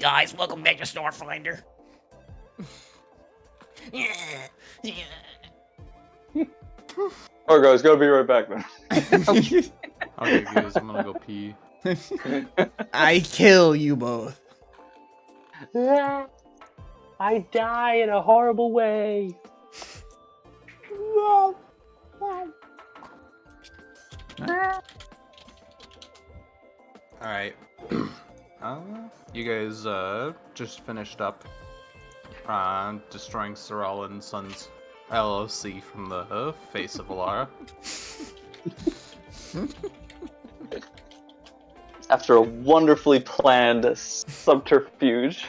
guys, welcome back to Starfinder. Alright guys, gotta be right back then. Okay, guys, I'm gonna go pee. I kill you both. I die in a horrible way. Alright. You guys just finished up destroying Sorrel and Sons LLC from the face of Alara. After a wonderfully planned subterfuge.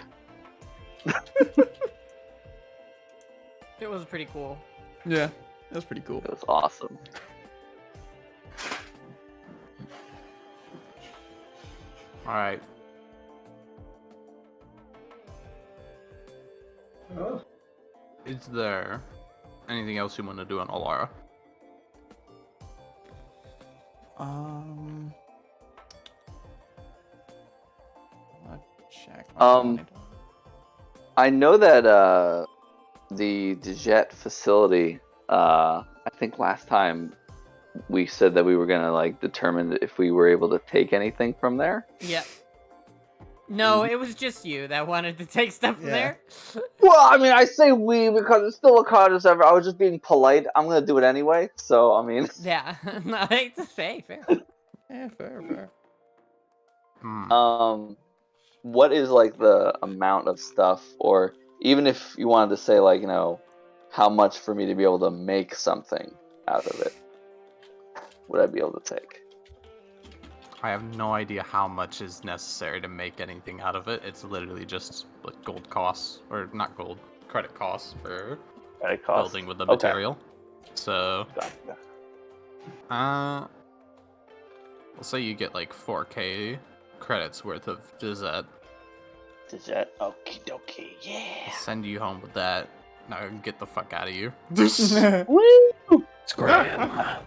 It was pretty cool. Yeah, that was pretty cool. It was awesome. Alright. Oh. Is there anything else you want to do on Alara? Check. I know that the Jet facility, I think last time we said that we were gonna like determine if we were able to take anything from there. Yep. No, it was just you that wanted to take stuff from there. Well, I mean, I say we because it's still a cottage ever. I was just being polite. I'm gonna do it anyway. So I mean. Yeah, no, it's fair. Yeah, fair. What is like the amount of stuff, or even if you wanted to say like, you know, how much for me to be able to make something out of it, would I be able to take? I have no idea how much is necessary to make anything out of it. It's literally just like gold costs, or not gold, credit costs for building with the material. So, we'll say you get like 4K credits worth of Dizette. Dizette, okie dokie, yeah. I'll send you home with that. Now get the fuck out of here. Woo! It's great. I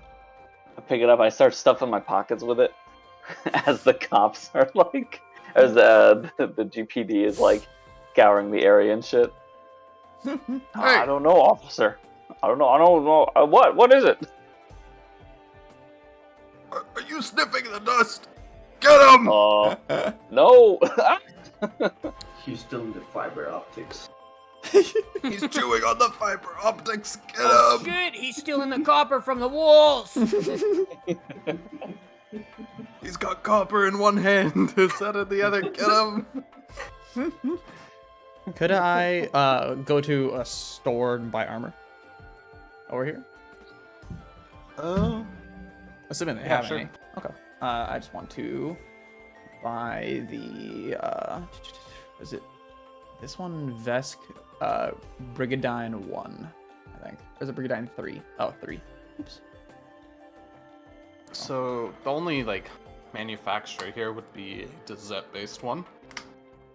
pick it up. I start stuffing my pockets with it, as the cops are like, as the GPD is like scouring the area and shit. I don't know, officer. I don't know. What is it? Are you sniffing the dust? Get him! No. He's still in the fiber optics. He's chewing on the fiber optics. Get him! Shit, he's stealing the copper from the walls. He's got copper in one hand, instead of the other. Get him! Could I go to a store and buy armor? Over here? Assuming they have sure. any. Okay. I just want to buy the is it this one? Vesk Brigadine 1, I think. Or is it Brigadine 3? Oh, 3. Oops. So, the only, like, manufacturer here would be a Dizette-based one.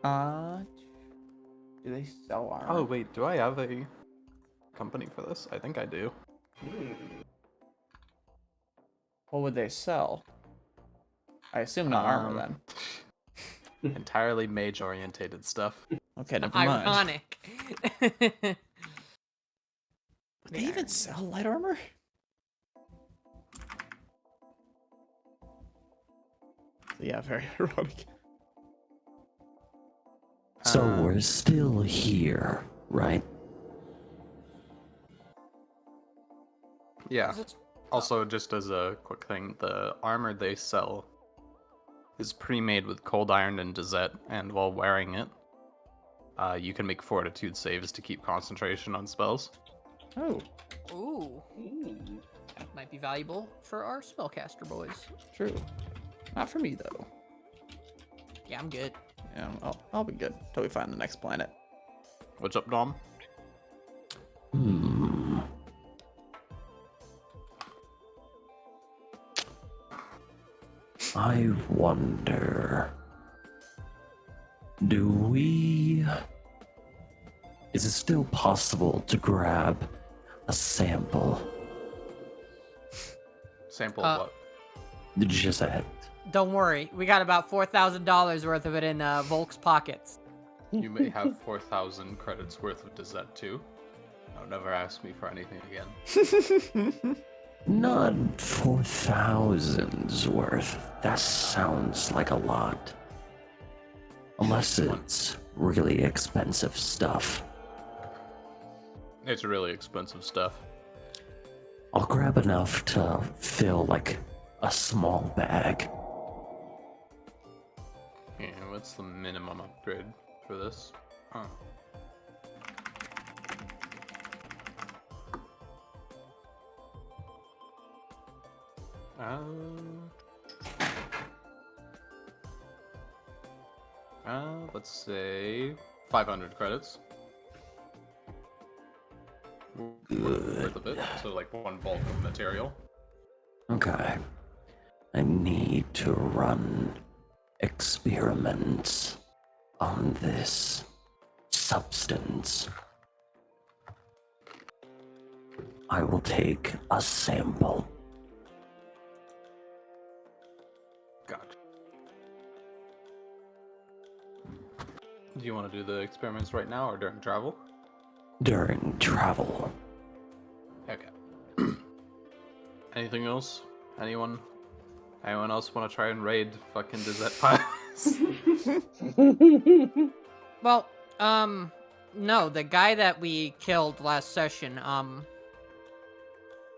Do they sell armor? Oh, wait, do I have a company for this? I think I do. What would they sell? I assume not armor then. Entirely mage-orientated stuff. Okay, never mind. Ironic. Would they even sell light armor? Yeah, very ironic. So we're still here, right? Yeah. Also, just as a quick thing, the armor they sell is pre-made with cold iron and Dizette, and while wearing it, you can make fortitude saves to keep concentration on spells. Oh. Ooh. That might be valuable for our spellcaster boys. True. Not for me, though. Yeah, I'm good. Yeah, I'll be good till we find the next planet. What's up, Dom? I wonder... Is it still possible to grab a sample? Sample of what? Did you just say? Don't worry, we got about $4,000 worth of it in Volk's pockets. You may have 4,000 credits worth of Dessert too. Now never ask me for anything again. Not 4,000's worth. That sounds like a lot. Unless it's really expensive stuff. It's really expensive stuff. I'll grab enough to fill like a small bag. Yeah, what's the minimum upgrade for this? Oh. Let's say 500 credits. Worth of it, so like one bulk of material. Okay. I need to run experiments on this substance. I will take a sample. Gotcha. Do you want to do the experiments right now or during travel? During travel. Okay. Anything else? Anyone else want to try and raid fucking Dessert Piles? Well, no, the guy that we killed last session,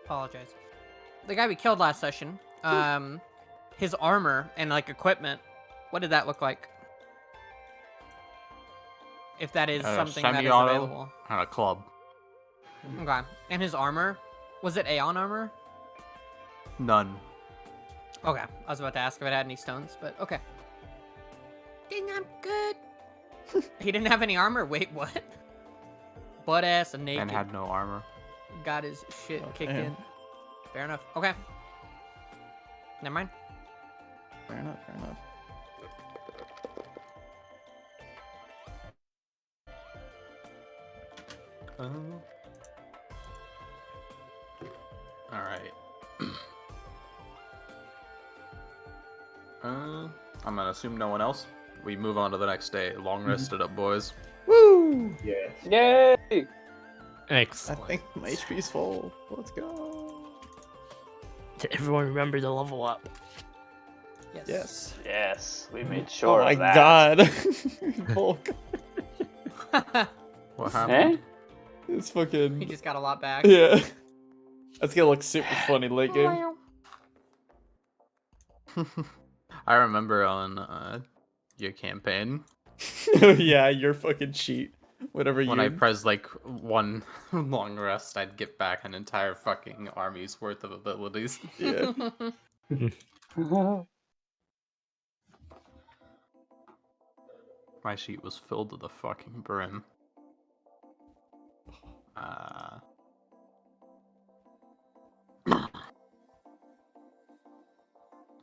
apologize. The guy we killed last session, his armor and, like, equipment, what did that look like? If that is something that is semi-auto available. and a club. Okay. And his armor? Was it Aeon armor? None. Okay. I was about to ask if it had any stones, but okay. Ding, I'm good. He didn't have any armor? Wait, what? Butt ass and naked. And had no armor. Got his shit kicked damn. in. Fair enough. Okay. Never mind. Fair enough, fair enough. Alright. I'm gonna assume no one else. We move on to the next day. Long rested up, boys. Woo! Yes. Yay! I Excellent. think my HP's full. Let's go. Did everyone remember to level up? Yes. Yes. Yes, we made sure Oh my of that. god. Bulk. What happened? Eh? It's He fucking. just got a lot back. Yeah. That's gonna look super funny late game. I remember on your campaign Yeah, you're fucking cheat. Whatever when you. I pressed like one long rest, I'd get back an entire fucking army's worth of abilities. Yeah. My sheet was filled to the fucking brim.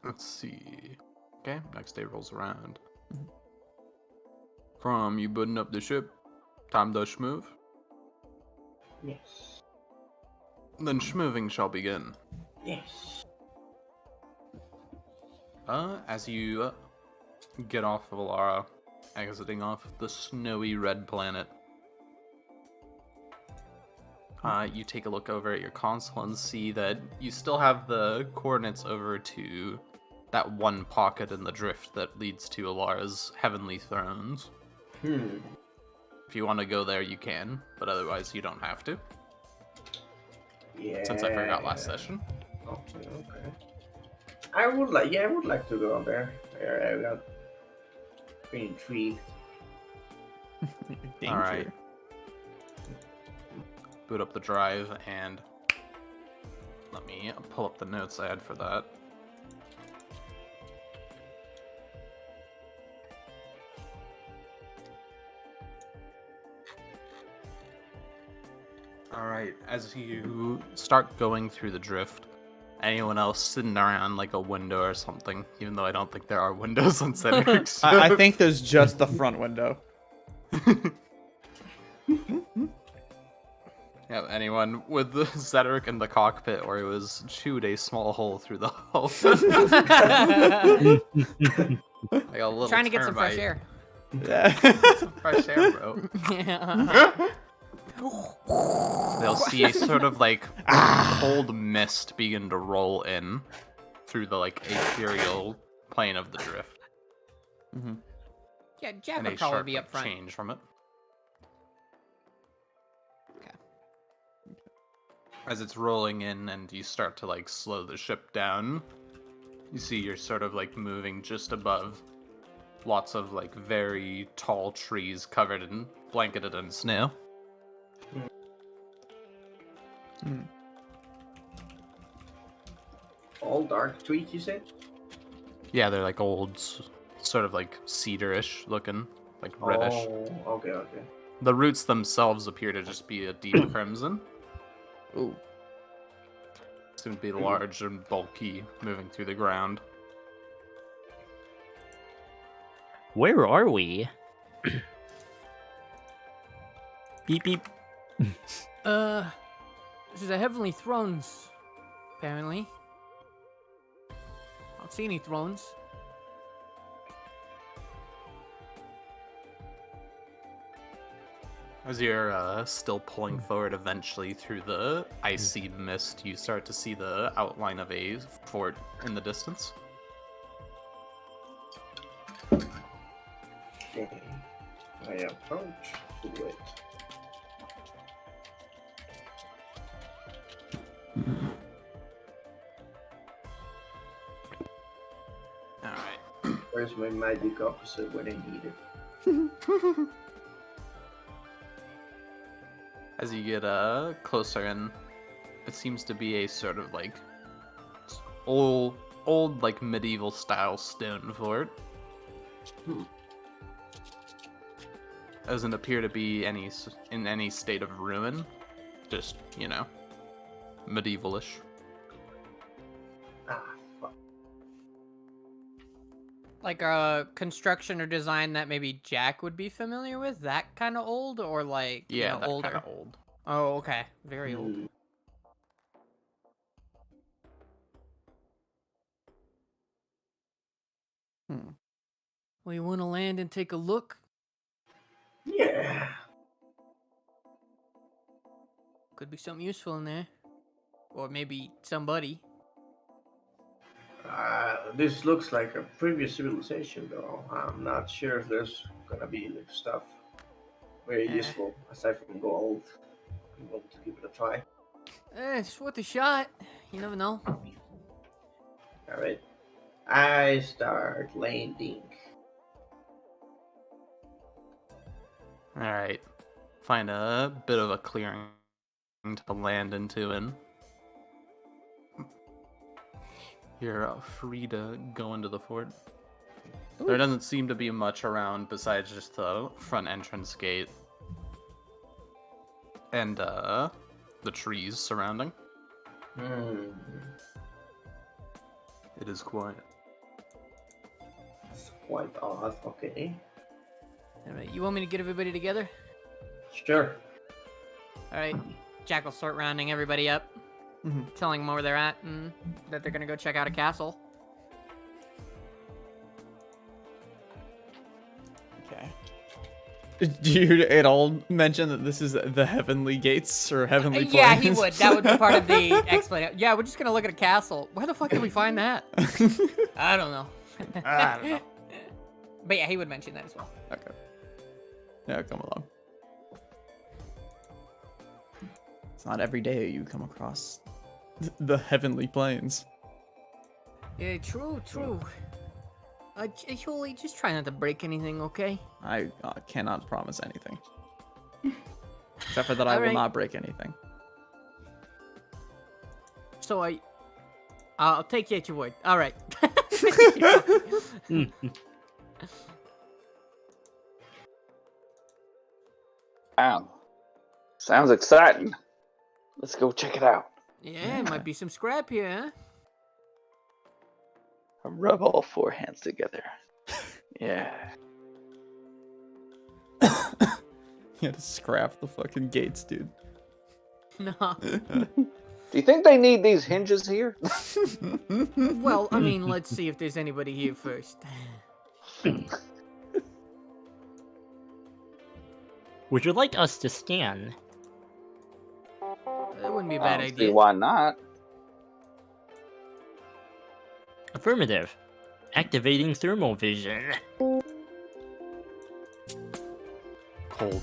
Let's see. Okay, next day rolls around. From you button up the ship, time to schmove. Yes. Then schmoving shall begin. Yes. As you get off of Alara, exiting off the snowy red planet, you take a look over at your console and see that you still have the coordinates over to that one pocket in the drift that leads to Alara's heavenly thrones. If you want to go there, you can, but otherwise you don't have to. Yeah. Since I forgot last session. Okay. I would like to go there. I got intrigued. Danger. Alright. Boot up the drive and let me pull up the notes I had for that. Alright, as you start going through the drift, anyone else sitting around like a window or something, even though I don't think there are windows on Cedric's I think there's just the front window. Yeah, anyone with the Cedric in the cockpit where it was chewed a small hole through the hull. Like a little Trying to get some fresh termite. air. Yeah. Fresh air, bro. Yeah. They'll see a sort of like cold mist begin to roll in through the like ethereal plane of the drift, Yeah, Jack and would a probably sharp be up like, front. change from it. Okay. As it's rolling in, and you start to like slow the ship down, you see you're sort of like moving just above lots of like very tall trees covered in blanketed in snow. All dark trees, you said? Yeah, they're like old, sort of like cedarish looking, like reddish. Oh, okay. The roots themselves appear to just be a deep crimson. Ooh. Seem to be large and bulky, moving through the ground. Where are we? Beep beep. This is a Heavenly Thrones, apparently. I don't see any thrones. As you're still pulling forward eventually through the icy mist, you start to see the outline of a fort in the distance. Okay. I approach to it. Alright. Where's my magic officer when I need it? As you get closer in, it seems to be a sort of like old like medieval style stone fort. Doesn't appear to be in any state of ruin, just medievalish. Ah, fuck. Like a construction or design that maybe Jack would be familiar with? That kind of old? Or like, Yeah, that older? kind of old. Oh, okay. Very old. Hmm. Well, you want to land and take a look? Yeah. Could be something useful in there. Or maybe somebody. This looks like a previous civilization, though. I'm not sure if there's gonna be like, stuff very useful aside from gold. I'm going to give it a try. It's worth a shot. You never know. All right. I start landing. Alright. Find a bit of a clearing to land into, and you're free to go into the fort. There doesn't seem to be much around besides just the front entrance gate and the trees surrounding. Hmm. It is quiet. It's quite odd. Okay. Alright, you want me to get everybody together? Sure. Alright. Jack will start rounding everybody up. Telling them where they're at and that they're gonna go check out a castle. Okay. Did you at all mention that this is the heavenly gates or heavenly plains? Yeah, he would. That would be part of the explanation. Yeah, we're just gonna look at a castle. Where the fuck did we find that? I don't know. I don't know. But yeah, he would mention that as well. Okay. Yeah, come along. It's not every day you come across the heavenly plains. Yeah, true. Julie, just try not to break anything, okay? I cannot promise anything. Except for that I will Alright. not break anything. So I'll take you at your word. All right. Wow. Sounds exciting. Let's go check it out. Yeah, might be some scrap here, huh? Rub all four hands together. Yeah. You had to scrap the fucking gates, dude. No. Do you think they need these hinges here? Well, I mean, let's see if there's anybody here first. would you like us to scan? That wouldn't be a I bad don't see idea. why not. Affirmative. Activating thermal vision. Cold.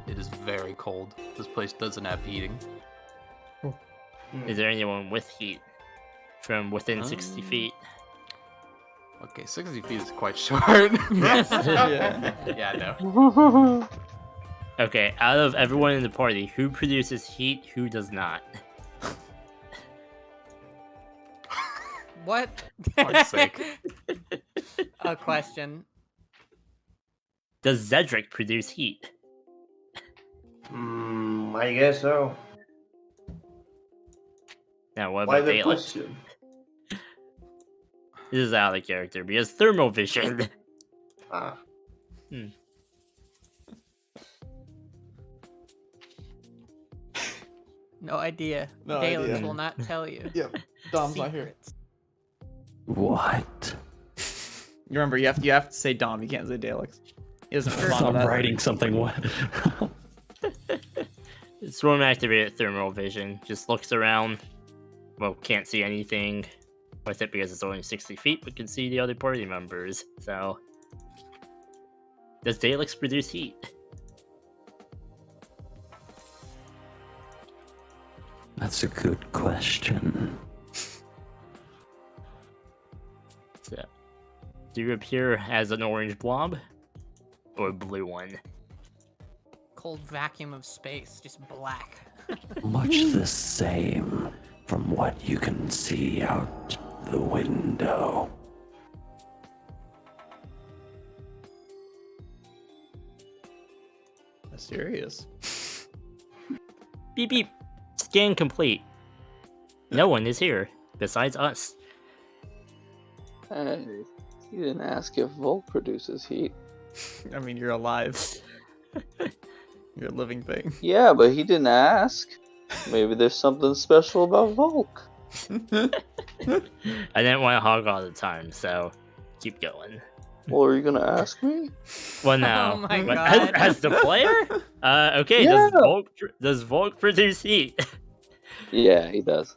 It is very cold. This place doesn't have heating. Is there anyone with heat from within 60 feet? Okay, 60 feet is quite short. Yeah. Yeah, no. Okay, out of everyone in the party, who produces heat, who does not? What? Fuck's sake. A question. Does Zedric produce heat? I guess so. Now, what Why about the Dalek? question? This is out of character because thermal vision. Ah, No idea. No Daleks idea. will not tell you. Yep. Dom's not here. Secrets. What? You remember, you have to say Dom. You can't say Daleks. He doesn't respond I'm to that. writing something. What? Storm activated thermal vision. Just looks around. Well, can't see anything with it because it's only 60 feet, but can see the other party members. So, does Daleks produce heat? That's a good question. So, do you appear as an orange blob or a blue one? Cold vacuum of space, just black. Much the same from what you can see out the window. Mysterious. Beep beep. Scan complete. No one is here besides us. Hey, you didn't ask if Volk produces heat. I mean, you're alive. You're a living thing. Yeah, but he didn't ask. Maybe there's something special about Volk. I didn't want to hog all the time, so keep going. Well, are you gonna ask me? Well, now, Oh my but God. as the player, okay. Yeah. Does Volk produce heat? Yeah, he does.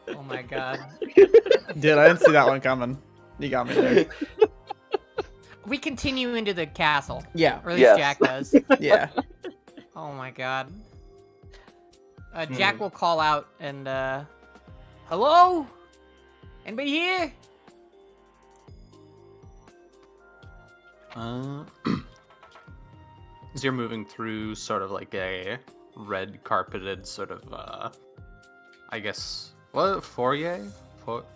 Oh my god. Dude, I didn't see that one coming. You got me there. We continue into the castle. Yeah. Or at least Yes. Jack does. Yeah. Oh my god. Jack will call out and, hello? Anybody here? As you're moving through sort of like a red carpeted sort of, I guess, what, foyer?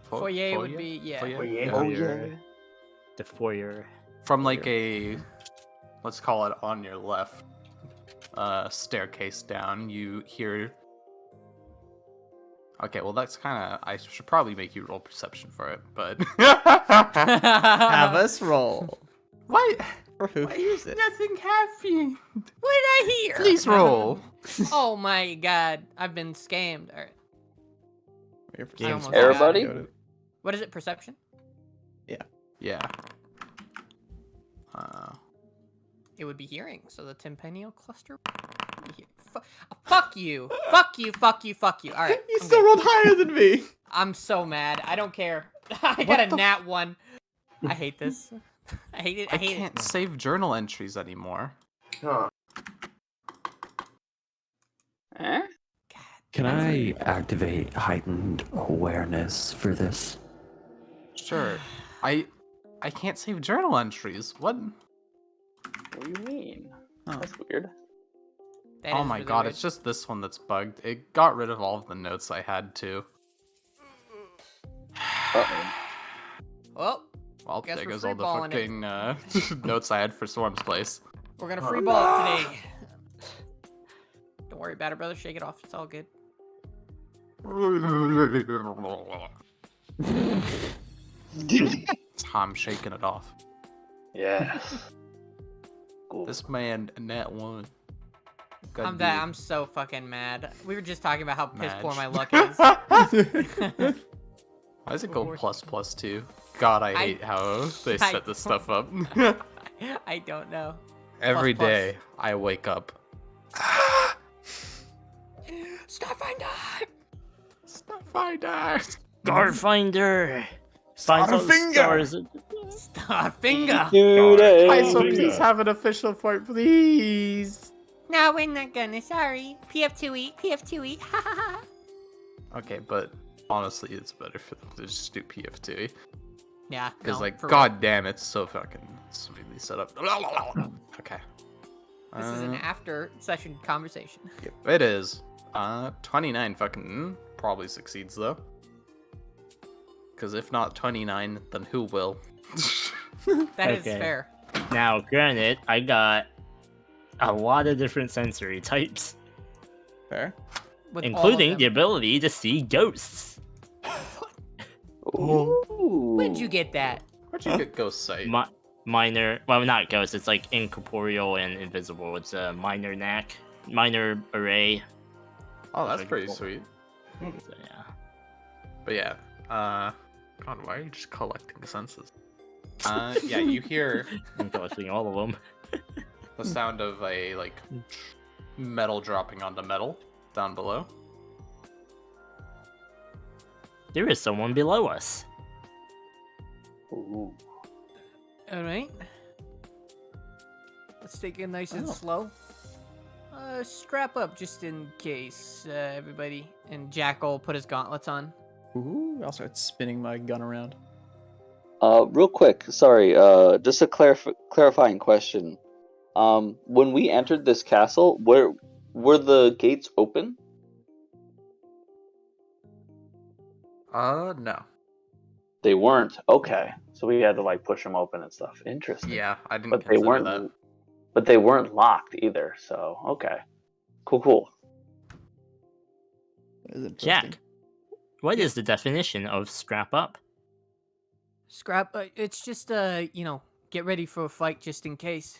Foyer would be, yeah. Foyer. Oh yeah. The foyer. From like a, let's call it on your left, staircase down, you hear. Okay, well that's kind of. I should probably make you roll perception for it, but. Have us roll. What? For who hears it? Nothing happened. What did I hear? Please roll. Oh my god. I've been scammed. Alright. Your Games perception's Everybody? goated. What is it? Perception? Yeah. It would be hearing, so the tympanial cluster would be fuck you. Fuck you, fuck you, fuck you. Alright. You still rolled higher than me. I'm so mad. I don't care. I got a nat 1. I hate this. I hate it. I I hate can't it. save journal entries anymore. Huh. Eh? Can I activate heightened awareness for this? Sure. I can't save journal entries. What? What do you mean? Oh. That's weird. That Oh is my really god, weird. it's just this one that's bugged. It got rid of all of the notes I had too. Uh-oh. Well, Well, Guess there we're goes all the freeballing it. fucking notes I had for Storm's place. we're gonna free ball it today. Don't worry about it, brother. Shake it off. It's all good. Tom shaking it off. Yes. Cool. This man, net one. I'm so fucking mad. We were just talking about how piss poor my Madge. luck is. Why does it go We're- ++2? God, I hate how they I set this stuff up. I don't know. Every plus. day I wake up. Starfinder! Starfinder! Starfinder! Finds all the Starfinger! stars. Starfinger! Today. ISO, please have an official port, please. No, we're not gonna. Sorry. PF2E. PF2E. Ha ha ha. Okay, but honestly, it's better for them to just do PF2. Yeah. Because, no, like, for god damn, it's so fucking smoothly set up. Okay. real. This is an after session conversation. It is. 29 fucking probably succeeds, though. Because if not 29, then who will? That is Okay. fair. Now, granted, I got a lot of different sensory types, Fair. With all of including the them. ability to see ghosts. Ooh. When'd you get that? Where'd you get Ghost Sight? Minor, well, not ghosts. It's like incorporeal and invisible. It's a minor array. Oh, that's Pretty pretty cool. sweet. So, yeah. But yeah, God, why are you just collecting senses? Yeah, you hear I'm collecting all of them. the sound of a, like, metal dropping onto metal down below. There is someone below us. Ooh. All right. Let's take it nice and Oh. slow. Strap up just in case, everybody. And Jack will put his gauntlets on. Ooh, I'll start spinning my gun around. Real quick, sorry, just a clarifying question. When we entered this castle, were the gates open? No. They weren't. Okay, so we had to like push them open and stuff. Interesting. Yeah, I didn't but they consider weren't. that. But they weren't locked either. So okay, cool. That is interesting. Jack, what is the definition of scrap up? Scrap. It's just get ready for a fight just in case.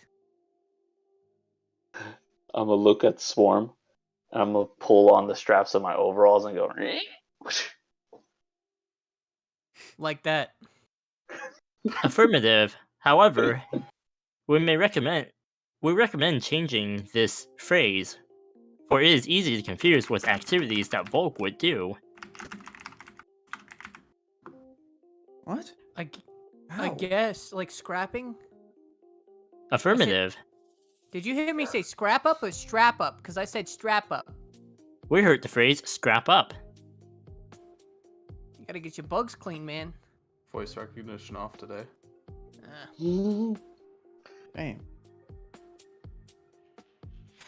I'm gonna look at Swarm, and I'm gonna pull on the straps of my overalls and go. Like that. Affirmative. However, we recommend changing this phrase, for it is easy to confuse with activities that Volk would do. What? I How? guess like scrapping. Affirmative. Did you hear me say scrap up or strap up? Because I said strap up. We heard the phrase scrap up. You gotta get your bugs clean, man. Voice recognition off today. Damn.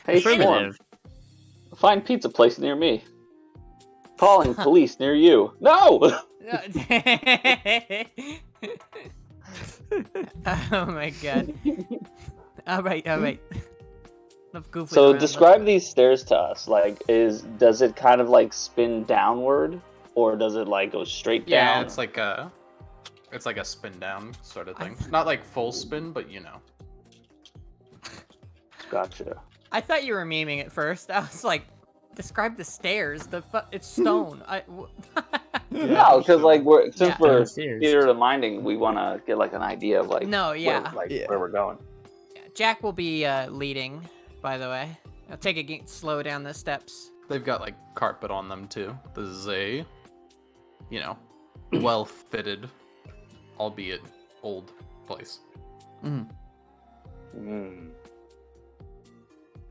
Hey, Swarm, Affirmative. find pizza place near me. Calling police near you. No. Oh my god. All right. Enough goofing So around. describe these stairs to us. Like, does it kind of like spin downward, or does it like go straight Yeah, down? it's like a spin down sort of thing. Not like full spin, but you know. Gotcha. I thought you were memeing at first. I was like, describe the stairs. It's stone. No, because like since Yeah. we're Downstairs. theater to minding, we want to get like an idea of like No, yeah. where we're going. Jack will be leading, by the way. I'll take it slow down the steps. They've got like carpet on them too. This is a, well fitted, albeit old place. Mm. Mm.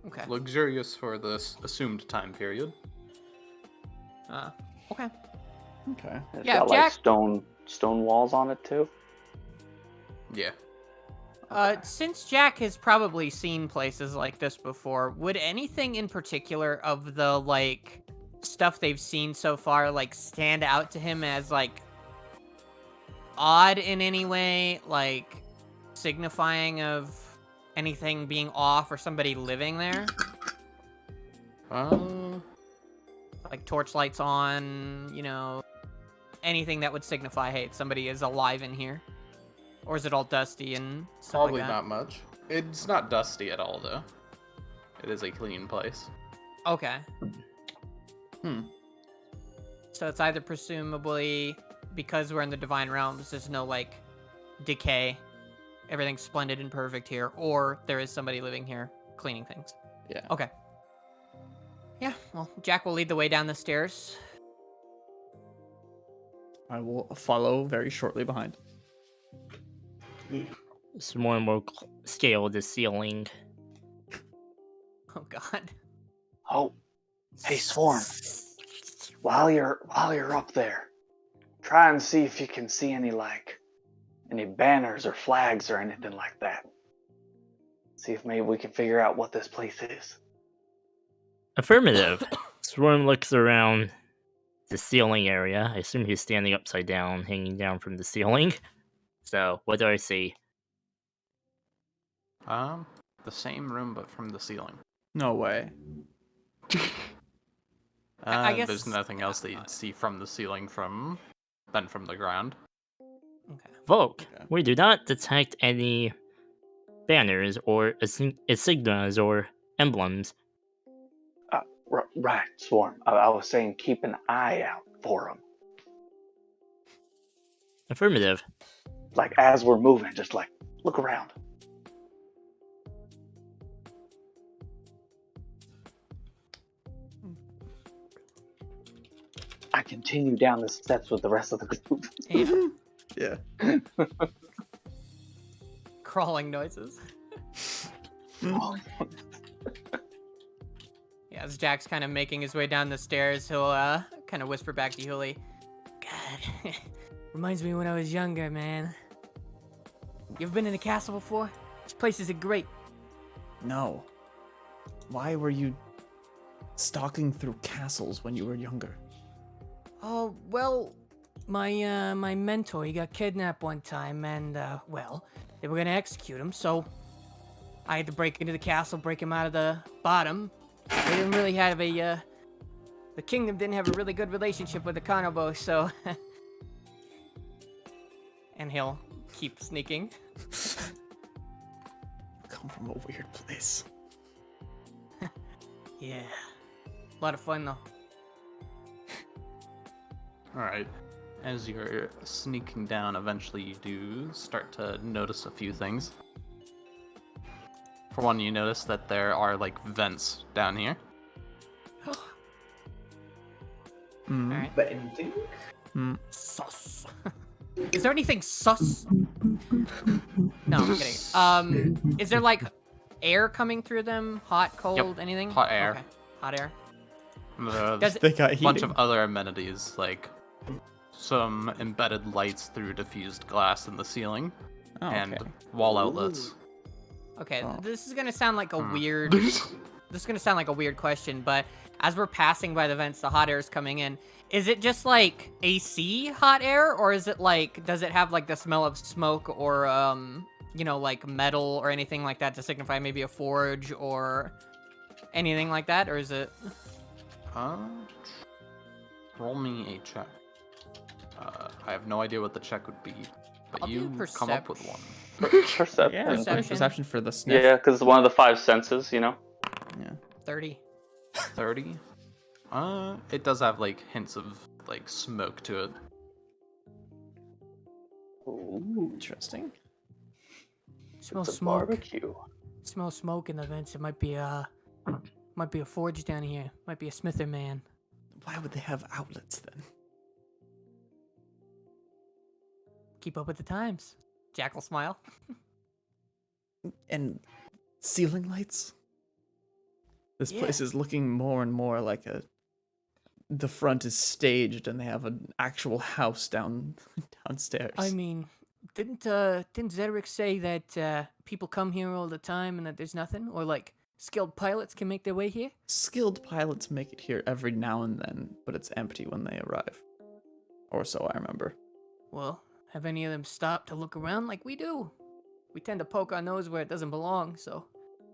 Okay. Luxurious for this assumed time period. Okay. Okay. It's Yeah, got Jack- like stone walls on it too. Yeah. Since Jack has probably seen places like this before, would anything in particular of the, like, stuff they've seen so far, like, stand out to him as, like, odd in any way? Like, signifying of anything being off or somebody living there? Like, torchlights on, anything that would signify, hey, somebody is alive in here? Or is it all dusty and stuff Probably like that? not much. It's not dusty at all, though. It is a clean place. Okay. Hmm. So it's either presumably because we're in the Divine Realms, there's no, like, decay everything's splendid and perfect here, or there is somebody living here cleaning things. Yeah. Okay. Yeah, well, Jack will lead the way down the stairs. I will follow very shortly behind. Swarm will scale the ceiling. Oh, God. Oh, hey, Swarm. While you're up there, try and see if you can see any banners or flags or anything like that. See if maybe we can figure out what this place is. Affirmative. Swarm looks around the ceiling area. I assume he's standing upside down, hanging down from the ceiling. So, what do I see? The same room but from the ceiling. No way. I guess- There's nothing else that you'd see from the ceiling than from the ground. Okay. Volk, Okay. we do not detect any banners or insignias or emblems. Right, Swarm. I was saying keep an eye out for them. Affirmative. Like as we're moving, just like look around. I continue down the steps with the rest of the group. Yeah. Yeah. Crawling noises. Yeah, as Jack's kind of making his way down the stairs, he'll kind of whisper back to Yuli, God, reminds me when I was younger, man. You ever been in a castle before? This place is great. No. Why were you stalking through castles when you were younger? Oh, well, my mentor, he got kidnapped one time, and, well, they were gonna execute him, so I had to break into the castle, break him out of the bottom. They didn't really have the kingdom didn't have a really good relationship with the Konobo, so... And he'll keep sneaking. Come from a weird place. Yeah. A lot of fun, though. Alright. As you're sneaking down, eventually you do start to notice a few things. For one, you notice that there are like vents down here. Mm. Alright. But anything? Sus. Is there anything sus? No, I'm kidding. Is there like air coming through them? Hot, cold, anything? hot air. Okay. Hot air. There's Does They got a bunch heating. of other amenities, like some embedded lights through diffused glass in the ceiling, Oh, and okay. wall outlets. Okay, Oh. this is gonna sound like a weird. This is gonna sound like a weird question, but as we're passing by the vents, the hot air is coming in. Is it just like AC hot air, or is it like, does it have like the smell of smoke or you know, like metal or anything like that to signify maybe a forge or anything like that, or is it? Roll me a check. I have no idea what the check would be, but I'll do you come up with one. Perception. Yeah, Perception. perception for the sniff. Yeah, because it's one of the five senses, you know. Yeah. 30. 30? It does have like hints of like smoke to it. Ooh, Interesting. Smell it's a smoke. barbecue. Smell smoke in the vents. It might be a forge down here. Might be a smither man. Why would they have outlets then? Keep up with the times. Jack will smile. And ceiling lights? This Yeah. place is looking more and more like the front is staged and they have an actual house downstairs. I mean, didn't Zedric say that people come here all the time and that there's nothing, or like skilled pilots can make their way here? Skilled pilots make it here every now and then, but it's empty when they arrive. Or so I remember. Well, have any of them stopped to look around like we do? We tend to poke our nose where it doesn't belong, so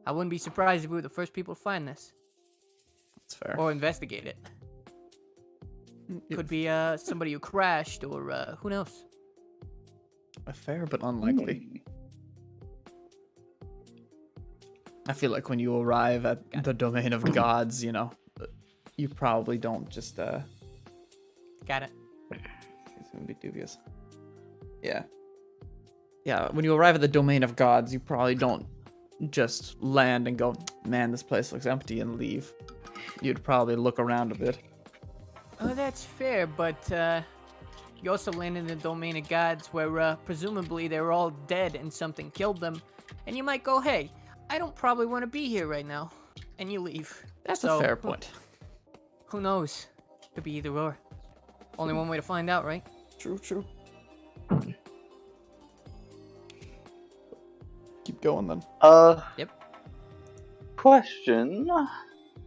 I wouldn't be surprised if we were the first people to find this That's fair. or investigate it. Could be somebody who crashed, or who knows? Fair, but unlikely. I feel like when you arrive at the domain of gods, you know, you probably don't just Got it. it's gonna be dubious. Yeah. Yeah, when you arrive at the domain of gods, you probably don't just land and go, man, this place looks empty, and leave. You'd probably look around a bit. Oh, that's fair, but you also land in the domain of gods where presumably they're all dead and something killed them. And you might go, hey, I don't probably want to be here right now. And you leave. That's So, a fair point. Who knows? Could be either or. Only one way to find out, right? True, true. Keep going then. Yep. Question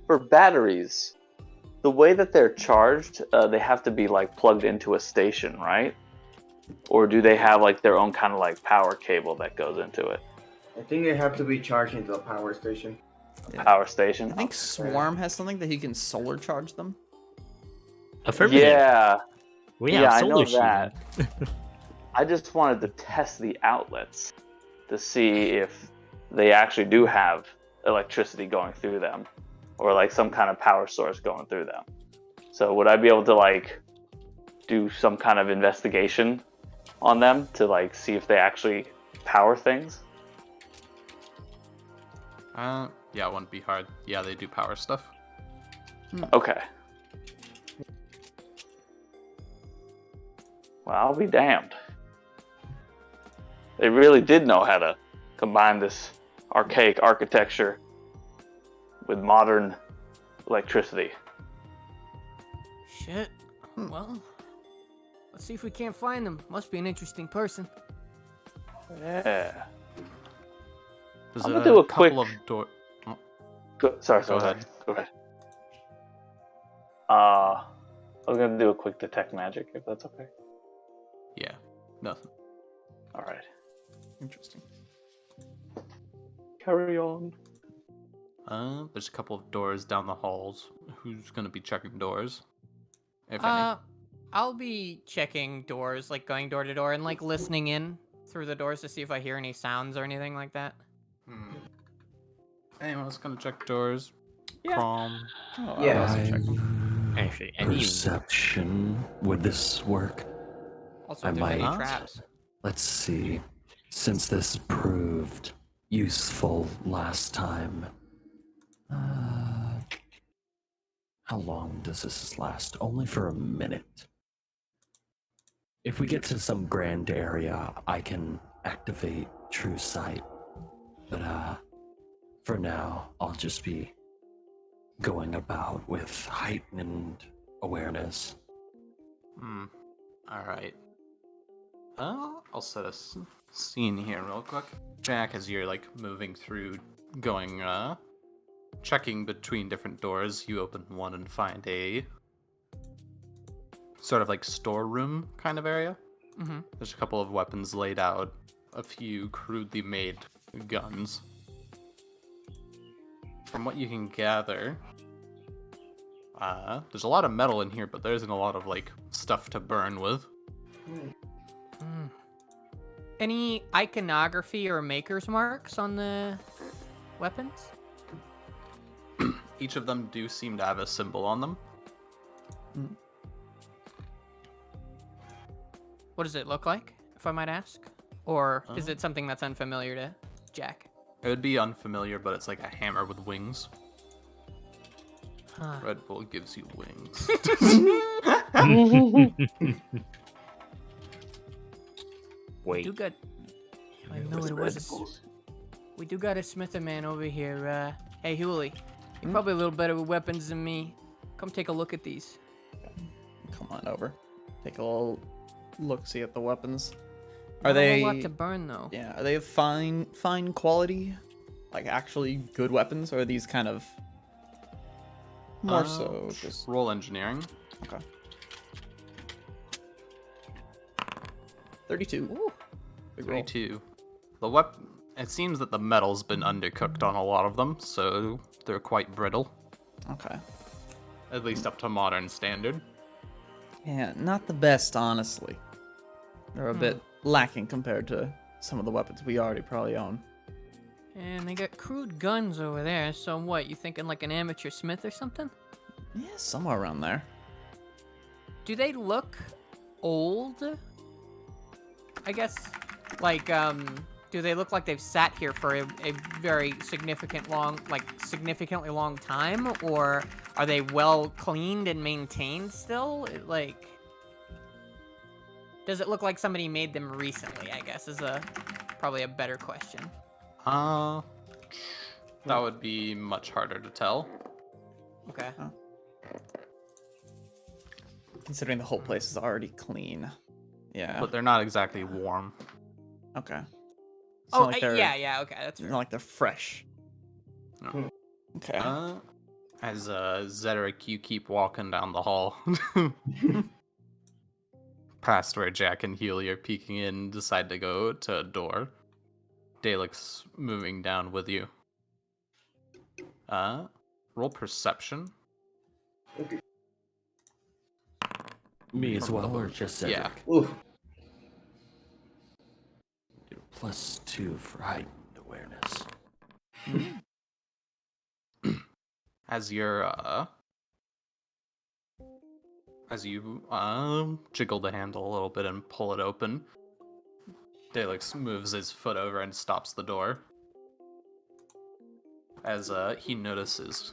for batteries. The way that they're charged, they have to be like plugged into a station, right? Or do they have like their own kind of like power cable that goes into it? I think they have to be charged into a power station. Yeah. Power station. I think Swarm has something that he can solar charge them. Affirmative. Yeah, We yeah, have I know solar that. shooting. I just wanted to test the outlets to see if they actually do have electricity going through them, or like some kind of power source going through them. So would I be able to like do some kind of investigation on them to like see if they actually power things? Yeah, it wouldn't be hard. Yeah, they do power stuff. Okay. Well, I'll be damned. They really did know how to combine this archaic architecture with modern electricity. Shit. Well, let's see if we can't find them. Must be an interesting person. Yeah. There's I'm gonna do a couple quick- of door. Sorry. Go ahead. Go ahead. I was gonna do a quick detect magic, if that's okay. Yeah, nothing. All right. Interesting. Carry on. There's a couple of doors down the halls. Who's gonna be checking doors? If any. I'll be checking doors, like going door to door and like listening in through the doors to see if I hear any sounds or anything like that. Anyone else gonna check doors? Yeah. Calm. Oh, Yeah. I'll also check them. Actually, and even Perception. Would this work? Also, I if there's any might. traps. Let's see. Since this proved useful last time, how long does this last? Only for a minute. If we get to some grand area, I can activate True Sight. But for now, I'll just be going about with heightened awareness. Alright. I'll set a scene here real quick. Jack, as you're like moving through, going, checking between different doors, you open one and find a sort of like storeroom kind of area. Mm-hmm. There's a couple of weapons laid out, a few crudely made guns. From what you can gather, there's a lot of metal in here, but there isn't a lot of like stuff to burn with. Any iconography or maker's marks on the weapons? Each of them do seem to have a symbol on them. What does it look like, if I might ask? Or is it something that's unfamiliar to Jack? It would be unfamiliar, but it's like a hammer with wings. Huh. Red Bull gives you wings. wait. Do good. I know what it was. We do got a smither man over here. Hey, Hewley. You're probably a little better with weapons than me. Come take a look at these. Come on over. Take a little look-see at the weapons. Are Not they? a whole lot to burn, though. Yeah. Are they of fine quality? Like actually good weapons, or are these kind of more so just? Roll engineering. Okay. 32. Ooh. Big roll. 32. The weapon. It seems that the metal's been undercooked on a lot of them, so they're quite brittle, Okay. at least up to modern standard. Yeah, not the best, honestly. They're a bit lacking compared to some of the weapons we already probably own. And they got crude guns over there, so what, you thinking like an amateur smith or something? Yeah, somewhere around there. Do they look old? I guess Like, do they look like they've sat here for a very significantly long time, or are they well cleaned and maintained still? Like, does it look like somebody made them recently? I guess is probably a better question. That would be much harder to tell. Okay. Considering the whole place is already clean. Yeah. But they're not exactly warm. Okay. It's Oh, not like they're, yeah. Okay, that's it's fair. not like they're fresh. No. Okay. As Zedric, you keep walking down the hall. Past where Jack and Healy are peeking in, decide to go to a door. Dalek's moving down with you. Roll perception. Okay. Me as well, or just Cedric? Yeah. Oof. +2 for heightened awareness. As you're as you jiggle the handle a little bit and pull it open, Daleks moves his foot over and stops the door. As he notices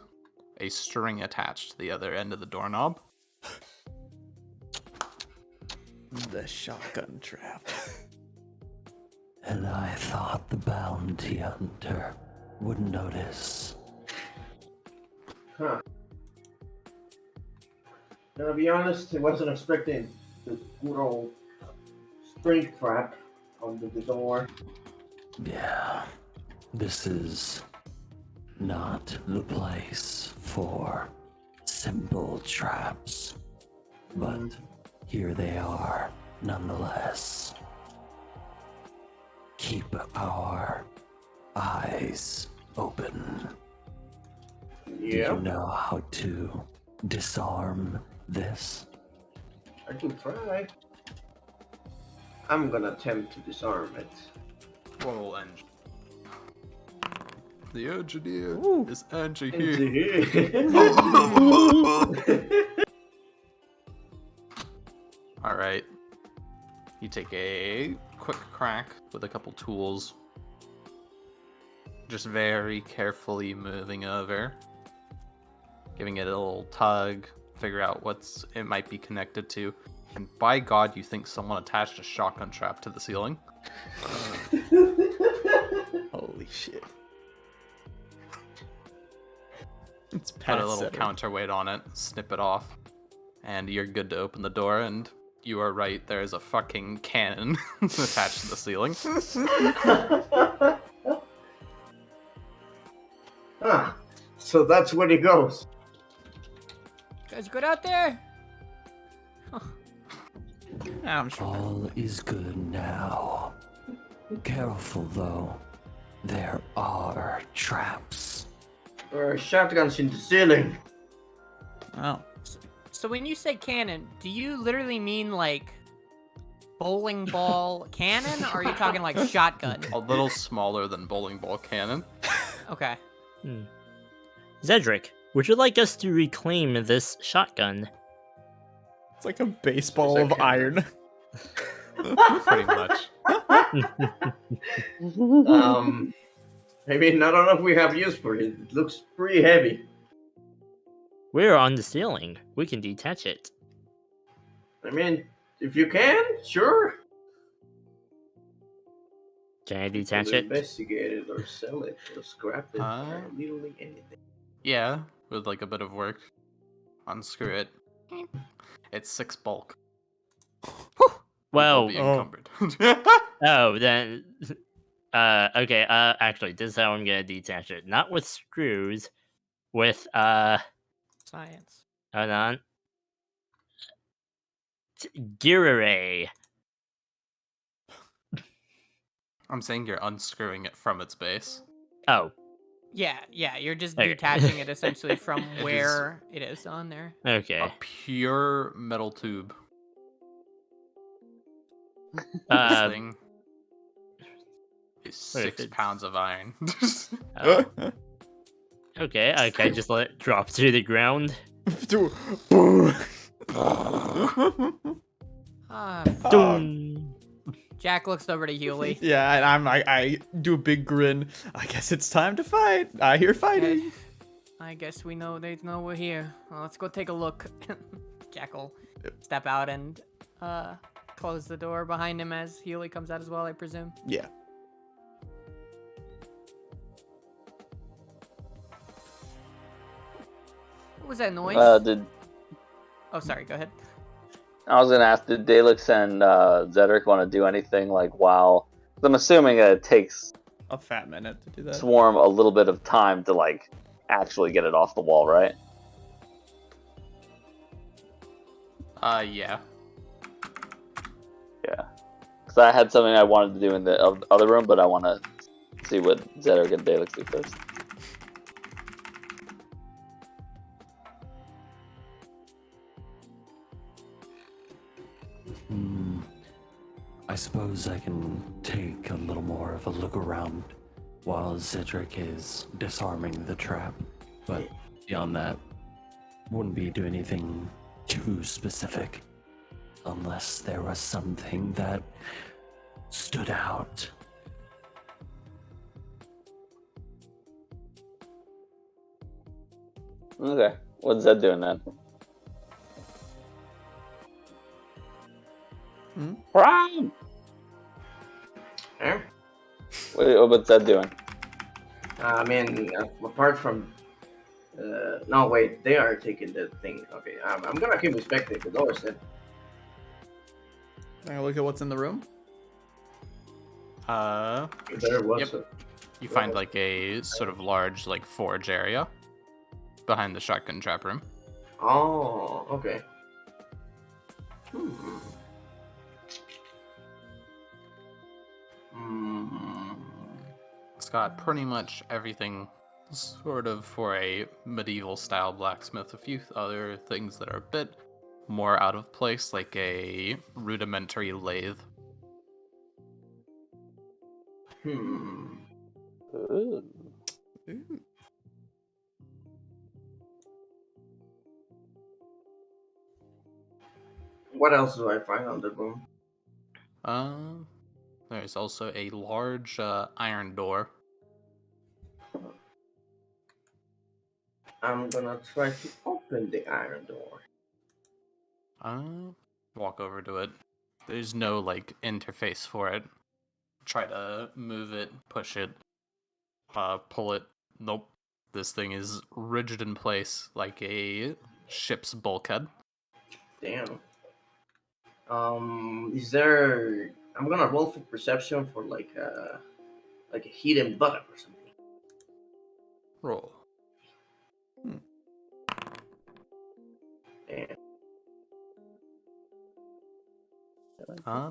a string attached to the other end of the doorknob. The shotgun trap. And I thought the bounty hunter would notice. Huh. Now, to be honest, I wasn't expecting the good old spring trap under the door. Yeah, this is not the place for simple traps. But here they are, nonetheless. Keep our eyes open. Do Yeah, you know how to disarm this? I can try. I'm gonna attempt to disarm it. Roll engine. The engineer is Angie Into here. here. Alright. You take a quick crack with a couple tools. Just very carefully moving over. Giving it a little tug. Figure out what's it might be connected to. And by God, you think someone attached a shotgun trap to the ceiling? Holy shit. It's Put past a little Cedric. counterweight on it, snip it off, and you're good to open the door. And you are right, there is a fucking cannon attached to the ceiling. Ah, so that's where he goes. Guys, good out there. Yeah, I'm sure. All is good now. Careful though. There are traps. There are shotguns in the ceiling. Oh. So when you say cannon, do you literally mean like bowling ball cannon, or are you talking like shotgun? A little smaller than bowling ball cannon. Okay. Zedric, would you like us to reclaim this shotgun? It's like a baseball Is of that iron. Pretty much. Maybe not enough we have use for it. It looks pretty heavy. We're on the ceiling. We can detach it. I mean, if you can, sure. Can I detach We'll it? investigate it or sell it or scrap it or literally anything. Yeah, with like a bit of work. Unscrew it. It's 6 bulk. Well, It'll be encumbered. oh, then... okay, actually, this is how I'm gonna detach it. Not with screws, with, Science. hold on. Gear array. I'm saying you're unscrewing it from its base. Oh, Yeah, you're just Okay. detaching it essentially from It is- where it is on there. okay. A pure metal tube. This thing is what if 6 it's- pounds of iron. Oh, okay, I can just let it drop to the ground. Ah, Dun. Jack looks over to Hewley. Yeah, and I do a big grin. I guess it's time to fight. I hear fighting. I guess they know we're here. Well, let's go take a look. Jack will step out and close the door behind him as Hewley comes out as well, I presume. Yeah. What was that noise? Oh, sorry. Go ahead. I was gonna ask, did Dalix and Zedric want to do anything like while? 'Cause I'm assuming it takes A fat minute to do that. Swarm a little bit of time to like actually get it off the wall, right? Yeah. Yeah. Because I had something I wanted to do in the other room, but I want to see what Zedric and Dalix do first. I suppose I can take a little more of a look around while Zedric is disarming the trap. But beyond that, wouldn't be doing anything too specific. Unless there was something that stood out. Okay. What's Zed doing then? Run! Eh? What's Zed doing? I mean, apart from... no, wait, they are taking the thing. Okay, I'm gonna keep inspecting the doors then. Can I look at what's in the room? If there was Yep. a... You find like a sort of large like forge area behind the shotgun trap room. Oh, okay. Hmm. It's got pretty much everything sort of for a medieval style blacksmith. A few other things that are a bit more out of place, like a rudimentary lathe. Ooh. Ooh. What else do I find on the room? There's also a large iron door. I'm gonna try to open the iron door. Walk over to it. There's no like interface for it. Try to move it, push it, pull it. Nope. This thing is rigid in place like a ship's bulkhead. Damn. Is there? I'm gonna roll for perception for like a hidden button or something. Roll. Damn.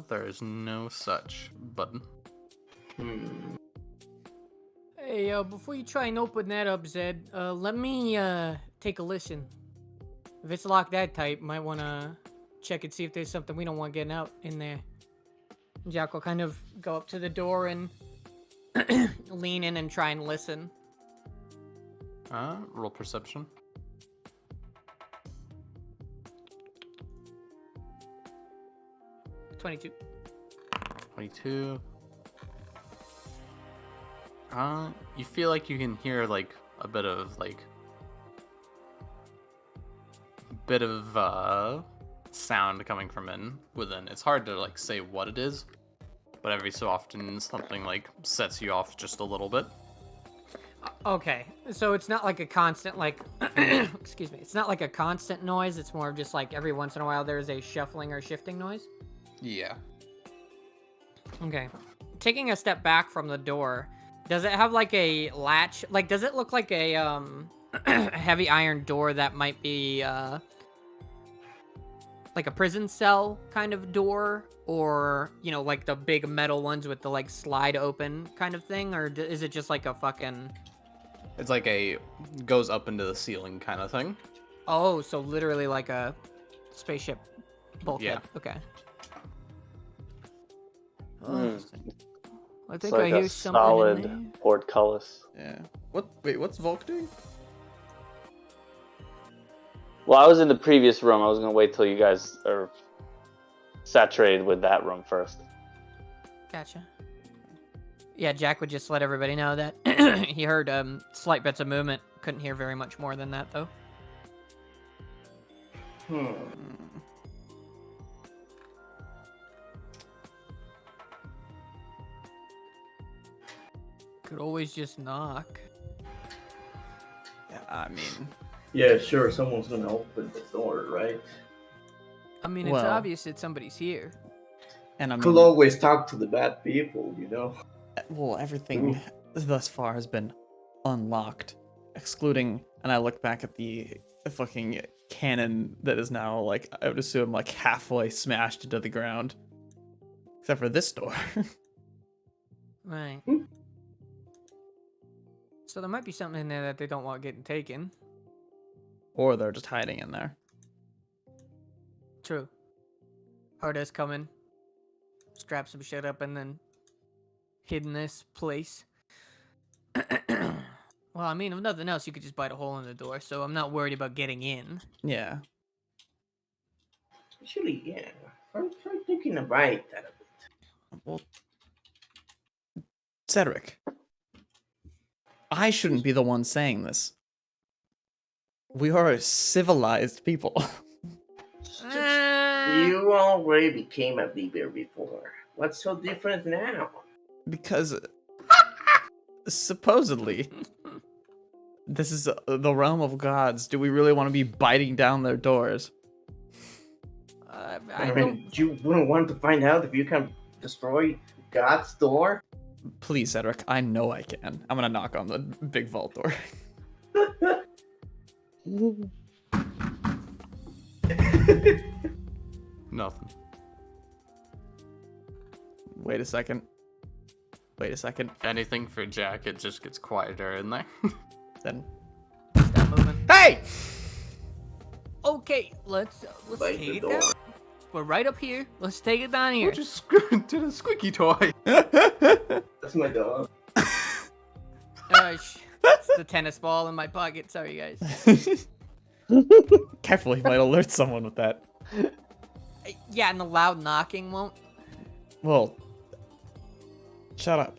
There is no such button. Hey, before you try and open that up, Zed, let me take a listen. If it's locked that tight, might want to check and see if there's something we don't want getting out in there. Jack will kind of go up to the door and lean in and try and listen. Roll perception. 22. 22. You feel like you can hear like a bit of sound coming from within. It's hard to like say what it is, but every so often something like sets you off just a little bit. Okay, so it's not like a constant, like, excuse me, it's not like a constant noise, it's more of just like every once in a while there's a shuffling or shifting noise? Yeah. Okay. Taking a step back from the door, does it have like a latch? Like, does it look like a heavy iron door that might be like a prison cell kind of door? Or, you know, like the big metal ones with the like slide open kind of thing? Or is it just like a fucking... It's like a goes up into the ceiling kind of thing. Oh, so literally like a spaceship bulkhead. Yeah. Okay. Hmm. I It's think like I hear a something solid in there. portcullis. Yeah. What's Volk doing? Well, I was in the previous room. I was gonna wait till you guys are saturated with that room first. Gotcha. Yeah, Jack would just let everybody know that he heard slight bits of movement. Couldn't hear very much more than that, though. Hmm. Could always just knock. Yeah, I mean, Yeah, sure. Someone's gonna open the door, right? I mean, it's Well- obvious that somebody's here. and I Could mean, always talk to the bad people, you know. well, everything thus far has been unlocked, excluding. And I look back at the fucking cannon that is now like I would assume like halfway smashed into the ground, except for this door. Right. Hmm. So there might be something in there that they don't want getting taken. Or they're just hiding in there. True. Harda's coming. Strap some shit up and then hid in this place. Well, I mean, if nothing else, you could just bite a hole in the door, so I'm not worried about getting in. Yeah. Actually, yeah. I'm thinking about that a bit. Well, Cedric, I shouldn't be the one saying this. We are a civilized people. You already became a leader before. What's so different now? Because supposedly this is the realm of gods. Do we really want to be biting down their doors? I don't. mean, you wouldn't want to find out if you can destroy God's door? Please, Cedric, I know I can. I'm gonna knock on the big vault door. Nothing. Wait a second. Wait a second. If anything, for Jack, it just gets quieter in there. Then. Stop moving. Hey! Okay, let's Bite take the it door. down. We're right up here. Let's take it down here. Who just did a squeaky toy? That's my dog. It's the tennis ball in my pocket. Sorry, guys. Careful, he might alert someone with that. Yeah, and the loud knocking won't. Well, shut up.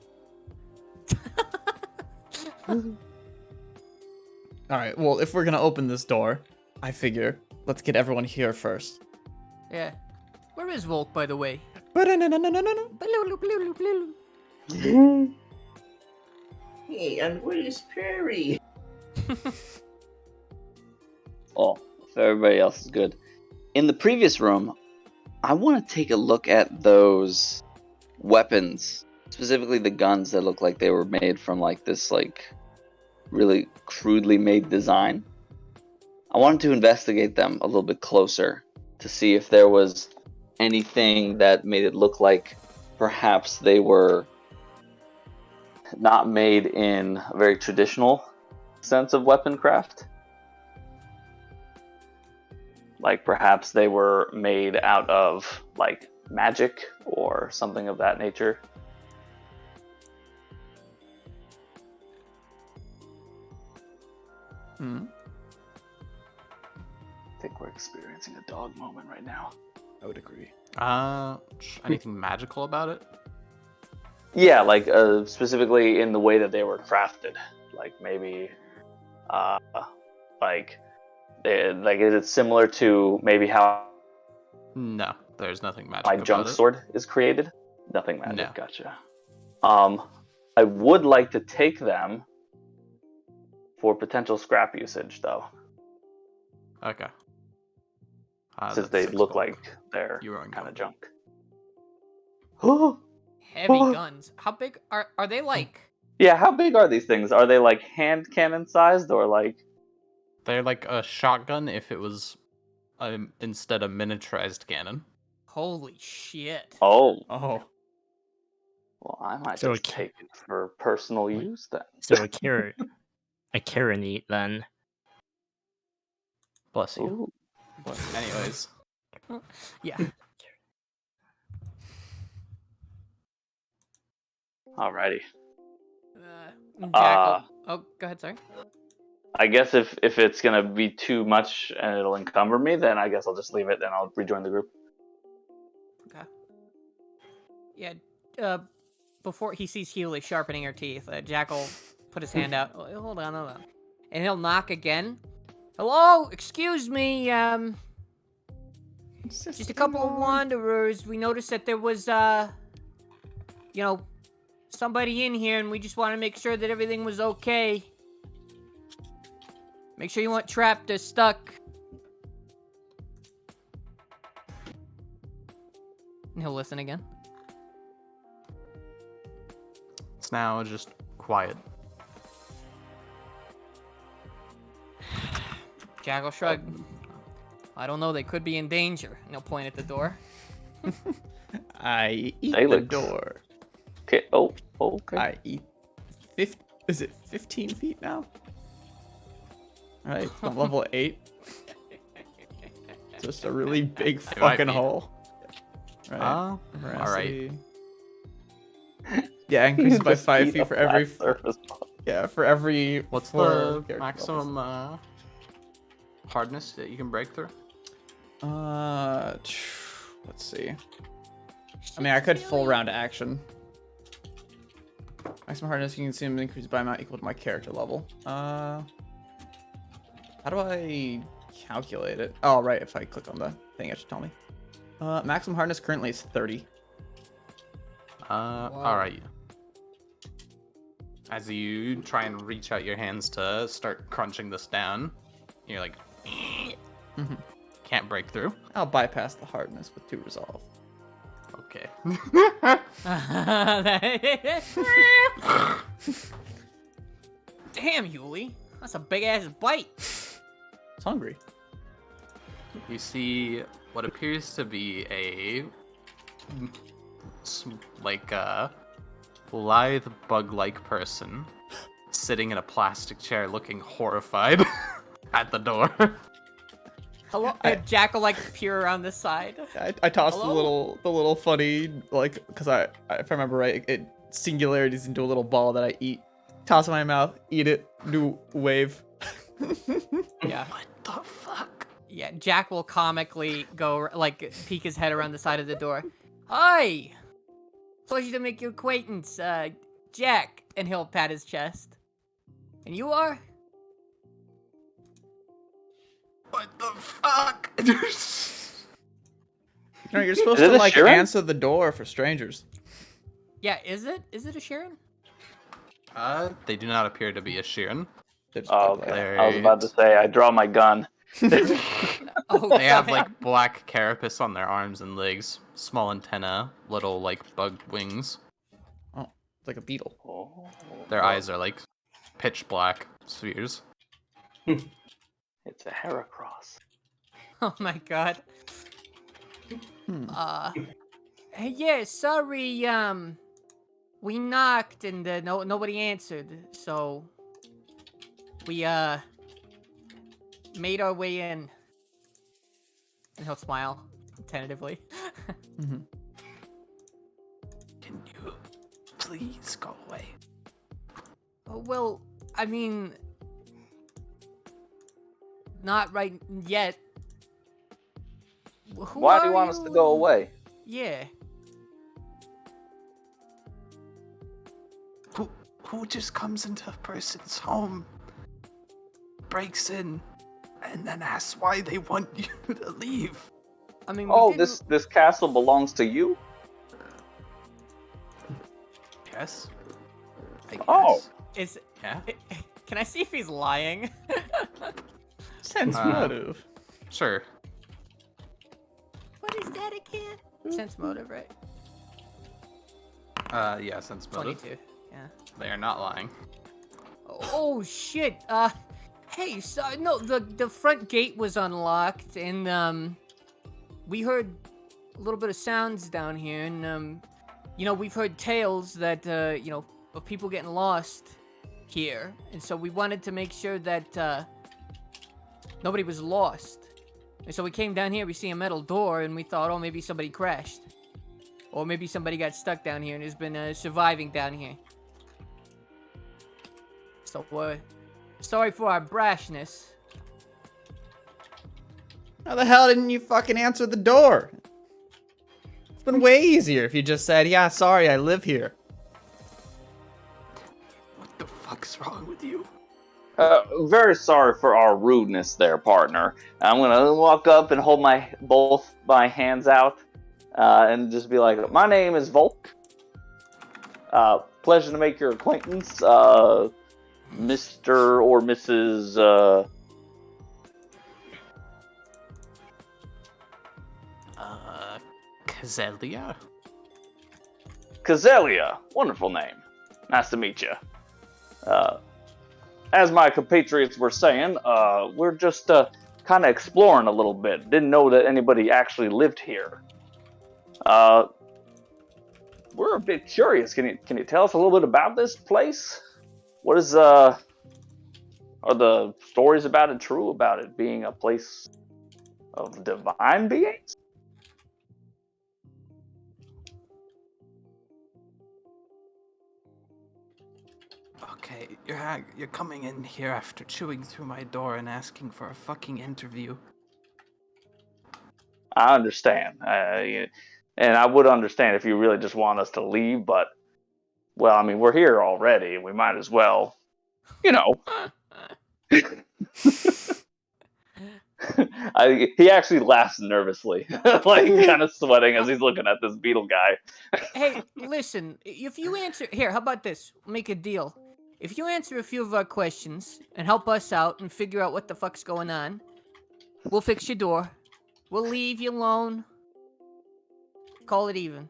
Alright, well, if we're gonna open this door, I figure let's get everyone here first. Yeah. Where is Volk, by the way? Hey, and where is Perry? Oh, if everybody else is good. In the previous room, I want to take a look at those weapons, specifically the guns that look like they were made from like this like really crudely made design. I wanted to investigate them a little bit closer to see if there was anything that made it look like perhaps they were not made in a very traditional sense of weapon craft. Like perhaps they were made out of like magic or something of that nature. Hmm. I think we're experiencing a dog moment right now. I would agree. Anything magical about it? Yeah, like specifically in the way that they were crafted. Like maybe, like is it similar to maybe how No, there's nothing magic my about junk it. sword is created? Nothing magic. No. Gotcha. I would like to take them for potential scrap usage, though, Okay. since that's they 6 look gold. like they're You own kind of gold. junk. Heavy guns. How big are they? Like Yeah, how big are these things? Are they like hand cannon sized or like? They're like a shotgun if it was instead a miniaturized cannon. holy shit. Oh, Oh. well, I might So just take it for personal use then. So a Karenite then. Bless you. Ooh. But anyways, Yeah. Alrighty. Jackal. Oh, go ahead. Sorry. I guess if it's gonna be too much and it'll encumber me, then I guess I'll just leave it and I'll rejoin the group. Okay. Yeah. before he sees Hewley sharpening her teeth, Jack will put his hand out. Oh, hold on. And he'll knock again. Hello, excuse me, just a couple of wanderers. We noticed that there was, somebody in here, and we just want to make sure that everything was okay. Make sure you weren't trapped or stuck. And he'll listen again. It's now just quiet. Jack will shrug. I don't know, they could be in danger. And he'll point at the door. I eat They the look- door. Okay. Oh, okay. I eat. Is it 15 feet now? All right, it's on level 8. Just a really big It might fucking be. hole. Right. All right. Yeah, increases by Just 5 eat feet a for every. flat surface. For every. What's 4 the character maximum hardness that you can break through? levels. Let's see. I mean, I could full round action. Maximum hardness you can consume increased by amount equal to my character level. How do I calculate it? Oh, right. If I click on the thing, it should tell me. Maximum hardness currently is 30. All right. As you try and reach out your hands to start crunching this down, you're like, can't break through. I'll bypass the hardness with 2 resolve. Okay. Damn, Hewley. That's a big-ass bite. It's hungry. You see what appears to be a lithe bug-like person sitting in a plastic chair looking horrified at the door. Hello? Jack will, peer around the side. I tossed Hello? the little funny, because if I remember right, it singularities into a little ball that I eat. Toss it in my mouth, eat it, do wave. Yeah. What the fuck? Yeah, Jack will comically go, peek his head around the side of the door. Hi! Pleasure to make your acquaintance, Jack. And he'll pat his chest. And you are? What the fuck? No, you're supposed Is to it a Sharon? answer the door for strangers. Yeah, is it? Is it a Sharon? They do not appear to be a Sheeran. They're just Oh, bug-like. okay. I was about to say, I draw my gun. Oh, They have God. black carapace on their arms and legs, small antenna, little bug wings. Oh, it's like a beetle. Oh, Their eyes are pitch black spheres. It's a Heracross. Oh my God. Hmm. Hey, yeah, sorry, we knocked and nobody answered, so we made our way in. And he'll smile tentatively. Mm-hmm. Can you please go away? Oh, well, I mean, not right yet. Who Why do you are want us to go away? Yeah. Who just comes into a person's home, breaks in, and then asks why they want you to leave? I mean, we Oh, didn't- this castle belongs to you? Yes. I guess. Oh. is. Yeah. Can I see if he's lying? Sense Uh, motive. Sure. What is that again? Sense motive, right? Yeah, sense motive. 22. Yeah. They are not lying. Oh shit. Hey, so no, the front gate was unlocked, and we heard a little bit of sounds down here, and we've heard tales that of people getting lost here, and so we wanted to make sure that nobody was lost. And so we came down here, we see a metal door, and we thought, oh, maybe somebody crashed. Or maybe somebody got stuck down here and has been surviving down here. So, sorry for our brashness. How the hell didn't you fucking answer the door? been way easier if you just said, "Yeah, sorry, I live here." What the fuck's wrong with you? Very sorry for our rudeness there, partner. I'm gonna walk up and hold both my hands out, and just be like, "My name is Volk. Pleasure to make your acquaintance, Mr. or Mrs. Cazelia? Cazelia. Wonderful name. Nice to meet you. As my compatriots were saying, we're just kind of exploring a little bit. Didn't know that anybody actually lived here. We're a bit curious. Can you tell us a little bit about this place? What is are the stories about it true? About it being a place of divine beings? Okay, you're coming in here after chewing through my door and asking for a fucking interview. I understand. And I would understand if you really just want us to leave, but, well, I mean, we're here already. We might as well, you know. He actually laughs nervously, like kind of sweating as he's looking at this beetle guy. Hey, listen, if you answer... Here, how about this? Make a deal. If you answer a few of our questions and help us out and figure out what the fuck's going on, we'll fix your door. We'll leave you alone. Call it even.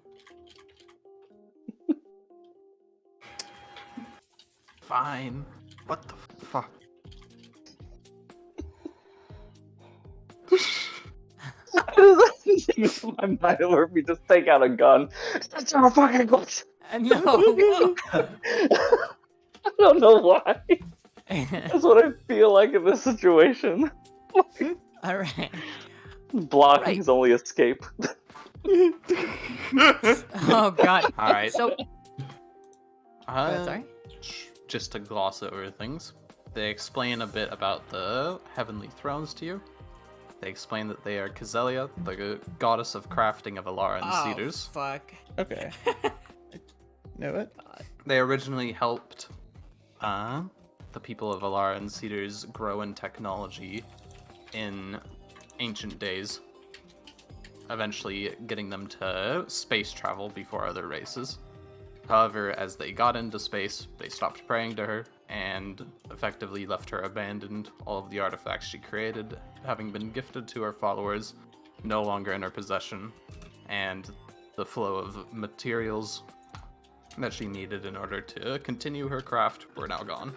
Fine. What the fuck? It's my mind where we just take out a gun. That's our fucking guns. No. I don't know why. That's what I feel like in this situation. All right. Blocking Right. his only escape. Oh God. All right. So, sorry. Just to gloss over things, they explain a bit about the heavenly thrones to you. They explain that they are Cazelia, the goddess of crafting of Alara and Oh, cedars. fuck. Okay. Know it? They originally helped the people of Alara and Cedars grow in technology in ancient days, eventually getting them to space travel before other races. However, as they got into space, they stopped praying to her and effectively left her abandoned, all of the artifacts she created having been gifted to her followers, no longer in her possession, and the flow of materials that she needed in order to continue her craft were now gone.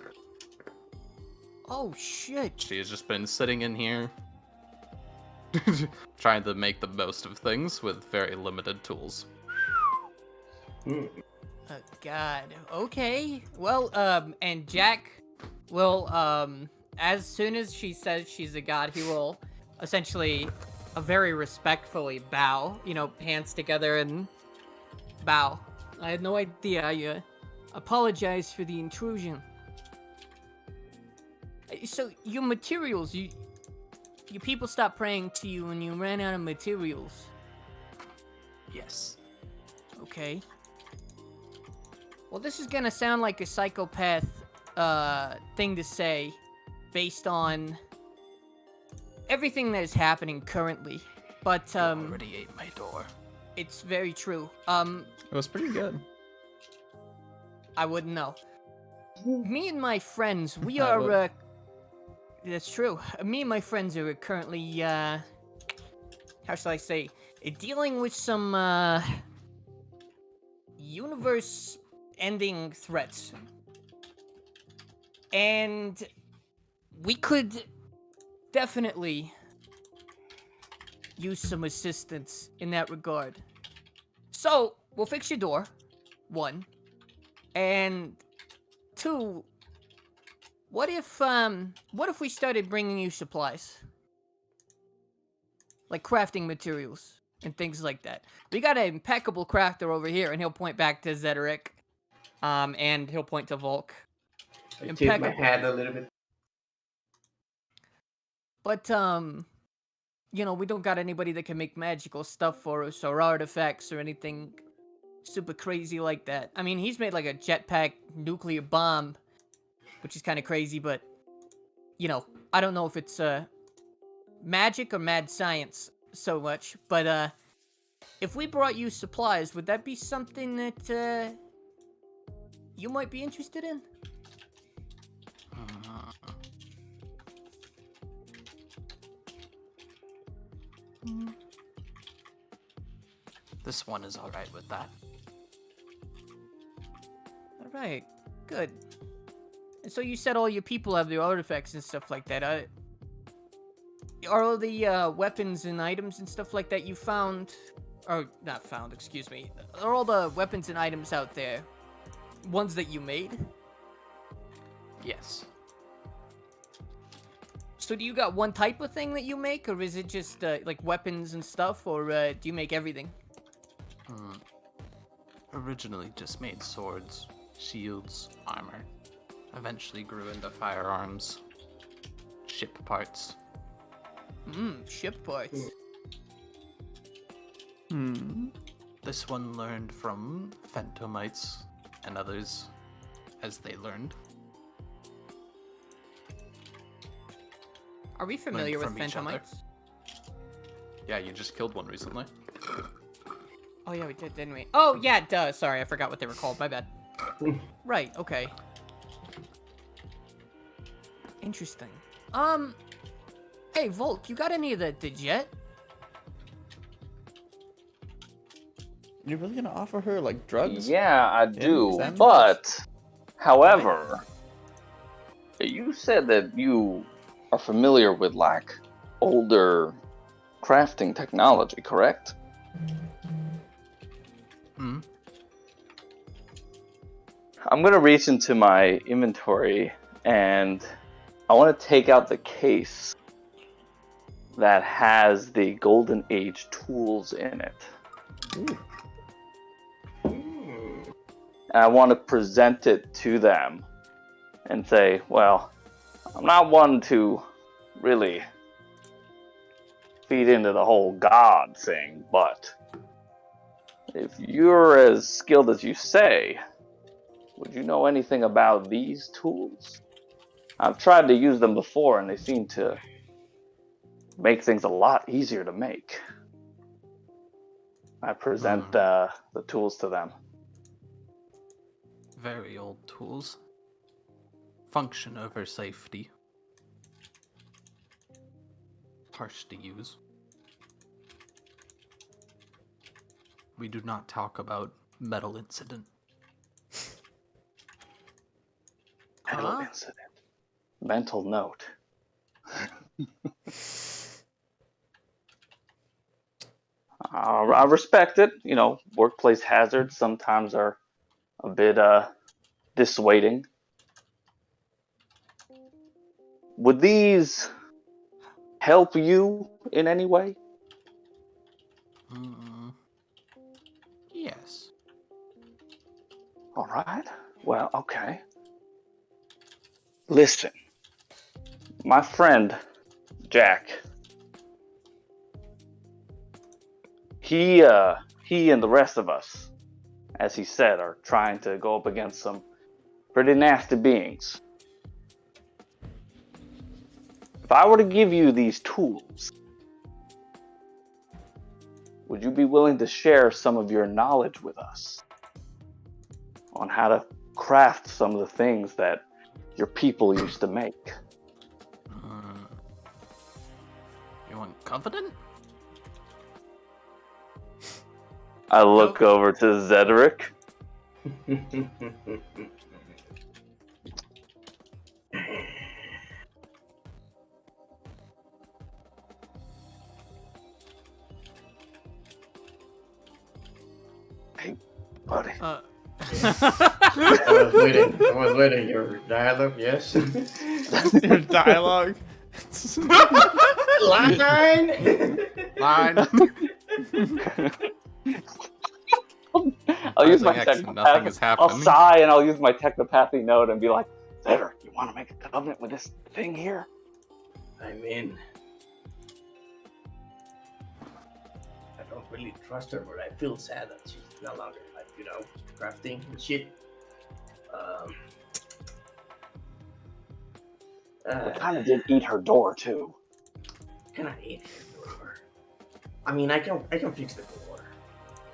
Oh shit. She has just been sitting in here trying to make the most of things with very limited tools. Oh God. Okay. Well, and Jack will, as soon as she says she's a god, he will essentially, very respectfully bow. You know, hands together and bow. I had no idea. I apologize for the intrusion. So your materials, you people stopped praying to you when you ran out of materials. Yes. Okay. Well, this is gonna sound like a psychopath thing to say based on everything that is happening currently. But You already ate my door. it's very true. It was pretty good. I wouldn't know. Me and my friends, we I are would. that's true. Me and my friends are currently how shall I say, dealing with some universe ending threats. And we could definitely use some assistance in that regard. So, we'll fix your door, 1. And 2, what if we started bringing you supplies? Like crafting materials and things like that. We got an impeccable crafter over here, and he'll point back to Zederic. And he'll point to Volk. I tip my Impeccable. head a little bit. But, we don't got anybody that can make magical stuff for us or artifacts or anything super crazy like that. I mean, he's made like a jetpack nuclear bomb, which is kind of crazy, but I don't know if it's magic or mad science so much. But if we brought you supplies, would that be something that you might be interested in? This one is all right with that. All right, good. And so you said all your people have their artifacts and stuff like that. Are all the weapons and items and stuff like that you found, or not found, excuse me, are all the weapons and items out there ones that you made? Yes. So do you got one type of thing that you make, or is it just like weapons and stuff, or do you make everything? Originally just made swords, shields, armor. Eventually grew into firearms, ship parts. Ship parts. This one learned from Phantomites and others as they learned. Are we familiar with from each other. Phantomites? Yeah, you just killed one recently. Oh yeah, we did, didn't we? Oh yeah, duh. Sorry, I forgot what they were called. My bad. Right. Okay. Interesting. Hey Volk, you got any of the jet? You're really gonna offer her like drugs? Yeah, I do. Sam? But, however, you said that you are familiar with like older crafting technology, correct? I'm gonna reach into my inventory and I want to take out the case that has the Golden Age tools in it. And I want to present it to them and say, well, I'm not one to really feed into the whole God thing, but if you're as skilled as you say, would you know anything about these tools? I've tried to use them before and they seem to make things a lot easier to make. I present the tools to them. Very old tools. Function over safety. Harsh to use. We do not talk about metal incident. Metal incident. Mental note. I respect it. You know, workplace hazards sometimes are a bit dissuading. Would these help you in any way? Yes. All right. Well, okay. Listen, my friend Jack. He and the rest of us, as he said, are trying to go up against some pretty nasty beings. If I were to give you these tools, would you be willing to share some of your knowledge with us on how to craft some of the things that your people used to make? You want confident? I look over to Zedric. Hey, buddy. I was waiting. Your dialogue, yes. Your dialogue. Line. I'll use my Actually, nothing is technopathy. happening. I'll sigh and I'll use my technopathy note and be like, Zedric, you want to make a covenant with this thing here? I'm in. really trust her, but I feel sad that she's no longer like crafting and shit. I kind of did eat her door too. Can I eat her door? I mean, I can fix the door,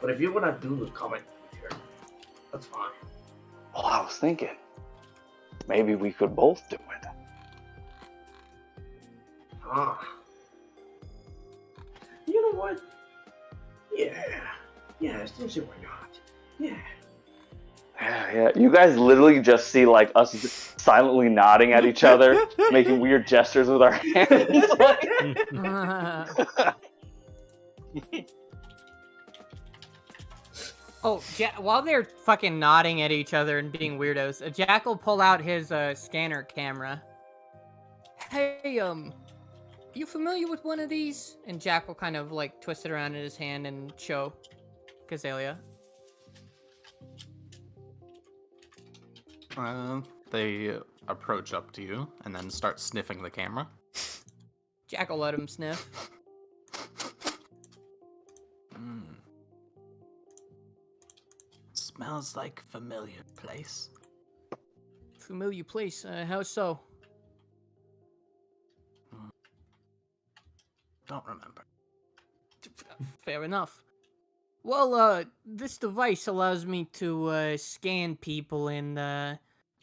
but if you wanna do the comment with her, that's fine. Well, I was thinking maybe we could both do it. Ah. You know what? Yeah, I still see why not. Yeah. Yeah. You guys literally just see like us silently nodding at each other, making weird gestures with our hands. Oh, while they're fucking nodding at each other and being weirdos, Jack will pull out his scanner camera. Hey, are you familiar with one of these? And Jack will kind of like twist it around in his hand and show Cazalia. They approach up to you and then start sniffing the camera. Jack will let him sniff. Smells like familiar place. Familiar place, how so? Don't remember. Fair enough. Well, this device allows me to scan people and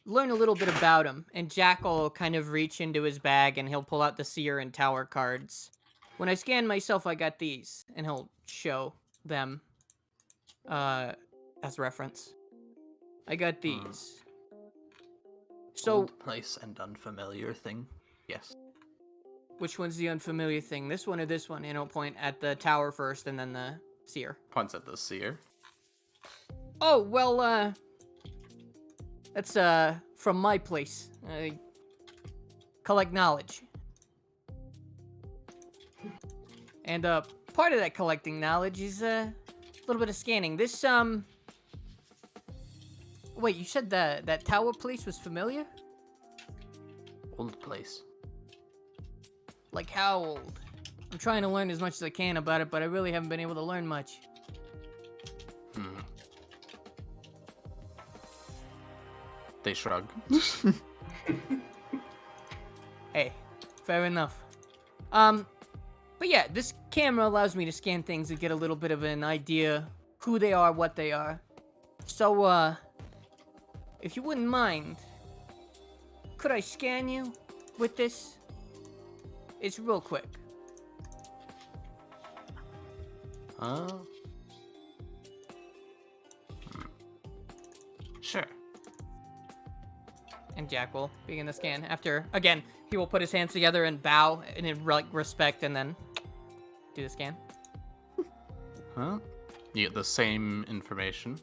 learn a little bit about them. And Jack will kind of reach into his bag and he'll pull out the Seer and Tower cards. When I scan myself, I got these, and he'll show them as reference. I got these. So, Old place and unfamiliar thing. Yes. which one's the unfamiliar thing? This one or this one? And he'll point at the tower first and then the Seer. Points at the seer. Oh, well, that's, from my place. I collect knowledge. And, part of that collecting knowledge is, a little bit of scanning. This, wait, you said that tower place was familiar? Old place. Like how old? I'm trying to learn as much as I can about it, but I really haven't been able to learn much. They shrug. Hey, fair enough. But yeah, this camera allows me to scan things and get a little bit of an idea who they are, what they are. So, if you wouldn't mind, could I scan you with this? It's real quick. Sure. And Jack will begin the scan. After, again, he will put his hands together and bow in like respect and then do the scan. Huh? You get the same information.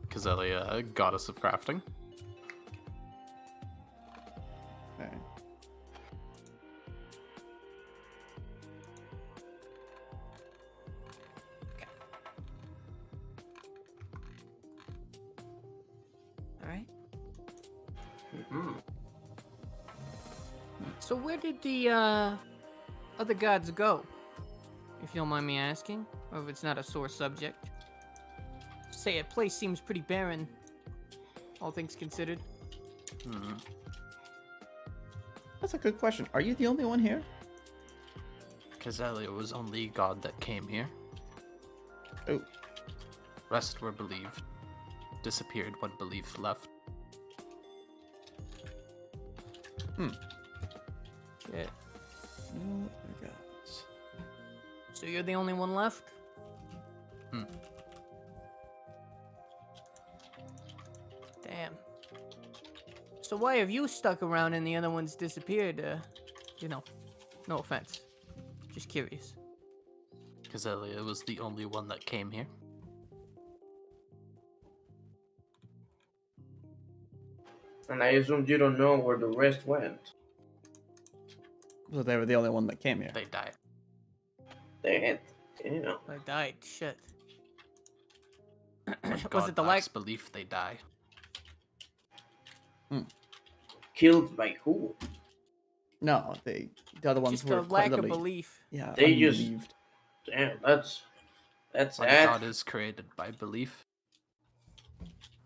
Cazalia, goddess of crafting. Okay. Alright. Mhm. So where did the other gods go? If you don't mind me asking, or if it's not a sore subject. Say a place seems pretty barren, all things considered. That's a good question. Are you the only one here? Cazalia was only god that came here. Oh, Rest were believed. Disappeared when belief left. Yeah. no other gods. So you're the only one left? Damn. So why have you stuck around and the other ones disappeared? You know, no offense. Just curious. Cazalia was the only one that came here. And I assume you don't know where the rest went. So they were the only one that came here. They died. They I died. Shit. When Was God it the lacks like? belief, they die. killed by who? No, the other ones Just were a quite lack of literally- belief. Yeah, They just- unbelieved. Damn, that's That's When sad. God is created by belief,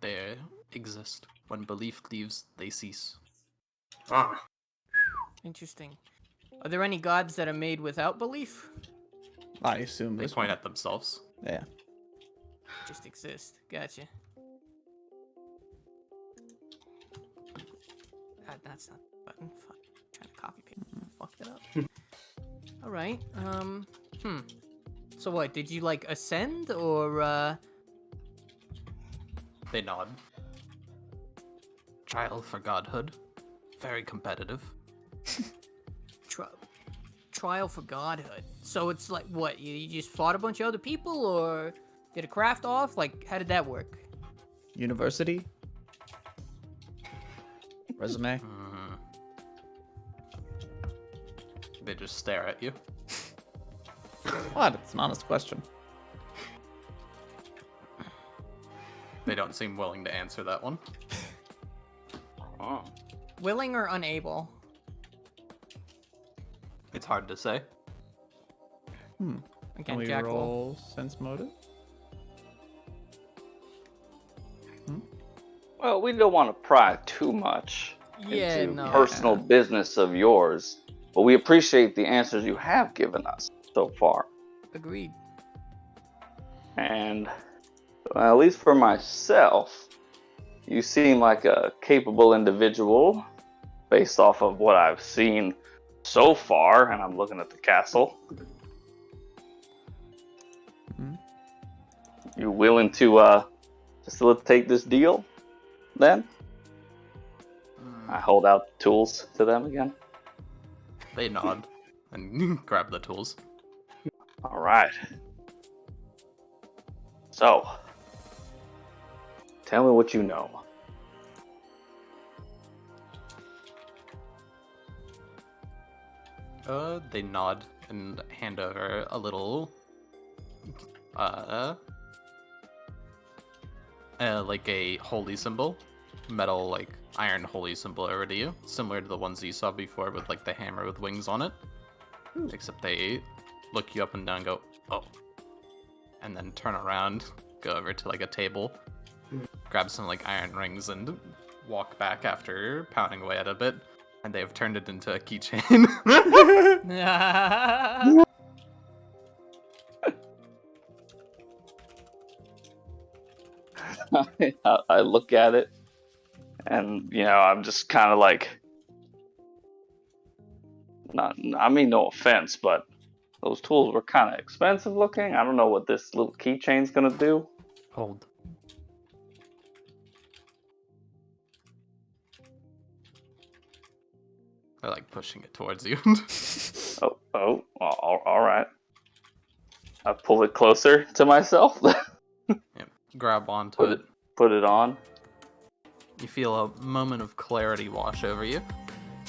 they exist. When belief leaves, they cease. Ah, Interesting. Are there any gods that are made without belief? I assume They this point one. at themselves. Yeah. Just exist. Gotcha. That's not the button. Fuck. Trying to copy paste. Fucked it up. All right. So what? Did you like ascend or They nod. Trial for godhood. Very competitive. trial for godhood? So it's like what? You just fought a bunch of other people, or did a craft off? Like, how did that work? University. Resume. They just stare at you. What? It's an honest question. They don't seem willing to answer that one. Oh. Willing or unable? It's hard to say. Can Again, we Jack will. roll sense motive? Well, we don't want to pry too much Yeah, into no. personal business of yours, but we appreciate the answers you have given us so far. Agreed. And at least for myself, you seem like a capable individual based off of what I've seen so far, and I'm looking at the castle. Mhm. You willing to facilitate this deal, then? I hold out the tools to them again. They nod and grab the tools. All right. So, tell me what you know. They nod and hand over a little, like a holy symbol, metal, like iron holy symbol over to you, similar to the ones you saw before with like the hammer with wings on it. Except they look you up and down and go, oh, and then turn around, go over to like a table, grab some like iron rings and walk back after pounding away at it a bit, and they've turned it into a keychain. I look at it, and I'm just kind of like, I mean, no offense, but those tools were kind of expensive looking. I don't know what this little keychain's gonna do. Hold. They're like pushing it towards you. All right. I pull it closer to myself. Yep. Grab onto it. Put it on. You feel a moment of clarity wash over you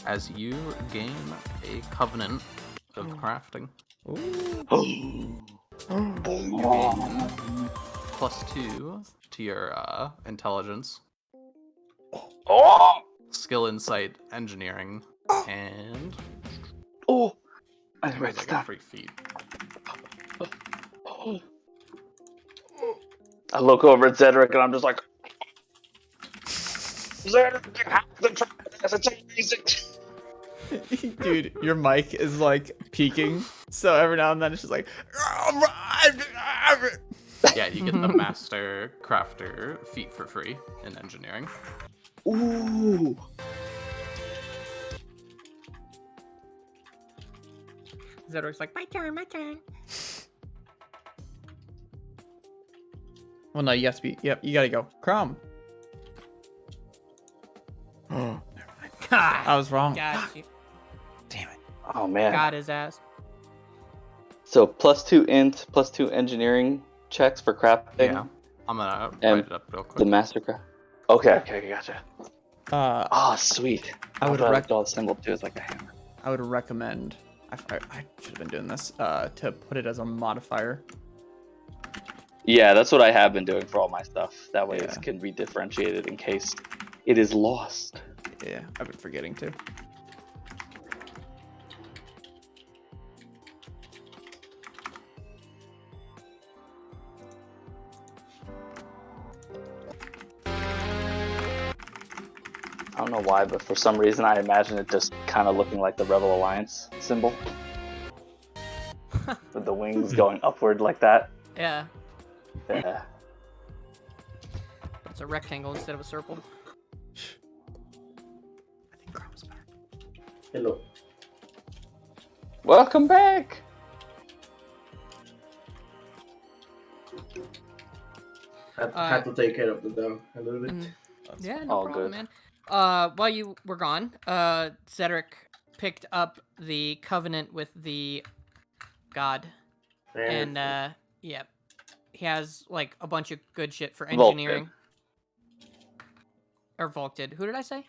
as you gain a covenant of crafting. You gain +2 to your intelligence, Oh! skill, insight, engineering, and Oh! I there's write like it down. a free feat. I look over at Zedric and I'm just like, Zedric, you have to try this. It's amazing. Dude, your mic is like peaking, so every now and then it's just like. Yeah, you get the master crafter feat for free in engineering. Ooh. Zedric's like, my turn, my turn. Well, no, you have to be. Yep, you gotta go. Crumb. Oh, I was wrong. Got you. Damn it. Oh man. Got his ass. So +2 int, +2 engineering checks for crafting. Yeah, I'm gonna And write it up real quick. The mastercraft. Okay, gotcha. Oh, sweet. I would draw the symbol too. It's like a hammer. I would recommend. I should have been doing this. To put it as a modifier. Yeah, that's what I have been doing for all my stuff. That way Yeah. it can be differentiated in case it is lost. Yeah, I've been forgetting to. I don't know why, but for some reason I imagine it just kind of looking like the Rebel Alliance symbol. With the wings going upward like that. Yeah. Yeah. It's a rectangle instead of a circle. I think Chrome's back. Hello. Welcome back! Had to take care of the dog a little bit. Yeah, no all problem, good. man. While you were gone, Cedric picked up the covenant with the god, and yeah, he has like a bunch of good shit for Volk did. engineering. Or Volk did. Who did I say?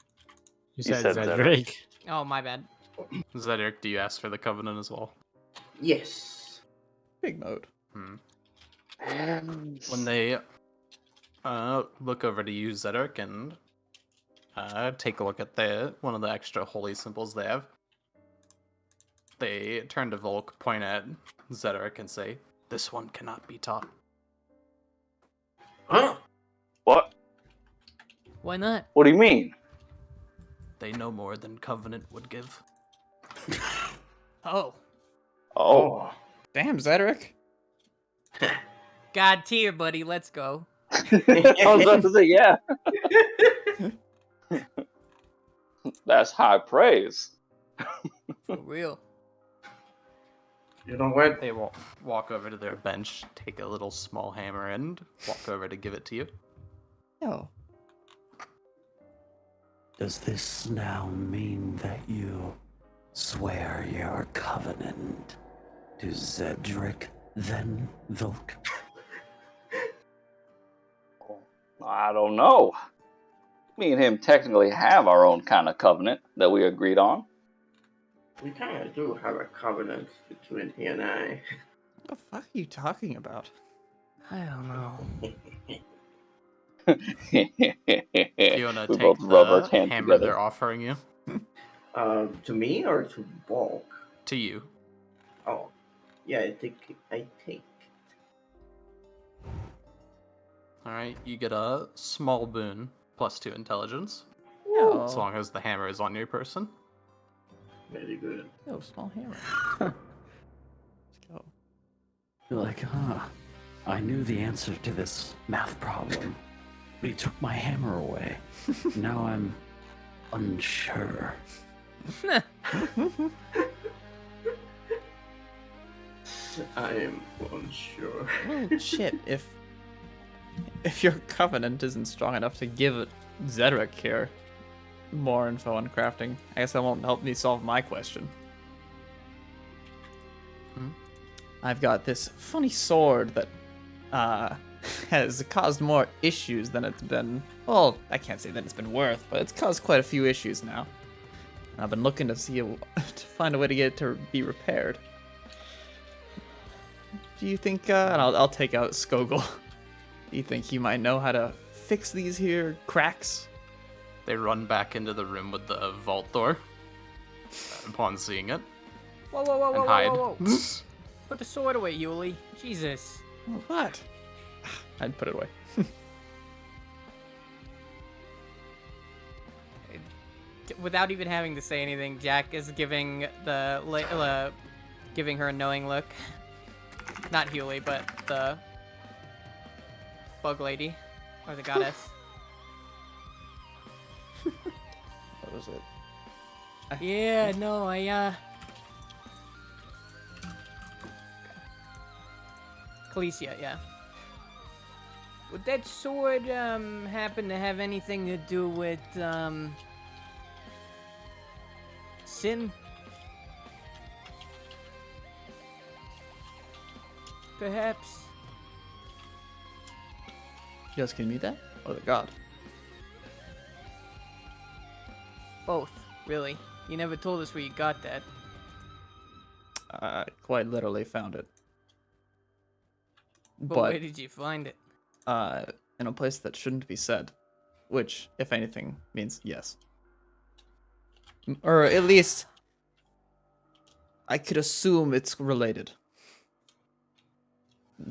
You said said Zedric. Zedric. Oh, my bad. Zedric, do you ask for the covenant as well? Yes. Big mode. When they look over to you, Zedric, and take a look at one of the extra holy symbols they have, they turn to Volk, point at Zedric, and say, "This one cannot be taught." Huh? What? Why not? What do you mean? They know more than covenant would give. Oh, Oh. Damn, Zedric. god tier, buddy. Let's go. I was about to say, yeah. That's high praise. For real. You know what? They walk over to their bench, take a little small hammer, and walk over to give it to you. No. Does this now mean that you swear your covenant to Zedric, then, Volk? I don't know. Me and him technically have our own kind of covenant that we agreed on. We kind of do have a covenant between he and I. What the fuck are you talking about? I don't know. Do you want to We take both rub our the hands hammer together. they're offering you? To me or to Bulk? To you. Oh, yeah, I take. Alright, you get a small boon, +2 intelligence, No. as long as the hammer is on your person. Very good. No, small hammer. Let's go. You're like, I knew the answer to this math problem, but he took my hammer away. Now I'm unsure. I am unsure. Well, shit, if your covenant isn't strong enough to give Zedric here more info on crafting, I guess that won't help me solve my question. I've got this funny sword that has caused more issues than it's been. Well, I can't say that it's been worth, but it's caused quite a few issues now. And I've been looking to to find a way to get it to be repaired. Do you think? And I'll take out Skogel. Do you think you might know how to fix these here cracks? They run back into the room with the vault door upon seeing it Whoa, whoa, whoa, and whoa, whoa, hide. whoa, whoa. Put the sword away, Yuli. Jesus. Oh, what? I'd put it away. Without even having to say anything, Jack is giving giving her a knowing look. Not Hewley, but the bug lady or the goddess. What was it? Yeah, no, Calicia, yeah. Would that sword happen to have anything to do with sin? Perhaps. You guys can meet that? Or the god? Both, really. You never told us where you got that. I quite literally found it. But where did you find it? In a place that shouldn't be said. Which, if anything, means yes. Or at least, I could assume it's related.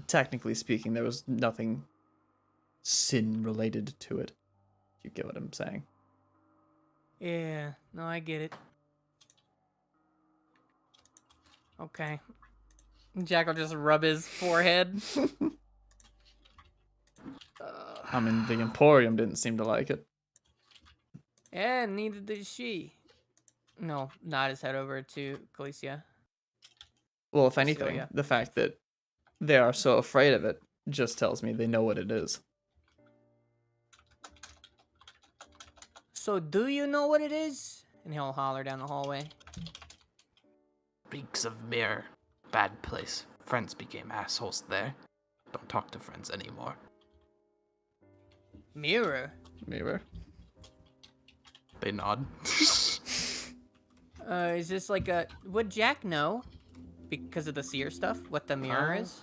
Technically speaking, there was nothing sin related to it. You get what I'm saying? Yeah, no, I get it. Okay. Jack will just rub his forehead. I mean, the Emporium didn't seem to like it. Yeah, neither did she. No, nod his head over to Calicia. Well, if anything, Cecilia. the fact that they are so afraid of it just tells me they know what it is. So, do you know what it is? And he'll holler down the hallway. Reeks of mirror. Bad place. Friends became assholes there. Don't talk to friends anymore. Mirror? Mirror. They nod. Is this like a... Would Jack know? Because of the seer stuff? What the mirror is?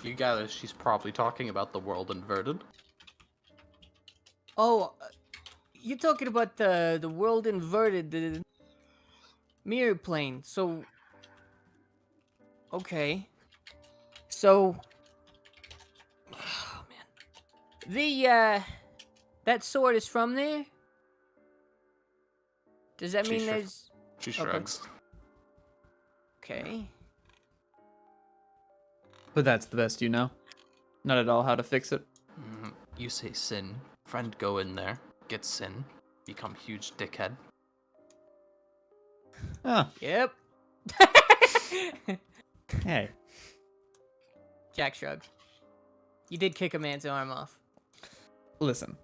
You gather she's probably talking about the world inverted. Oh, you're talking about the world inverted, the mirror plane. So, okay. So, oh man, that sword is from there. Does that mean there's She shrugs. okay? But that's the best you know. Not at all how to fix it. You say sin. Friend go in there. Get sin. Become huge dickhead. Ah, Yep. hey. Jack shrugs. You did kick a man's arm off. Listen.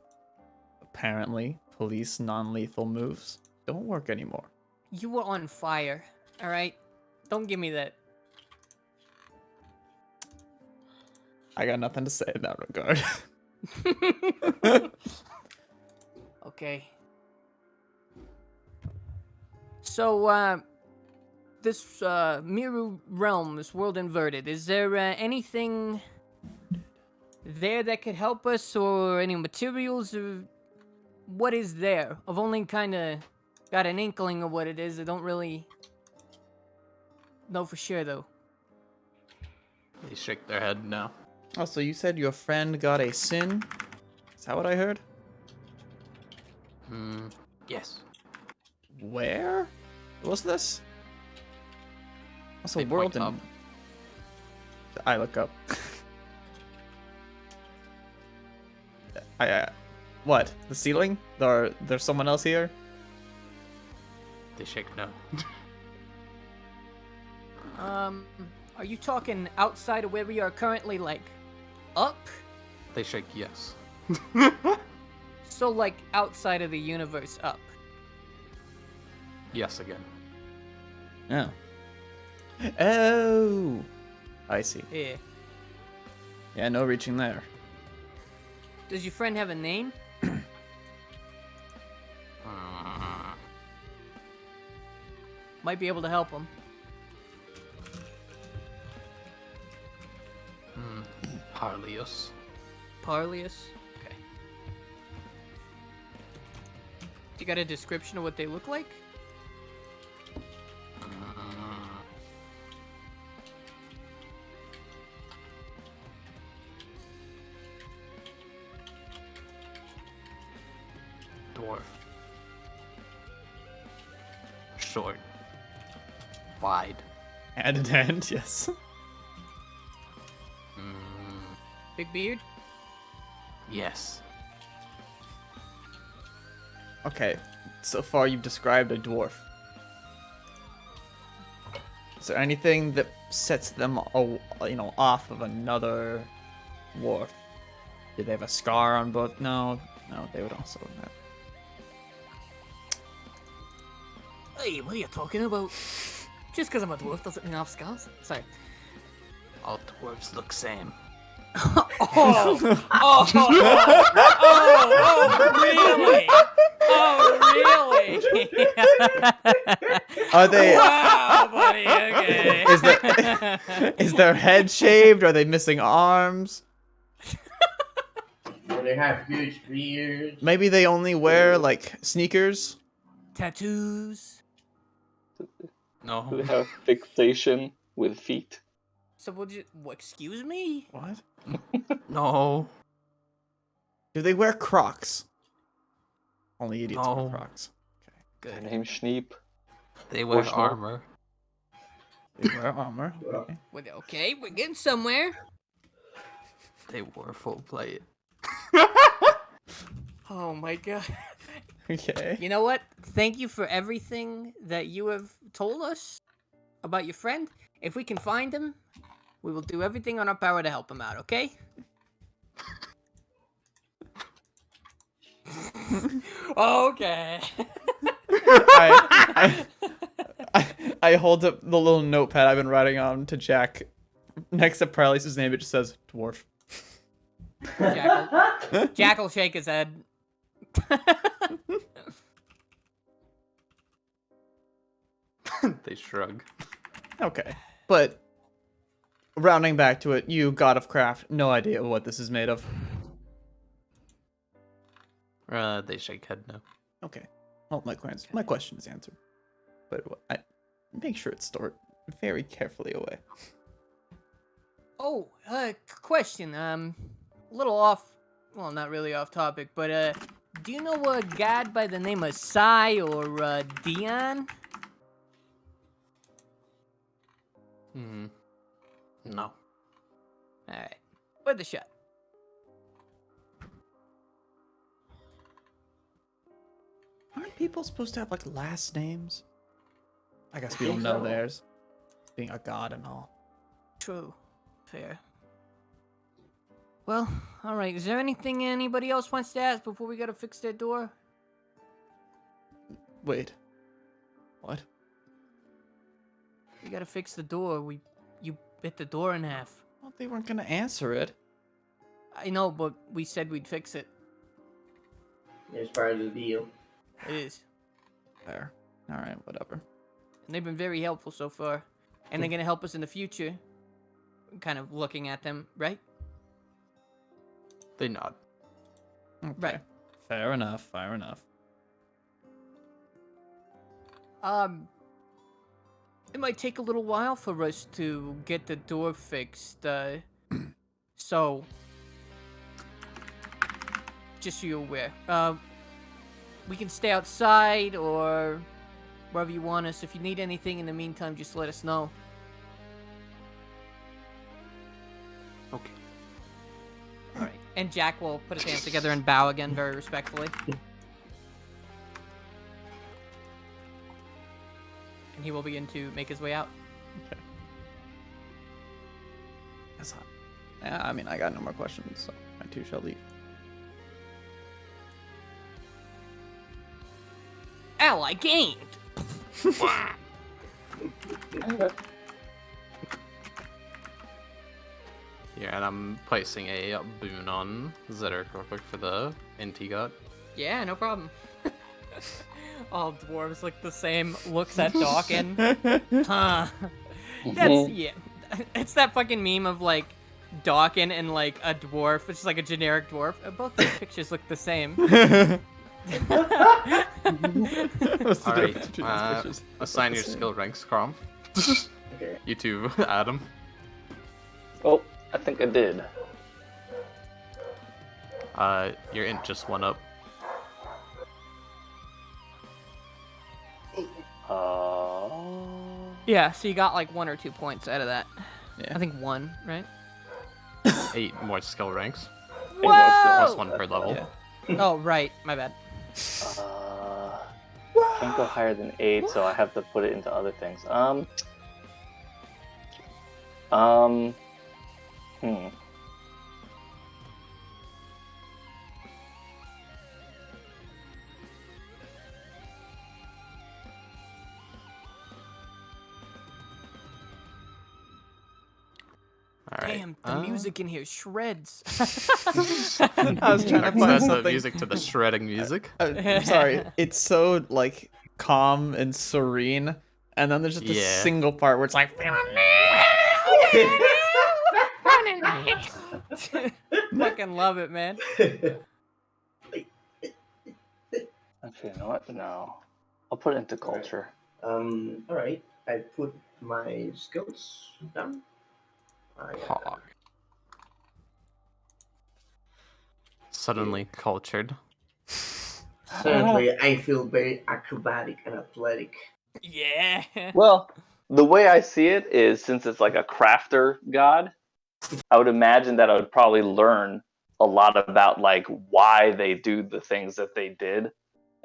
Apparently, police non-lethal moves don't work anymore. You were on fire. All right. Don't give me that. I got nothing to say in that regard. Okay. So, this mirror realm, this world inverted, is there anything there that could help us, or any materials, or what is there? I've only kind of got an inkling of what it is. I don't really know for sure, though. They shake their head no. Oh, so you said your friend got a sin? Is that what I heard? Yes. Where was this? Also, They world point in... up. I look up. What? The ceiling? There's someone else here? They shake no. Are you talking outside of where we are currently, like, up? They shake yes. So, like, outside of the universe up. Yes again. Oh. Oh! I see. Yeah. Yeah, no reaching there. Does your friend have a name? Might be able to help him. Harlius. Parlius? Okay. You got a description of what they look like? Dwarf. Short. Wide. Hand in hand, yes. Big beard? Yes. Okay, so far you've described a dwarf. Is there anything that sets them, off of another dwarf? Do they have a scar on both? No, they would also have. Hey, what are you talking about? Just because I'm a dwarf doesn't mean I have scars. Sorry. All dwarves look same. Oh, really? Oh, really? Are they? Wow, buddy. Okay. Is their head shaved? Are they missing arms? Or they have huge beards. Maybe they only wear like sneakers. Tattoos. Do No. they have fixation with feet? So would you? Excuse me? What? No. Do they wear Crocs? Only idiots wear No. Crocs. Okay. Their Good. name's Schneep. They wear Schnorr. armor. They wear armor. Well, Okay. Well, okay, we're getting somewhere. They wore full plate. Oh my god. Okay. You know what? Thank you for everything that you have told us about your friend. If we can find him, we will do everything on our power to help him out, okay? Okay. I hold up the little notepad I've been writing on to Jack. Next to Paralysis' name, it just says dwarf. Jack will shake his head. They shrug. Okay. But rounding back to it, you god of craft, no idea what this is made of. They shake head no. Okay. Well, my question is answered. But I make sure it's stored very carefully away. Oh, question. A little off. Well, not really off topic, but do you know a god by the name of Sai or Dion? No. All right, worth a shot. Aren't people supposed to have like last names? I guess we think don't know so. theirs. Being a god and all. True. Fair. Well, all right. Is there anything anybody else wants to ask before we gotta fix their door? Wait. What? We gotta fix the door. You bit the door in half. Well, they weren't gonna answer it. I know, but we said we'd fix it. it's part of the deal. It is. There. Alright, whatever. And they've been very helpful so far. And they're gonna help us in the future. Kind of looking at them, right? They nod. Okay. Right. Fair enough, fair enough. It might take a little while for us to get the door fixed, so just so you're aware. We can stay outside or wherever you want us. If you need anything in the meantime, just let us know. Okay. Alright. And Jack will put his hands together and bow again very respectfully. And he will begin to make his way out. Okay. That's hot. Yeah, I mean, I got no more questions, so I too shall leave. Ally gained! Yeah, and I'm placing a boon on Zedric real quick for the int he got. Yeah, no problem. All dwarves look the same. Looks at Dawkin. Huh. That's, yeah. It's that fucking meme of, like, Dawkin and, like, a dwarf. It's just like a generic dwarf. Both these pictures look the same. What's the Alright, difference between these pictures? assign your skill ranks, Crom. Okay. You too, Adam. Oh, I think I did. Your int just went up. Yeah, so you got, like, 1 or 2 points out of that. Yeah. I think 1, right? 8 more skill ranks. Whoa! Plus 1 per level. Yeah. Oh, right. My bad. Can't go higher than 8, so I have to put it into other things. Alright. Damn, the music in here shreds. I was trying to Set find the something. music to the shredding music. I'm sorry, it's so like calm and serene, and then there's just this Yeah. single part where it's like, Fucking love it, man. Actually, you know what? No. I'll put it into culture. Alright. I put my skills down. Hog. Suddenly cultured. Certainly, I feel very acrobatic and athletic. Yeah. Well, the way I see it is, since it's like a crafter god, I would imagine that I would probably learn a lot about like why they do the things that they did,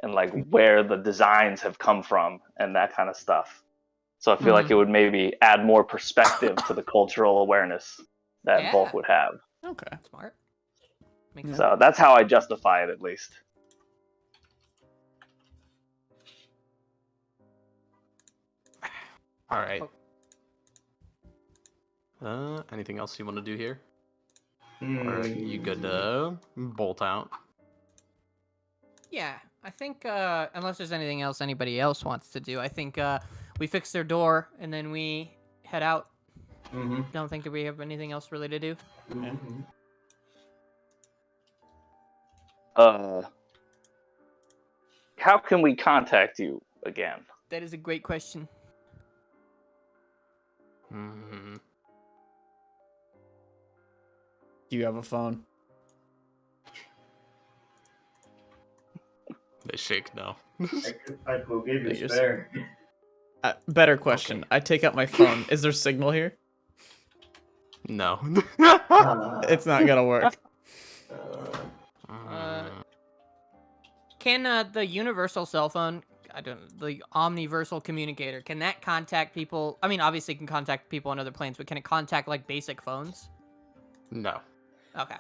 and like where the designs have come from and that kind of stuff. So I feel like it would maybe add more perspective to the cultural awareness that Yeah. Volk would have. Okay. Smart. Makes Yeah. sense. So that's how I justify it, at least. All right. Anything else you want to do here? Or are you good to bolt out? Yeah, I think unless there's anything else anybody else wants to do, I think we fix their door and then we head out. Mm-hmm. Don't think that we have anything else really to do. Mm-hmm. How can we contact you again? That is a great question. Hmm. Do you have a phone? They shake no. I could give you That you're spare. Better question. Okay. I take out my phone. Is there signal here? No. It's not gonna work. Can the universal cell phone, the omniversal communicator, can that contact people? I mean, obviously it can contact people on other planes, but can it contact like basic phones? No. Okay.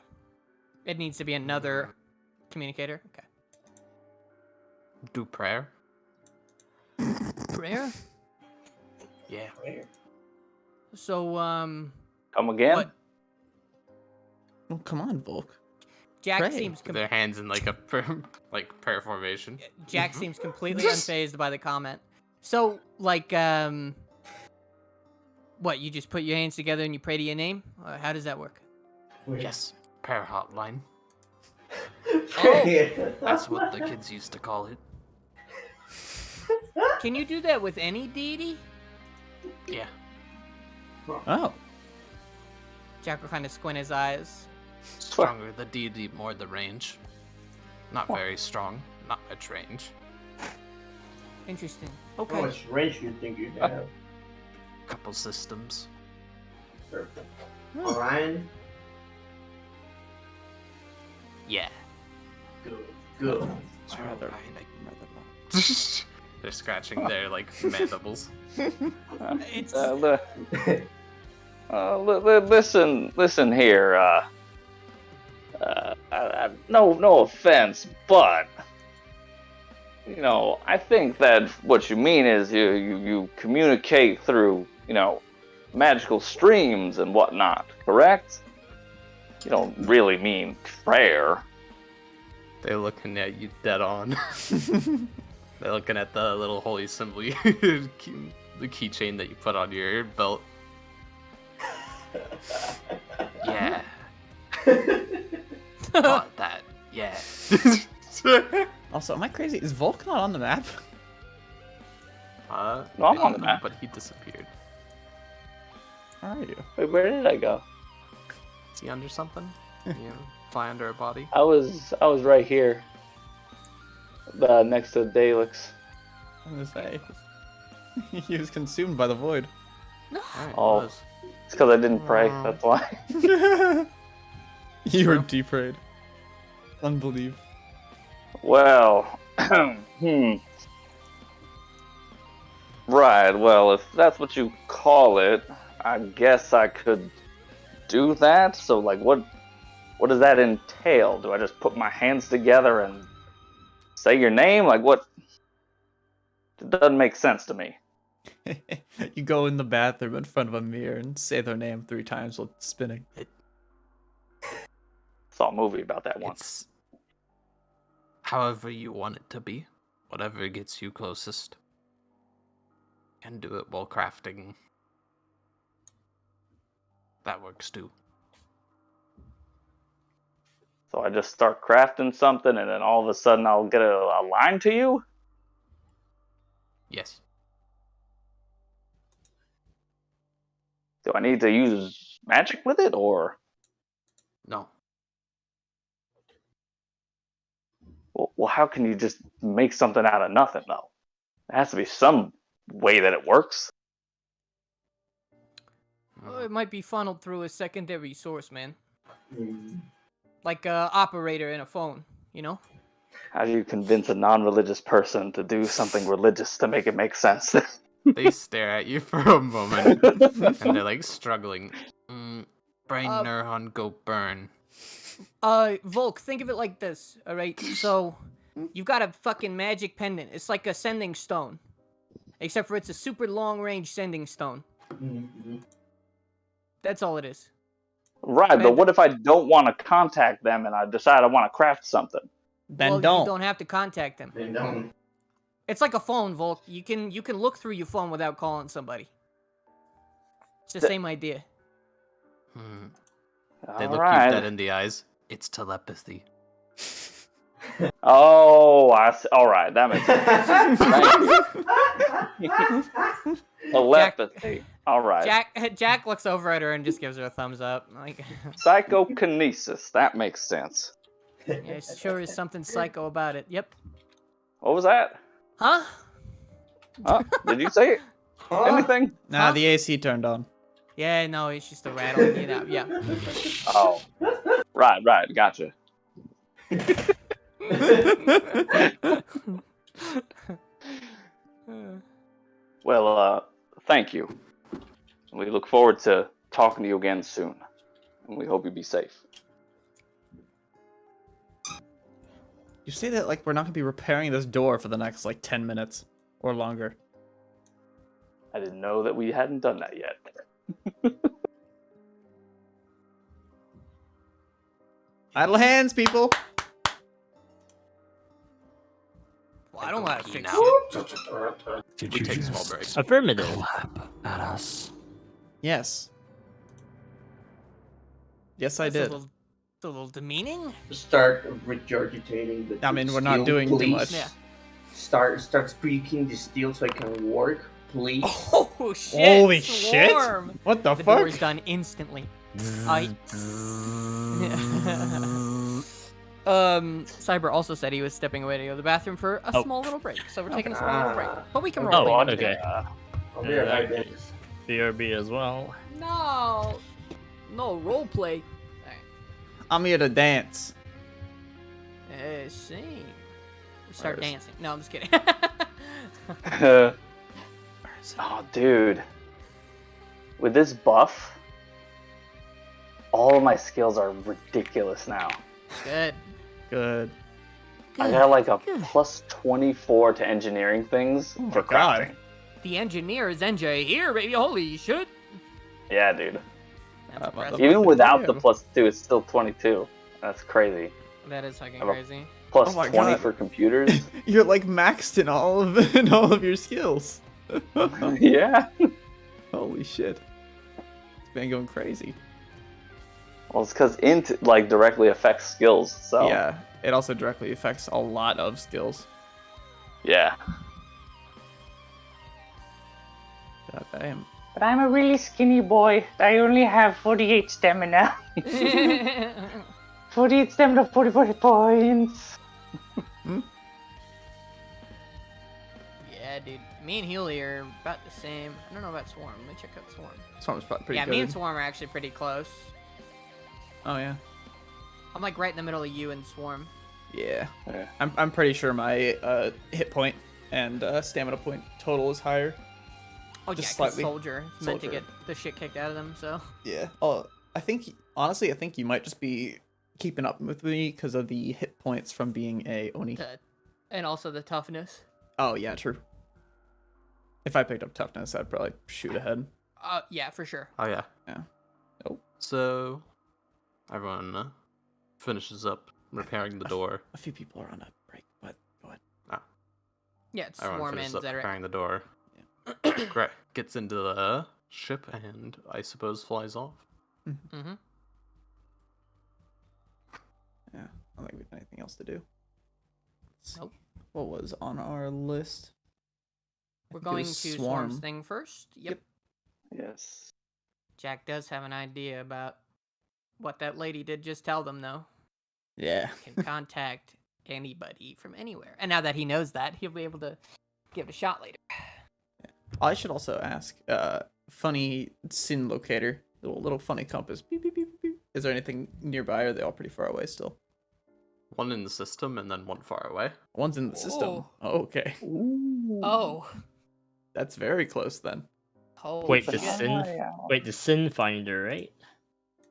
It needs to be another communicator. Okay. Do prayer? Prayer? Yeah. So, Come again? what? Oh, come on, Volk. Jack Pray. seems Their hands in like a prayer formation. Jack seems completely unfazed by the comment. So, like, what? You just put your hands together and you pray to your name? How does that work? Yes. Prayer hotline. Oh. That's what the kids used to call it. Can you do that with any deity? Yeah. Oh. Jack will kind of squint his eyes. Stronger the deity, more the range. Not very strong. Not much range. Interesting. How Okay. much range do you think you have? Couple systems. Perfect. Orion? Yeah. Good. Good. It's Rather- Orion, I- They're scratching their like mandibles. It's Listen here. No offense, but I think that what you mean is you communicate through magical streams and whatnot, correct? You don't really mean prayer. They're looking at you dead on. They're looking at the little holy symbol, the keychain that you put on your belt. Yeah. Bought that. Yeah. Also, am I crazy? Is Volk not on the map? No, I'm on the map. But he disappeared. Where are you? Wait, where did I go? Is he under something? Fly under a body? I was right here, next to Dalix. I'm gonna say. He was consumed by the void. Alright, Oh. was. It's because I didn't pray. That's why. You were deprayed. Unbelief. Well, Right. Well, if that's what you call it, I guess I could do that. So, like, what does that entail? Do I just put my hands together and say your name? Like, what? It doesn't make sense to me. You go in the bathroom in front of a mirror and say their name 3 times while spinning. Saw a movie about that once. It's however you want it to be. Whatever gets you closest. Can do it while crafting. That works too. So I just start crafting something, and then all of a sudden I'll get a line to you? Yes. Do I need to use magic with it, or? No. Well, how can you just make something out of nothing, though? There has to be some way that it works. Oh, it might be funneled through a secondary source, man. Mm. Like a operator in a phone, you know? How do you convince a non-religious person to do something religious to make it make sense? They stare at you for a moment, and they're like struggling. Brain neuron, go burn. Volk, think of it like this, alright? So, you've got a fucking magic pendant. It's like a sending stone. Except for it's a super long-range sending stone. Mm-hmm. That's all it is. Right, but what if I don't want to contact them and I decide I want to craft something? Then Well, don't. you don't have to contact them. They don't. It's like a phone, Volk. You can look through your phone without calling somebody. It's the same idea. They look Alright. you dead in the eyes. It's telepathy. Oh, alright, that makes sense. Telepathy. Alright. Jack looks over at her and just gives her a thumbs up. Like, Psychokinesis. That makes sense. yeah, sure is something psycho about it. Yep. What was that? Huh? Did you say anything? Nah, Huh? the AC turned on. Yeah, no, it's just a rattling, you know. Yeah. Oh. Right, gotcha. Well, thank you. We look forward to talking to you again soon. And we hope you be safe. You say that like we're not gonna be repairing this door for the next like 10 minutes or longer. I didn't know that we hadn't done that yet. Idle hands, people. Well, I don't know how to fix now. it. Did We you take a just small break. Affirmative. clap at us? Yes. Yes, I That's did. a little demeaning. Start regurgitating the. I mean, we're not steel, doing too please. much. Yeah. Start speaking the steel so I can work, please. Oh shit! Holy shit! Swarm. What the The fuck? door's done instantly. Cyber also said he was stepping away to go to the bathroom for a Oh. small little break, so we're taking a small little break. But we can roll. Oh, later. okay. I'll be right back. BRB as well. No, role play. I'm here to dance. Same. Start Where is- dancing. No, I'm just kidding. Oh, dude. With this buff, all of my skills are ridiculous now. Good. Good. I got like a plus 24 to engineering things Oh for my God. crafting. The engineer is NJ here, baby. Holy shit. Yeah, dude. That's impressive. motherfucker. Even without the Damn. plus 2, it's still 22. That's crazy. That is fucking I'm a- crazy. Plus Oh my 20 God. for computers. You're like maxed in all of your skills. Yeah. Holy shit. It's been going crazy. Well, it's because int like directly affects skills. So Yeah. It also directly affects a lot of skills. yeah. God damn. But I'm a really skinny boy. I only have 48 stamina. 48 stamina, 44 points. Yeah, dude. Me and Healy are about the same. I don't know about Swarm. Let me check out Swarm. Swarm's probably pretty Yeah, good. me and Swarm are actually pretty close. Oh yeah. I'm like right in the middle of you and Swarm. Yeah. Yeah. I'm pretty sure my hit point and stamina point total is higher. Oh Just yeah, 'cause slightly. Soldier is meant to Soldier. get the shit kicked out of them, so. Yeah. Oh, I think honestly, I think you might just be keeping up with me because of the hit points from being a Oni. And also the toughness. Oh yeah, true. If I picked up toughness, I'd probably shoot ahead. Yeah, for sure. Oh yeah. Yeah. Oh. So everyone finishes up repairing the door. A few people are on a break, but go ahead. Yeah, it's Everyone Swarm finishes and up Zedric. repairing the door. Greg gets into the ship and I suppose flies off. Mm-hmm. Yeah. I don't think we have anything else to do. Let's see. Nope. What was on our list? I We're think it going was to Swarm's thing first. Yep. Yes. Jack does have an idea about what that lady did just tell them, though. Yeah. Can contact anybody from anywhere. And now that he knows that, he'll be able to give it a shot later. I should also ask, funny sin locator, little funny compass. Beep, beep, beep, beep. Is there anything nearby, or are they all pretty far away still? One in the system and then one far away. One's in the system. Whoa. Oh, okay. Oh. That's very close then. Holy Wait, the shit. sin finder, right?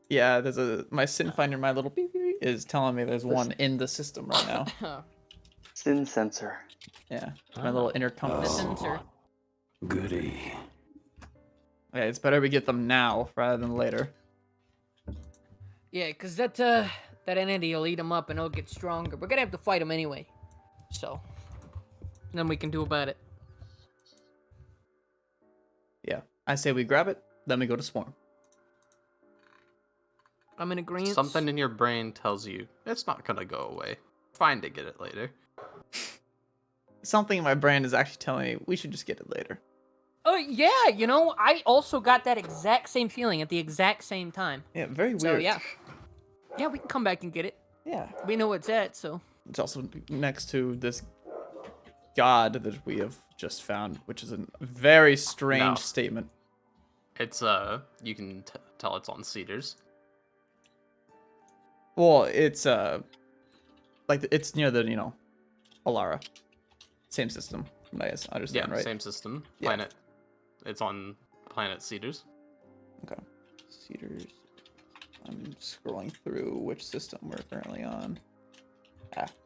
Yeah, there's my sin finder, my little beep, beep, beep, is telling me there's one in the system right now. Sin sensor. Yeah, my little inner compass. sensor. Goody. Yeah, it's better we get them now rather than later. Yeah, because that entity will eat him up and he'll get stronger. We're gonna have to fight him anyway. So, nothing we can do about it. Yeah, I say we grab it, then we go to swarm. I'm in agreement. Something in your brain tells you it's not gonna go away. Fine to get it later. Something in my brain is actually telling me we should just get it later. Oh, yeah, I also got that exact same feeling at the exact same time. Yeah, very weird. So, yeah. Yeah, we can come back and get it. Yeah. We know where it's at, so. It's also next to this god that we have just found, which is a very strange No. statement. It's you can tell it's on cedars. Well, it's like it's near the Alara, same system. I guess I understand, Yeah, right? same system. Yeah. Planet. It's on planet Cedars. Okay. Cedars. I'm scrolling through which system we're currently on.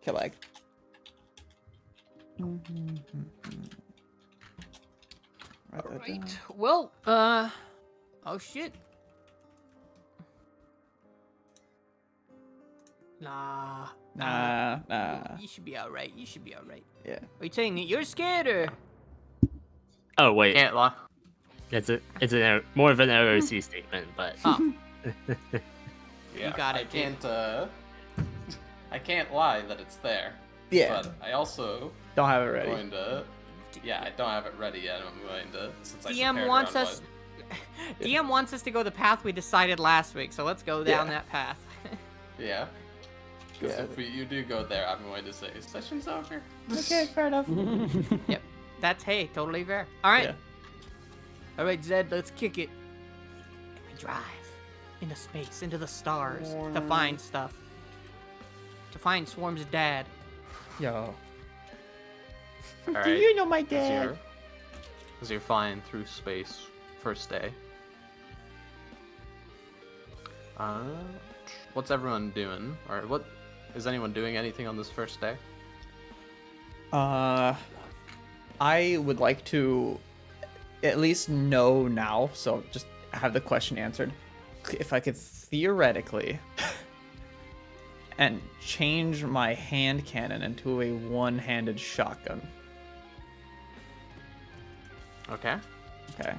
Killag. Write that down. Right. Well, oh, shit. Nah. Nah. You should be alright. You should be alright. Yeah. Are you saying that you're scared, or? Oh wait, Can't lie. it's more of an ROC statement, but Oh, Yeah, got I it, dude. I can't lie that it's there. Yeah. But I also Don't have it ready. going to. Yeah, I don't have it ready yet. I'm going to. Since I DM prepared wants around us. DM wants us to go the path we decided last week, so let's go down that path. Yeah. Because Yeah. if you do go there, I'm going to say session's over. Okay, fair enough. Yep. That's totally fair. All right. Yeah. All right, Zed, let's kick it. And we drive into space, into the stars, to find stuff. To find Swarm's dad. Yo. All right. know my As you're flying through space, first day. What's everyone doing? Or what is anyone doing anything on this first day? I would like to at least know now, so just have the question answered. If I could theoretically and change my hand cannon into a one-handed shotgun. Okay. Okay.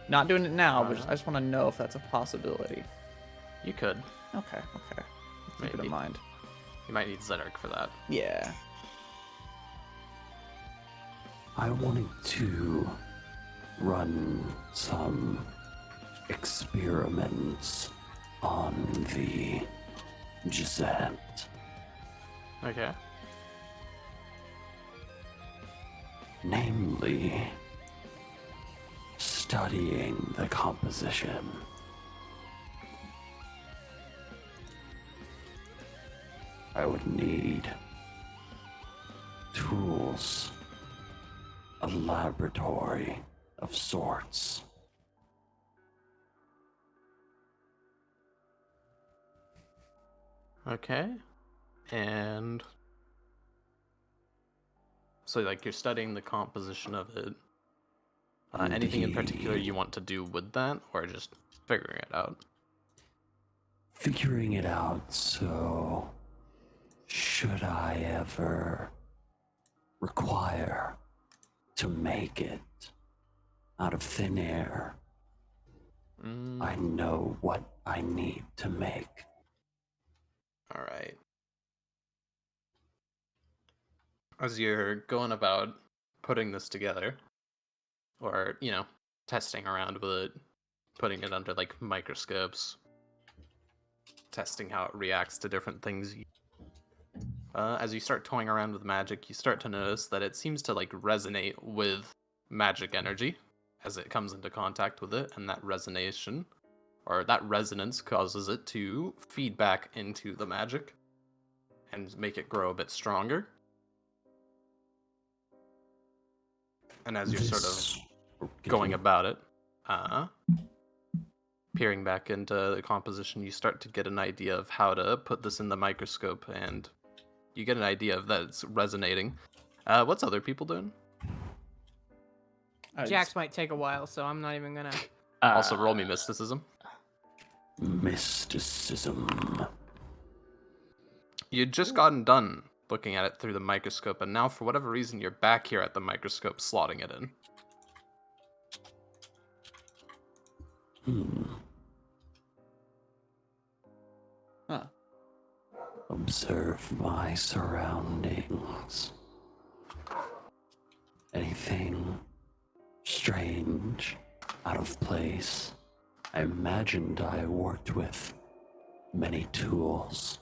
Not doing it now, but I just want to know if that's a possibility. You could. Okay. Keep it Maybe. in mind. You might need Zedric for that. Yeah. I wanted to run some experiments on the Gisette. Okay. Namely, studying the composition. I would need tools, a laboratory of sorts. Okay. And so, like, you're studying the composition of it. Anything in particular you want to do with that, or just figuring it out? Figuring it out, so should I ever require to make it out of thin air, I know what I need to make. All right. As you're going about putting this together, or, testing around with it, putting it under, like, microscopes, testing how it reacts to different things, As you start toying around with magic, you start to notice that it seems to like resonate with magic energy as it comes into contact with it, and that resonation, or that resonance, causes it to feed back into the magic and make it grow a bit stronger. And as you're sort of going about it, peering back into the composition, you start to get an idea of how to put this in the microscope, and you get an idea of that it's resonating. What's other people doing? Jax might take a while, so I'm not even gonna. Also, roll me mysticism. Mysticism. You'd just gotten done looking at it through the microscope, and now for whatever reason you're back here at the microscope slotting it in. Huh. Observe my surroundings. Anything strange, out of place? I imagined I worked with many tools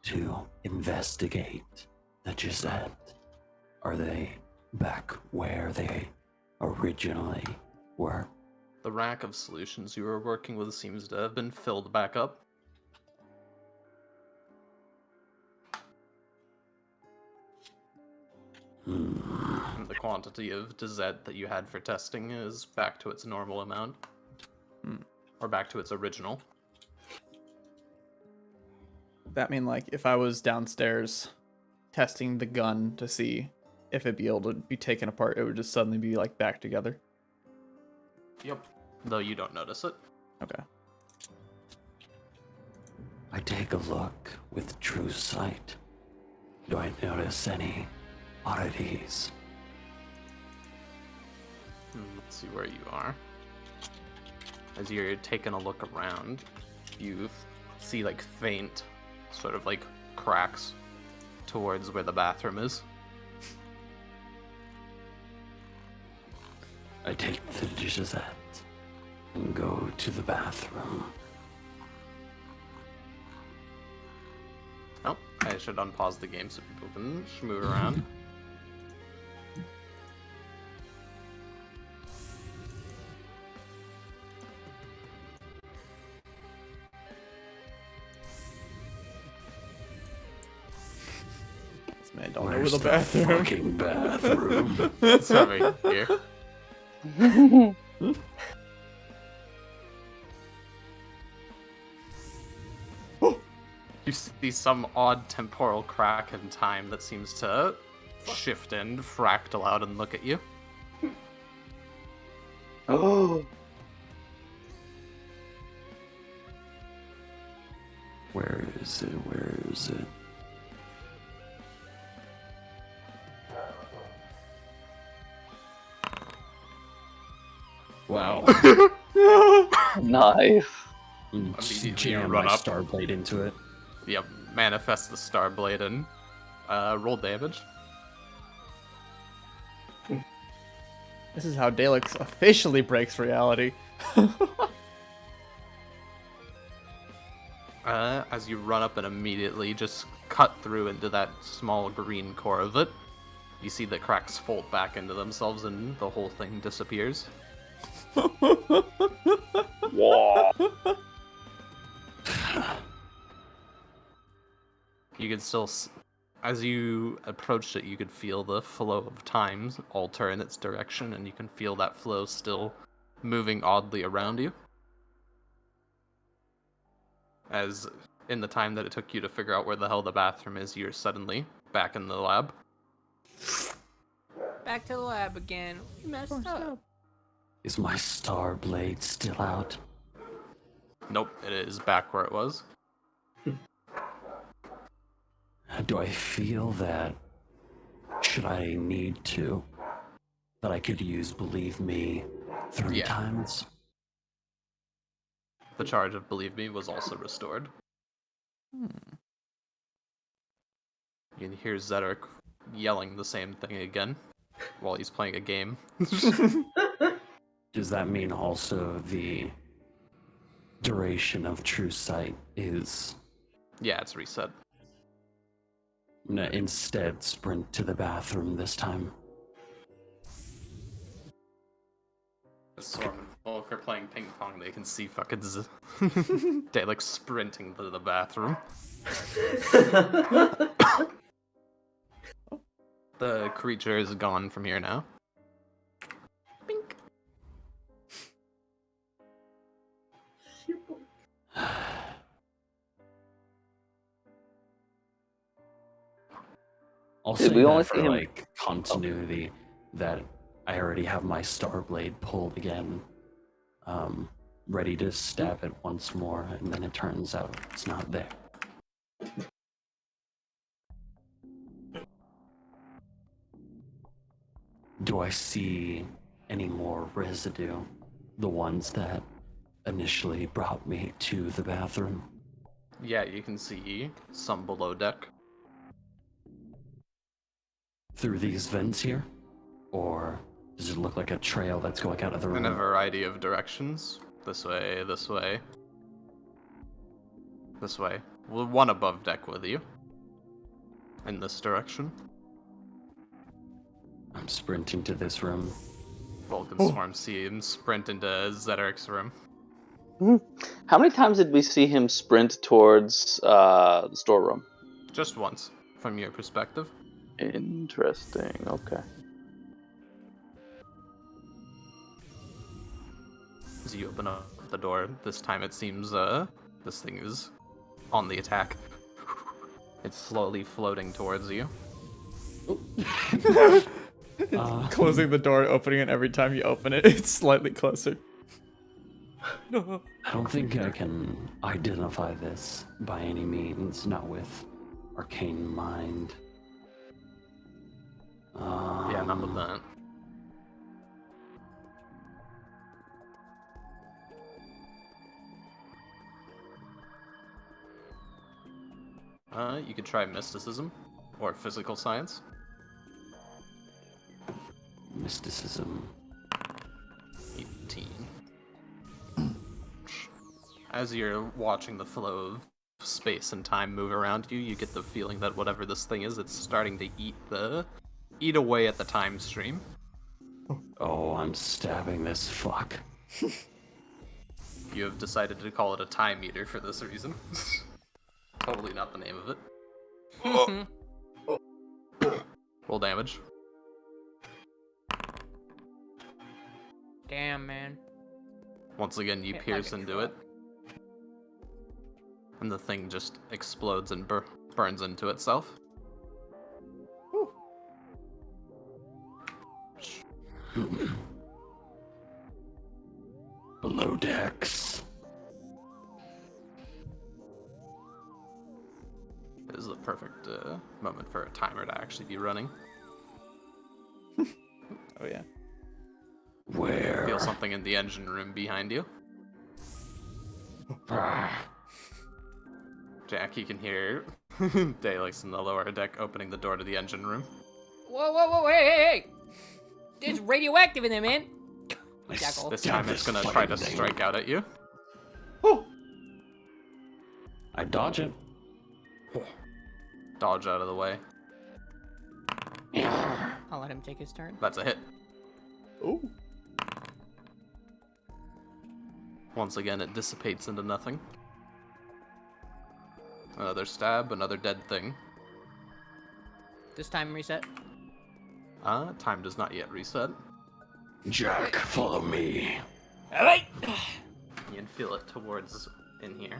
to investigate the Gisette. Are they back where they originally were? The rack of solutions you were working with seems to have been filled back up. And the quantity of Dizette that you had for testing is back to its normal amount. Or back to its original. That mean like if I was downstairs testing the gun to see if it'd be able to be taken apart, it would just suddenly be like back together. Yep. Though you don't notice it. Okay. I take a look with true sight. Do I notice any oddities? Let's see where you are. As you're taking a look around, you see like faint sort of like cracks towards where the bathroom is. I take the Gisette and go to the bathroom. Oh, I should unpause the game so people can move around. This man don't know where Where's the the bathroom. fucking bathroom? It's over here. You see some odd temporal crack in time that seems to shift and fractal out and look at you. Oh, Where is it? Where is it? Wow. nice. Immediately Jam run my up. Starblade into it. Yep, manifest the Starblade and roll damage. This is how Daleks officially breaks reality. As you run up and immediately just cut through into that small green core of it, you see the cracks fold back into themselves and the whole thing disappears. Whoa. You could still, as you approached it, you could feel the flow of time alter in its direction, and you can feel that flow still moving oddly around you. As in the time that it took you to figure out where the hell the bathroom is, you're suddenly back in the lab. Back to the lab again. We messed up. Is my Starblade still out? Nope, it is back where it was. Do I feel that, should I need to, that I could use Believe Me 3 Yeah. times? The charge of Believe Me was also restored. You can hear Zedric yelling the same thing again while he's playing a game. Does that mean also the duration of True Sight is... Yeah, it's reset. I'm gonna instead sprint to the bathroom this time. Storm and Volk are playing ping pong. They can see fucking Day like sprinting to the bathroom. The creature is gone from here now. Bink. I'll Did say we only that see for him- like continuity, that I already have my Starblade pulled again, ready to stab it once more, and then it turns out it's not there. Do I see any more residue? The ones that initially brought me to the bathroom? Yeah, you can see some below deck. Through these vents here? Or does it look like a trail that's going out of the room? In a variety of directions. This way, this way. This way. Well, one above deck with you. In this direction. I'm sprinting to this room. Vulcan Swarm see him sprint into Zedric's room. How many times did we see him sprint towards the storeroom? Just once, from your perspective. Interesting. Okay. As you open up the door, this time it seems this thing is on the attack. It's slowly floating towards you. Closing the door, opening it every time you open it. It's slightly closer. I don't think I can identify this by any means, not with Arcane Mind. Yeah, not with that. You could try mysticism or physical science. Mysticism. 18. As you're watching the flow of space and time move around you, you get the feeling that whatever this thing is, it's starting to eat away at the time stream. Oh, I'm stabbing this fuck. You have decided to call it a time eater for this reason. Totally not the name of it. Roll damage. Damn, man. Once again, you Hit like pierce a into it. And the thing just explodes and burns into itself. Below decks. This is the perfect moment for a timer to actually be running. Oh yeah. Where? Feel something in the engine room behind you. Jack, you can hear Daleks in the lower deck opening the door to the engine room. Whoa, hey! There's radioactive in there, man. I Jackal. This stab time it's this gonna try to fucking thing. strike out at you. I dodge it. Dodge out of the way. I'll let him take his turn. That's a hit. Ooh. Once again, it dissipates into nothing. Another stab, another dead thing. This time reset. Time does not yet reset. Jack, follow me. Alright. You can feel it towards in here.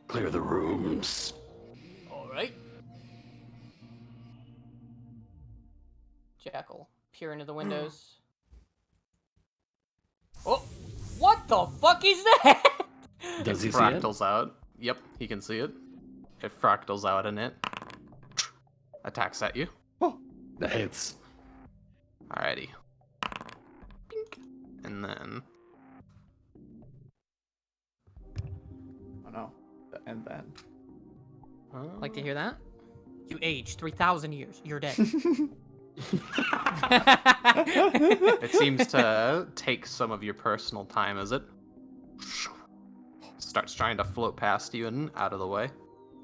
Clear the rooms. Alright. Jackal, peer into the windows. Oh! What the fuck is that? Does he It see it? fractals out. Yep, he can see it. It fractals out and it attacks at you. That hits. Alrighty. Pink. And then Oh no. And then. Like to hear that? You aged 3,000 years. You're dead. it seems to take some of your personal time, is it? starts trying to float past you and out of the way.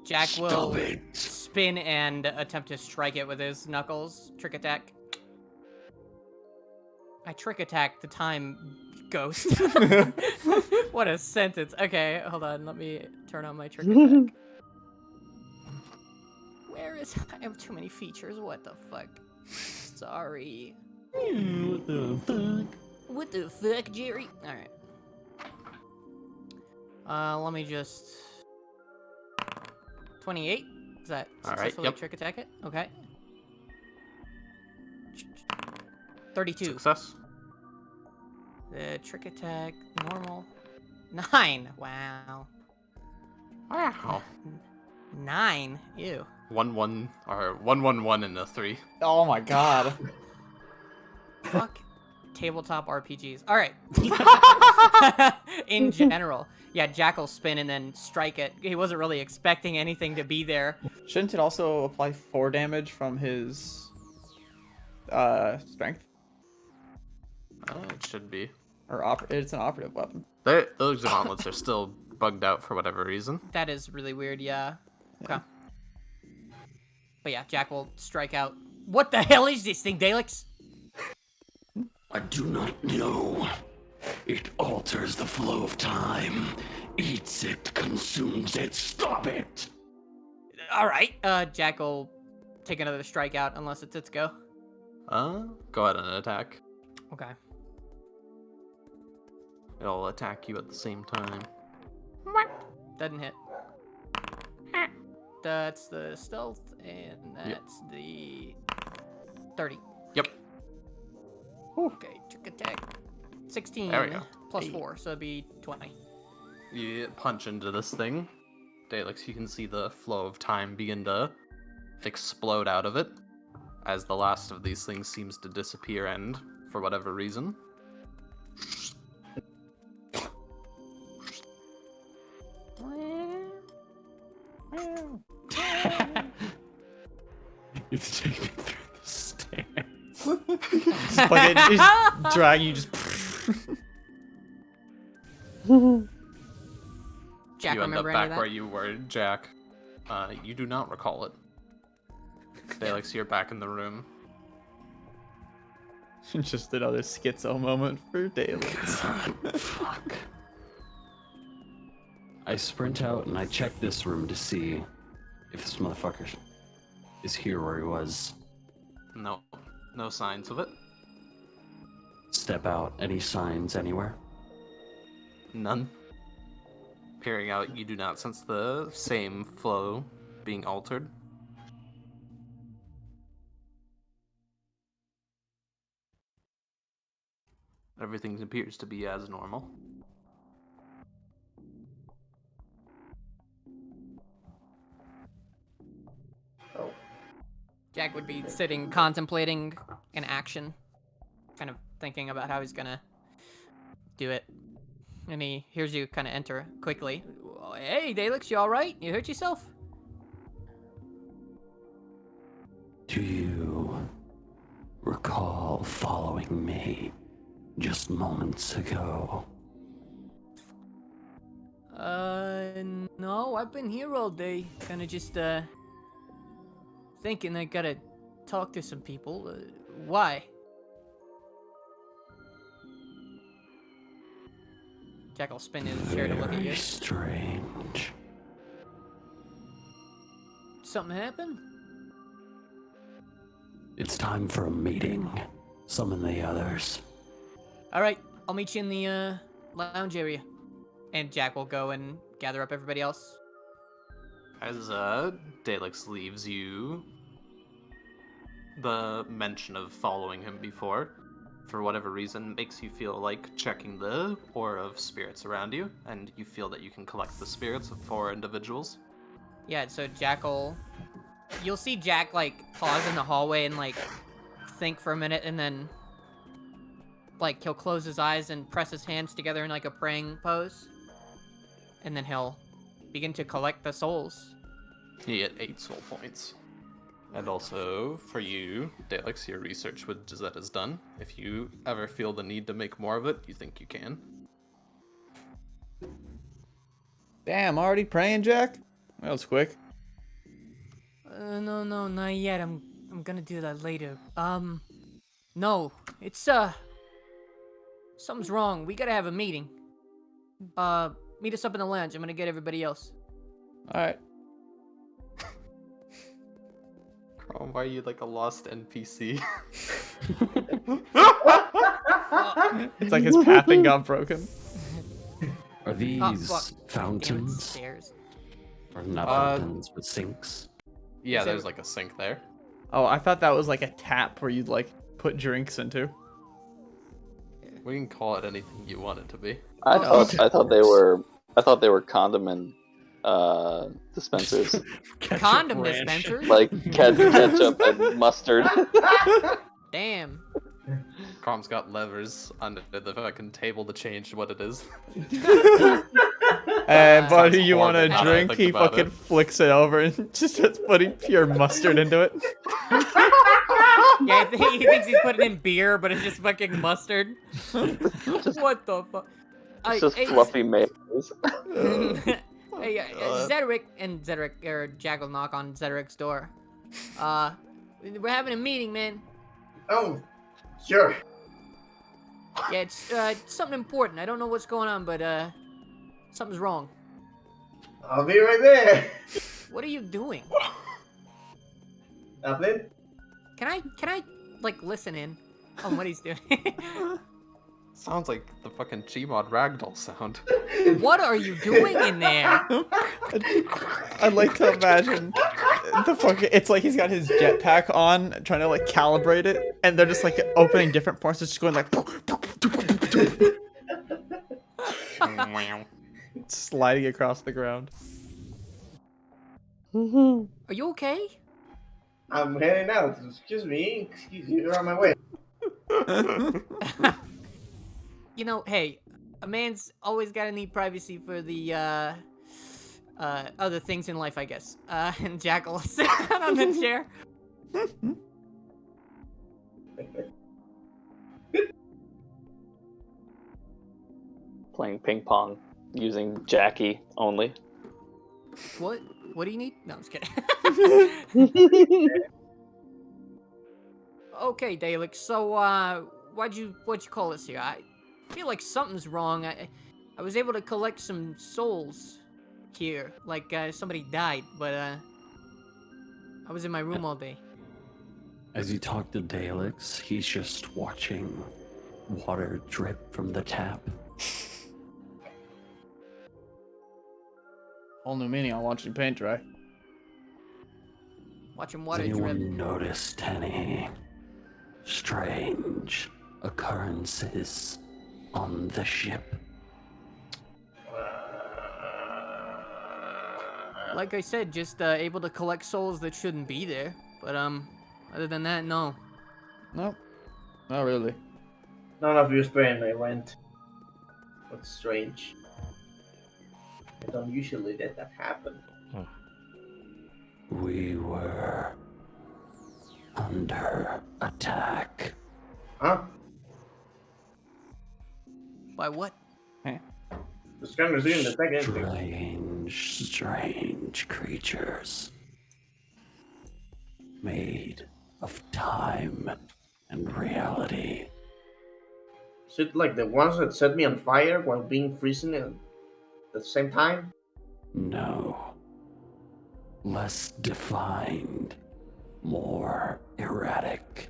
Jack will Stop it. spin and attempt to strike it with his knuckles. Trick attack. I trick attack the time ghost. What a sentence. Okay, hold on. Let me turn on my trick attack. Where is... I have too many features. What the fuck? Sorry. What the fuck? What the fuck, Jerry? Alright. Let me just... 28? Is that All right, successfully yep. trick attack it? Okay. 32. Success. The trick attack, normal. 9. Wow. Wow. 9. Ew. 1-1 or 1-1-1 and a 3. Oh my god. Fuck tabletop RPGs. All right. In general, yeah, Jack will spin and then strike it. He wasn't really expecting anything to be there. Shouldn't it also apply 4 damage from his strength? It should be. Or it's an operative weapon. Those gauntlets are still bugged out for whatever reason. That is really weird. Yeah. Okay. But yeah, Jack will strike out. What the hell is this thing, Daleks? I do not know. It alters the flow of time. Eats it, consumes it. Stop it! All right. Jack will take another strike out unless it's its go. Go ahead and attack. Okay. It'll attack you at the same time. Doesn't hit. That's the stealth, and that's the 30. Yep. Okay, trick attack. 16 There we go. plus 4, so it'd be 20. You punch into this thing. Daleks, you can see the flow of time begin to explode out of it as the last of these things seems to disappear and, for whatever reason, It's taking me through the stairs. Just fucking just drag you, just. Jack, you end up remember any back of that? where you were, Jack. You do not recall it. Daleks, you're back in the room. Just another schizo moment for Daleks. God, fuck. I sprint out and I check this room to see if this motherfucker is here where he was. No signs of it. Step out. Any signs anywhere? None. Peering out, you do not sense the same flow being altered. Everything appears to be as normal. Oh, Jack would be sitting contemplating an action, kind of thinking about how he's gonna do it. And he hears you kind of enter quickly. Hey, Daleks, you all right? You hurt yourself? Do you recall following me just moments ago? No, I've been here all day. Kind of just, thinking I gotta talk to some people. Why? Jack will spin his chair to look at you. Very strange. Something happened? It's time for a meeting. Summon the others. All right, I'll meet you in the lounge area. And Jack will go and gather up everybody else. As Daleks leaves you, the mention of following him before, for whatever reason, makes you feel like checking the aura of spirits around you, and you feel that you can collect the spirits of 4 individuals. Yeah, so you'll see Jack, like, pause in the hallway and, like, think for a minute, and then, like, he'll close his eyes and press his hands together in, like, a praying pose. And then he'll begin to collect the souls. You get 8 soul points. And also, for you, Daleks, your research with Gisette is done. If you ever feel the need to make more of it, you think you can. Damn, already praying, Jack? That was quick. No, not yet. I'm gonna do that later. No, it's something's wrong. We gotta have a meeting. Meet us up in the lounge. I'm gonna get everybody else. All right. Chrome, why are you like a lost NPC? It's like his pathing got broken. Are these Oh, fuck. Damn it, fountains? stairs. Or not Uh, fountains, but sinks? Yeah, Is it- there's like a sink there. Oh, I thought that was like a tap where you'd like put drinks into. We can call it anything you want it to be. I Oh, thought they were condiment dispensers, Condom dispensers? like ketchup and mustard. Damn. Crom's got levers under the fucking table to change what it is. And Sounds buddy, you want a horrible now that I drink? think He about fucking it. flicks it over and just starts putting pure mustard into it. Yeah, he thinks he's putting in beer, but it's just fucking mustard. What the fuck? It's just fluffy mayonnaise. Hey, Zedric and Jack will knock on Zedric's door. We're having a meeting, man. Oh, sure. Yeah, it's something important. I don't know what's going on, but something's wrong. I'll be right there. What are you doing? Nothing. Can I like listen in on what he's doing? Sounds like the fucking Gmod ragdoll sound. What are you doing in there? I'd like to imagine the fucking. It's like he's got his jetpack on, trying to like calibrate it, and they're just like opening different ports. It's just going like sliding across the ground. Are you okay? I'm heading out. Excuse me. Excuse you. You're on my way. You know, hey, a man's always gotta need privacy for the other things in life, I guess. And Jack will sit down on the chair. Playing ping pong using Jackie only. What? What do you need? No, I'm just kidding. Okay, Dalek. So, what'd you call us here? I feel like something's wrong. I was able to collect some souls here, like somebody died, but I was in my room all day. As you talk to Daleks, he's just watching water drip from the tap. Whole new meaning on watching paint dry. Watching Has water anyone drip. noticed any strange occurrences on the ship? Like I said, just able to collect souls that shouldn't be there. But other than that, no. Nope. Not really. None of you spraying I went. What's strange? I don't usually let that happen. We were under attack. Huh? By what? The scanners in the second. Strange creatures made of time and reality. Is it like the ones that set me on fire while being freezing at the same time? No. Less defined, more erratic.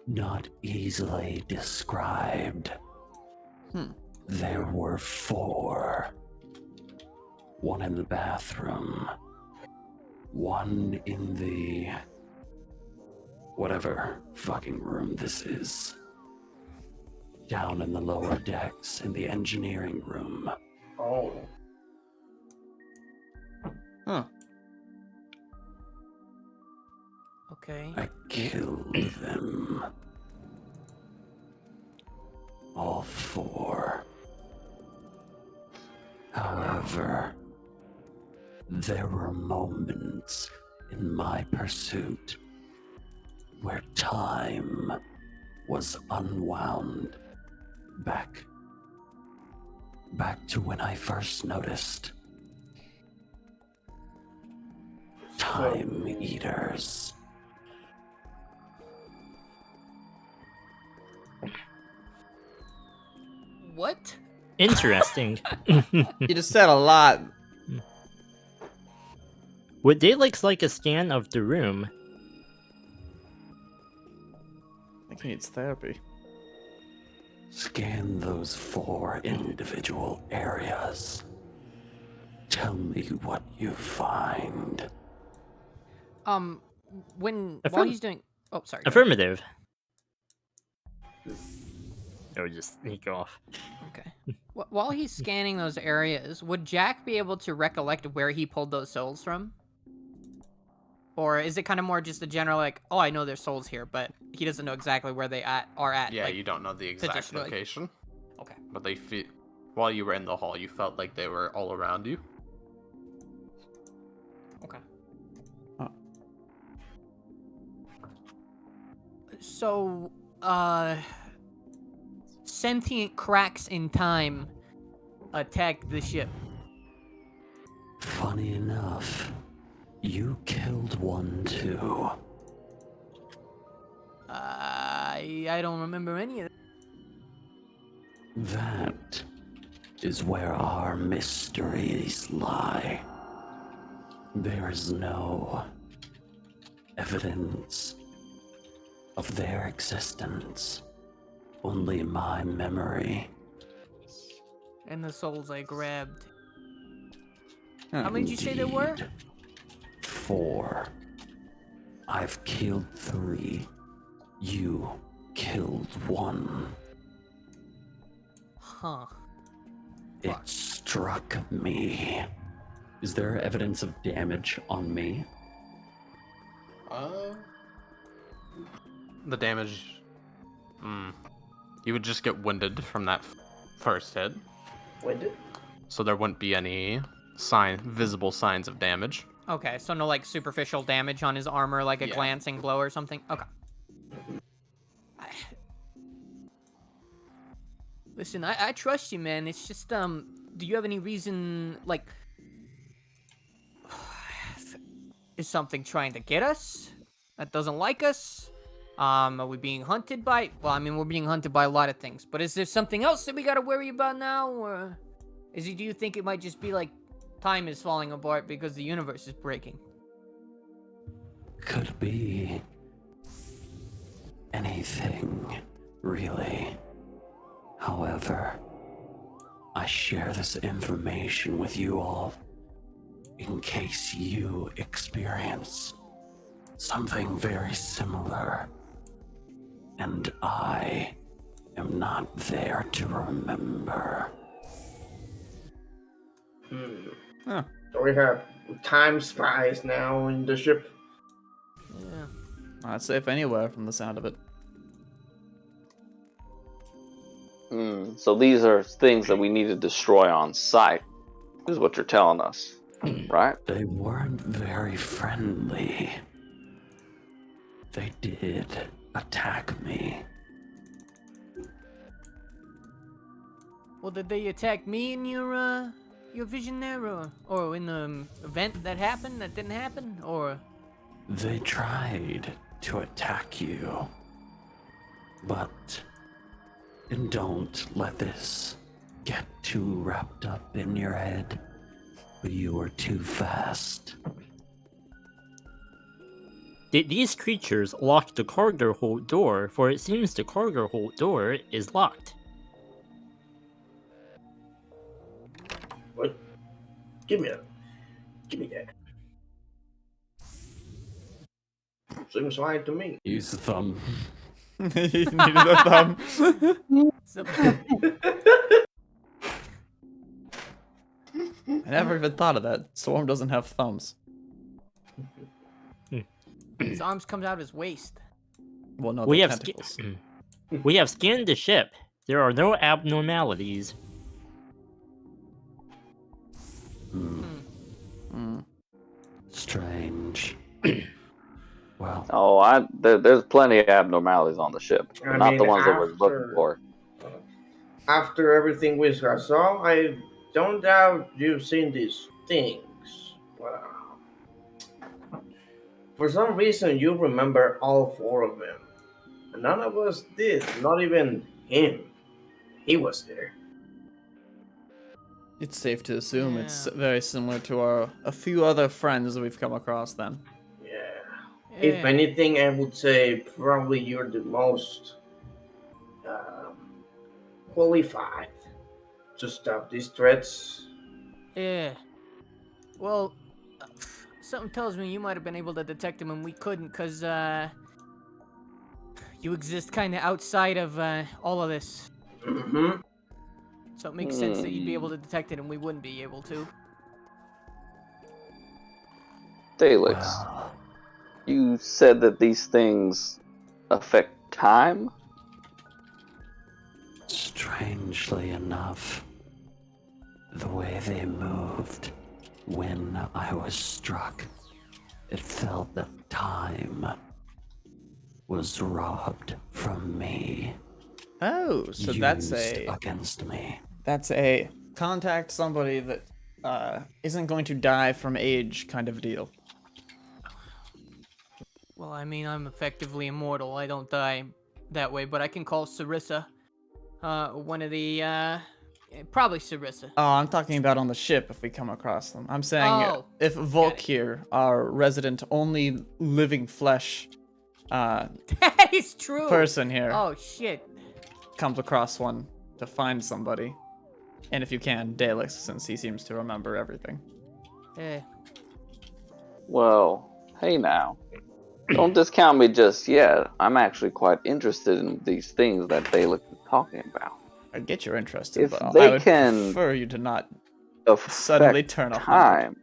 Not easily described. There were 4. 1 in the bathroom. 1 in the... whatever fucking room this is. Down in the lower decks in the engineering room. Oh. Huh. Okay. I killed them. All 4. However, there were moments in my pursuit where time was unwound back back to when I first noticed. Time eaters. What? Interesting. You just said a lot. Would Daleks like a scan of the room? I think he needs therapy. Scan those 4 individual areas. Tell me what you find. While he's doing, oh, sorry. go ahead. Affirmative. Or just sneak off. Okay. While he's scanning those areas, would Jack be able to recollect where he pulled those souls from? Or is it kind of more just a general, like, oh, I know there's souls here, but he doesn't know exactly where they are at? Yeah, like, you don't know the exact position, like- location, Okay. but they while you were in the hall, you felt like they were all around you. Okay. Huh. So, sentient cracks in time attacked the ship. Funny enough, you killed one too. I don't remember any of that. That is where our mysteries lie. There is no evidence of their existence, only my memory. And the souls I grabbed. How many did you say there were? Indeed. 4. I've killed 3. You killed 1. Huh. It Fuck. struck me. Is there evidence of damage on me? The damage. You would just get winded from that first hit, Winded? so there wouldn't be any visible signs of damage. Okay, so no, like, superficial damage on his armor, like a Yeah. glancing blow or something? Okay. Listen, I trust you, man. It's just, do you have any reason, like... Is something trying to get us? That doesn't like us? Are we being hunted by... Well, I mean, we're being hunted by a lot of things, but is there something else that we gotta worry about now, or... do you think it might just be, like, time is falling apart because the universe is breaking? Could be anything, really. However, I share this information with you all in case you experience something very similar, and I am not there to remember. Huh. So we have time spies now in the ship. Yeah. Not safe anywhere from the sound of it. So these are things that we need to destroy on site, is what you're telling us, right? They weren't very friendly. They did attack me. Well, did they attack me in your vision there, or in the event that happened that didn't happen, or? They tried to attack you, but don't let this get too wrapped up in your head. You were too fast. Did these creatures lock the cargo hold door? For it seems the cargo hold door is locked. What? Give me that. Seems fine to me. Use the thumb. He needed a thumb. So, I never even thought of that. Swarm doesn't have thumbs. his arms comes out his waist. Well, no, We they're have tentacles. we have scanned the ship. There are no abnormalities. Strange. Well, Oh, there's plenty of abnormalities on the ship, but I not mean, the ones that we're looking after- for. after everything we saw, I don't doubt you've seen these things. But for some reason, you remember all four of them. And none of us did, not even him. He was there. It's safe to assume it's Yeah. very similar to a few other friends we've come across then. Yeah. If Yeah. anything, I would say probably you're the most um, qualified to stop these threats. Yeah. Well, something tells me you might have been able to detect him and we couldn't, cause you exist kind of outside of all of this. Mm-hmm. So it makes sense that you'd be able to detect it and we wouldn't be able to. Dalix, Well, you said that these things affect time? strangely enough, the way they moved when I was struck, it felt that time was robbed from me, Oh, so used against me. that's a contact somebody that isn't going to die from age kind of deal. Well, I mean, I'm effectively immortal. I don't die that way, but I can call Sarissa. One of the, probably Sarissa. Oh, I'm talking about on the ship if we come across them. I'm saying Oh, if Volk it. here, our resident only living flesh That is true. person here, Oh, shit. comes across one to find somebody. And if you can, Dalix, since he seems to remember everything. Eh. Well, hey now. Don't discount me just yet. I'm actually quite interested in these things that Dalix is talking about. I get you're interested, If but they I would can prefer you to not affect suddenly turn 100. time,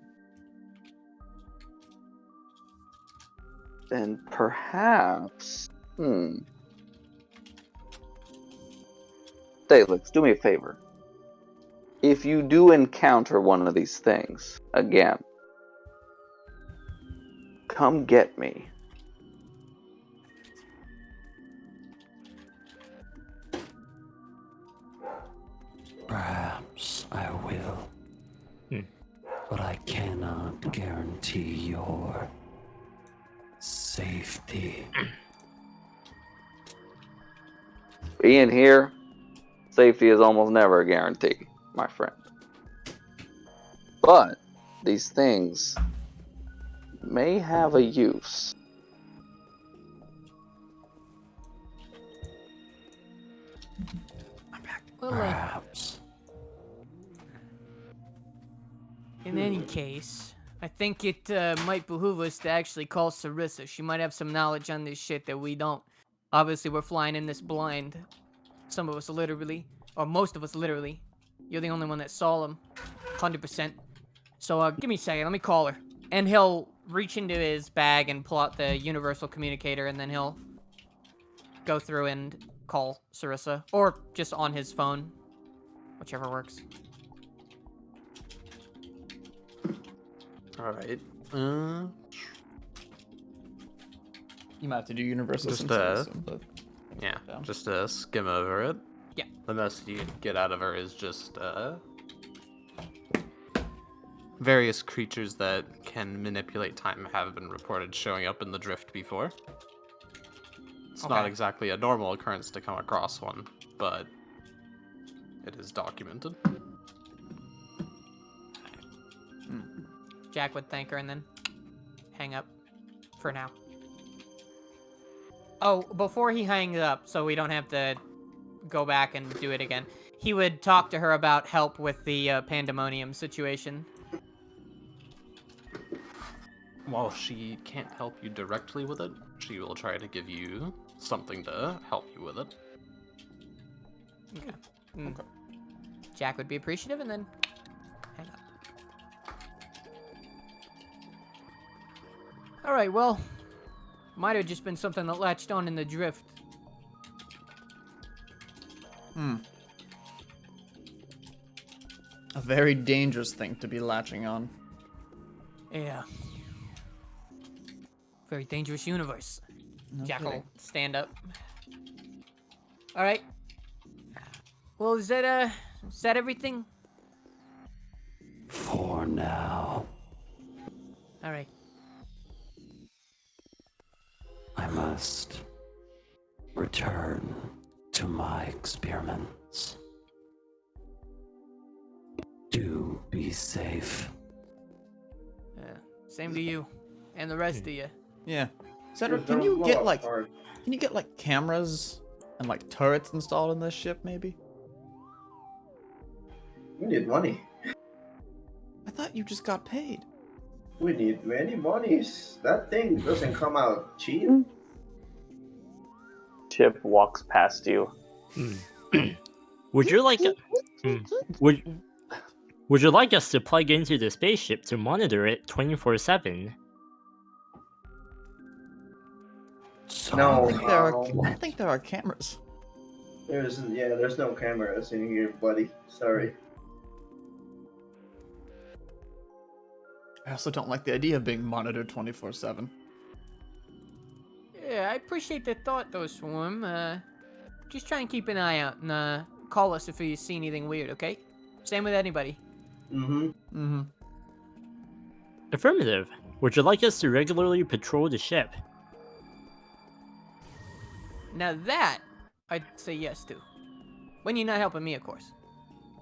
then perhaps... Dalix, do me a favor. If you do encounter one of these things again, come get me. Perhaps I will, but I cannot guarantee your safety. Being here, safety is almost never a guarantee, my friend. But these things may have a use. Well, Perhaps. in any case, I think it might behoove us to actually call Sarissa. She might have some knowledge on this shit that we don't. Obviously, we're flying in this blind. Some of us literally, or most of us literally. You're the only one that saw him, 100%. So give me a second, let me call her. And he'll reach into his bag and pull out the universal communicator, and then he'll go through and call Sarissa. Or just on his phone, whichever works. Alright. You might have to do universal Just, synchronism, but Yeah, Yeah. just skim over it. Yeah. The most you get out of her is just various creatures that can manipulate time have been reported showing up in the drift before. It's not Okay. exactly a normal occurrence to come across one, but it is documented. Jack would thank her and then hang up for now. Oh, before he hangs up, so we don't have to go back and do it again, he would talk to her about help with the pandemonium situation. While she can't help you directly with it, she will try to give you something to help you with it. Okay. Jack would be appreciative and then hang up. Alright, well, might have just been something that latched on in the drift. a very dangerous thing to be latching on. Yeah. Very dangerous universe. No Jack will kidding. stand up. Alright. Well, is that everything? For now, All right. I must return to my experiments. Do be safe. Same to you, and the rest of you. Yeah. Cedric, Just can don't you blow get up like hard. cameras and like turrets installed in this ship maybe? We need money. I thought you just got paid. We need many monies. That thing doesn't come out cheap. Chip walks past you. Would you like would you like us to plug into the spaceship to monitor it 24/7? No, I think there are. Arnold. I think there are cameras. There's no cameras in here, buddy. Sorry. I also don't like the idea of being monitored 24/7. Yeah, I appreciate the thought, though, Swarm. Just try and keep an eye out and call us if you see anything weird, okay? Same with anybody. Mm-hmm. Affirmative. Would you like us to regularly patrol the ship? Now that I'd say yes to. When you're not helping me, of course.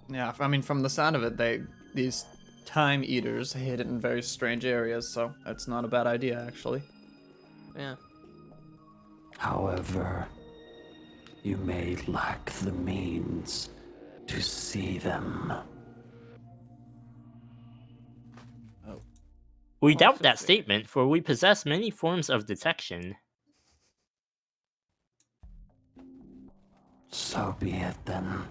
Yeah, I mean, from the sound of it, these time eaters hid in very strange areas, so that's not a bad idea, actually. Yeah. However, you may lack the means to see them. We Oh, doubt so that fair. statement, for we possess many forms of detection. So be it then.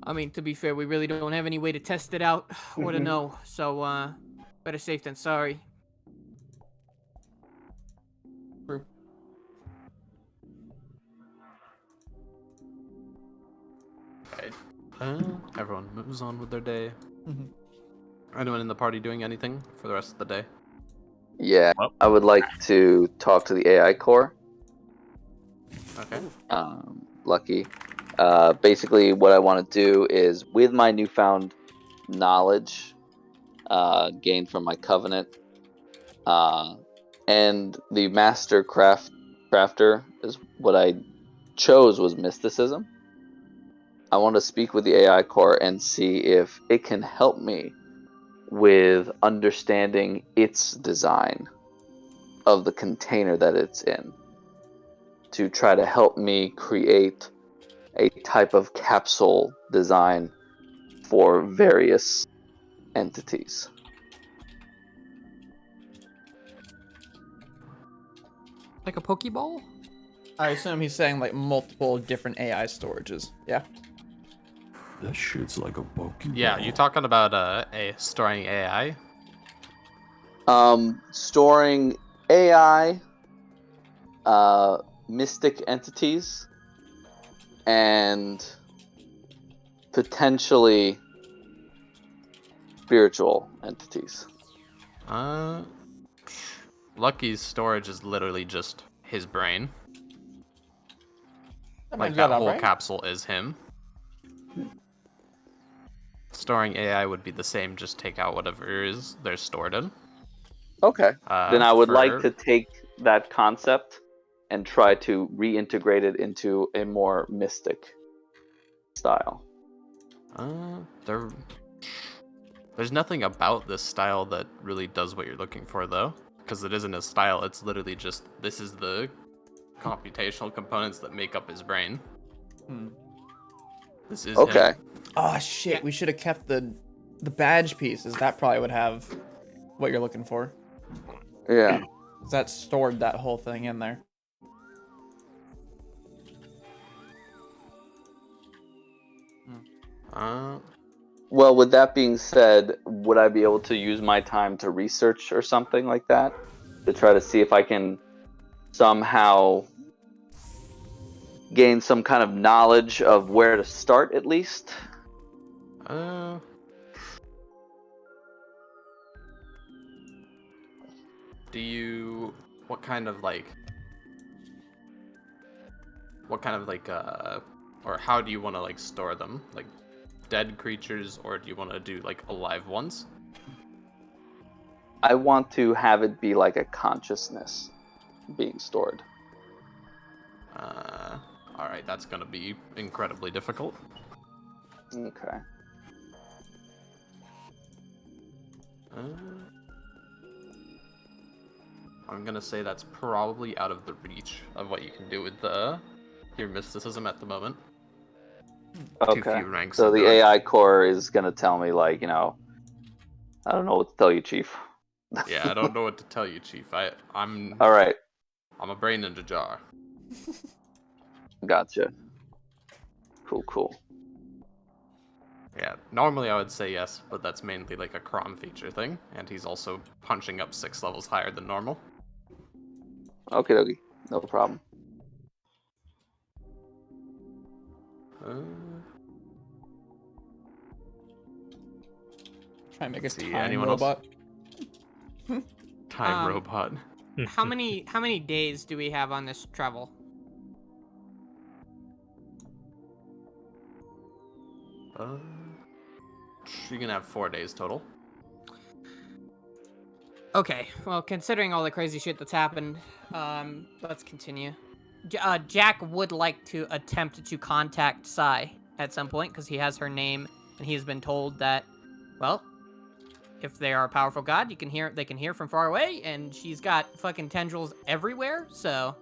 I mean, to be fair, we really don't have any way to test it out or to know, so, better safe than sorry. True. Okay. Everyone moves on with their day. Mhm. Anyone in the party doing anything for the rest of the day? Yeah, Well- I would like to talk to the AI core. Okay. Lucky. Basically, what I want to do is, with my newfound knowledge gained from my covenant, and the master crafter is what I chose was mysticism. I want to speak with the AI core and see if it can help me with understanding its design of the container that it's in, to try to help me create a type of capsule design for various entities. Like a Pokeball? I assume he's saying like multiple different AI storages. Yeah. That shit's like a Pokeball. Yeah, you talking about storing AI? Storing AI, mystic entities, and potentially spiritual entities. Lucky's storage is literally just his brain. Like man's that got a whole brain. capsule is him. Storing AI would be the same, just take out whatever is they're stored in. Okay. Then I would like for- to take that concept and try to reintegrate it into a more mystic style. There's nothing about this style that really does what you're looking for, though, because it isn't a style. It's literally just this is the computational components that make up his brain. This is Okay. him. Oh shit! We should have kept the badge pieces. That probably would have what you're looking for. Yeah. That stored that whole thing in there. Well, with that being said, would I be able to use my time to research or something like that? To try to see if I can somehow gain some kind of knowledge of where to start, at least? What kind of or how do you want to like store them? Like dead creatures, or do you want to do like alive ones? I want to have it be like a consciousness being stored. All right, that's gonna be incredibly difficult. Okay. I'm gonna say that's probably out of the reach of what you can do with your mysticism at the moment. Too Okay. few ranks So in the dark. AI core is gonna tell me like, I don't know what to tell you, Chief. Yeah, I don't know what to tell you, Chief. I'm All right. a brain in a jar. Gotcha. Cool. Yeah, normally I would say yes, but that's mainly like a Crom feature thing, and he's also punching up 6 levels higher than normal. Okay, dokie. No problem. Try and make a See, time anyone else? robot. Time robot. How many days do we have on this travel? You're gonna have 4 days total. Okay, well, considering all the crazy shit that's happened, let's continue. Jack would like to attempt to contact Sai at some point, because he has her name, and he's been told that, well, if they are a powerful god, they can hear from far away, and she's got fucking tendrils everywhere, so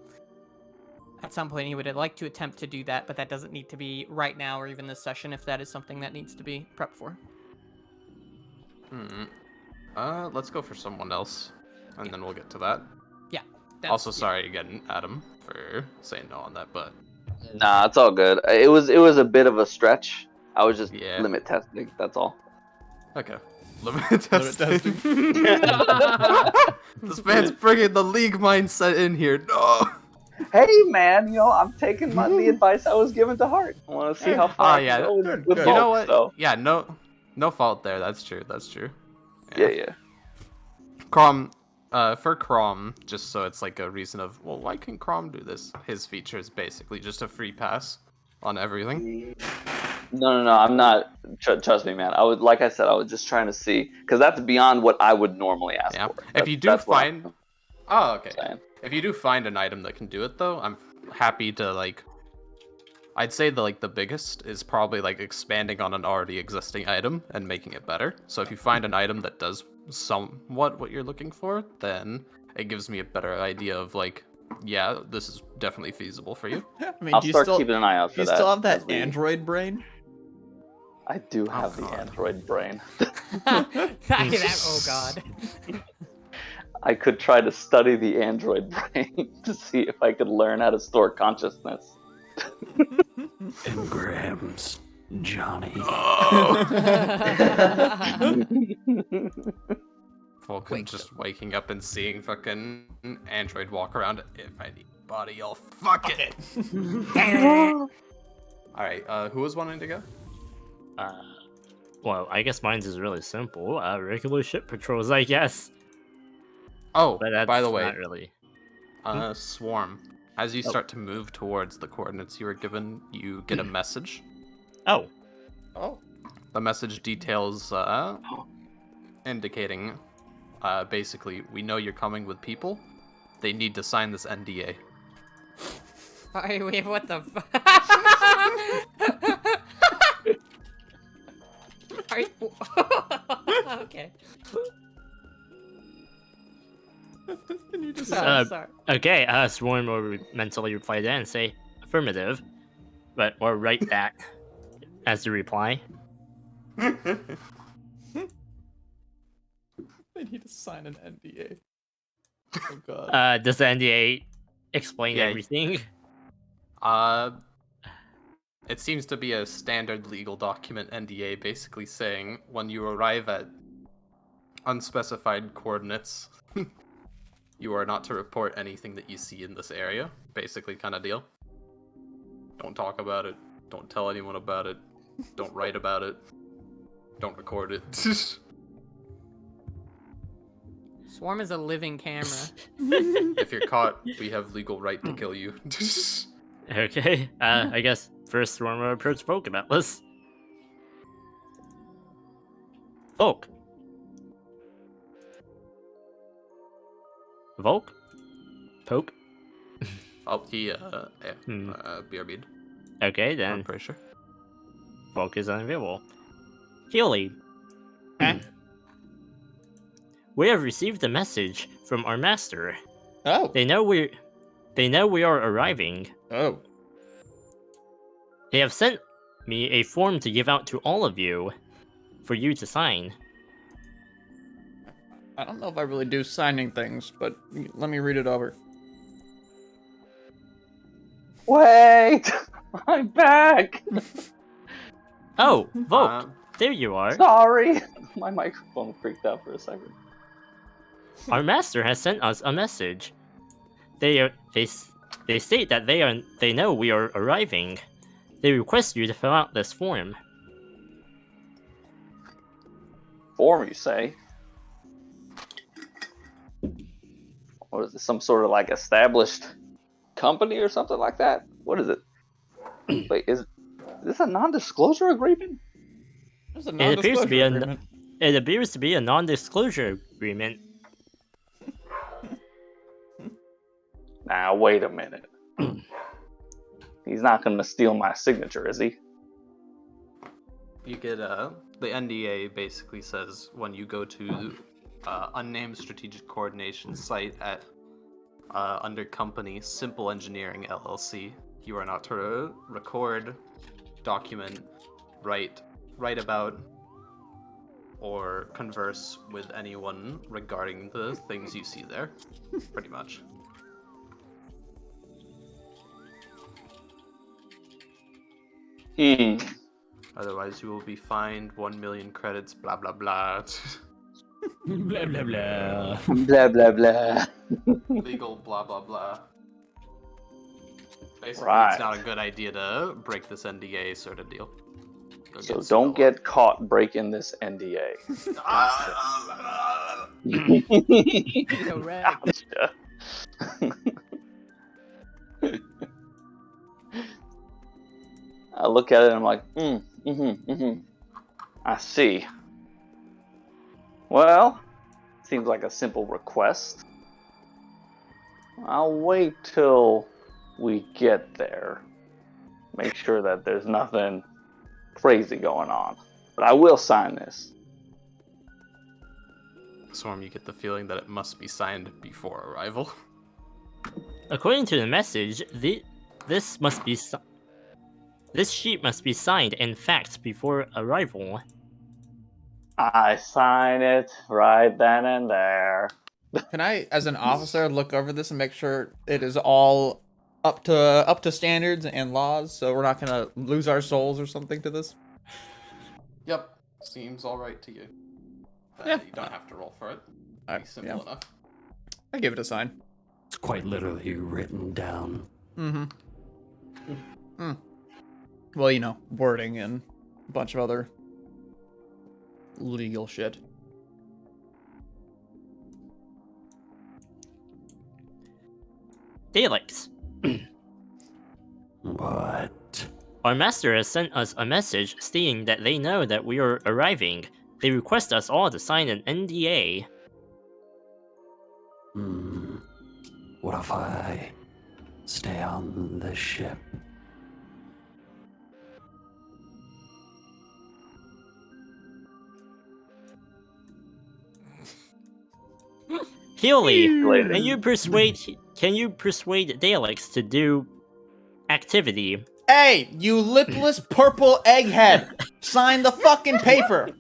at some point he would like to attempt to do that, but that doesn't need to be right now or even this session if that is something that needs to be prepped for. Let's go for someone else, and then we'll get to that. Yeah. Also, sorry again, Adam, for saying no on that, but Nah, it's all good. It was a bit of a stretch. I was just Yeah. limit testing. That's all. okay. Limit testing. testing. This man's bringing the league mindset in here. No. Hey, man, I'm taking the advice I was given to heart. I want to see how far I yeah. can go with Good, with good. You know both, what? so. Yeah, no fault there. That's true. Yeah. Crom, for Crom, just so it's like a reason of, well, why can Crom do this? His feature is basically just a free pass on everything. No, I'm not. Trust me, man. Like I said, I was just trying to see, because that's beyond what I would normally ask Yeah. for. If you do That's what find, oh, okay. saying. If you do find an item that can do it, though, I'm happy to like. I'd say the biggest is probably like expanding on an already existing item and making it better. So if you find an item that does somewhat what you're looking for, then it gives me a better idea of like, yeah, this is definitely feasible for you. I mean, I'll do you start still keeping an eye out do for you that. still have as that we- android brain? I do have the God. Android brain. Oh god. I could try to study the Android brain to see if I could learn how to store consciousness. Engrams, Johnny. Vulcan just waking up and seeing fucking Android walk around. If I need body, I'll fuck it. Alright, who was wanting to go? Well, I guess mine's is really simple. Regular ship patrols, I guess. Oh, But that's by the way, not really. Swarm. As you start to move towards the coordinates you were given, you get a message. Oh, The message details indicating basically, we know you're coming with people. They need to sign this NDA. Wait, what the fuck? Are you... Okay. Sorry. okay. Swarm will mentally reply that and say affirmative, or write that as the reply. They need to sign an NDA. Oh god. Does the NDA explain Yeah. everything? It seems to be a standard legal document NDA, basically saying when you arrive at unspecified coordinates, you are not to report anything that you see in this area. Basically, kind of deal. Don't talk about it. Don't tell anyone about it. Don't write about it. Don't record it. Swarm is a living camera. If you're caught, we have legal right to kill you. Okay. I guess first Swarm will approach Volk about this. Volk. Volk? Poke? Oh, he, Hmm. BRB'd. Okay, I'm then pretty sure. Volk is unavailable. Healy. We have received a message from our master. Oh. They know we are arriving. Oh. They have sent me a form to give out to all of you for you to sign. I don't know if I really do signing things, but let me read it over. Wait! I'm back! Oh, Volk, Uh, there you are. Sorry! My microphone freaked out for a second. Our master has sent us a message. They state that they know we are arriving. They request you to fill out this form. Form, you say? What is this? Some sort of like established company or something like that? What is it? Wait, is this a non-disclosure agreement? There's a It appears to be non-disclosure agreement. It appears to be a non-disclosure agreement. Now, wait a minute. He's not going to steal my signature, is he? You get the NDA basically says when you go to unnamed strategic coordination site at under company Simple Engineering LLC, you are not to record, document, write about, or converse with anyone regarding the things you see there. Pretty much. Otherwise, you will be fined 1 million credits, blah blah blah. Blah blah blah. Blah, blah, blah. Legal, blah blah blah. Basically, Right. it's not a good idea to break this NDA sort of deal. Go So sued don't a get caught breaking this NDA. lot. Correct. Gotcha. I look at it and I'm like, I see. Well, seems like a simple request. I'll wait till we get there. Make sure that there's nothing crazy going on. But I will sign this. Swarm, you get the feeling that it must be signed before arrival. According to the message, this sheet must be signed and faxed before arrival. I sign it right then and there. Can I, as an officer, look over this and make sure it is all up to standards and laws, so we're not gonna lose our souls or something to this? Yep, seems alright to you. Yeah. You don't have to roll for it. Alright, Simple yeah. enough. I give it a sign. It's quite literally written down. Well, you know, wording and a bunch of other legal shit. Daleks. What? Our master has sent us a message stating that they know that we are arriving. They request us all to sign an NDA. What if I stay on the ship? Healy, Later. can you persuade Daleks to do activity? Hey, you lipless purple egghead! Sign the fucking paper!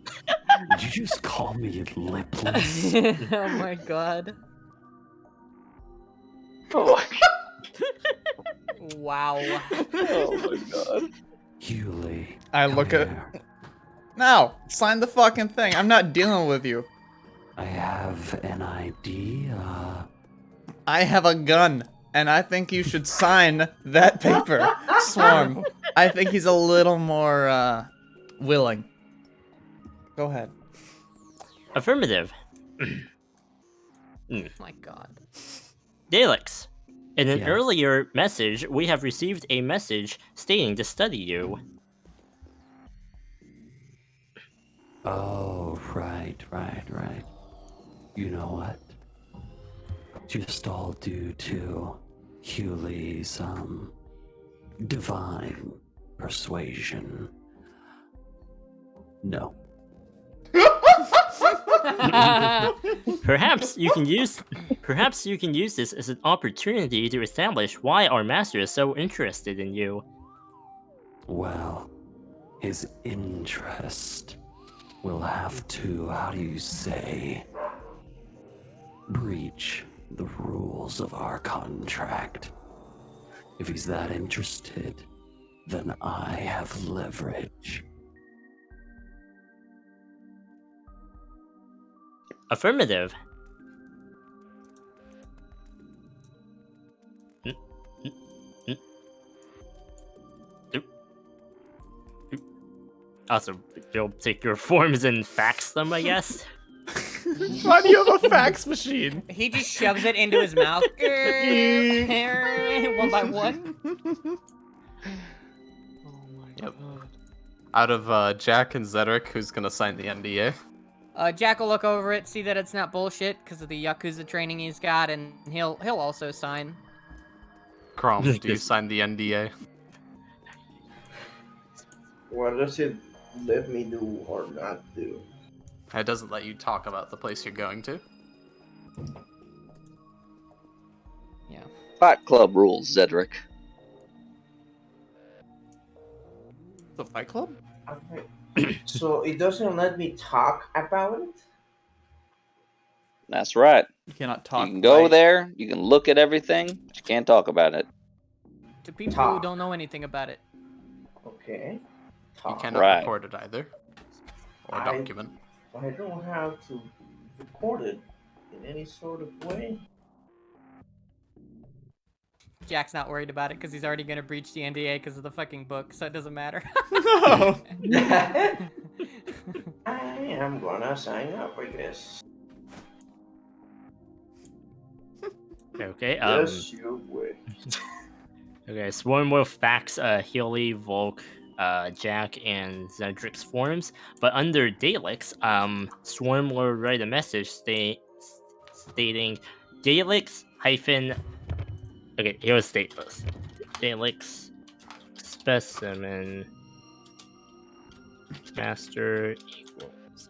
Did you just call me lipless? Oh my god. Oh, Wow. oh my god. Hewley. I come look at- here. No, sign the fucking thing. I'm not dealing with you. I have an idea. I have a gun, and I think you should sign that paper, Swarm. I think he's a little more, willing. Go ahead. Affirmative. Oh my god. Daleks, In an Yes. earlier message, we have received a message stating to study you. Oh, right. You know what? Just all due to Hewley's, divine persuasion. No. Perhaps you can use this as an opportunity to establish why our master is so interested in you. Well, his interest will have to, how do you say, breach the rules of our contract. If he's that interested, then I have leverage. Affirmative. Also, you'll take your forms and fax them, I guess. Why do you have a fax machine? He just shoves it into his mouth. One by one. Yep. Out of Jack and Zedric, who's gonna sign the NDA? Jack will look over it, see that it's not bullshit because of the Yakuza training he's got, and he'll also sign. Crom, do you sign the NDA? What does it let me do or not do? It doesn't let you talk about the place you're going to. Yeah. Fight Club rules, Zedric. The Fight Club? Okay. So it doesn't let me talk about it? That's right. You cannot talk. You can go right? there, you can look at everything, but you can't talk about it. To people who Talk. don't know anything about it. Okay. You Talk. cannot Right. record it either. Or I- document. I don't have to record it in any sort of way. Jack's not worried about it because he's already gonna breach the NDA because of the fucking book, so it doesn't matter. No. I am gonna sign up, I guess. Okay. Yes, you wait. Okay. Swarm will fax Healy, Volk, Jack, and Zedric's forms, but under Daleks, Swarm will write a message stating Daleks hyphen. Okay, here's state this. Daleks specimen master equals.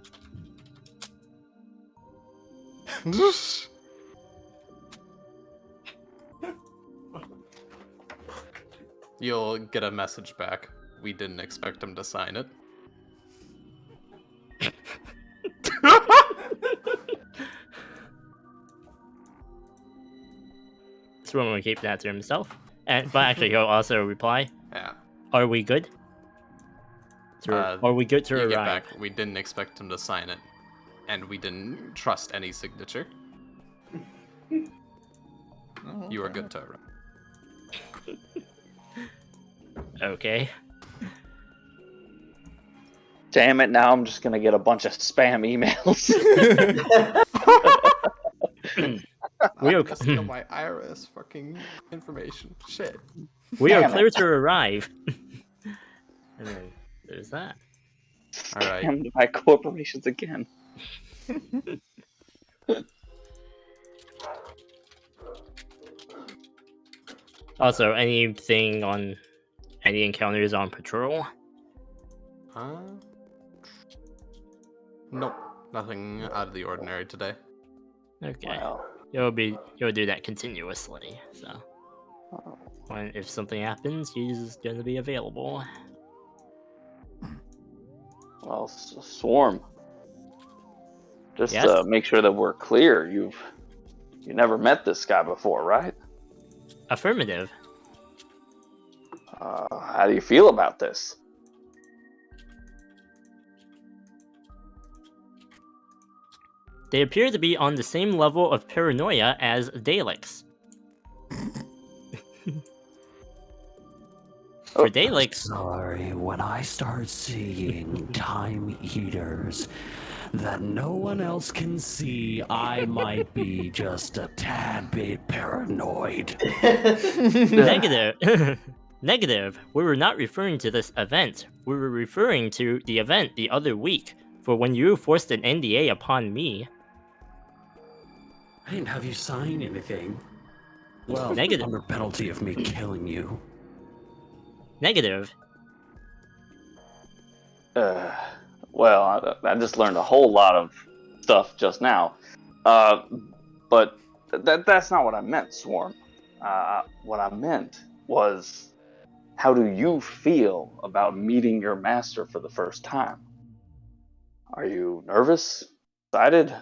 You'll get a message back. We didn't expect him to sign it. Swarm will keep that to himself, but actually he'll also reply. Yeah. Are we good? Are we good to You arrive? get back. We didn't expect him to sign it. And we didn't trust any signature. Oh, You are okay. good to arrive. Okay. Damn it, now I'm just gonna get a bunch of spam emails. We are, Steal my IRS fucking information. Shit. we are Damn it. clear to arrive. And then there's that. Alright. Damn my corporations again. Also, anything on any encounters on patrol? Nope. Nothing out of the ordinary today. Okay. Wow. You'll do that continuously. So if something happens, he's gonna be available. Well, Swarm. Just Yes? to make sure that we're clear, you never met this guy before, right? Affirmative. How do you feel about this? They appear to be on the same level of paranoia as Daleks. For Oh, Daleks, Sorry, when I start seeing time eaters, that no one else can see, I might be just a tad bit paranoid. Negative. Negative. We were not referring to this event. We were referring to the event the other week, for when you forced an NDA upon me. I didn't have you sign anything. Well, Negative. under penalty of me killing you. Negative. Well, I just learned a whole lot of stuff just now. But that's not what I meant, Swarm. What I meant was, how do you feel about meeting your master for the first time? Are you nervous? Excited?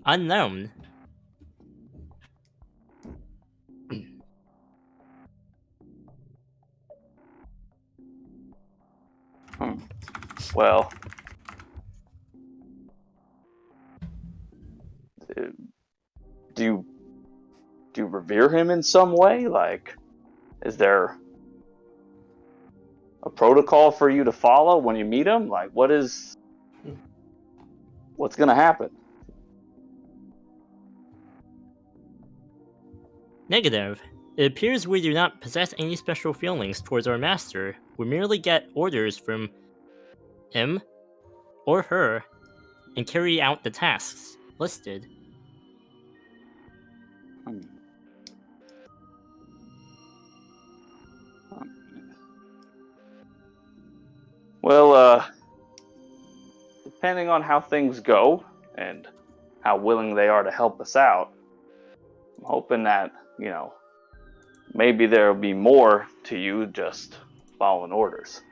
Unknown. Well, do you revere him in some way? Like, is there a protocol for you to follow when you meet him? Like, what's gonna happen? Negative. It appears we do not possess any special feelings towards our master. We merely get orders from him or her and carry out the tasks listed. Well, depending on how things go and how willing they are to help us out, I'm hoping that, maybe there'll be more to you just following orders.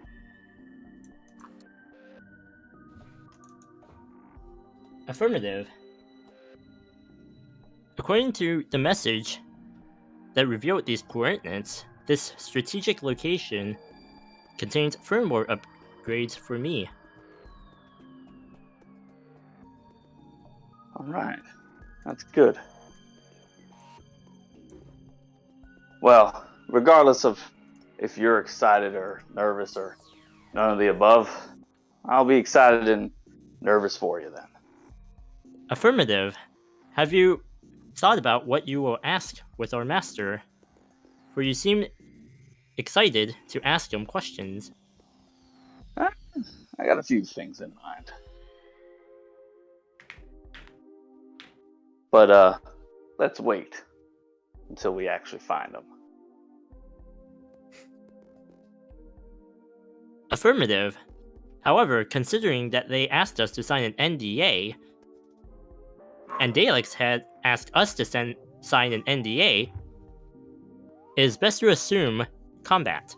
Affirmative. According to the message that revealed these coordinates, this strategic location contains firmware upgrades for me. Alright, that's good. Well, regardless of if you're excited or nervous or none of the above, I'll be excited and nervous for you then. Affirmative. Have you thought about what you will ask with our master? For you seem excited to ask him questions. I got a few things in mind. But, let's wait until we actually find them. Affirmative. However, considering that they asked us to sign an NDA, and Daleks had asked us to sign an NDA, it is best to assume combat.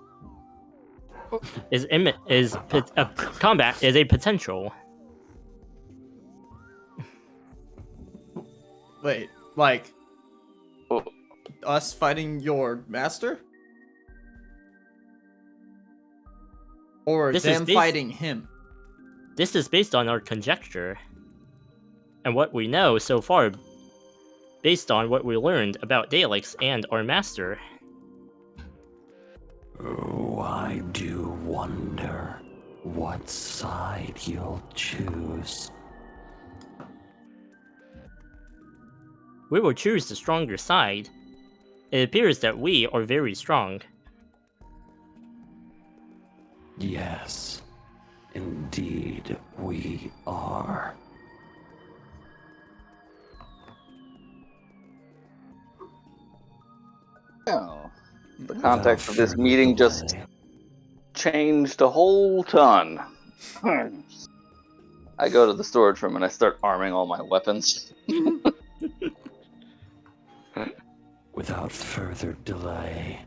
Combat is a potential. Wait, like Oh. us fighting your master? Or This is them based- fighting him? This is based on our conjecture and what we know so far, based on what we learned about Daleks and our master. Oh, I do wonder what side you'll choose. We will choose the stronger side. It appears that we are very strong. Yes, indeed we are. Oh, the context of this Without meeting further just delay, changed a whole ton. I go to the storage room and I start arming all my weapons. without further delay,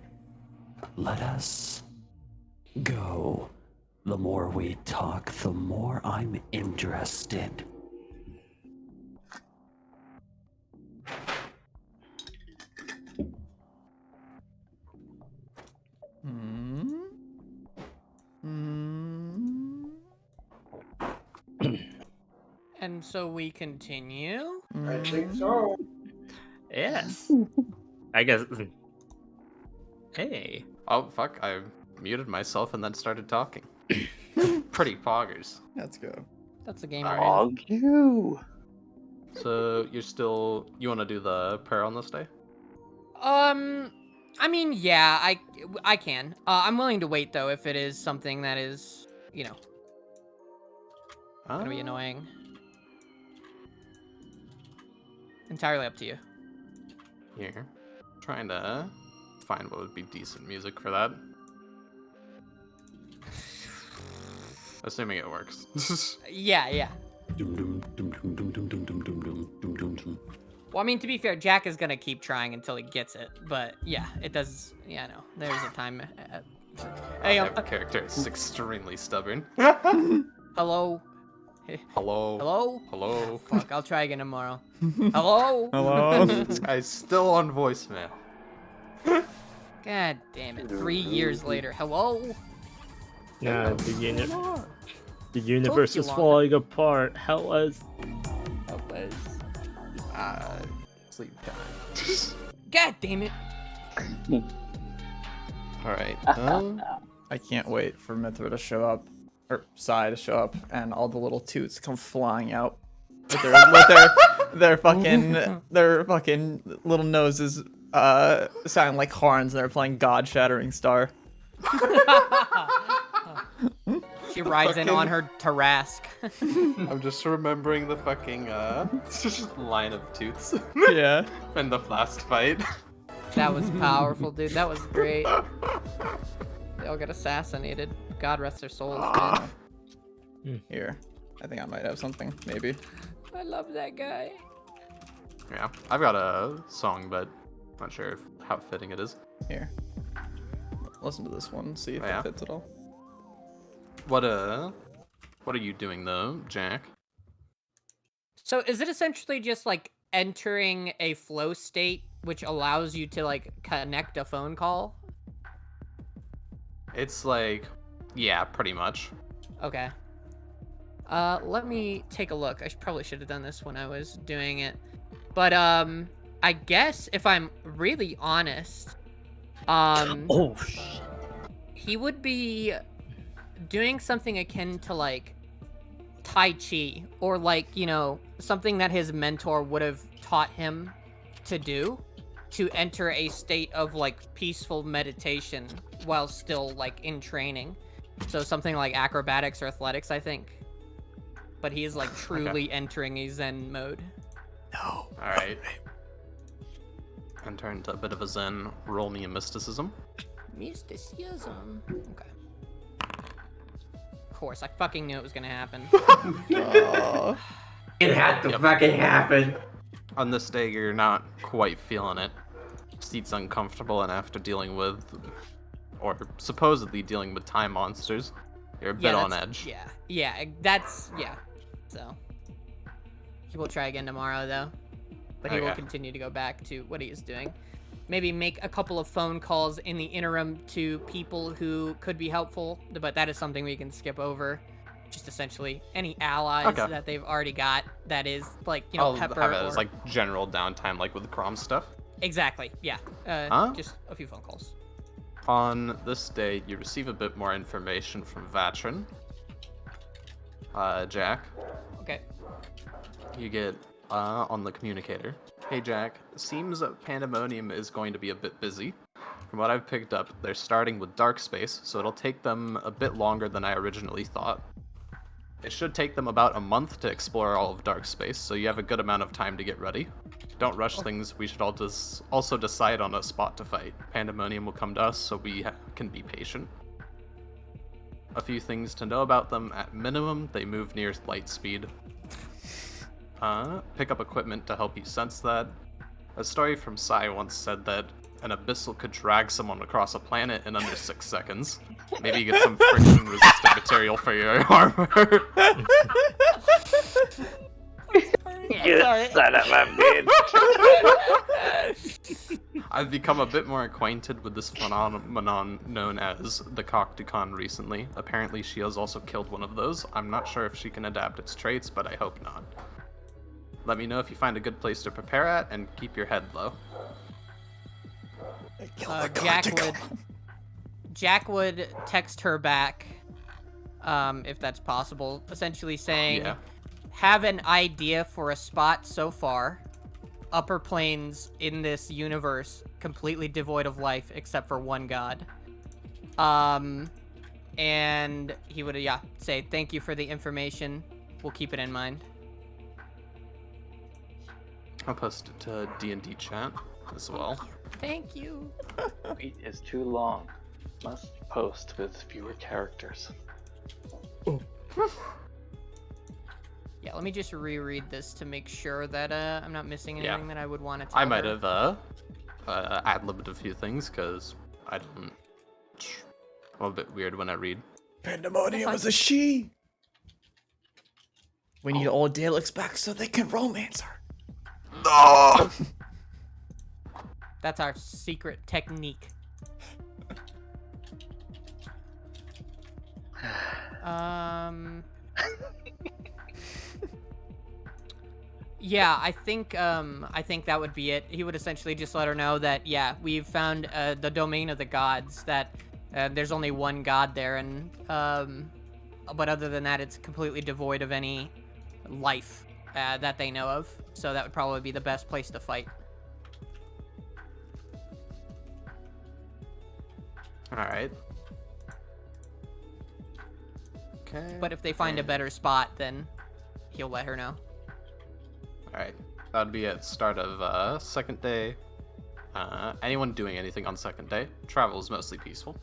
let us go. The more we talk, the more I'm interested. And so we continue. I think so. Yes. I guess. Hey. Oh, fuck, I muted myself and then started talking. Pretty poggers. Let's go. That's a game. All we're in. right. Oh, you. So you want to do the prayer on this day? I mean, yeah, I can. I'm willing to wait though if it is something that is, gonna be annoying. Entirely up to you. Here, trying to find what would be decent music for that. Assuming it works. Yeah. Dum dum dum dum dum dum dum dum dum dum dum dum dum. Well, I mean, to be fair, Jack is gonna keep trying until he gets it. But yeah, it does. Yeah, no, there's a time. Hey, My character is extremely stubborn. hello, Hello. hello. Hello. Fuck, I'll try again tomorrow. Hello. Hello. This guy's still on voicemail. God damn it! 3 years later, hello. Nah, the universe is long. falling apart. Help us. Sleep time. God damn it! Alright. I can't wait for Mithra to show up, or Sai to show up, and all the little toots come flying out with their fucking little noses sound like horns, and they're playing God Shattering Star. She rides in on her Tarask. I'm just remembering the fucking line of toots Yeah. in the last fight. That was powerful, dude. That was great. They all got assassinated. God rest their souls, man. Here. I think I might have something, maybe. I love that guy. Yeah, I've got a song, but not sure how fitting it is. Here. Listen to this one, see if Yeah. it fits at all. What are you doing though, Jack? So is it essentially just like entering a flow state which allows you to like connect a phone call? It's like, yeah, pretty much. Okay. Let me take a look. Probably should have done this when I was doing it. But I guess if I'm really honest, Oh shit. he would be doing something akin to like Tai Chi, or like, something that his mentor would have taught him to do to enter a state of like peaceful meditation while still like in training. So something like acrobatics or athletics, I think. But he is like truly entering a Zen mode. No. Alright. Enter into a bit of a zen. Roll me a mysticism. Mysticism. Okay. Of course, I fucking knew it was gonna happen. Oh. It had to Yep. fucking happen. On this day, you're not quite feeling it. Seat's uncomfortable, and after dealing with, or supposedly dealing with time monsters, you're a bit on edge. Yeah, so. He will try again tomorrow, though. But he will Okay. continue to go back to what he is doing. Maybe make a couple of phone calls in the interim to people who could be helpful, but that is something we can skip over. Just essentially any allies Okay. that they've already got that is like, I'll Pepper have it as or... like general downtime, like with Crom stuff. Exactly, yeah. Huh? Just a few phone calls. On this day, you receive a bit more information from Vatrin. Jack, Okay. you get on the communicator. Hey Jack, seems that Pandemonium is going to be a bit busy. From what I've picked up, they're starting with Dark Space, so it'll take them a bit longer than I originally thought. It should take them about a month to explore all of Dark Space, so you have a good amount of time to get ready. Don't rush things, we should all also decide on a spot to fight. Pandemonium will come to us, so we can be patient. A few things to know about them. At minimum, they move near light speed. Pick up equipment to help you sense that. A story from Sai once said that an abyssal could drag someone across a planet in under 6 seconds. Maybe get some friction-resistant material for your armor. You son of a bitch. I've become a bit more acquainted with this phenomenon known as the Coctucon recently. Apparently she has also killed one of those. I'm not sure if she can adapt its traits, but I hope not. Let me know if you find a good place to prepare at, and keep your head low. Jack would text her back if that's possible. Essentially saying, Yeah. have an idea for a spot so far, upper planes in this universe, completely devoid of life except for one god. And he would, say, thank you for the information. We'll keep it in mind. I'll post it to D&D chat as well. Thank you. Wait is too long. Must post with fewer characters. Yeah, let me just reread this to make sure that I'm not missing Yeah. anything that I would want to tell I might her. have ad-libbed a few things because I don't. I'm a bit weird when I read. Pandemonium is a she. We need all Daleks back so they can romance her. No! That's our secret technique. Yeah, I think that would be it. He would essentially just let her know that, yeah, we've found the domain of the gods, that there's only one god there, and but other than that, it's completely devoid of any life that they know of. So that would probably be the best place to fight. Alright. Okay. But if they find a better spot, then he'll let her know. Alright. That'd be at start of second day. Anyone doing anything on second day? Travel is mostly peaceful.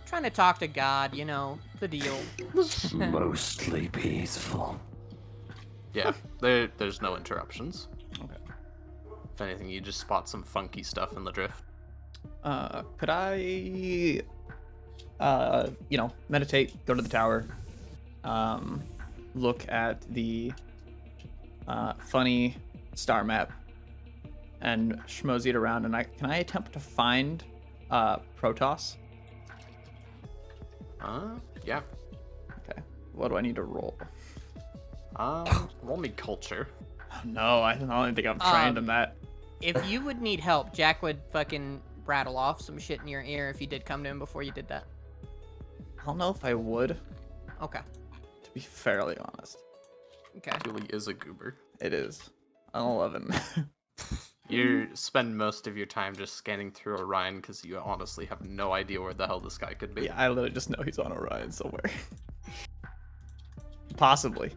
Trying to talk to God, you know, the deal. Mostly peaceful. Yeah, there's no interruptions. Okay. If anything, you just spot some funky stuff in the drift. Could I, meditate, go to the tower, look at the funny star map, and schmooze it around, and can I attempt to find Protoss? Yeah. Okay. What do I need to roll? Roll me culture. No, I don't think I'm trained in that. If you would need help, Jack would fucking rattle off some shit in your ear if you did come to him before you did that. I don't know if I would, Okay. to be fairly honest. Okay. Julie is a goober. It is an 11. You spend most of your time just scanning through Orion because you honestly have no idea where the hell this guy could be. Yeah, I literally just know he's on Orion somewhere. Possibly.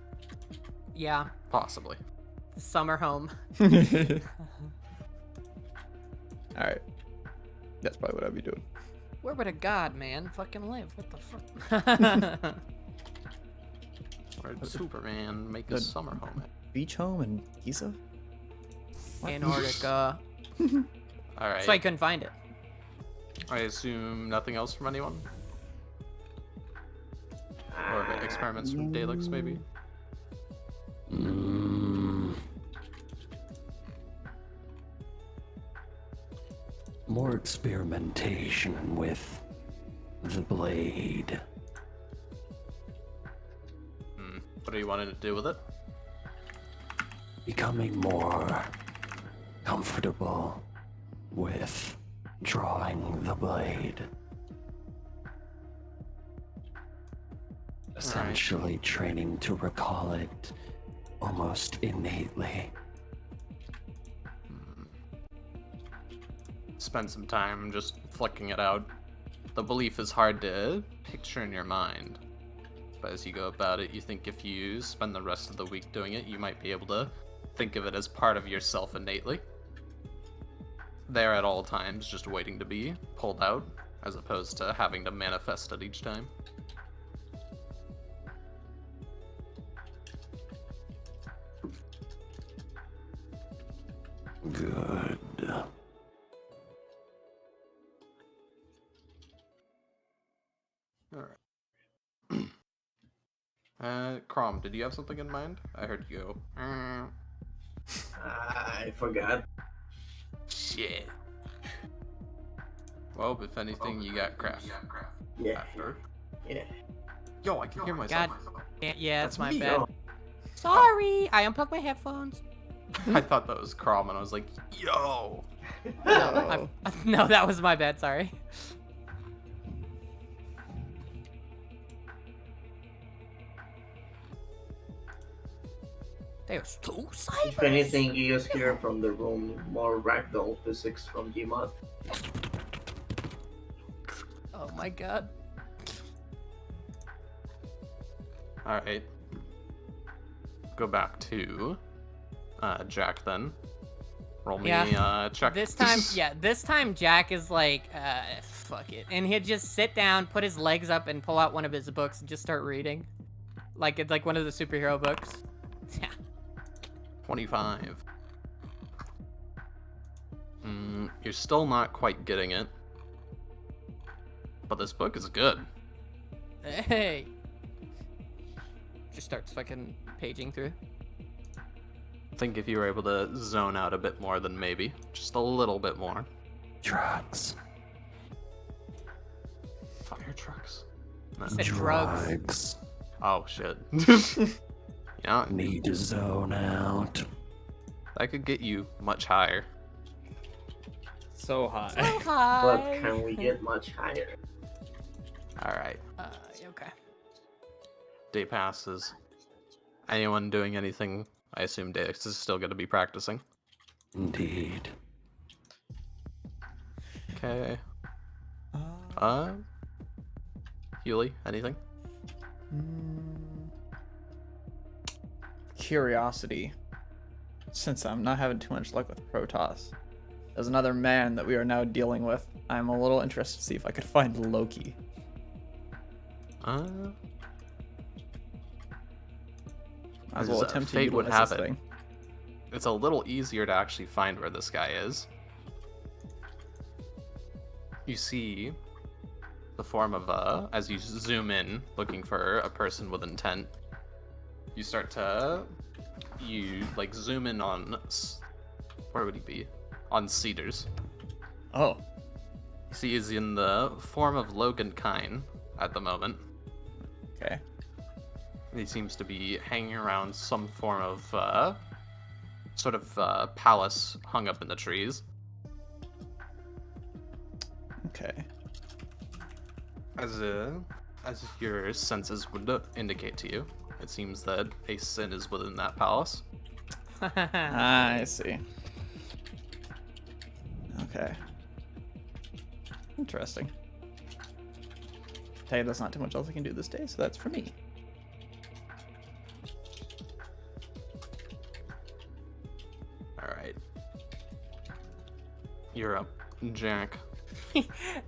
Yeah. Possibly. Summer home. Alright. That's probably what I'd be doing. Where would a god, man, fucking live? What the fuck? Where'd Superman make The- his summer home at? Beach home in Giza? What? Antarctica. Alright. So I couldn't find it. I assume nothing else from anyone? Or experiments from Daleks, maybe? More experimentation with the blade. What are you wanting to do with it? Becoming more comfortable with drawing the blade. Essentially training to recall it almost innately. Spend some time just flicking it out. The belief is hard to picture in your mind. But as you go about it, you think if you spend the rest of the week doing it, you might be able to think of it as part of yourself innately. There at all times, just waiting to be pulled out, as opposed to having to manifest it each time. Good. Crom, did you have something in mind? I heard you go. I forgot. Shit. Well, if anything, you got craft. Yeah. After. Yeah. Yo, I can hear myself. Yeah, that's my me. bad. Oh. Sorry, I unplugged my headphones. I thought that was Crom, and I was like, yo! No, that was my bad. Sorry. There's 2 If cybers? anything, you just hear from the room more ragdoll physics from Gmod. Oh my god. All right. Go back to Jack then. Roll me check. This time Jack is like, fuck it. And he'd just sit down, put his legs up, and pull out one of his books and just start reading. Like it's like one of the superhero books. Yeah. 25. You're still not quite getting it. But this book is good. Hey. Just starts fucking paging through. I think if you were able to zone out a bit more, then maybe. Just a little bit more. Drugs. Fire trucks. He said drugs. Drugs. Oh, shit. Yeah, Need to zone out. that could get you much higher. So high. Oh, hi. But can we get much higher? Alright. Okay. Day passes. Anyone doing anything? I assume Dex is still going to be practicing. Indeed. Okay. Hewley, anything? Curiosity. Since I'm not having too much luck with Protoss, as another man that we are now dealing with, I'm a little interested to see if I could find Loki. As Might as well attempt to fate would utilize have this it, thing. it's a little easier to actually find where this guy is. You see the form of as you zoom in looking for a person with intent, you start to like zoom in on where would he be? On Cedars. Oh, See, he's in the form of Logan Kine at the moment. okay. He seems to be hanging around some form of sort of palace hung up in the trees. Okay. As your senses would indicate to you, it seems that a sin is within that palace. I see. Okay. Interesting. Tell you there's not too much else I can do this day, so that's for me. Alright. You're up, Jack.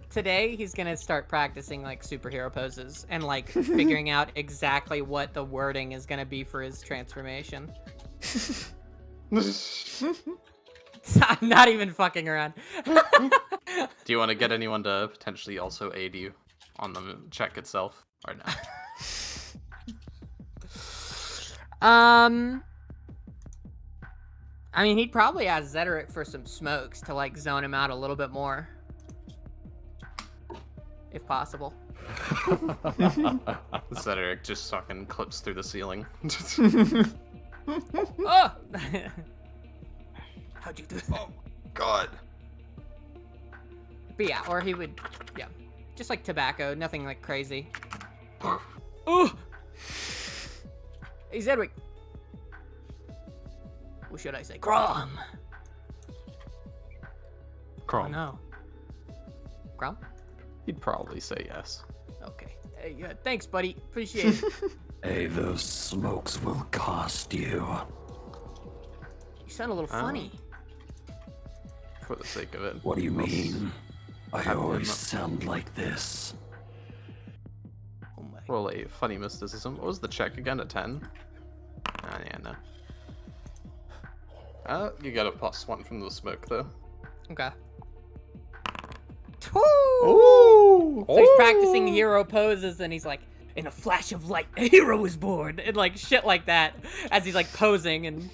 Today he's gonna start practicing like superhero poses and like figuring out exactly what the wording is gonna be for his transformation. I'm not even fucking around. Do you want to get anyone to potentially also aid you on the check itself, or no? I mean, he'd probably ask Zederic for some smokes to like zone him out a little bit more, if possible. Zederic just fucking clips through the ceiling. Oh! How'd you do that? Oh, God. But yeah, or he would, yeah, just like tobacco, nothing like crazy. Oh! Hey, Zedric. What should I say? Grom! Oh, Chrome. no. Grom? He'd probably say yes. Okay. Hey, thanks, buddy. Appreciate it. Hey, those smokes will cost you. You sound a little funny. For the sake of it. What do you mean? I Have always him- sound like this. Oh my. Roll a funny mysticism. What was the check again? A 10? Yeah, no. You got a +1 from the smoke, though. Okay. Ooh! So he's practicing hero poses, and he's like, in a flash of light, a hero is born, and like shit like that, as he's like posing and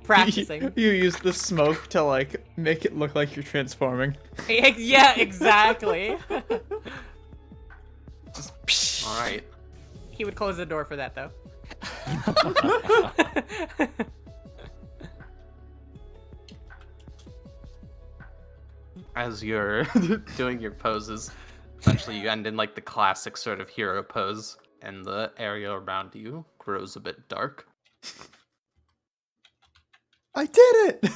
practicing. You use the smoke to like make it look like you're transforming. Yeah, exactly. Just All right. He would close the door for that, though. As you're doing your poses, eventually you end in like the classic sort of hero pose, and the area around you grows a bit dark. I did it!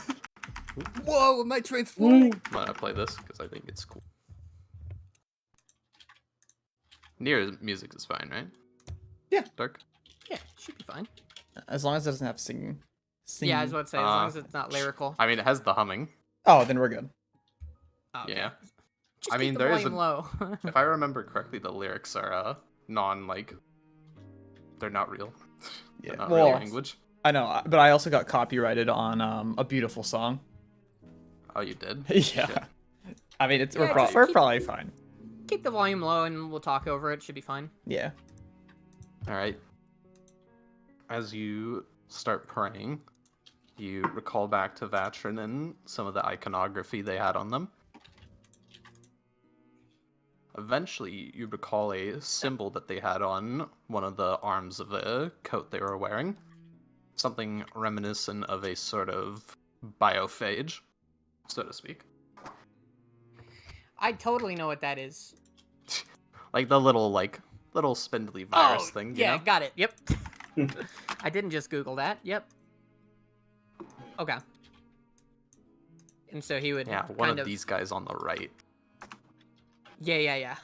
Whoa, am I transforming? I'm gonna play this because I think it's cool. Nier's music is fine, right? Yeah. Dark? Yeah, should be fine. As long as it doesn't have singing. Yeah, I was about to say, as long Uh, as it's not lyrical. I mean, it has the humming. Oh, then we're good. Okay. Yeah. Just I keep mean, the there is volume low. If I remember correctly, the lyrics are they're not real. Yeah. They're not Well, real language. I know, but I also got copyrighted on A Beautiful Song. Oh, you did? Yeah. Shit. I mean, it's Yeah, we're just keep- probably fine. Keep the volume low and we'll talk over it. Should be fine. Yeah. All right. As you start praying, you recall back to Vatrin and some of the iconography they had on them. Eventually, you recall a symbol that they had on one of the arms of a coat they were wearing. Something reminiscent of a sort of biophage, so to speak. I totally know what that is. Like the little spindly virus thing, you yeah, know? got it. Yep. I didn't just Google that. Yep. Okay. And so he would Yeah, one kind of these guys on the right. Yeah.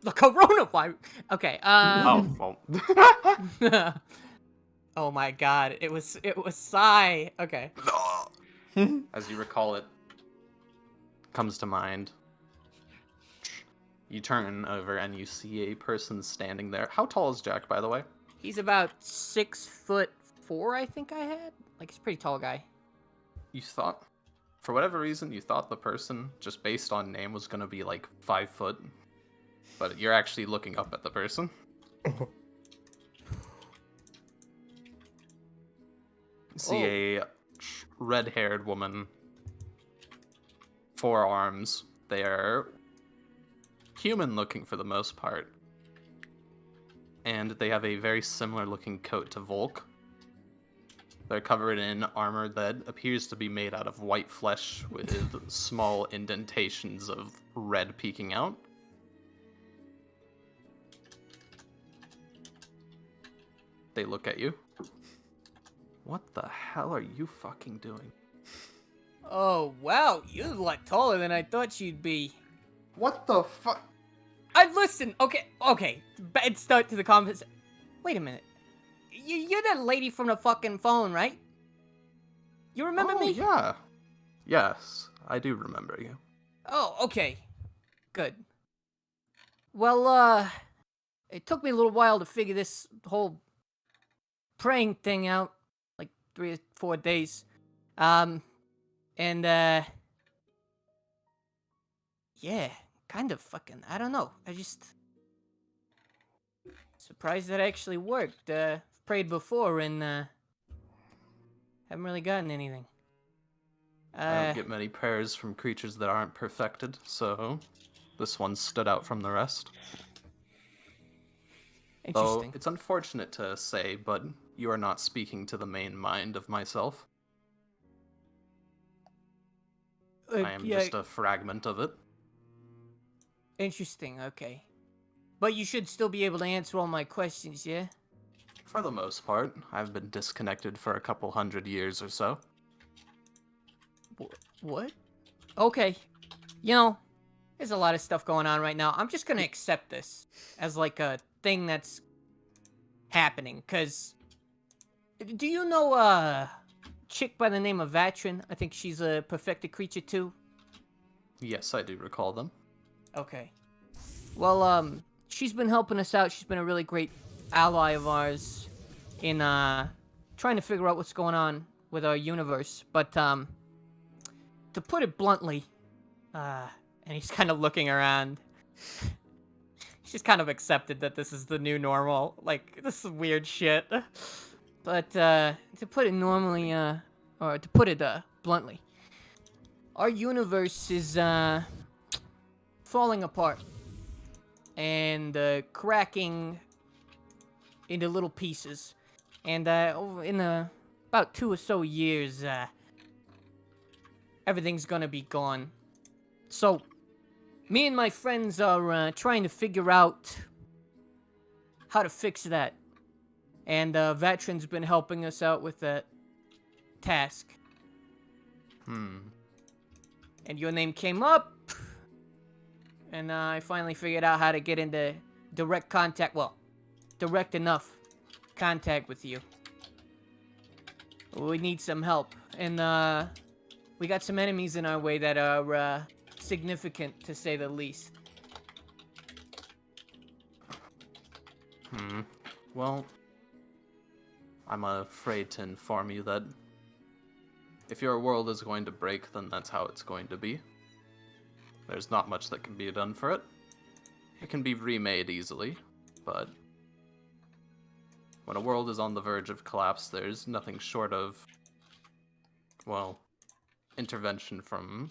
The coronavirus. Okay. Oh, well. Oh my God! It was Psy. Okay. As you recall it, comes to mind. You turn over and you see a person standing there. How tall is Jack, by the way? He's about 6'4", I think I had. Like, he's a pretty tall guy. You thought, for whatever reason, you thought the person, just based on name, was gonna be like 5 foot. But you're actually looking up at the person. You see a red-haired woman. 4 arms. They are human-looking for the most part. And they have a very similar-looking coat to Volk. They're covered in armor that appears to be made out of white flesh with small indentations of red peeking out. They look at you. What the hell are you fucking doing? Oh wow, you're a lot taller than I thought you'd be. What the fuck? Listen. Okay. Bad start to the conversation. Wait a minute. You're that lady from the fucking phone, right? You remember me? Yeah. Yes, I do remember you. Oh, okay. Good. Well, it took me a little while to figure this whole praying thing out. Like 3 or 4 days. Yeah, kind of fucking, I don't know. I just surprised that actually worked. Prayed before and, haven't really gotten anything. I don't get many prayers from creatures that aren't perfected, so this one stood out from the rest. Though Interesting. it's unfortunate to say, but you are not speaking to the main mind of myself. I am Yeah, just a fragment of it. interesting, okay. But you should still be able to answer all my questions, yeah? For the most part, I've been disconnected for a couple 100 years or so. What? Okay. You know, there's a lot of stuff going on right now. I'm just gonna accept this as like a thing that's happening, cause do you know a chick by the name of Vatrin? I think she's a perfected creature too. Yes, I do recall them. Okay. Well, she's been helping us out. She's been a really great ally of ours in trying to figure out what's going on with our universe. But to put it bluntly, and he's kind of looking around. She's kind of accepted that this is the new normal. Like, this is weird shit. But to put it normally, or to put it bluntly, our universe is falling apart and cracking into little pieces. And in about 2 or so years, everything's gonna be gone. So, me and my friends are trying to figure out how to fix that. and a veteran's been helping us out with that task. And your name came up, and I finally figured out how to get into direct contact, well, direct enough contact with you. We need some help, and we got some enemies in our way that are significant, to say the least. Well, I'm afraid to inform you that if your world is going to break, then that's how it's going to be. There's not much that can be done for it. It can be remade easily, but when a world is on the verge of collapse, there's nothing short of, well, intervention from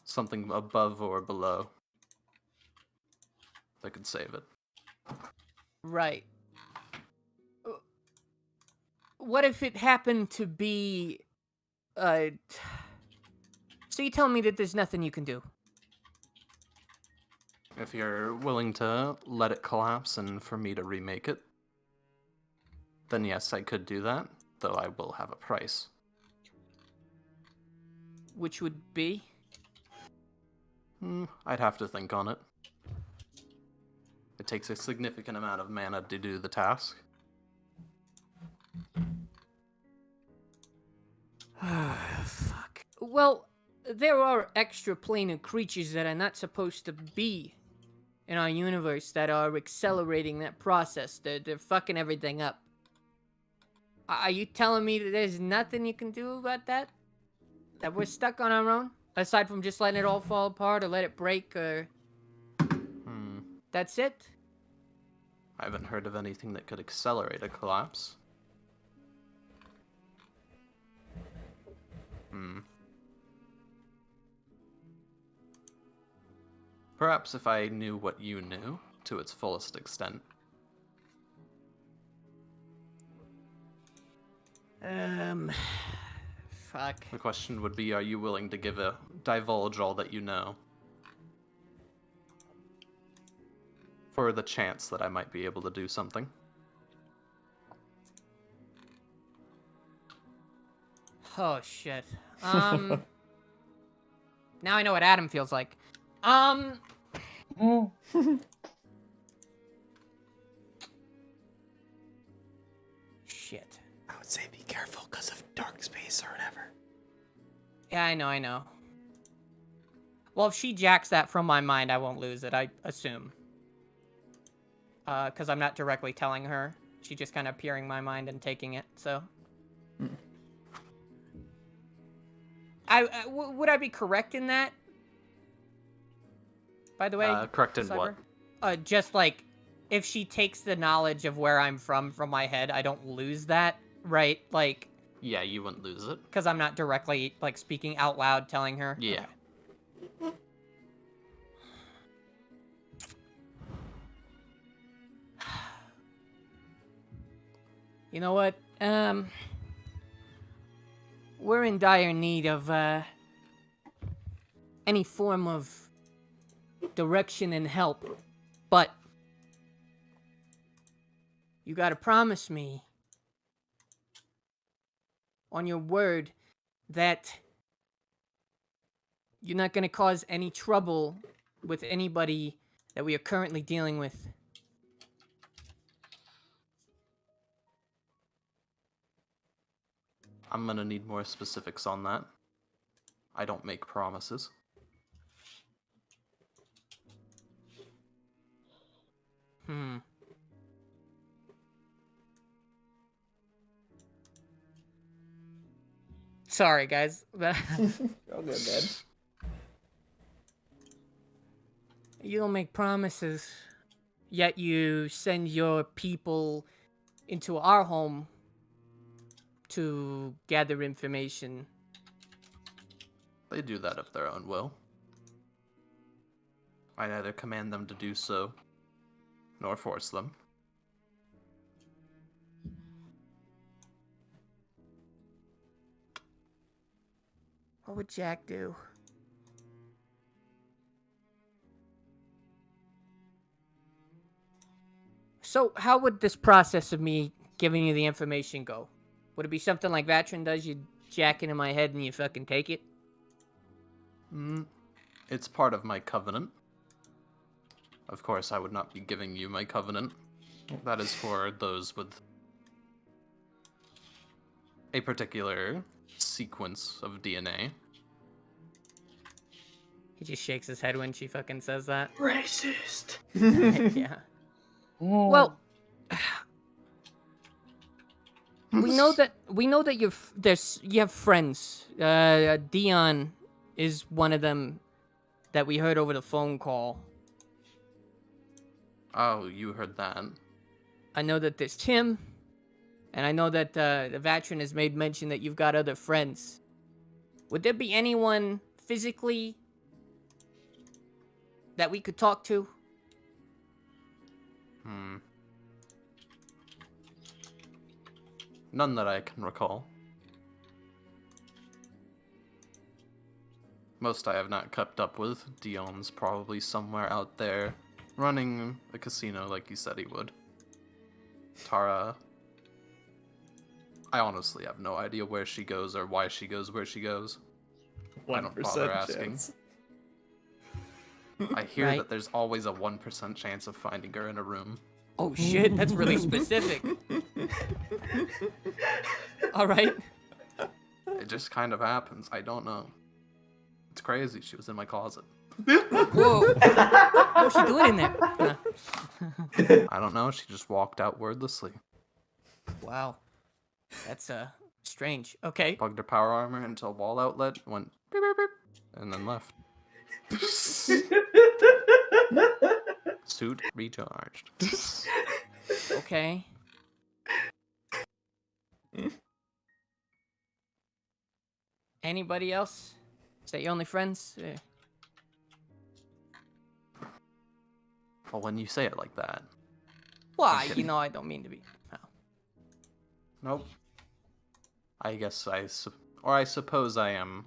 something above or below that could save it. Right. What if it happened to be, so you tell me that there's nothing you can do? If you're willing to let it collapse and for me to remake it, then yes, I could do that, though I will have a price. Which would be? I'd have to think on it. It takes a significant amount of mana to do the task. Fuck. Well, there are extra-planar creatures that are not supposed to be in our universe that are accelerating that process. They're fucking everything up. Are you telling me that there's nothing you can do about that? That we're stuck on our own? Aside from just letting it all fall apart or let it break or... That's it? I haven't heard of anything that could accelerate a collapse. Perhaps if I knew what you knew to its fullest extent. Fuck. The question would be, are you willing to divulge all that you know? For the chance that I might be able to do something. Oh, shit. Now I know what Adam feels like. Shit. I would say be careful because of dark space or whatever. Yeah, I know. Well, if she jacks that from my mind, I won't lose it, I assume. Because I'm not directly telling her. She's just kind of peering my mind and taking it, so... would I be correct in that? By the way? Correct in what? Just like, if she takes the knowledge of where I'm from my head, I don't lose that, right? Like... Yeah, you wouldn't lose it. Because I'm not directly, like, speaking out loud telling her? Yeah. Okay. You know what? We're in dire need of, any form of direction and help. But you gotta promise me, on your word, that you're not gonna cause any trouble with anybody that we are currently dealing with. I'm gonna need more specifics on that. I don't make promises. Sorry, guys. You're all good, man. You don't make promises, yet you send your people into our home to gather information. They do that of their own will. I neither command them to do so, nor force them. What would Jack do? So, how would this process of me giving you the information go? Would it be something like Vatrin does? You jack it in my head and you fucking take it? It's part of my covenant. Of course, I would not be giving you my covenant. That is for those with a particular sequence of DNA. He just shakes his head when she fucking says that. Racist. Yeah. Well, we know that you have friends. Dion is one of them that we heard over the phone call. Oh, you heard that. I know that there's Tim, and I know that the Vatrin has made mention that you've got other friends. Would there be anyone physically that we could talk to? None that I can recall. Most I have not kept up with. Dion's probably somewhere out there, running a casino like he said he would. Tara, I honestly have no idea where she goes or why she goes where she goes. I don't bother asking. I hear Right. that there's always a 1% chance of finding her in a room. Oh shit, that's really specific. All right. It just kind of happens. I don't know. It's crazy. She was in my closet. Whoa. What's she doing in there? I don't know. She just walked out wordlessly. Wow. That's strange. Okay. Plugged her power armor into a wall outlet, went beep, beep, beep, and then left. Suit recharged. Okay. Anybody else? Is that your only friends? Well, when you say it like that. Why? You know I don't mean to be. Oh. Nope. I guess I suppose I am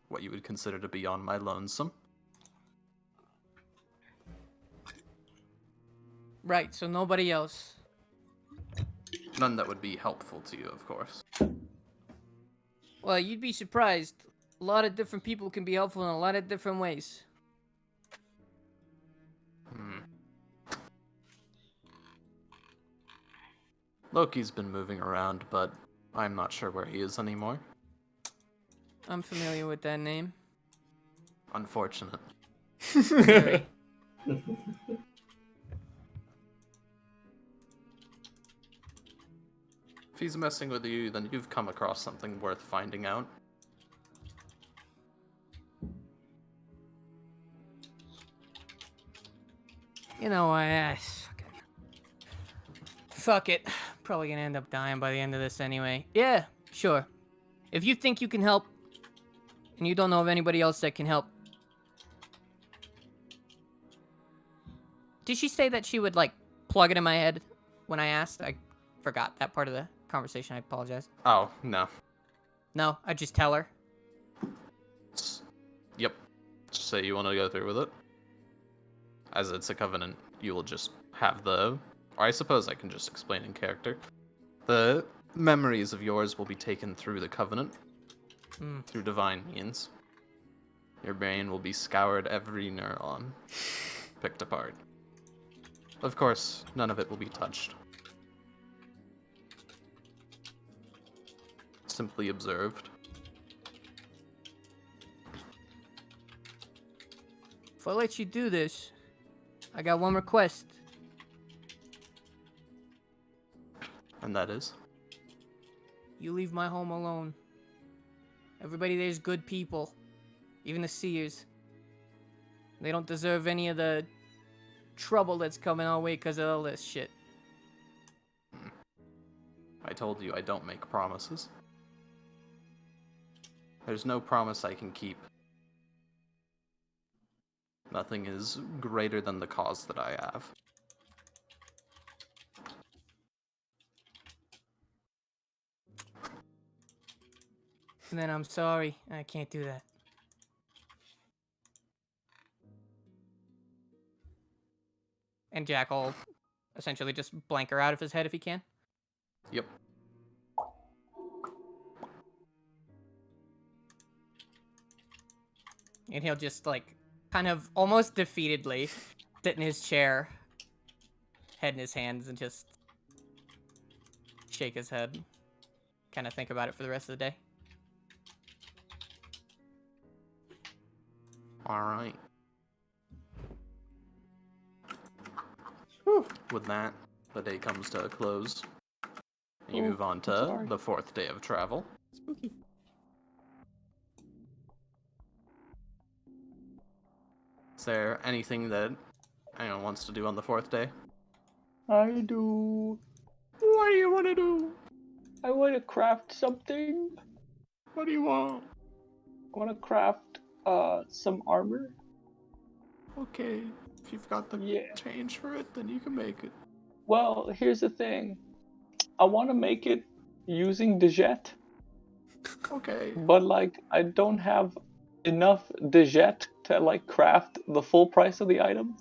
what you would consider to be on my lonesome. Right, so nobody else. None that would be helpful to you, of course. Well, you'd be surprised. A lot of different people can be helpful in a lot of different ways. Loki's been moving around, but I'm not sure where he is anymore. I'm familiar with that name. Unfortunate. Very. If he's messing with you, then you've come across something worth finding out. You know, fuck it. Probably gonna end up dying by the end of this anyway. Yeah, sure. If you think you can help, and you don't know of anybody else that can help. Did she say that she would, like, plug it in my head when I asked? I forgot that part of the conversation. I apologize. Oh, no. No, I just tell her. Yep. Just say you want to go through with it. As it's a covenant, you will just have or I suppose I can just explain in character. The memories of yours will be taken through the covenant, through divine means. Your brain will be scoured, every neuron picked apart. Of course, none of it will be touched. Simply observed. If I let you do this, I got one request. And that is? You leave my home alone. Everybody there's good people. Even the seers. They don't deserve any of the trouble that's coming our way because of all this shit. I told you I don't make promises. There's no promise I can keep. Nothing is greater than the cause that I have. And then I'm sorry, I can't do that. And Jack will essentially just blank her out of his head if he can. Yep. And he'll just, like, kind of almost defeatedly sit in his chair, head in his hands, and just shake his head. Kind of think about it for the rest of the day. All right. With that, the day comes to a close. And you move on to the 4th day of travel. Spooky. Is there anything that anyone wants to do on the 4th day? I do. What do you want to do? I want to craft something. What do you want? I want to craft some armor. Okay, if you've got the Yeah. change for it, then you can make it. Well, here's the thing. I want to make it using Dijet, Okay. but like I don't have enough Dijet to like craft the full price of the item.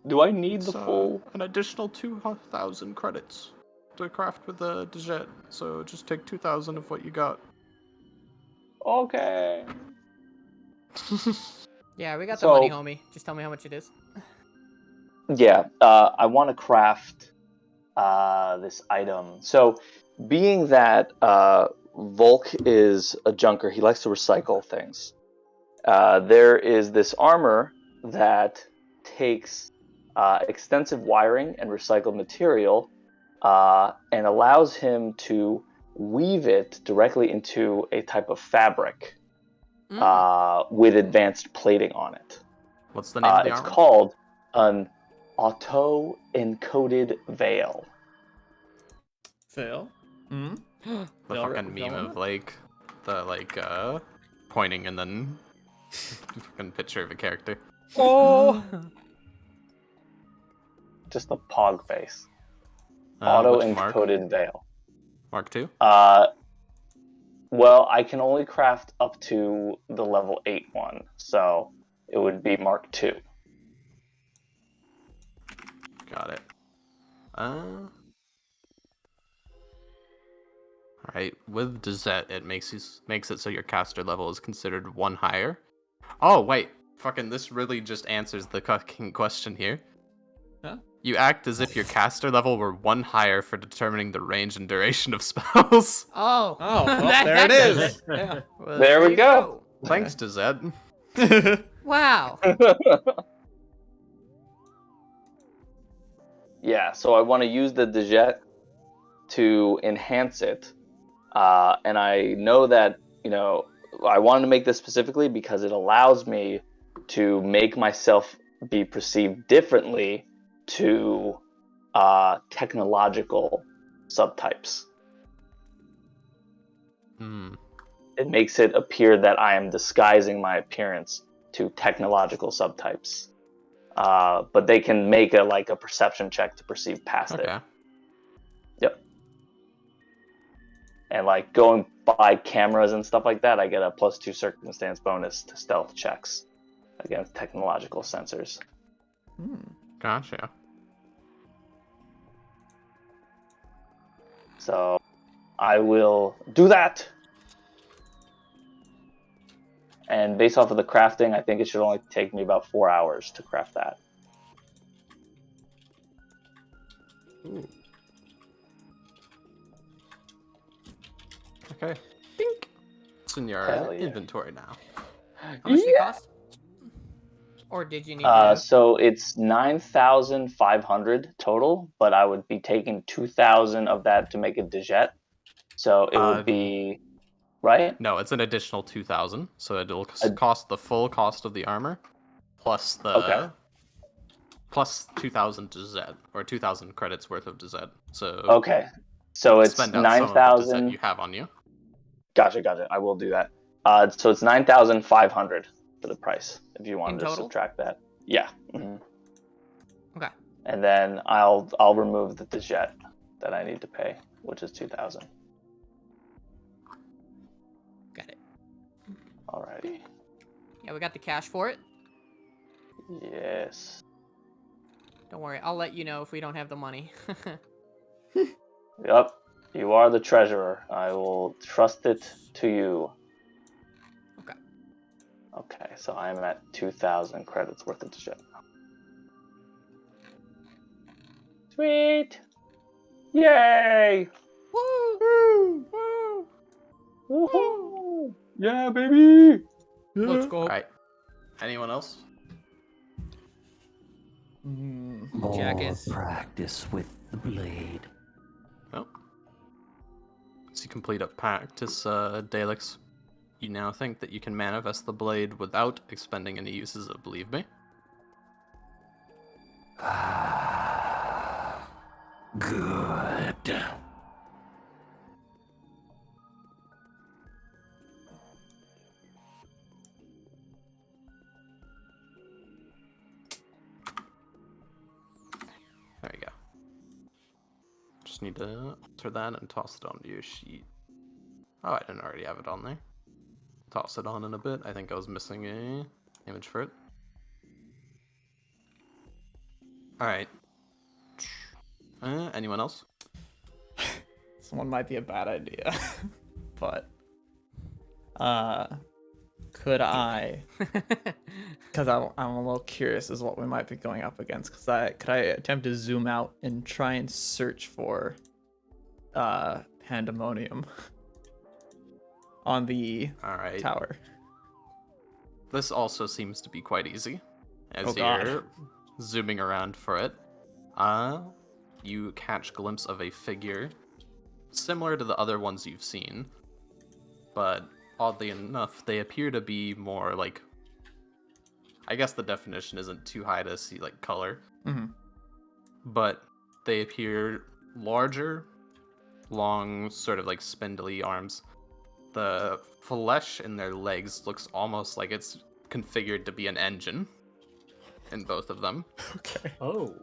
Do I need the full? An additional 2,000 credits to craft with the Dijet, so just take 2,000 of what you got. Okay. Yeah, we got the So- money, homie. Just tell me how much it is. Yeah, I want to craft this item. So, being that Volk is a junker, he likes to recycle things. There is this armor that takes extensive wiring and recycled material and allows him to weave it directly into a type of fabric with advanced plating on it. What's the name of the It's armor? called an auto-encoded veil. Phil? Hmm? The Vel- fucking meme Velma? of like the pointing and then fucking picture of a character. Oh! Just a pog face. Which mark? Auto-encoded veil. Mark 2? Well, I can only craft up to the level 8 one, so it would be Mark 2. Got it. Alright, with Dezet, it makes it so your caster level is considered 1 higher. Oh, wait. Fucking this really just answers the fucking question here. Huh? You act as if your caster level were 1 higher for determining the range and duration of spells. Oh. Oh, well, That there it does is. Yeah. Well, There we you go. Thanks, Dezet. Wow. Yeah, so I want to use the Dijet to enhance it. And I know that, I wanted to make this specifically because it allows me to make myself be perceived differently to technological subtypes. Hmm. It makes it appear that I am disguising my appearance to technological subtypes. But they can make a perception check to perceive past it. Okay. Yep. And like going by cameras and stuff like that, I get a +2 circumstance bonus to stealth checks against technological sensors. Gotcha. So I will do that. And based off of the crafting, I think it should only take me about 4 hours to craft that. Ooh. Okay. Bink. It's in your Hell yeah. inventory now. How much did it cost? Or did you need So it's 9,500 total, but I would be taking 2,000 of that to make a Dijet. So it would be, right? No, it's an additional 2,000, so it'll cost the full cost of the armor, plus the plus 2,000 Dezet, or 2,000 credits worth of Dezet. So Okay. So it's spend out some of the 9,000. Dezet you have on you. Gotcha. I will do that. So it's 9,500 for the price if you wanted In to total? subtract that. Yeah. Mhm. Okay. And then I'll remove the Dijet that I need to pay, which is 2,000. Got it. Alrighty. Yeah, we got the cash for it. Yes. Don't worry, I'll let you know if we don't have the money. Yup. You are the treasurer. I will trust it to you. Okay. Okay, so I'm at 2,000 credits worth of shit. Sweet! Yay! Woo! Woo! Woohoo! Yeah, baby! Let's go. All right. Anyone else? More Jack is- practice with the blade. Nope. So you complete a practice, Daleks. You now think that you can manifest the blade without expending any uses of Believe Me. Good. There you go. Just need to alter that and toss it onto your sheet. Oh, I didn't already have it on there. Toss it on in a bit. I think I was missing a image for it. Alright. Anyone else? This one might be a bad idea, but could I? Because I'm a little curious as what we might be going up against. Could I attempt to zoom out and try and search for pandemonium on the Alright. tower? This also seems to be quite easy. As Oh, God. you're zooming around for it, you catch a glimpse of a figure similar to the other ones you've seen, but oddly enough, they appear to be more like, I guess the definition isn't too high to see like color, but they appear larger, long, sort of like spindly arms. The flesh in their legs looks almost like it's configured to be an engine in both of them. Okay. Oh.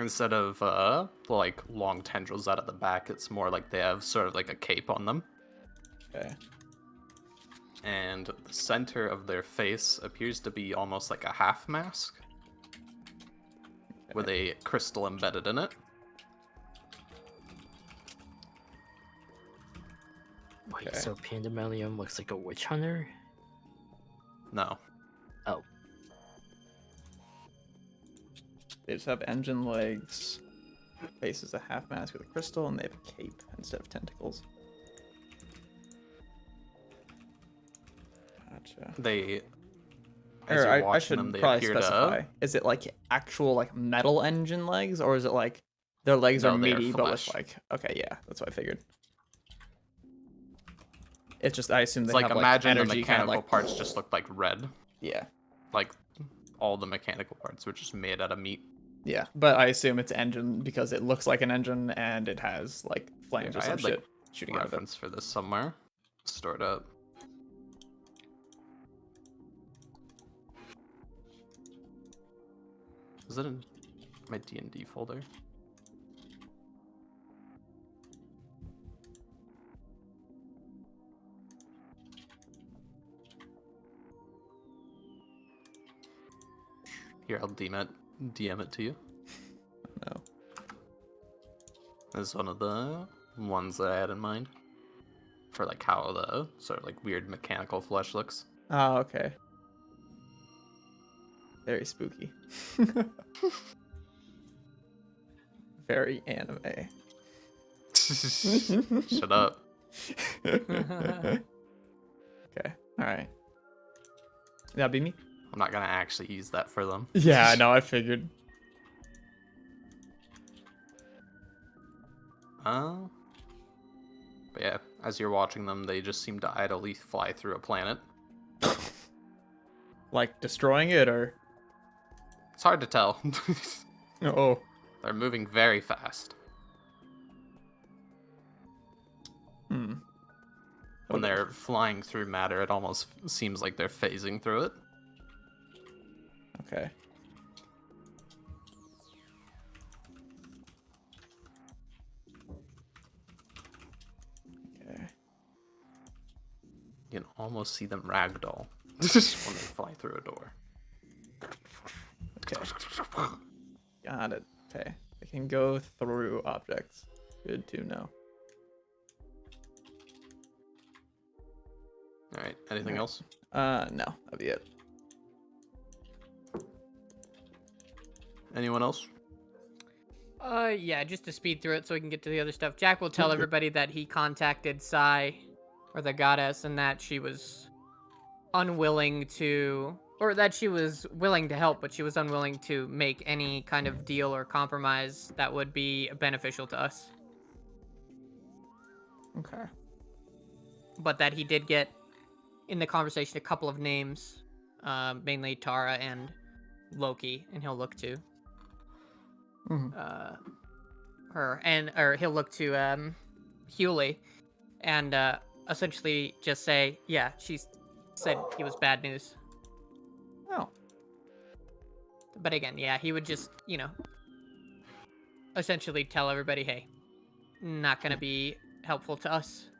Instead of like long tendrils out at the back, it's more like they have sort of like a cape on them. Okay. And the center of their face appears to be almost like a half mask with a crystal embedded in it. Wait, Okay. so Pandemonium looks like a witch hunter? No. Oh. They just have engine legs. Face is a half mask with a crystal, and they have a cape instead of tentacles. Gotcha. They, as Or you're I watching should them, they probably appear specify. to... Is it like actual like metal engine legs, or is it like their legs No, are they are meaty but with flesh. like? Okay, yeah, that's what I figured. It's just I assume It's they like, have imagine the energy kind mechanical of like parts just look like red. yeah, Like, all the mechanical parts were just made out of meat. yeah. But I assume it's engine because it looks like an engine and it has like flames I or some had, like, shit shooting out of it. Reference for this somewhere. Stored up. Is it in my D&D folder? Here, I'll DM it to you. No. This is one of the ones that I had in mind. For like how the sort of like weird mechanical flesh looks. Oh, okay. Very spooky. Very anime. Shut up. Okay. All right. That'd be me. I'm not gonna actually use that for them. Yeah, I know. I figured. But yeah, as you're watching them, they just seem to idly fly through a planet. Like destroying it, or It's hard to tell. oh, They're moving very fast. hmm. When they're flying through matter, it almost seems like they're phasing through it. Okay. Okay. You can almost see them ragdoll when they fly through a door. Okay. can go through objects. Good to know. All right. Anything else? No, that'd be it. Anyone else? Yeah, just to speed through it so we can get to the other stuff. Jack will tell everybody that he contacted Sai, or the goddess, and that she was unwilling to, or that she was willing to help, but she was unwilling to make any kind of deal or compromise that would be beneficial to us. Okay. But that he did get, in the conversation, a couple of names, mainly Tara and Loki, and he'll look to her, or he'll look to Hewley, and essentially just say, yeah, she said he was bad news. Oh. But again, yeah, he would just, essentially tell everybody, hey, not gonna be helpful to us.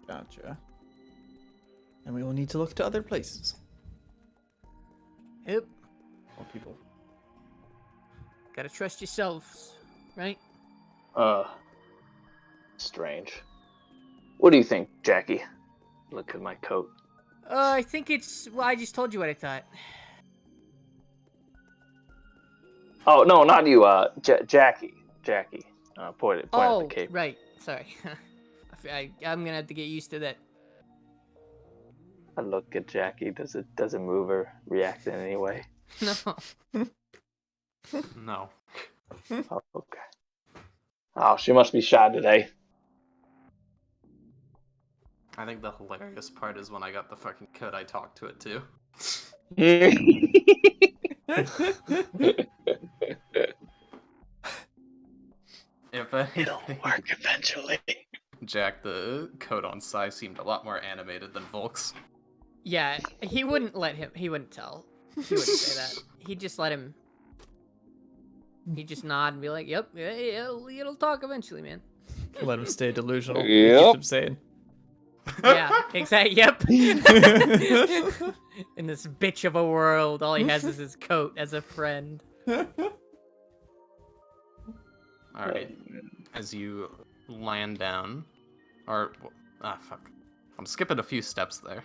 Gotcha. And we will need to look to other places. Yep. More people. Gotta trust yourselves, right? Strange. What do you think, Jackie? Look at my coat. I think it's, well, I just told you what I thought. Oh, no, not you, Jackie. Jackie. Point at Oh, the cape. right. Sorry. I'm gonna have to get used to that. I look at Jackie. Does it move or react in any way? No. No. Oh, okay. Oh, she must be shy today. I think the hilarious part is when I got the fucking coat, I talked to it too. If It'll anything, work eventually. Jack, the coat on Sai seemed a lot more animated than Volk's. Yeah, he wouldn't tell. He wouldn't say that. He'd just let him. He'd just nod and be like, yep, yeah, it'll talk eventually, man. Let him stay delusional. Yep. Keeps him sane. Yeah, exactly, yep. In this bitch of a world, all he has is his coat as a friend. Alright, as you land down, fuck. I'm skipping a few steps there.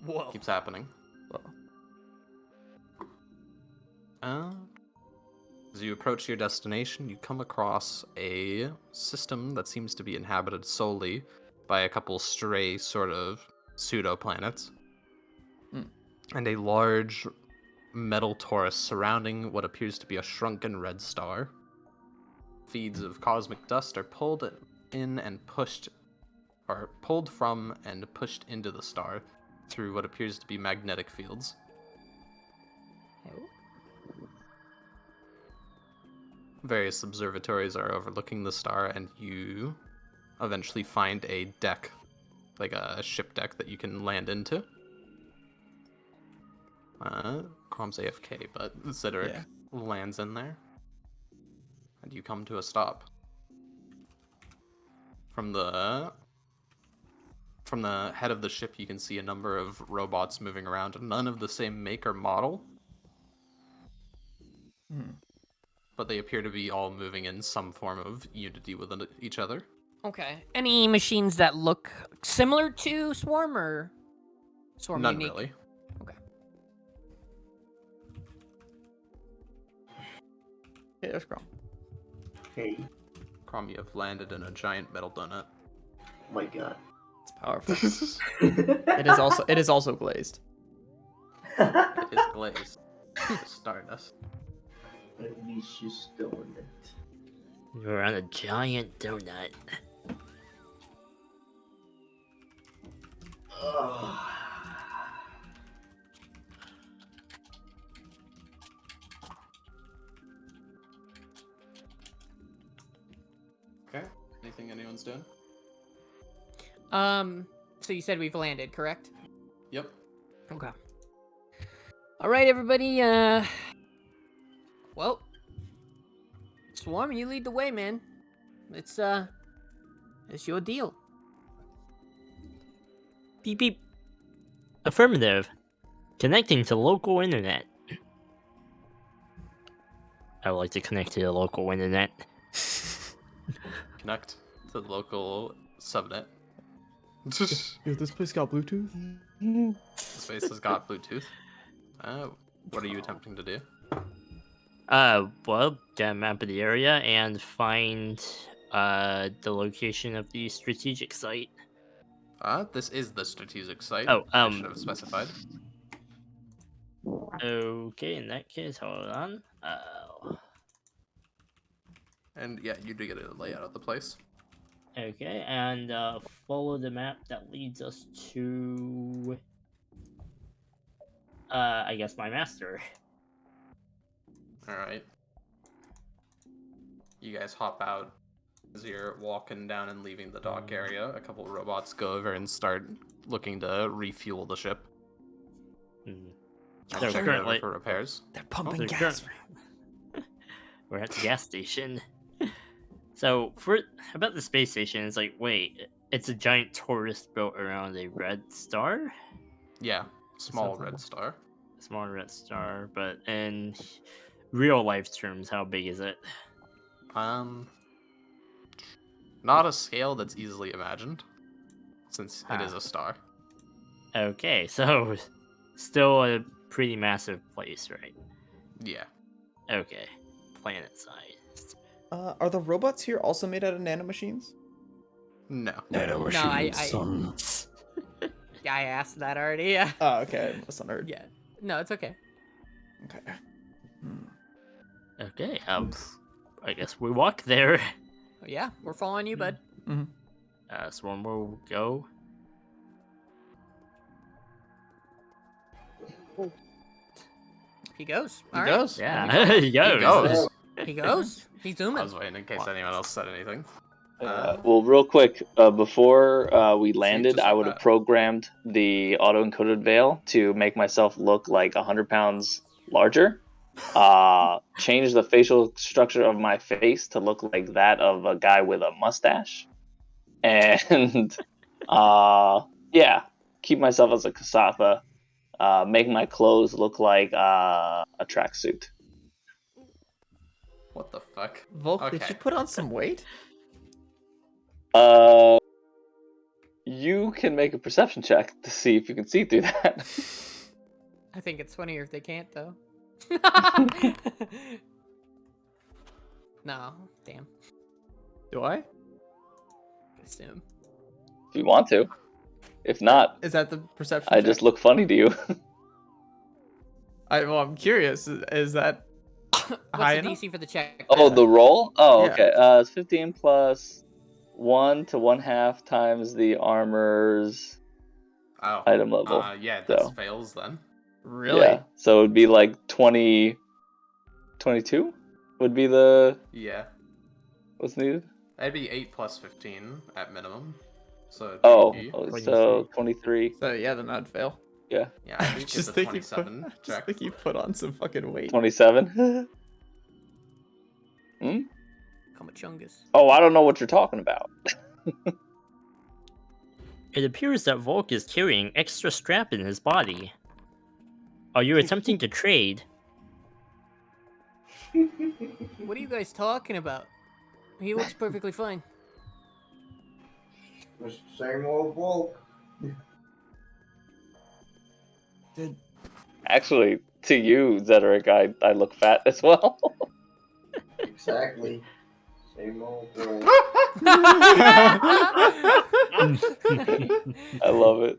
Whoa. Keeps happening. As you approach your destination, you come across a system that seems to be inhabited solely by a couple stray sort of pseudo-planets. And a large metal torus surrounding what appears to be a shrunken red star. Feeds of cosmic dust are pulled in and pushed, or pulled from and pushed into the star through what appears to be magnetic fields. Various observatories are overlooking the star, and you eventually find a deck, like a ship deck that you can land into. Crom's AFK, but Cedric lands in there, and you come to a stop. From the head of the ship, you can see a number of robots moving around, none of the same make or model. But they appear to be all moving in some form of unity with each other. Okay. Any machines that look similar to Swarm, or Swarm None unique? really. Okay. Hey, there's Chrome. Hey, Crom, you have landed in a giant metal donut. oh my god. It's powerful. It is also glazed. It is glazed. It's stardust. At least you're still in it. You're on a giant donut. Okay. Anything anyone's doing? So you said we've landed, correct? Yep. Okay. All right, everybody. Well, Swarm, you lead the way, man. It's your deal. Beep beep. Affirmative. Connecting to local internet. I would like to connect to the local internet. Connect to the local subnet. Yo, this place got Bluetooth? This place has got Bluetooth. What are you attempting to do? Well, get a map of the area and find the location of the strategic site. This is the strategic site. Oh, I should have specified. Okay, in that case, hold on. And yeah, you do get a layout of the place. Okay, and follow the map that leads us to, I guess my master. Alright. You guys hop out. As you're walking down and leaving the dock area, a couple robots go over and start looking to refuel the ship. Hmm. And So check it currently- over for repairs. They're pumping they're gas. We're at the gas station. So for about the space station, it's like, wait, it's a giant torus built around a red star, Yeah, small Sounds red like- star. small red star. But in real life terms, how big is it? Not a scale that's easily imagined, since it is Ah. a star. Okay, so still a pretty massive place, right? Yeah. Okay, planet sized. Are the robots here also made out of nanomachines? No. Nano machines, I- son. Yeah, I asked that already. Yeah. Oh, okay. I must have heard. Yeah. No, it's okay. Okay. Okay, I guess we walk there. Oh, yeah, we're following you, bud. So one will go. He goes. He All right. goes. Yeah, he goes. He goes. He goes. He's I zooming. was waiting in case anyone else said anything. Well, real quick, before we landed, just I like would have that. programmed the auto-encoded veil to make myself look like 100 pounds larger. Change the facial structure of my face to look like that of a guy with a mustache. And, yeah, keep myself as a Kasatha. Make my clothes look like a tracksuit. What the fuck? Volk, did Okay. you put on some weight? You can make a perception check to see if you can see through that. I think it's funnier if they can't, though. No, damn. Do I? Assume. If you want to. If not, Is that the perception? I check? just look funny to you. Well, I'm curious. Is that What's high the enough? DC for the check? Oh, the roll? Oh, Yeah. okay. It's 15 plus 1 to 1/2 times the armor's Oh. item level. Yeah, this so. fails then. Really? Yeah, so it would be like 22 would be the Yeah. what's needed. That'd be 8 plus 15 at minimum. So it'd Oh, be, so 23. So yeah, then I'd fail. Yeah, yeah, I think it's Just a think you 27 put. Just check. think you put on some fucking weight. 27. Kamachungus. Oh, I don't know what you're talking about. It appears that Volk is carrying extra scrap in his body. Are you attempting to trade? What are you guys talking about? He looks perfectly fine. It's the same old Volk. Actually, to you, Zedric, I look fat as well. Exactly. Same old Volk. I love it.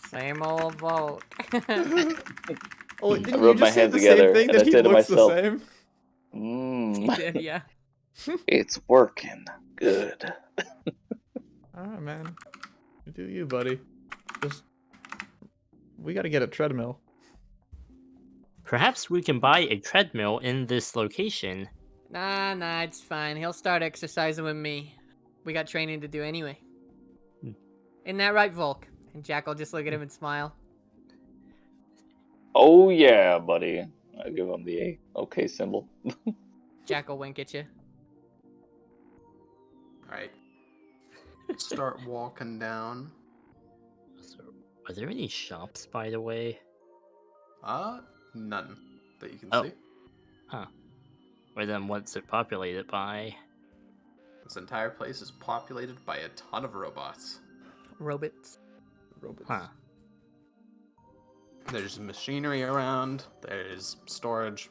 Same old Volk. Oh, didn't I you rubbed just my say hands the together, same thing and that I he said to looks myself, the same? He Mmm, did, yeah. it's working good. Alright, man. You do you, buddy. Just we gotta get a treadmill. Perhaps we can buy a treadmill in this location. Nah, it's fine. He'll start exercising with me. We got training to do anyway. Isn't that right, Volk? And Jack will just look at him and smile. Oh yeah, buddy. I give him the okay symbol. Jack will wink at you. Alright. Start walking down. So, are there any shops, by the way? None that you can Oh. see. Huh. Well, then what's it populated by? This entire place is populated by a ton of robots. Robots. Robots. Huh. There's machinery around, there's storage.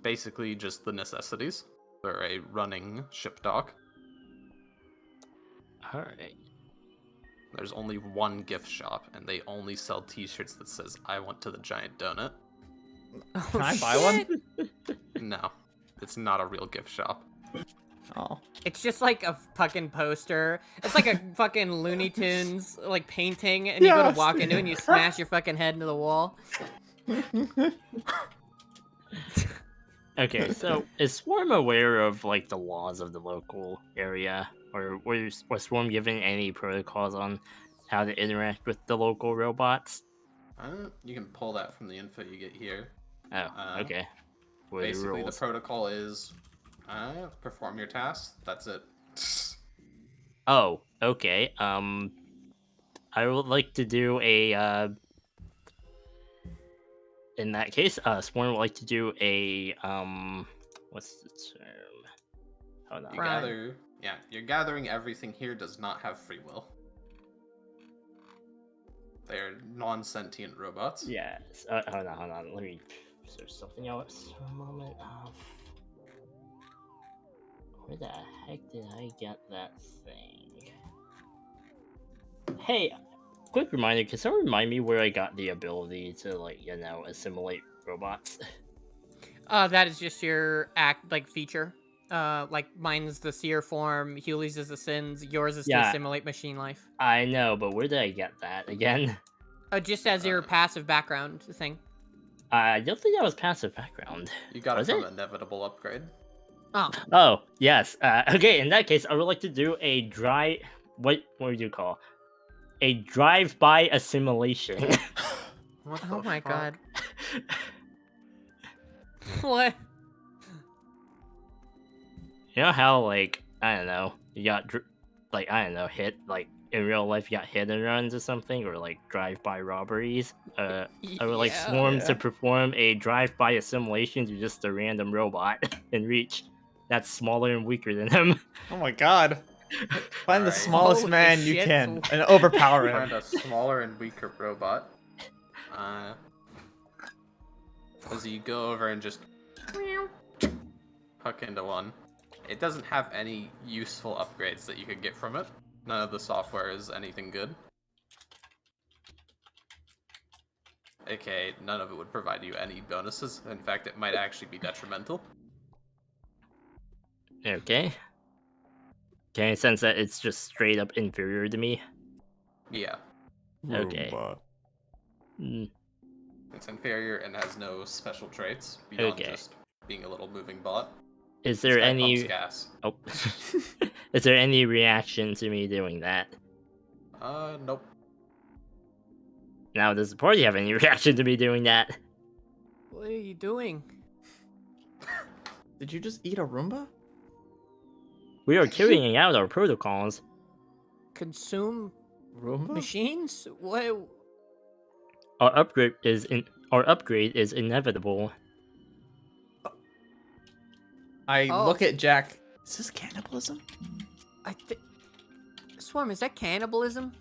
Basically just the necessities for a running ship dock. Alright. There's only one gift shop, and they only sell t-shirts that says, I want to the giant donut. Can I buy one? No, it's not a real gift shop. Oh. It's just like a fucking poster. It's like a fucking Looney Tunes like painting, and you go to walk into it and you smash your fucking head into the wall. Okay, so is Swarm aware of like the laws of the local area, or was Swarm given any protocols on how to interact with the local robots? You can pull that from the info you get here. Oh, okay. What are the Basically, the rules? protocol is perform your tasks. That's it. Oh, okay. I would like to do a. In that case, Swarm would like to do a what's the term? Hold on. You gather, you're gathering everything here does not have free will. They're non-sentient robots. Yes. Hold on. Let me search something else for a moment. Where the heck did I get that thing? Hey, quick reminder, can someone remind me where I got the ability to, like, assimilate robots? That is just your feature. Like mine's the seer form, Hewley's is the sins, yours is to Yeah. assimilate machine life. I know, but where did I get that again? Just as your passive background thing. I don't think that was passive background. You got Was it from it? Inevitable Upgrade. Oh, Oh, yes. Okay, in that case, I would like to do a what would you call? A drive-by assimilation. What oh the my fuck? god. What? You know how, like, I don't know, you got, hit, like, in real life, you got hit and runs or something, or, like, drive-by robberies? I would like Yeah. Swarm to perform a drive-by assimilation to just a random robot in Reach that's smaller and weaker than him. Oh my god. Find the Alright. smallest Holy man you shit. can and overpower Find him. a smaller and weaker robot. As you go over and just hook into one. It doesn't have any useful upgrades that you could get from it. None of the software is anything good. Okay, none of it would provide you any bonuses. In fact, it might actually be detrimental. Okay. Can I sense that it's just straight up inferior to me? Yeah, Okay. Robot. Mm, it's inferior and has no special traits beyond Okay. just being a little moving bot. Is This there guy pumps any... gas. Oh. Is there any reaction to me doing that? Nope. Now, does the party have any reaction to me doing that? What are you doing? Did you just eat a Roomba? We are carrying out our protocols. Consume Roomba? machines? What? Our upgrade is inevitable. I Oh. look at Jack. Is this cannibalism? Swarm, is that cannibalism?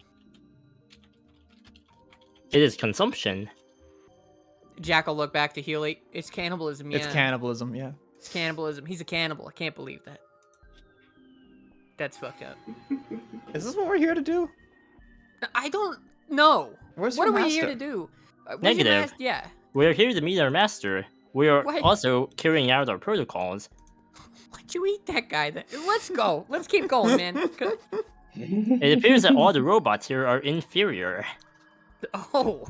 It is consumption. Jack will look back to Hewley. It's cannibalism, yeah. It's cannibalism, yeah. It's cannibalism. He's a cannibal. I can't believe that. That's fucked up. Is this what we're here to do? I don't know. Where's What your are we here master? to do? Where's your Negative. Yeah. We are here to meet our master. We are What? also carrying out our protocols. Why'd you eat that guy then? Let's go. Let's keep going, man. Go- It appears that all the robots here are inferior. Oh,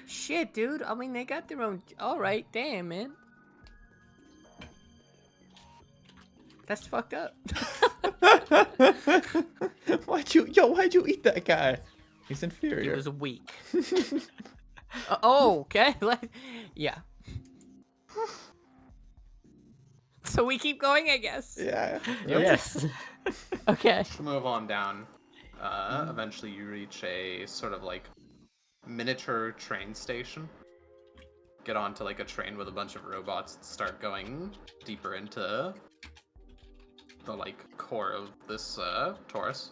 shit, dude. I mean, they got their own. All right, damn, man. That's fucked up. Why'd you eat that guy? He's He inferior. was weak. Oh, okay. Yeah. So we keep going, I guess. Yeah. Yes. Okay. To move on down, eventually you reach a sort of like miniature train station. get onto like a train with a bunch of robots and start going deeper into the like core of this torus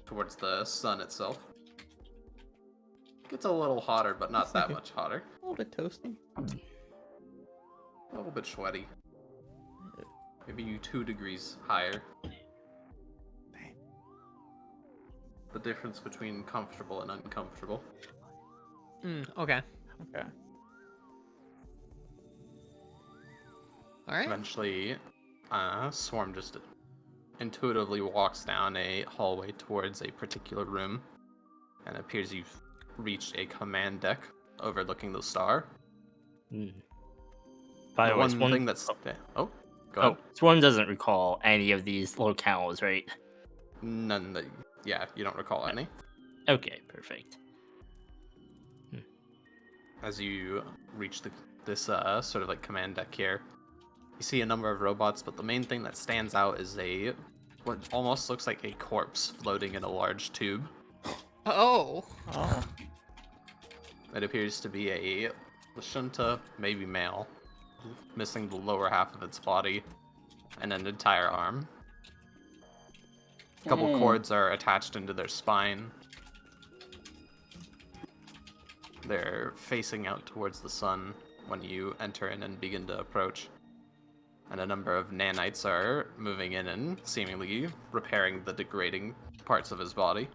towards the sun itself. Gets a little hotter, but not that much hotter. A little bit toasty. A little bit sweaty. Maybe 2 degrees higher. The difference between comfortable and uncomfortable. Okay. Okay. All right. Eventually, Swarm just intuitively walks down a hallway towards a particular room, and it appears you've reached a command deck overlooking the star. By The the way, one Swarm, thing that's go ahead. Swarm doesn't recall any of these locales, right? None that you don't recall any. Okay, perfect. As you reach this sort of like command deck here, you see a number of robots, but the main thing that stands out is what almost looks like a corpse floating in a large tube. Oh. Oh. It appears to be a Lashunta, maybe male, missing the lower half of its body and an entire arm. A couple cords are attached into their spine. They're facing out towards the sun when you enter in and begin to approach. And a number of nanites are moving in and seemingly repairing the degrading parts of his body.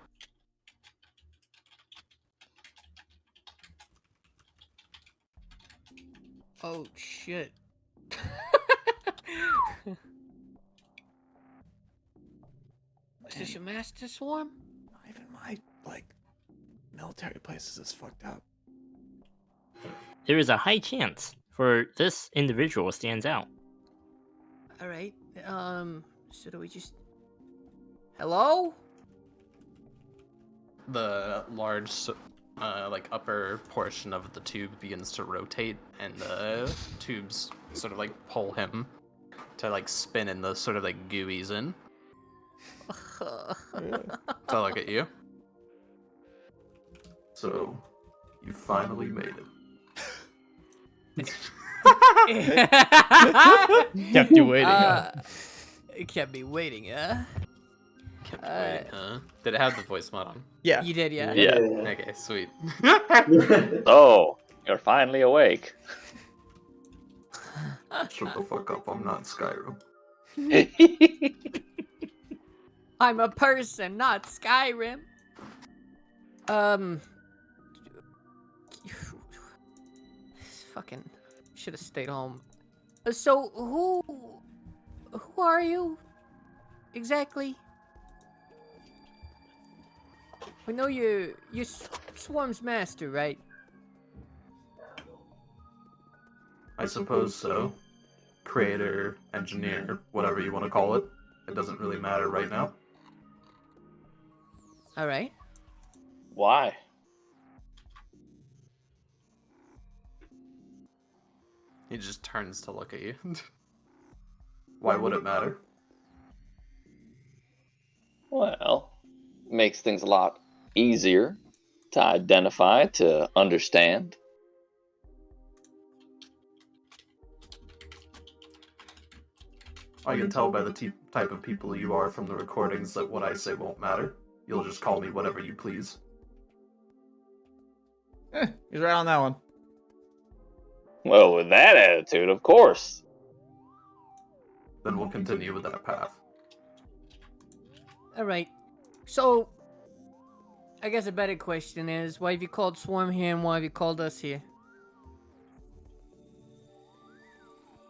Oh shit. Is this your master Swarm? Not even my military places is fucked up. There is a high chance for this individual stands out. All right. So do we just? Hello? The large, like upper portion of the tube begins to rotate, and the tubes sort of like pull him to like spin in the sort of like gooey's in. So look at you. So, you finally made it. Kept you waiting. It kept me waiting, huh? Kept waiting, huh? Did it have the voice mod on? Yeah. You did, yeah. Yeah. Okay, sweet. Oh, you're finally awake. Shut the fuck up, I'm not Skyrim. I'm a person, not Skyrim. Fucking should have stayed home. So who are you exactly? We know you're Swarm's master, right? I suppose so. Creator, engineer, whatever you want to call it. It doesn't really matter right now. All right. Why? He just turns to look at you. Why would it matter? Well, makes things a lot easier to identify, to understand. I can tell by the type of people you are from the recordings that what I say won't matter. You'll just call me whatever you please. He's right on that one. Well, with that attitude, of course. Then we'll continue with that path. All right. So, I guess a better question is, why have you called Swarm here and why have you called us here?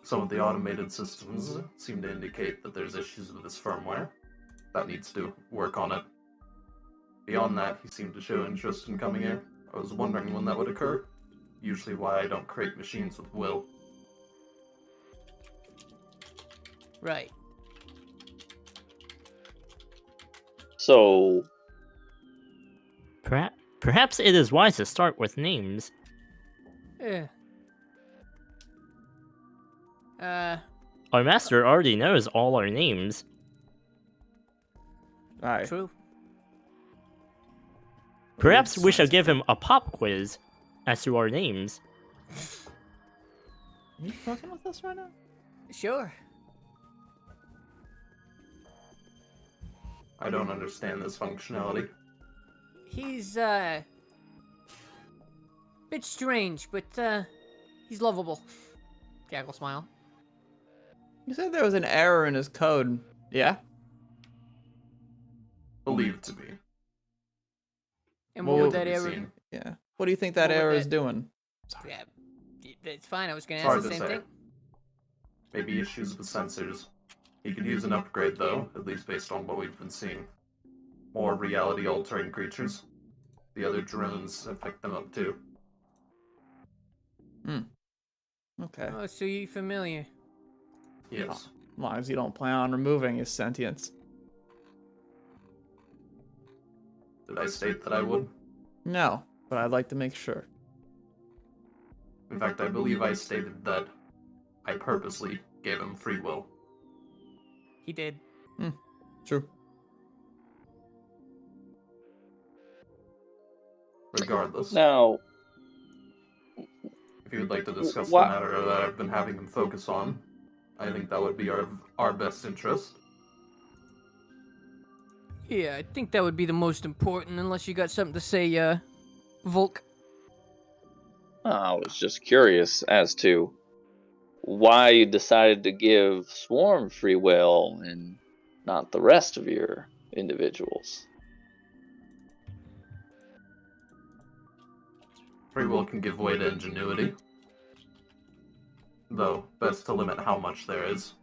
Some of the automated systems seem to indicate that there's issues with this firmware. That needs to work on it. Beyond that, he seemed to show interest in coming here. I was wondering when that would occur. Usually why I don't create machines with will. Right. So, Perhaps it is wise to start with names. Yeah. Our master already knows all our names. Aye. True. Perhaps we shall give him a pop quiz as to our names. Are you fucking with us right now? Sure. I don't understand this functionality. He's, bit strange, but, he's lovable. Gaggle smile. You said there was an error in his code. Yeah? Believed to be. And Well, what would to that be error... seen. Yeah. What do you think that What would error is that- doing? Yeah, it's fine. I was gonna It's ask hard the to same say. thing. Maybe issues with sensors. He could use an upgrade though, at least based on what we've been seeing. More reality-altering creatures. The other drones have picked them up too. Okay. Oh, so you familiar? Yes. As long as you don't plan on removing his sentience. Did I state that I would? No, but I'd like to make sure. In fact, I believe I stated that I purposely gave him free will. He did. True. Regardless, Now, if you would like to discuss the Wha- matter that I've been having him focus on, I think that would be our best interest. Yeah, I think that would be the most important, unless you got something to say, Volk. I was just curious as to why you decided to give Swarm free will and not the rest of your individuals. Free will can give way to ingenuity. Though, best to limit how much there is.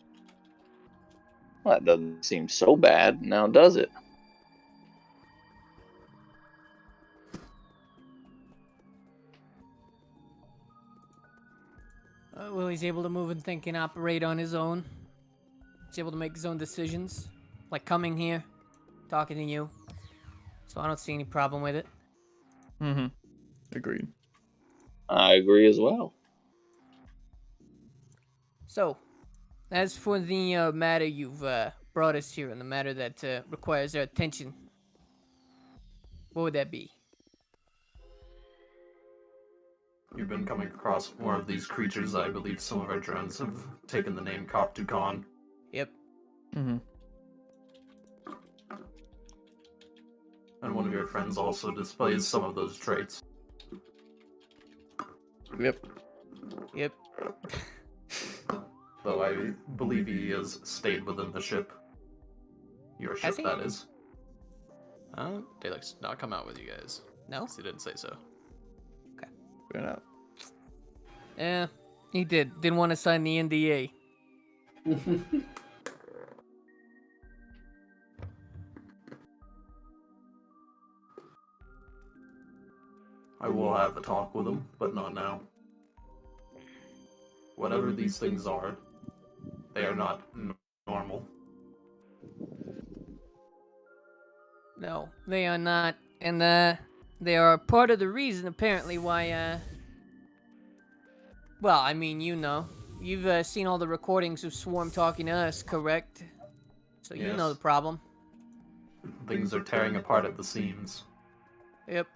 Well, that doesn't seem so bad, now does it? Well, he's able to move and think and operate on his own. He's able to make his own decisions. Like coming here, talking to you. So I don't see any problem with it. Mm-hmm. Agreed. I agree as well. So, as for the matter you've brought us here, and the matter that requires our attention, what would that be? You've been coming across more of these creatures. I believe some of our drones have taken the name Coptucon. Yep. Mm-hmm. And one of your friends also displays some of those traits. Yep. Yep. Though I believe he has stayed within the ship. Your Has ship, he? that is. Dalek's not come out with you guys. No? 'Cause he didn't say so. Fair enough. Yeah, he did. Didn't want to sign the NDA. I will have a talk with him, but not now. Whatever these things are, they are not normal. No, they are not. And, they are part of the reason, apparently, why, well, I mean, you know. You've, seen all the recordings of Swarm talking to us, correct? So you know Yes. the problem. Things are tearing apart at the seams. Yep.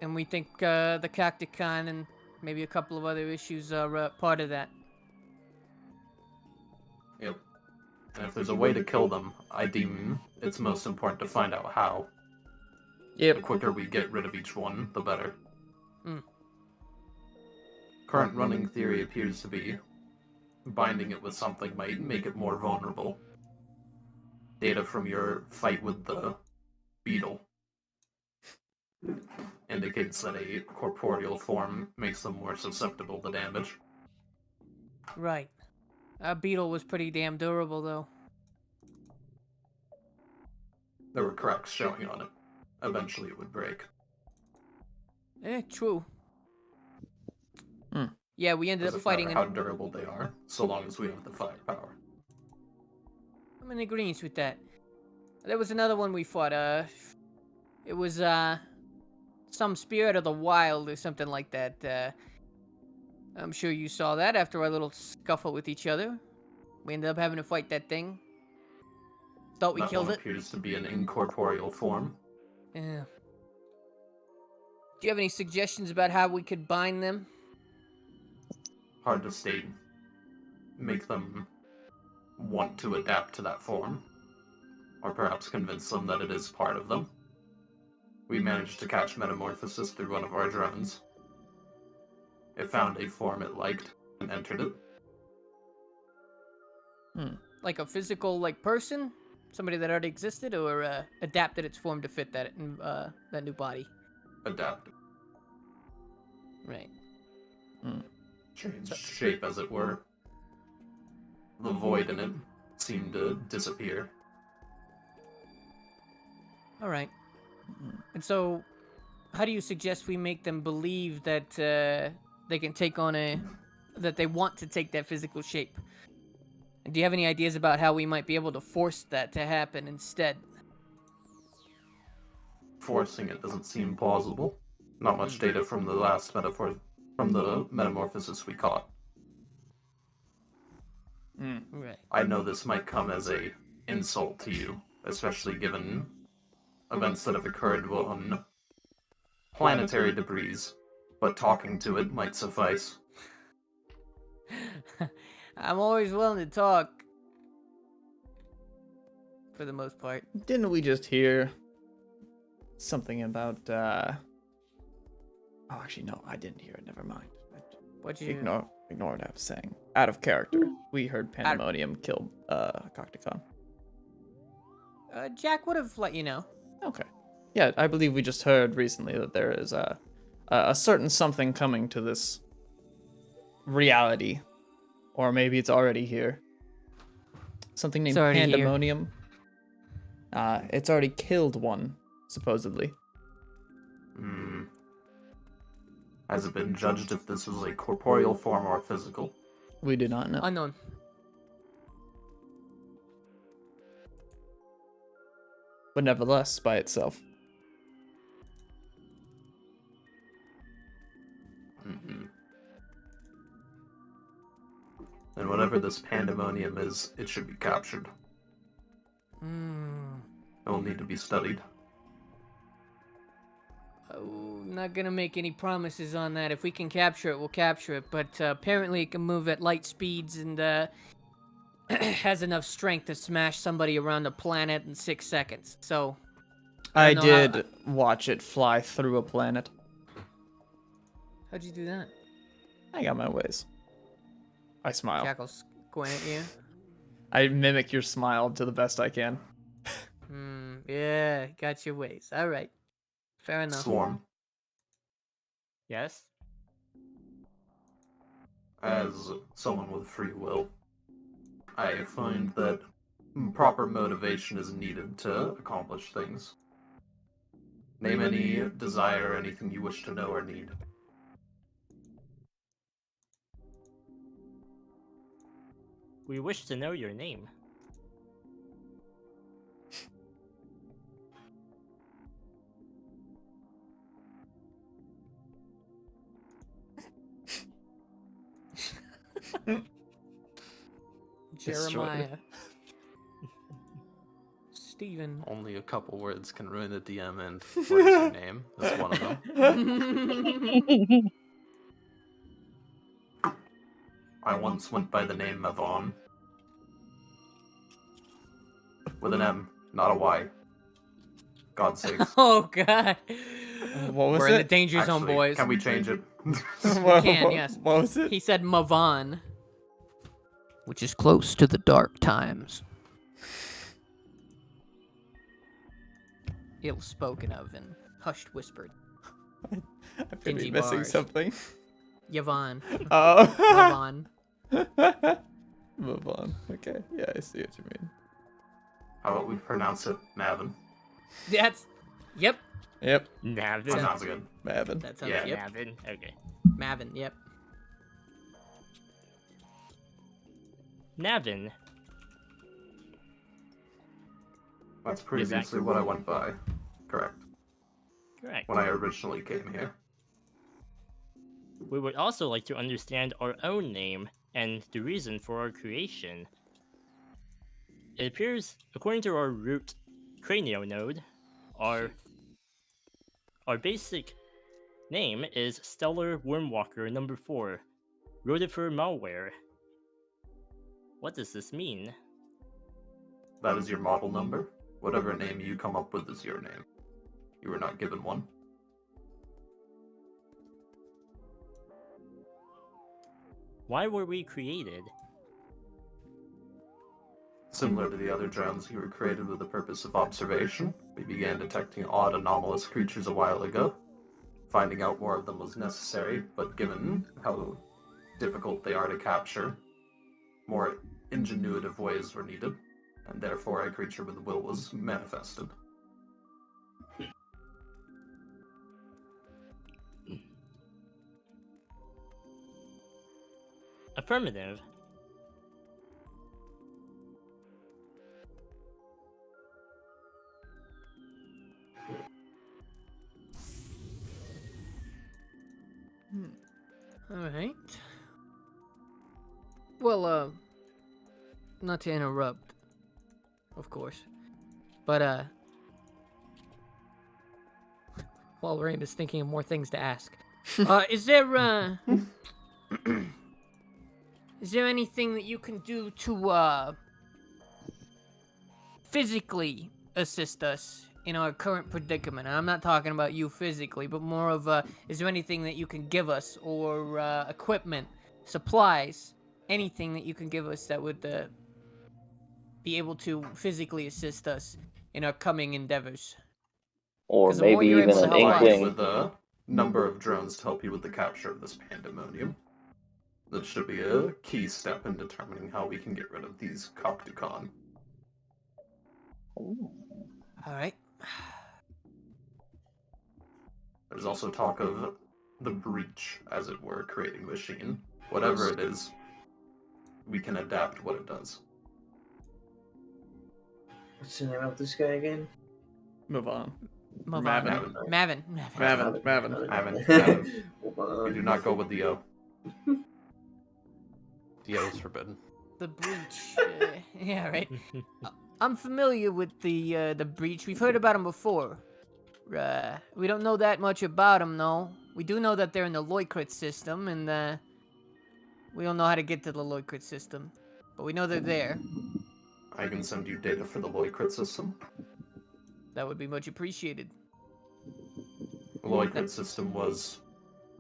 And we think, the Cacticon and maybe a couple of other issues are, part of that. Yep. And if there's a way to kill them, I deem it's most important to find out how. The Yep. quicker we get rid of each one, the better. Mm. Current running theory appears to be binding it with something might make it more vulnerable. Data from your fight with the beetle indicates that a corporeal form makes them more susceptible to damage. Right. Our beetle was pretty damn durable, though. There were cracks showing on it. Eventually it would break. True. Hmm. Yeah, we ended up Doesn't fighting matter how durable they are, so long as we have the firepower. I'm in agreement with that. There was another one we fought, it was, some spirit of the wild or something like that, I'm sure you saw that after our little scuffle with each other. We ended up having to fight that thing. Thought we That killed one it. appears to be an incorporeal form. Yeah. Do you have any suggestions about how we could bind them? hard to state, make them want to adapt to that form, or perhaps convince them that it is part of them. We managed to catch metamorphosis through one of our drones. It found a form it liked and entered it. Like a physical, like, person? Somebody that already existed, or adapted its form to fit that that new body? Adapted. Right. Changed shape, as it were. The void in it seemed to disappear. All right. And so, how do you suggest we make them believe that they can take on that they want to take that physical shape? And do you have any ideas about how we might be able to force that to happen instead? Forcing it doesn't seem plausible. Not much data from the last metamorphosis we caught. Right. I know this might come as a insult to you, especially given events that have occurred on planetary debris, but talking to it might suffice. I'm always willing to talk. For the most part. Didn't we just hear something about, Oh, actually, no, I didn't hear it. Never mind. What'd you... Ignore what I was saying. Out of character. We heard Pandemonium killed, Cocticon. Jack would have let you know. Okay. Yeah, I believe we just heard recently that there is a certain something coming to this reality. Or maybe it's already here. Something named Pandemonium. It's already killed one, supposedly. Has it been judged if this was a corporeal form or physical? We do not know. Unknown. But nevertheless, by itself. And whatever this pandemonium is, it should be captured. It will need to be studied. Oh, not gonna make any promises on that. If we can capture it, we'll capture it. But apparently it can move at light speeds and has enough strength to smash somebody around the planet in 6 seconds. So I did watch it fly through a planet. How'd you do that? I got my ways. I smile. Jackal squint at you. I mimic your smile to the best I can. Yeah, got your ways. All right. Fair enough. Swarm. Yes? As someone with free will, I find that proper motivation is needed to accomplish things. Name any desire or anything you wish to know or need. We wish to know your name. Jeremiah. Steven. Only a couple words can ruin a DM, and what is your name? That's one of them. I once went by the name Mavon. With an M, not a Y. God's sakes. Oh, God. What was We're it? in the danger zone, Actually, boys. can we change it? What, can, yes. What was it? He said Mavan. Which is close to the dark times. Ill spoken of and hushed whispered. I could be Dingy missing bars. something. Yvonne. Oh. Mavan. Move on. Okay. Yeah, I see what you mean. How about we pronounce it Mavin? That's... Yep. Yep. That Navin. sounds good. Mavin. That sounds... Yeah. Yep. Navin. Okay. Mavin, yep. Navin. That's previously what I went by. Correct. Correct. When I originally came here. We would also like to understand our own name and the reason for our creation. It appears, according to our root cranial node, our basic name is Stellar Wormwalker number 4. Rutherford malware. What does this mean? That is your model number. Whatever name you come up with is your name. You were not given one. Why were we created? Similar to the other drones, you were created with the purpose of observation. We began detecting odd, anomalous creatures a while ago. Finding out more of them was necessary, but given how difficult they are to capture, more ingenuitive ways were needed, and therefore a creature with a will was manifested. Affirmative. All right. Well, not to interrupt, of course, but while Rain is thinking of more things to ask, is there is there anything that you can do to physically assist us in our current predicament? And I'm not talking about you physically, but more of is there anything that you can give us, or equipment, supplies, anything that you can give us that would be able to physically assist us in our coming endeavors? Or 'Cause the more maybe you're even able to an help us- inkling. With a number of drones to help you with the capture of this pandemonium. That should be a key step in determining how we can get rid of these Copticon. Ooh. All right. There's also talk of the breach, as it were, creating a machine. Whatever it is, we can adapt what it does. What's the name of this guy again? Move on. Move Mavin. on. Mavin. Mavin. We do not go with the O. The O is forbidden. The breach. Yeah, right. I'm familiar with the breach. We've heard about him before. We don't know that much about them, though. We do know that they're in the Loikrit system, and we don't know how to get to the Loikrit system. But we know they're there. I can send you data for the Loikrit system. That would be much appreciated. The Loikrit system was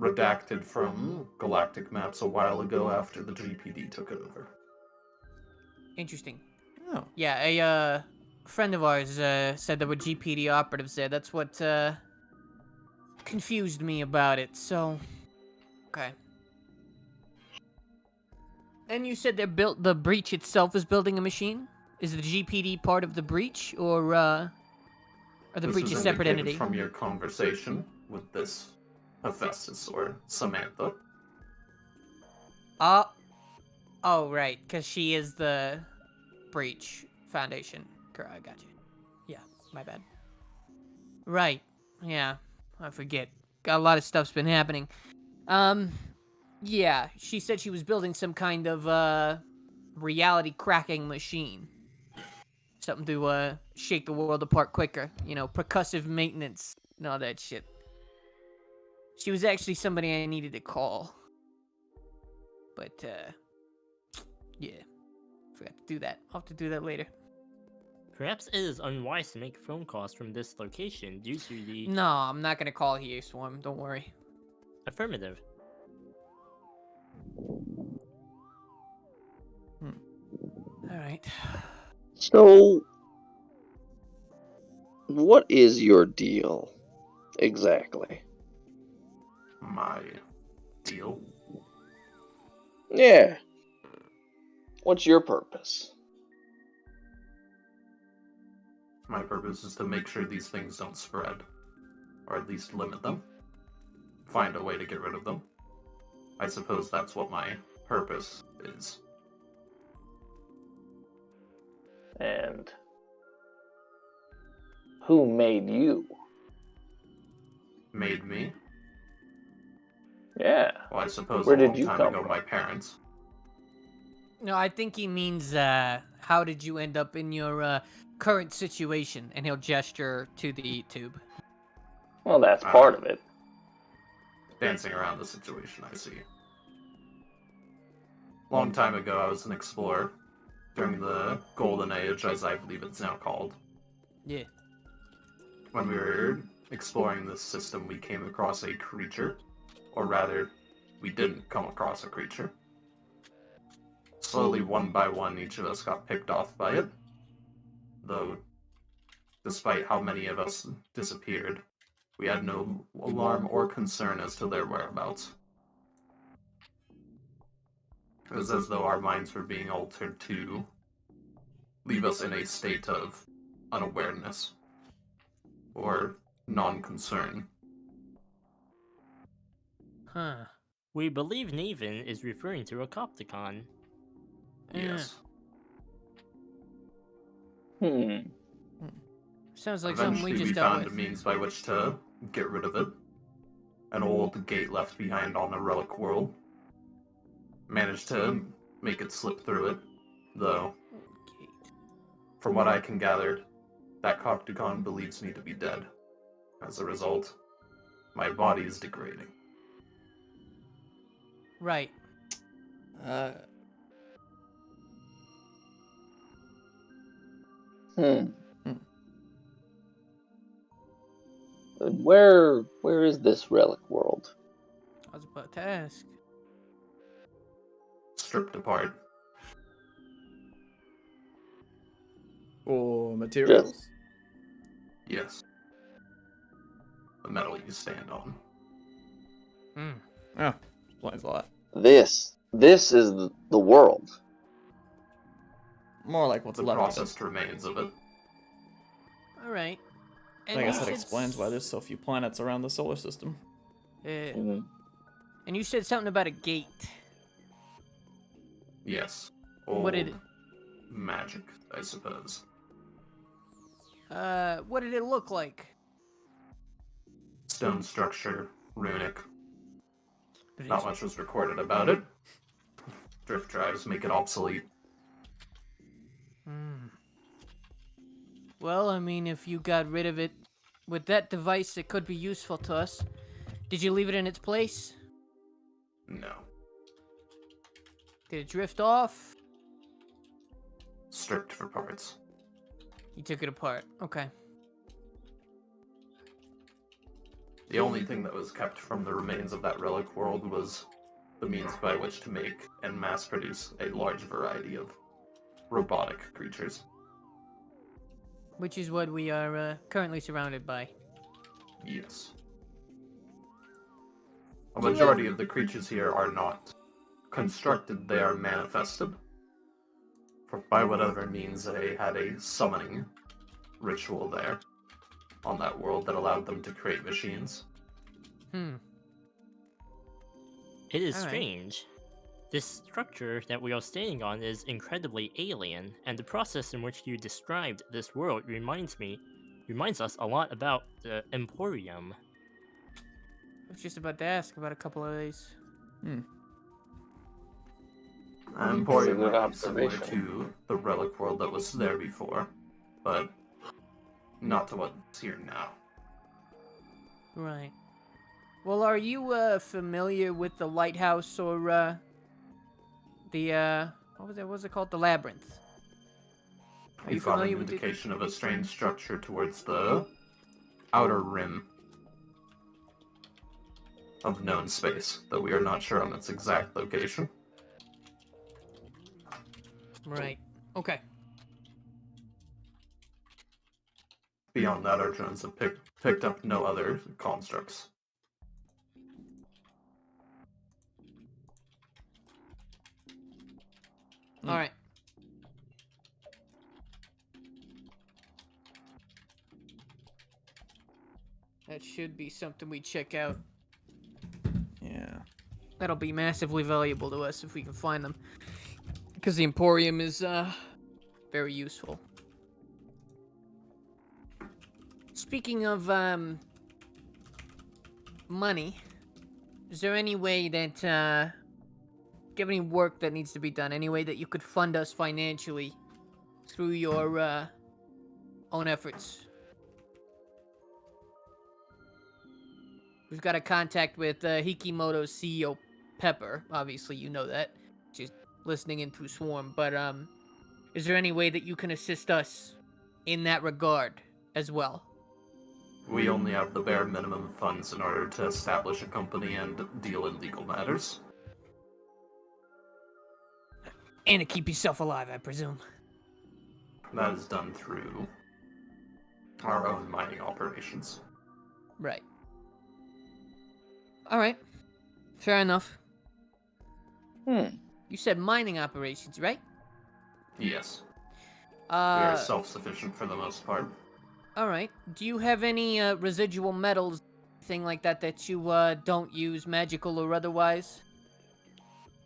redacted from galactic maps a while ago after the GPD took it over. Interesting. Oh. Yeah, a friend of ours said there were GPD operatives there. That's what confused me about it. So, okay. And you said the breach itself is building a machine? Is the GPD part of the breach, or the breach a separate indicated entity? From your conversation with this Hephaestus or Samantha. Oh, right, because she is the breach foundation. I got you. Yeah, my bad. Right, yeah, I forget. Got a lot of stuff's been happening. Yeah, she said she was building some kind of, reality cracking machine. Something to, shake the world apart quicker. You know, percussive maintenance and all that shit. She was actually somebody I needed to call. But, yeah. Forgot to do that. I'll have to do that later. Perhaps it is unwise to make phone calls from this location due to the No, I'm not gonna call here, Swarm. Don't worry. affirmative. Alright. So, what is your deal exactly? My deal. Yeah. What's your purpose? My purpose is to make sure these things don't spread. Or at least limit them. Find a way to get rid of them. I suppose that's what my purpose is. And who made you? Made me? Yeah. Well, I suppose Where a did long you time come ago from? my parents. No, I think he means, how did you end up in your, current situation? And he'll gesture to the tube. Well, that's part of it. Dancing around the situation, I see. long time ago, I was an explorer during the Golden Age, as I believe it's now called. Yeah. When we were exploring this system, we came across a creature, or rather, we didn't come across a creature. Slowly, one by one, each of us got picked off by it, though, despite how many of us disappeared, we had no alarm or concern as to their whereabouts. It was as though our minds were being altered to leave us in a state of unawareness or non-concern. Huh. We believe Neven is referring to a Copticon. Yes. Sounds like something Eventually, we we just dealt found a with. means by which to get rid of it. An old gate left behind on a relic world. Managed to make it slip through it, though, Okay. from what I can gather, that Copticon believes me to be dead. As a result, my body is degrading. Right. Where is this relic world? I was about to ask. Stripped apart. Or materials. Yes. The metal you stand on. Oh, explains a lot. This is the world. More like what's The left of it. processed remains of it. All right. I guess that said explains why there's so few planets around the solar system. And you said something about a gate. Yes. What did Old magic, I suppose. what did it look like? Stone structure, runic. Did Not much was recorded about it. Drift drives make it obsolete. Well, I mean, if you got rid of it with that device, it could be useful to us. Did you leave it in its place? No. Did it drift off? Stripped for parts. You took it apart. Okay. The only thing that was kept from the remains of that relic world was the means by which to make and mass produce a large variety of robotic creatures. Which is what we are currently surrounded by. Yes. A majority of the creatures here are not constructed, they are manifested. For by whatever means they had a summoning ritual there on that world that allowed them to create machines. It is All right. strange. This structure that we are standing on is incredibly alien, and the process in which you described this world reminds us a lot about the Emporium. I was just about to ask about a couple of these. Emporium Good might be similar observation. to the relic world that was there before, but not to what's here now. Right. Well, are you familiar with the lighthouse or the what was it called? The labyrinth. Are We you found an familiar with it? indication of a strange structure towards the outer rim of known space, though we are not sure on its exact location. Right. Okay. Beyond that, our drones have picked up no other constructs. All right. That should be something we check out. Yeah. That'll be massively valuable to us if we can find them. Because the Emporium is very useful. Speaking of money, is there any way that do you have any work that needs to be done? Any way that you could fund us financially through your own efforts? We've got a contact with Hikimoto's CEO, Pepper. Obviously, you know that. She's listening in through Swarm, but is there any way that you can assist us in that regard as well? We only have the bare minimum funds in order to establish a company and deal in legal matters. And to keep yourself alive, I presume. That is done through our own mining operations. Right. All right. Fair enough. You said mining operations, right? Yes. We are Uh, self-sufficient for the most part. all right. Do you have any residual metals, thing like that, that you don't use, magical or otherwise?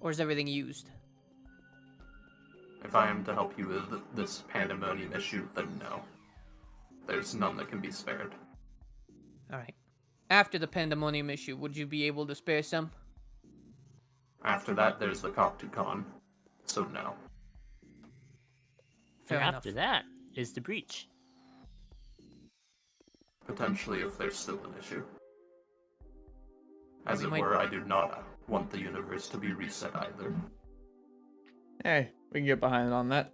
Or is everything used? If I am to help you with this pandemonium issue, then no. There's none that can be spared. All right. After the pandemonium issue, would you be able to spare some? After that, there's the Coctucon. So no. Fair and enough. after that is the breach. Potentially if there's still an issue. As We it might- were, I do not want the universe to be reset either. Hey, we can get behind on that.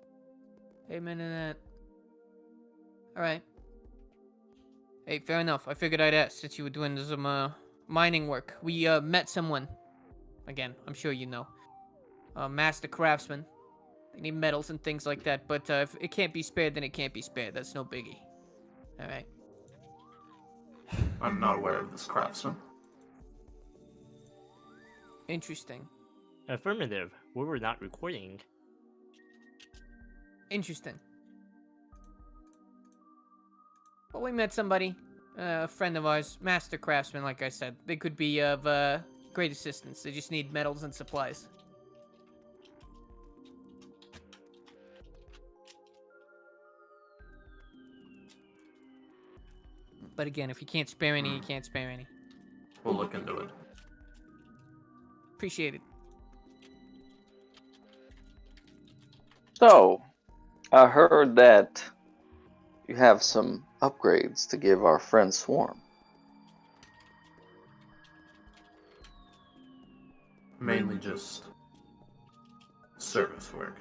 Amen to that. All right. Hey, fair enough. I figured I'd ask since you were doing some mining work. We met someone. Again, I'm sure you know. A master craftsman. They need metals and things like that. But if it can't be spared, then it can't be spared. That's no biggie. All right. I'm not aware of this craftsman. Interesting. Affirmative. We were not recording. Interesting. Well, we met somebody, a friend of ours, master craftsman, like I said. They could be of great assistance. They just need metals and supplies. But again, if you can't spare any, you can't spare any. We'll look into it. Appreciate it. So, I heard that you have some upgrades to give our friend Swarm. Mainly just service work.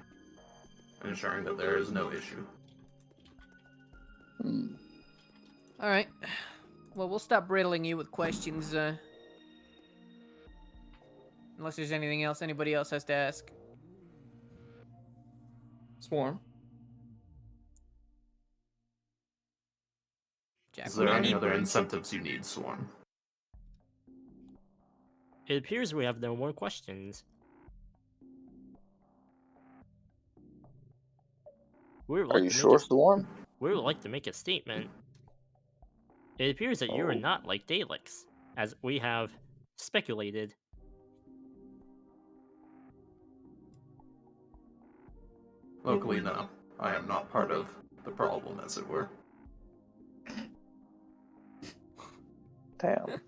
Ensuring that there is no issue. All right. Well, we'll stop riddling you with questions, unless there's anything else anybody else has to ask. Swarm. Jack, Is there would any other incentives you need, Swarm? It appears we have no more questions. Are you sure, Swarm? We would like to make a statement. It appears that you are Oh. not like Daleks, as we have speculated. Locally, no. I am not part of the problem, as it were. Damn.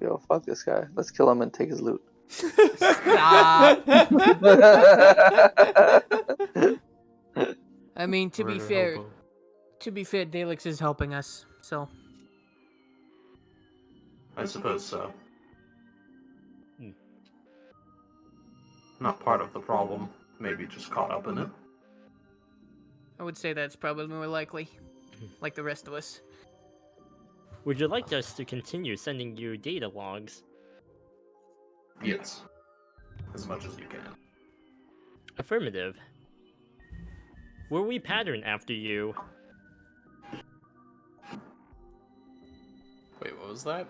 Yo, fuck this guy. Let's kill him and take his loot. Stop. I mean, to be fair, Daleks is helping us, so. I suppose so. Hmm. Not part of the problem, maybe just caught up in it. I would say that's probably more likely, like the rest of us. Would you like us to continue sending you data logs? Yes. As much as you can. Affirmative. Were we patterned after you? Wait, what was that?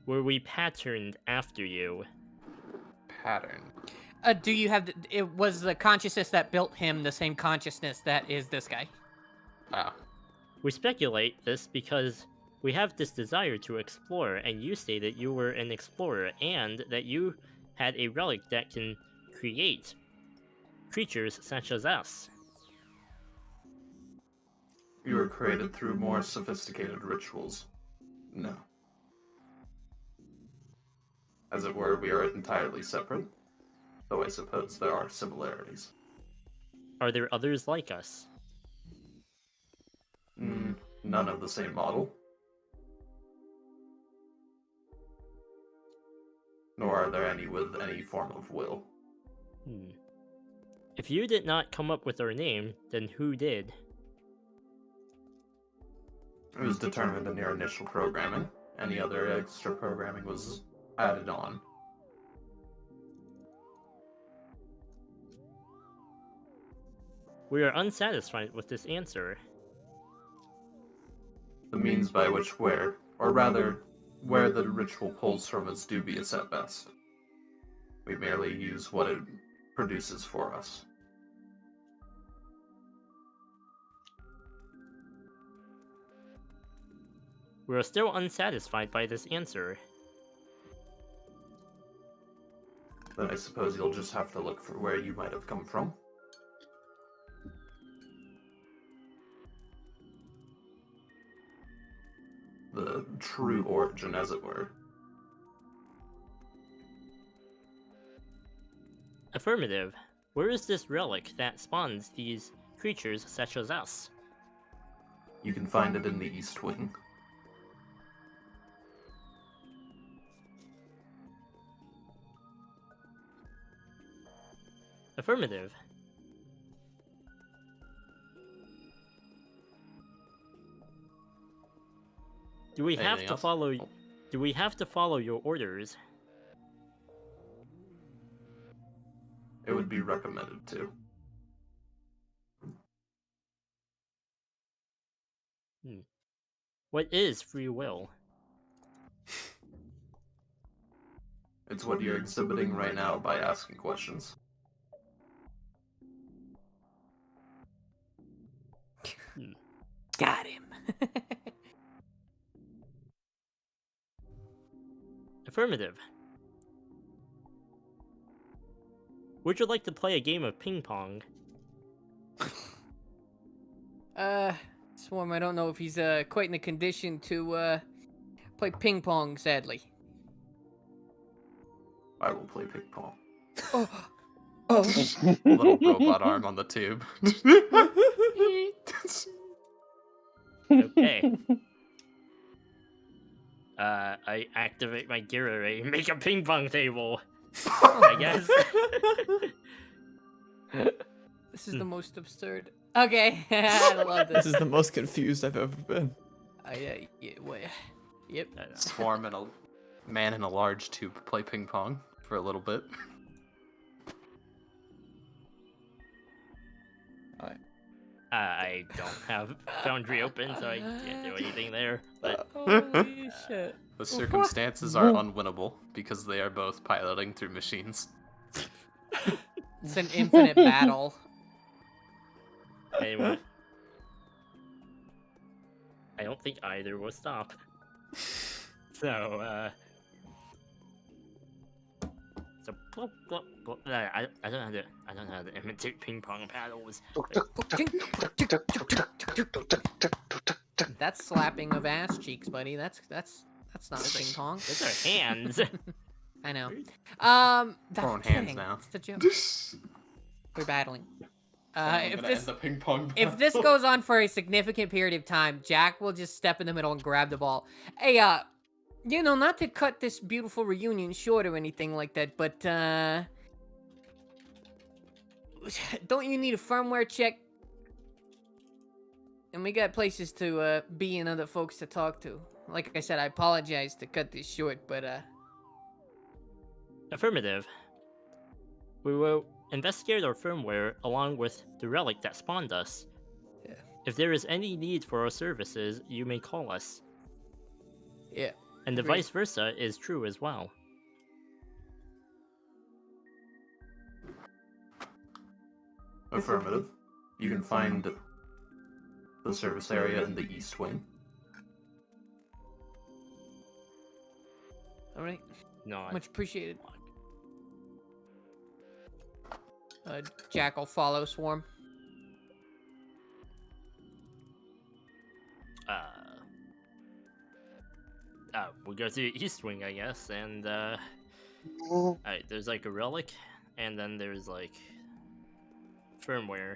Were we patterned after you? Pattern. Do you have, it was the consciousness that built him the same consciousness that is this guy? Ah. We speculate this because we have this desire to explore, and you say that you were an explorer, and that you had a relic that can create creatures such as us. You were created through more sophisticated rituals. No. As it were, we are entirely separate, though I suppose there are similarities. Are there others like us? None of the same model. nor are there any with any form of will. If you did not come up with our name, then who did? It was determined in your initial programming. Any other extra programming was added on. We are unsatisfied with this answer. The means by which where the ritual pulls from is dubious at best. We merely use what it produces for us. We are still unsatisfied by this answer. Then I suppose you'll just have to look for where you might have come from. The true origin, as it were. Affirmative. Where is this relic that spawns these creatures such as us? You can find it in the East Wing. Affirmative. Do we have Anything to else? follow? Do we have to follow your orders? It would be recommended to. What is free will? It's what you're exhibiting right now by asking questions. Got him. Affirmative. Would you like to play a game of ping pong? Swarm, I don't know if he's quite in the condition to play ping pong, sadly. I will play ping pong. Oh. Little robot arm on the tube. Okay. I activate my gear array and make a ping pong table. I guess. This is the most absurd. Okay, I love This this. is the most confused I've ever been. Yep. Swarm and a man in a large tube play ping pong for a little bit. I don't have Foundry open, so I can't do anything there. But Holy shit. The circumstances are unwinnable because they are both piloting through machines. It's an infinite battle. anyway, I don't think either will stop. So, plop, plop, plop. I don't know how to imitate ping pong paddles. That's slapping of ass cheeks, buddy. That's not ping pong. Those are hands. I know. Throwing That's hands kidding. now. It's a joke. We're battling. I'm If gonna this end the ping pong if this goes on for a significant period of time, Jack will just step in the middle and grab the ball. Hey, not to cut this beautiful reunion short or anything like that, but don't you need a firmware check? And we got places to be and other folks to talk to. Like I said, I apologize to cut this short, but Affirmative. We will investigate our firmware along with the relic that spawned us. Yeah. If there is any need for our services, you may call us. yeah. And the Agreed. vice versa is true as well. Affirmative. You can find the service area in the East Wing. All right. No, Much appreciated. Jack will follow Swarm. we'll go to the East Wing, I guess, and alright, there's like a relic, and then there's like firmware.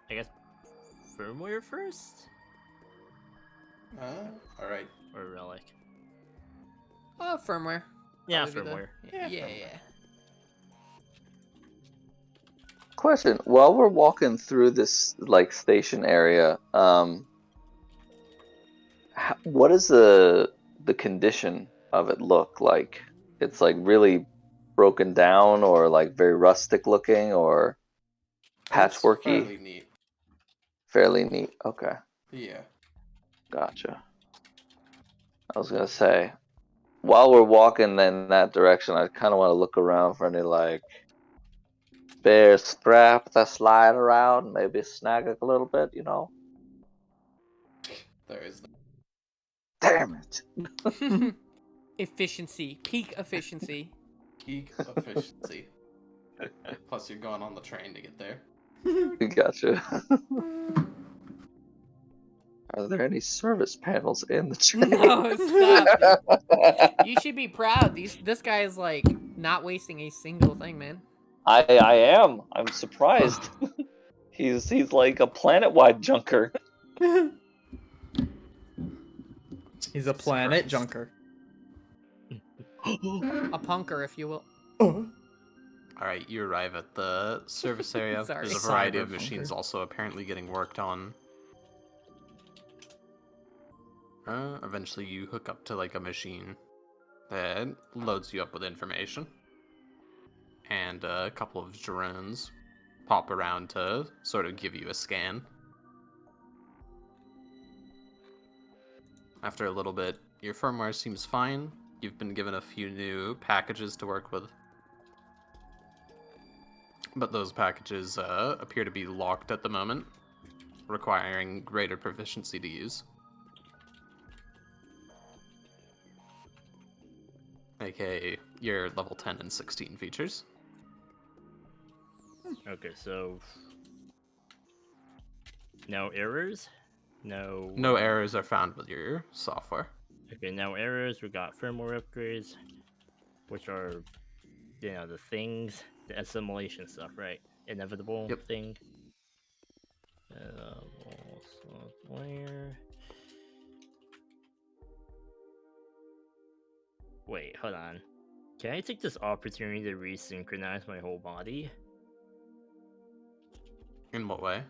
I guess firmware first? Alright. Or relic? Oh, firmware. Yeah, probably be the- firmware. Yeah, Yeah, yeah. Question: while we're walking through this like station area, what does the condition of it look like? It's like really broken down, or like very rustic looking, or It's patchworky. fairly neat. Fairly neat. Okay, Yeah. gotcha. I was gonna say, while we're walking in that direction, I kind of want to look around for any like spare scrap that's lying around. Maybe snag it a little bit, you know. There is Damn it! Efficiency, peak efficiency. peak efficiency. Plus, you're going on the train to get there. Gotcha. Are there any service panels in the train? No, stop. You should be proud. This guy is like not wasting a single thing, man. I am. I'm surprised. he's like a planet-wide junker. He's a planet junker. A punker, if you will. Alright, you arrive at the service area. Sorry. There's a variety of Cyberpunker. machines also apparently getting worked on. Eventually you hook up to like a machine that loads you up with information. And a couple of drones pop around to sort of give you a scan. After a little bit, your firmware seems fine. You've been given a few new packages to work with. But those packages appear to be locked at the moment, requiring greater proficiency to use. AKA your level 10 and 16 features. Okay, so no errors, no errors are found with your software. Okay, no errors. We got firmware upgrades, which are the things, the assimilation stuff, right? Inevitable Yep. thing. Software. Wait, hold on. Can I take this opportunity to resynchronize my whole body? In what way?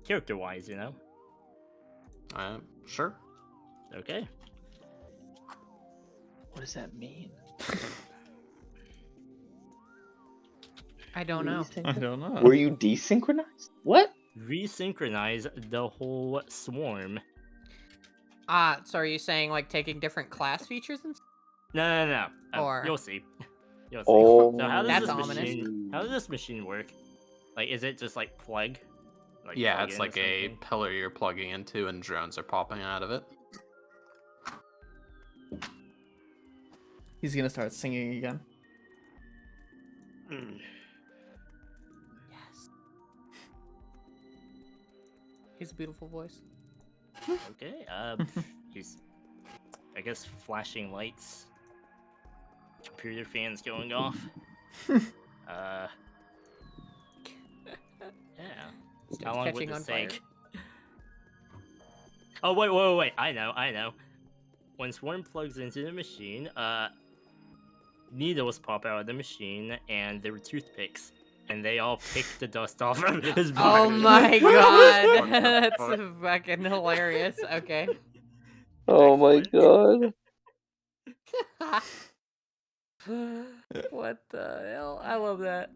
Character-wise, Sure. Okay. What does that mean? I don't know. I don't know. Were you desynchronized? What? Resynchronize the whole swarm. So are you saying like taking different class features and stuff? No. Or- You'll see. You'll see. Oh, So how does That's this ominous. machine? How does this machine work? Like, is it just like plug? Yeah, plug it's in like or a something? pillar you're plugging into and drones are popping out of it. He's gonna start singing again. Yes. He's a beautiful voice. Okay. He's, I guess, flashing lights. Computer fans going off. Yeah. Starts How long would catching this on fire. take? Oh wait! I know. When Swarm plugs into the machine, needles pop out of the machine, and there were toothpicks, and they all pick the dust off of his body. Oh my god, that's fucking hilarious. Okay. Oh my Excellent. god. What the hell? I love that.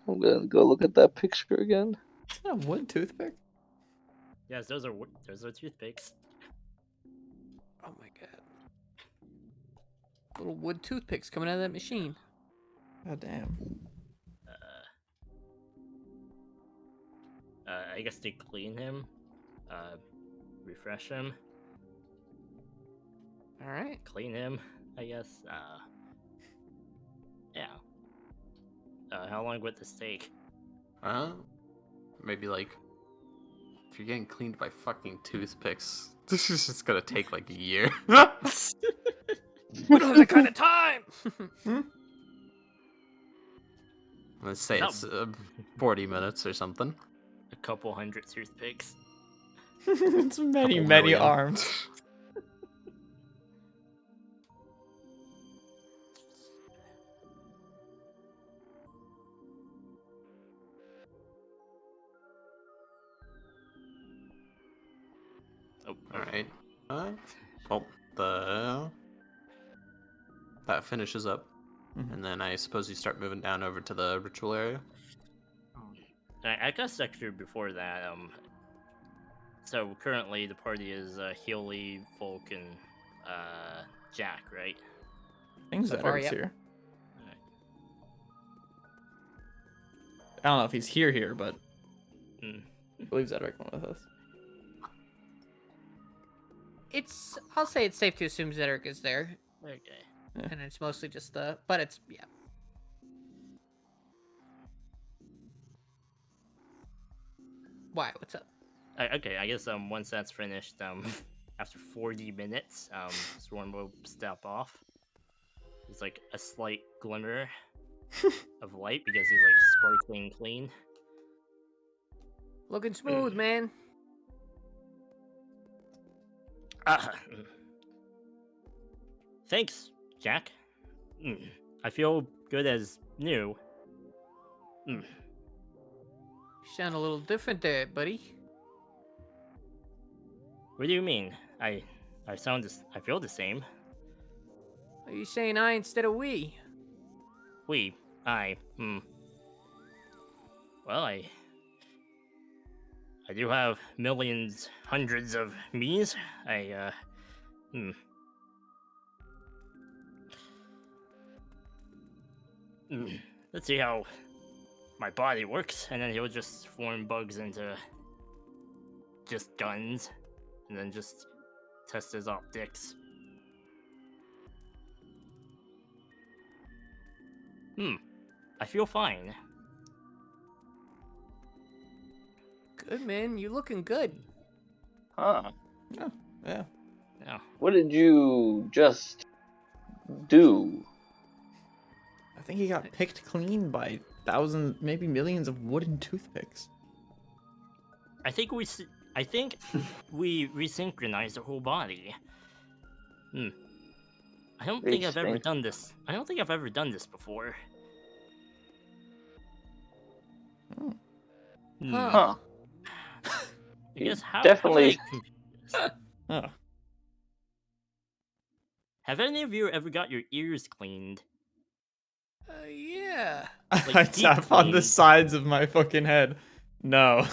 I'm gonna go look at that picture again. Is that a wood toothpick? Yes, those are toothpicks. Oh my god. Little wood toothpicks coming out of that machine. God damn. I guess to clean him, refresh him, Alright. clean him. I guess. Yeah. How long would this take? Maybe like if you're getting cleaned by fucking toothpicks, this is just gonna take like a year. We don't have that kind of time! Let's say No. it's 40 minutes or something. A couple hundred toothpicks. It's many, Couple many million. arms. Oh, All right. Well, that finishes up, Mhm. and then I suppose you start moving down over to the ritual area. I guess actually before that, so currently the party is Healy, Volk, and Jack, right? Things So that far, hurts yep. here. Alright. I don't know if he's here, but Mm. I believe Zedric went with us. I'll say it's safe to assume Zedric is there, Okay. and it's mostly just but it's, yeah. Why? What's up? Okay, I guess once that's finished, after 40 minutes, Swarm will step off. There's like a slight glimmer of light because he's like sparkling clean. Looking smooth, man. Thanks, Jack. I feel good as new. You sound a little different there, buddy. What do you mean? I feel the same. Are you saying I instead of we? Well, I do have millions, hundreds of me's. Let's see how my body works, and then he'll just form bugs into just guns, and then just test his optics. I feel fine. Good, man. You looking good. Huh. Yeah. Yeah. What did you just do? I think he got picked clean by thousands, maybe millions of wooden toothpicks. I think we resynchronized the whole body. I don't think I've ever done this. I don't think I've ever done this before. Huh. I guess how Definitely. Oh. Have any of you ever got your ears cleaned? Yeah. Like I deep tap on the clean. sides of my fucking head. No.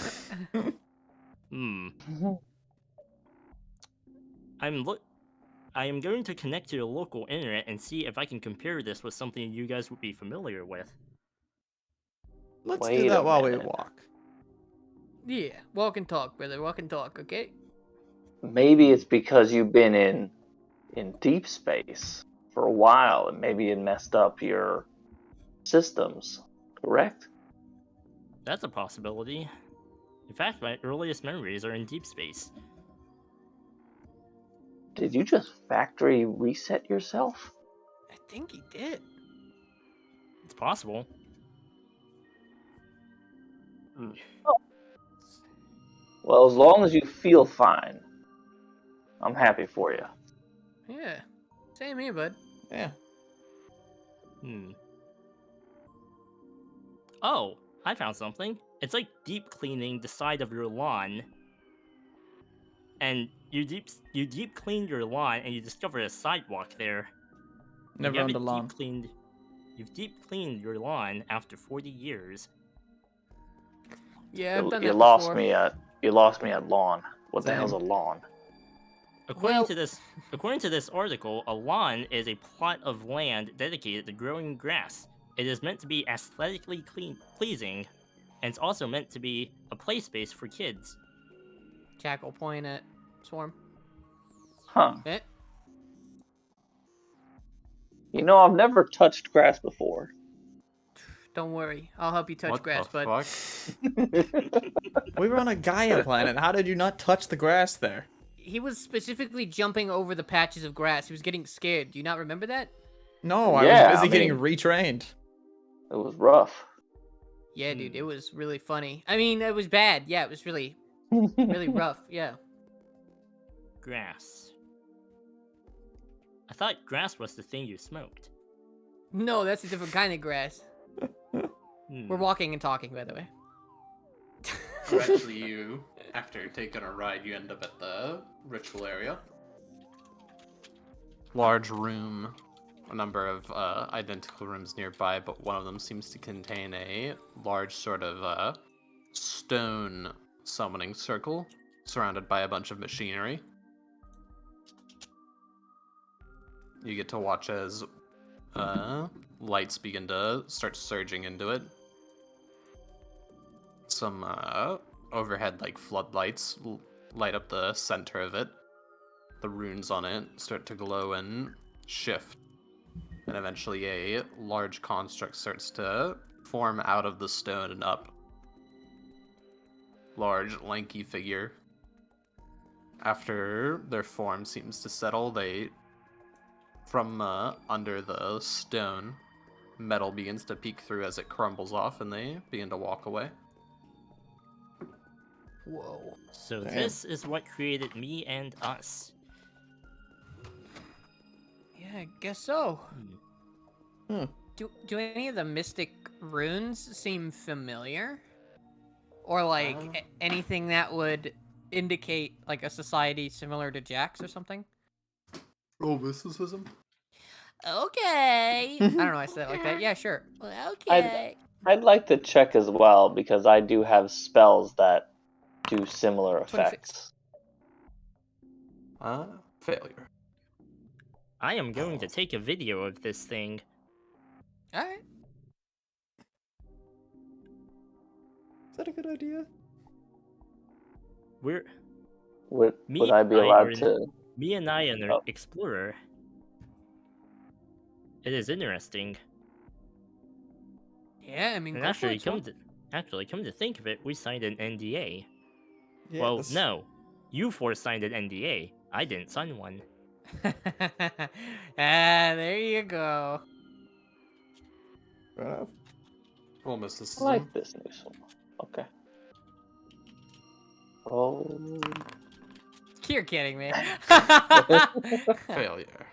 I am going to connect to the local internet and see if I can compare this with something you guys would be familiar with. Let's Wait do a that while we minute. walk. Yeah. Walk and talk, brother. Walk and talk, okay? Maybe it's because you've been in deep space for a while, and maybe it messed up your systems. Correct? That's a possibility. In fact, my earliest memories are in deep space. Did you just factory reset yourself? I think he did. It's possible. Well, as long as you feel fine, I'm happy for you. Yeah. Same here, bud. Yeah. Oh, I found something. It's like deep cleaning the side of your lawn. And you deep cleaned your lawn and you discovered a sidewalk there. Never You owned a haven't lawn. You've deep cleaned your lawn after 40 years. Yeah, I've done You that lost before. me at lawn. What the Same. hell's a lawn? According Well- to this article, a lawn is a plot of land dedicated to growing grass. It is meant to be aesthetically pleasing, and it's also meant to be a play space for kids. Jack will point at Swarm. Huh. Eh? You know, I've never touched grass before. Don't worry. I'll help you touch What grass, the bud. fuck? We were on a Gaia planet. How did you not touch the grass there? He was specifically jumping over the patches of grass. He was getting scared. Do you not remember that? No, I Yeah, was busy I getting mean- retrained. It was rough. Yeah, dude, it was really funny. I mean, it was bad. Yeah, it was really Really rough, yeah. Grass. I thought grass was the thing you smoked. No, that's a different kind of grass. Hmm. We're walking and talking, by the way. Eventually, you, after taking a ride, you end up at the ritual area. Large room, a number of identical rooms nearby, but one of them seems to contain a large sort of stone summoning circle surrounded by a bunch of machinery. You get to watch as lights begin to start surging into it. Some overhead like floodlights light up the center of it. The runes on it start to glow and shift. And eventually a large construct starts to form out of the stone and up. Large, lanky figure. After their form seems to settle, from under the stone, metal begins to peek through as it crumbles off, and they begin to walk away. Whoa. So Damn. this is what created me and us. Yeah, I guess so. Hmm. Do any of the mystic runes seem familiar? Or like anything that would indicate like a society similar to Jack's or something? Roll mysticism. Okay. I don't know why I said it like that. Yeah, sure. Well, okay. I'd like to check as well because I do have spells that do similar 26. effects. Failure. I am going to take a video of this thing. Alright. Is that a good idea? We're Would Me I be and I allowed are in- to? me and I an Oh. explorer. It is interesting. Yeah, I mean, And go for it, come to think of it, we signed an NDA. Yeah, Well, that's- no. You four signed an NDA. I didn't sign one. There you go. Fair enough. Roll I mysticism. like this new one. Okay. Oh. You're kidding me. Failure.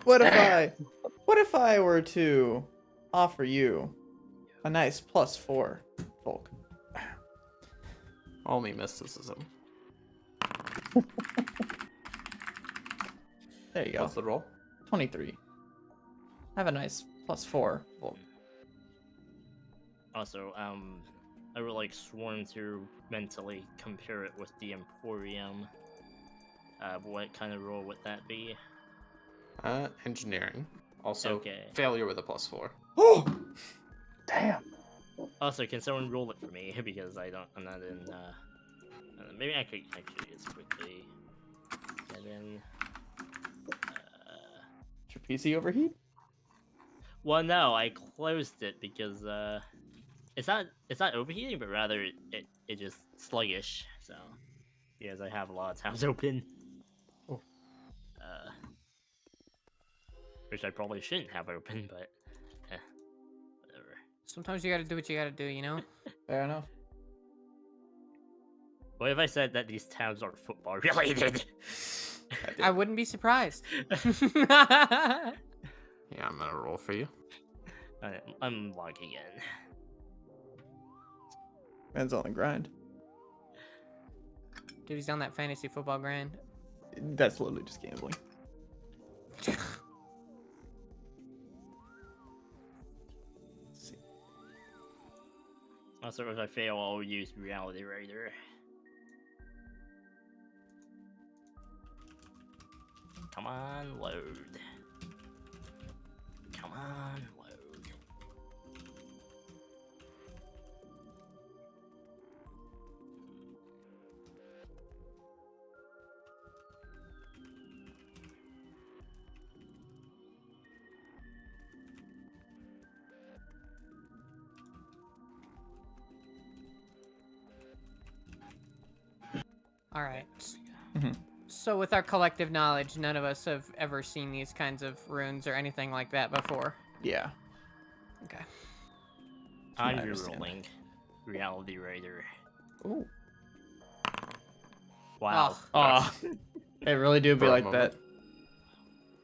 What if I were to offer you a nice +4, Volk? Only mysticism. There you go. What's the roll? 23. Have a nice +4, Volk. Also, I would like sworn to mentally compare it with the Emporium. What kind of role would that be? Engineering. Also, Okay. failure with a +4. Oh! Damn. Also, can someone roll it for me? Because I'm not in, maybe I could actually just quickly get in. Did your PC overheat? Well, no, I closed it because, it's not overheating, but rather it just sluggish, so, because I have a lot of tabs open. Oh. Which I probably shouldn't have open, but, whatever. Sometimes you gotta do what you gotta do, you know? Fair enough. What if I said that these tabs are football related? I wouldn't be surprised. Yeah, I'm gonna roll for you. I'm logging in. Man's on the grind. Dude, he's on that fantasy football grind. That's literally just gambling. Let's see. Also, if I fail, I'll use Reality Raider. Come on, load. Come on, load. All right. Mhm. So, with our collective knowledge, none of us have ever seen these kinds of runes or anything like that before. Yeah. Okay. I I'm understand. rolling Reality Raider. Ooh. Wow. Oh, they really do be For a like that.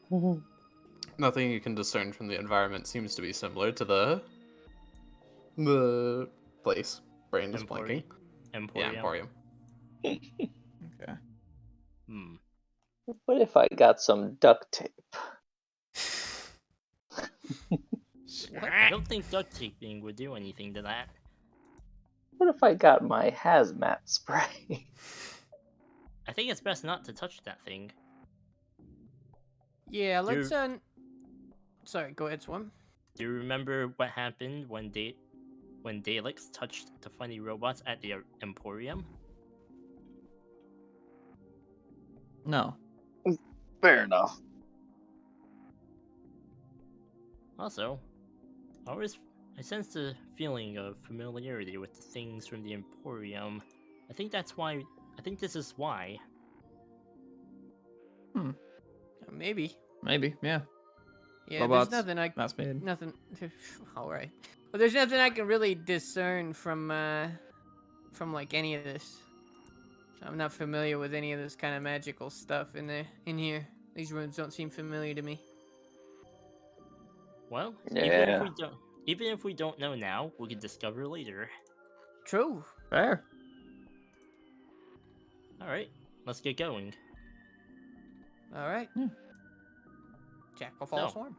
moment. Nothing you can discern from the environment seems to be similar to the place. Brain is blanking. Yeah, Emporium. Okay. Hmm. What if I got some duct tape? I don't think duct taping would do anything to that. What if I got my hazmat spray? I think it's best not to touch that thing. Yeah, Do you- let's Sorry, go ahead, Swarm. Do you remember what happened when Daleks touched the funny robots at the Emporium? No. Fair enough. Also, I sensed a feeling of familiarity with the things from the Emporium. I think this is why. Maybe. Maybe. Yeah. Yeah, Robots. there's nothing That's made. nothing. All right. Well, there's nothing I can really discern from like any of this. I'm not familiar with any of this kind of magical stuff in here. These rooms don't seem familiar to me. Well, Yeah. even if we don't know now, we can discover later. True. Fair. All right, let's get going. All right. Yeah. Jack will follow So. Swarm.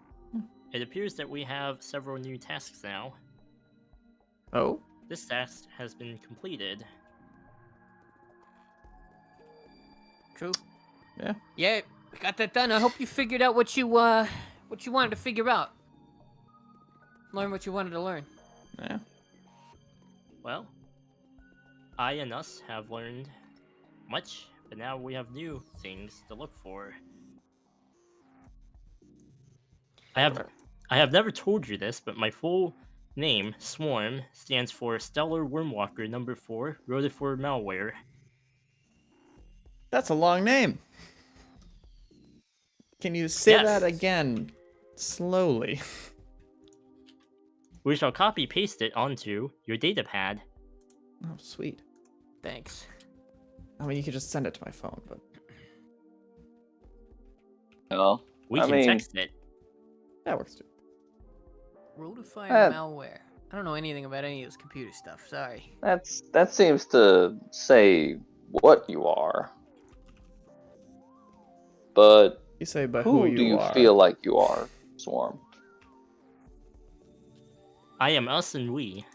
It appears that we have several new tasks now. Oh. This task has been completed. True. Yeah. Yeah, got that done. I hope you figured out what you wanted to figure out. Learn what you wanted to learn. Yeah. Well, I and us have learned much, but now we have new things to look for. I have never told you this, but my full name, Swarm, stands for Stellar Wormwalker Number 4, Rotifor Malware. That's a long name. Can you say Yes. that again? Slowly. We shall copy-paste it onto your datapad. Oh, sweet. Thanks. I mean, you could just send it to my phone, but Well, We I can mean- text it. that works too. Rotifier Uh, malware. I don't know anything about any of this computer stuff. Sorry. that seems to say what you are. But You say, but who do you are. feel like you are, Swarm? I am us and we.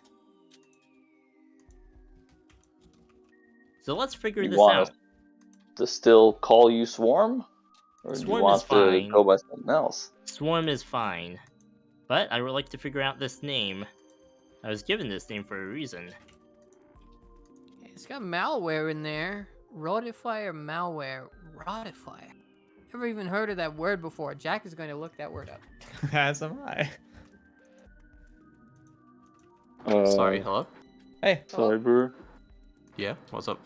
So let's figure You this want out. us to still call you Swarm? Or do you Swarm want is to fine. go by something else? Swarm is fine. But I would like to figure out this name. I was given this name for a reason. It's got malware in there. Rotifier malware. Rotifier. Never even heard of that word before. Jack is going to look that word up. As am I. Sorry, hello? Hey. Cyber, Yeah, what's up?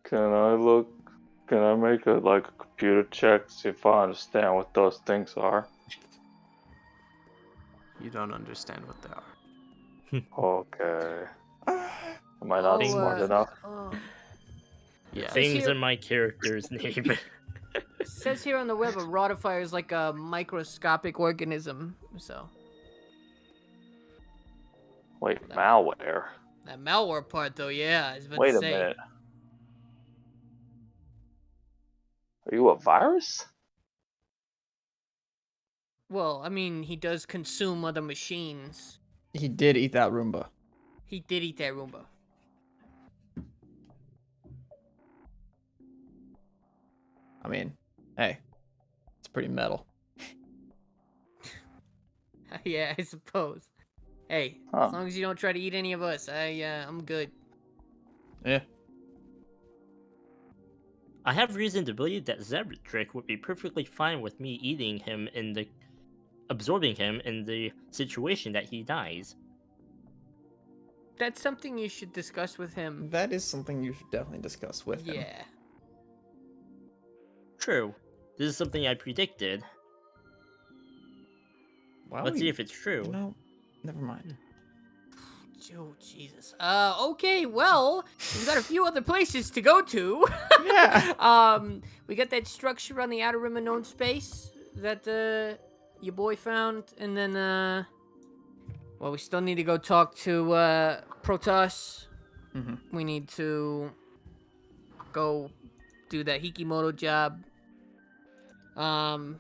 can I make a computer check, see if I understand what those things are? You don't understand what they are. Okay. Am I not smart enough? Yeah. Things here- in my character's name. It says here on the web a rotifier is like a microscopic organism. So Wait, malware? that malware part, though, yeah, I was about Wait to a say. minute. Are you a virus? Well, I mean, he does consume other machines. He did eat that Roomba. He did eat that Roomba. I mean, hey, it's pretty metal. Yeah, I suppose. Hey, Huh. as long as you don't try to eat any of us, I'm good. Yeah. I have reason to believe that Zebtrick would be perfectly fine with me eating him absorbing him in the situation that he dies. That's something you should discuss with him. That is something you should definitely discuss with him. Yeah. True. This is something I predicted. Why Let's would see you- if it's true. No, never mind. Oh, Jesus. Okay, well, we've got a few other places to go to. Yeah. We got that structure on the outer rim of known space that, your boy found, and then, well, we still need to go talk to, Protoss. Mm-hmm. We need to go do that Hikimoto job. Find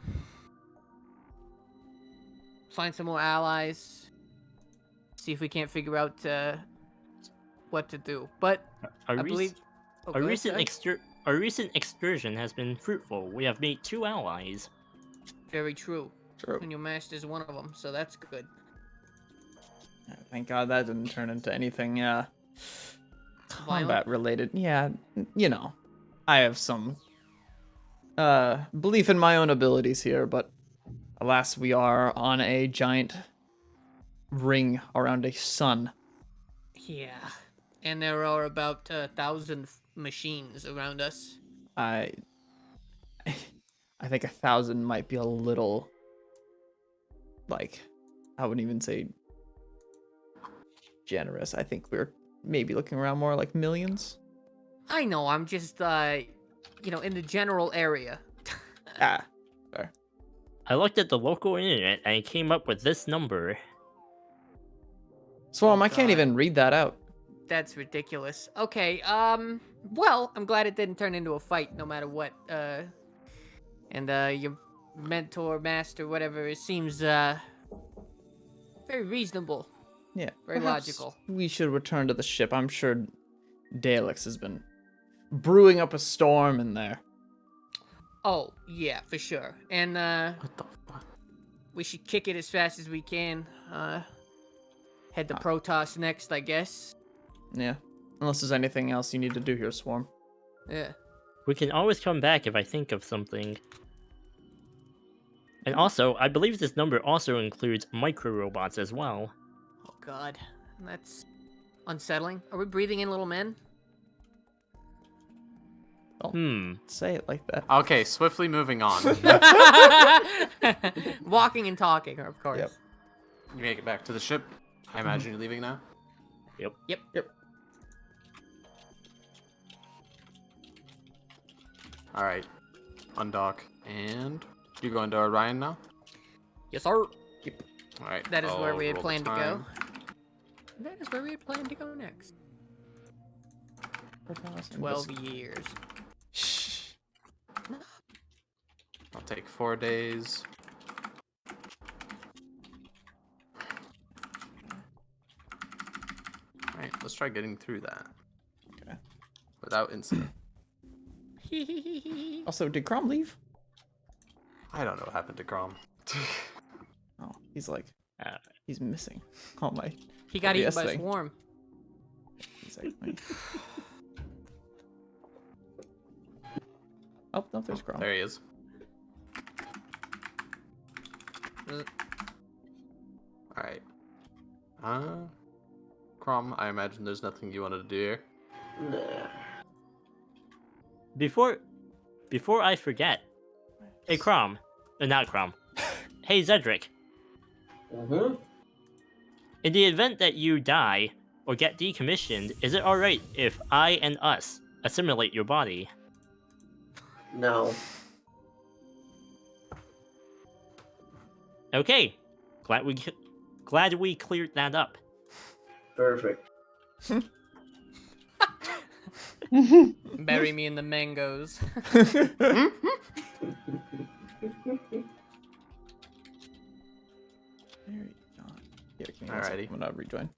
some more allies. See if we can't figure out what to do. But I believe oh, our go ahead, recent excursion has been fruitful. We have made 2 allies. very true. True. And your master's one of them, so that's good. Thank God that didn't turn into anything Violent? combat related. Yeah, you know, I have some belief in my own abilities here, but alas, we are on a giant ring around a sun. Yeah. And there are about 1,000 machines around us. I think 1,000 might be a little, like, I wouldn't even say generous. I think we're maybe looking around more like millions. I know, I'm just, in the general area. Ah, fair. I looked at the local internet and I came up with this number. Swarm, I can't God. even read that out. That's ridiculous. Okay, well, I'm glad it didn't turn into a fight, no matter what. And your mentor, master, whatever, it seems, very reasonable. Yeah, Very perhaps logical. We should return to the ship. I'm sure Daleks has been brewing up a storm in there. Oh, yeah, for sure. And, What the fuck? we should kick it as fast as we can. Head to Protoss next, I guess. Yeah. Unless there's anything else you need to do here, Swarm. Yeah. We can always come back if I think of something. And also, I believe this number also includes micro-robots as well. Oh, God. That's unsettling. Are we breathing in little men? Say it like that. Okay, swiftly moving on. Walking and talking, of course. Yep. You make it back to the ship. I imagine you're leaving now. Yep. Yep. All right, undock, and you going to Orion now? Yes, sir. All right. That is where I'll we had roll the planned to go. time. That is where we had planned to go next. 12 years. Shh. I'll take 4 days. All right, let's try getting through that. Okay. Without incident. Also, did Crom leave? I don't know what happened to Crom. Oh, he's like, Uh, he's missing. Oh my. He got eaten Yes by a thing. swarm. He's like, wait. Oh, no, there's Crom. There he is. All right. Crom, I imagine there's nothing you wanted to do here. Nah. Before I forget, hey Crom, not Crom. Hey Zedric, Mm-hmm. in the event that you die or get decommissioned, is it alright if I and us assimilate your body? No. Okay, glad we cleared that up. Perfect. Bury me in the mangoes. There you go. Here, give me one second. Alrighty. I'm gonna rejoin.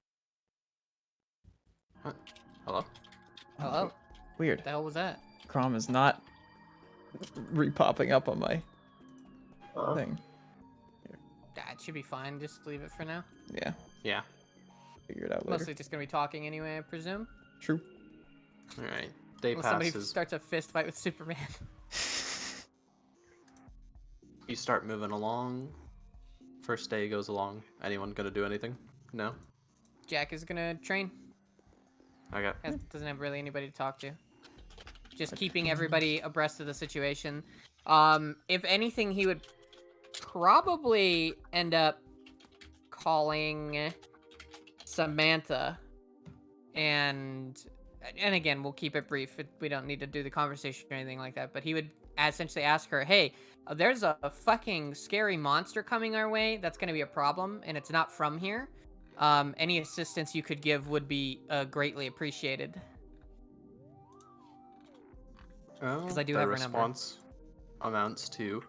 Hello? Hello? Weird. What the hell was that? Crom is not re-popping up on my Huh? thing. That should be fine. Just leave it for now. Yeah, Yeah. figure it out later. Mostly just gonna be talking anyway, I presume. True. All right. Day Unless somebody passes. starts a fist fight with Superman. You start moving along. First day goes along. Anyone gonna do anything? No? Jack is gonna train. Okay. Doesn't have really anybody to talk to. Just keeping everybody abreast of the situation. If anything, he would probably end up calling Samantha, and again, we'll keep it brief. We don't need to do the conversation or anything like that. But he would essentially ask her, "Hey, there's a fucking scary monster coming our way. That's going to be a problem, and it's not from here. Any assistance you could give would be greatly appreciated." Because I do have her number. response amounts to,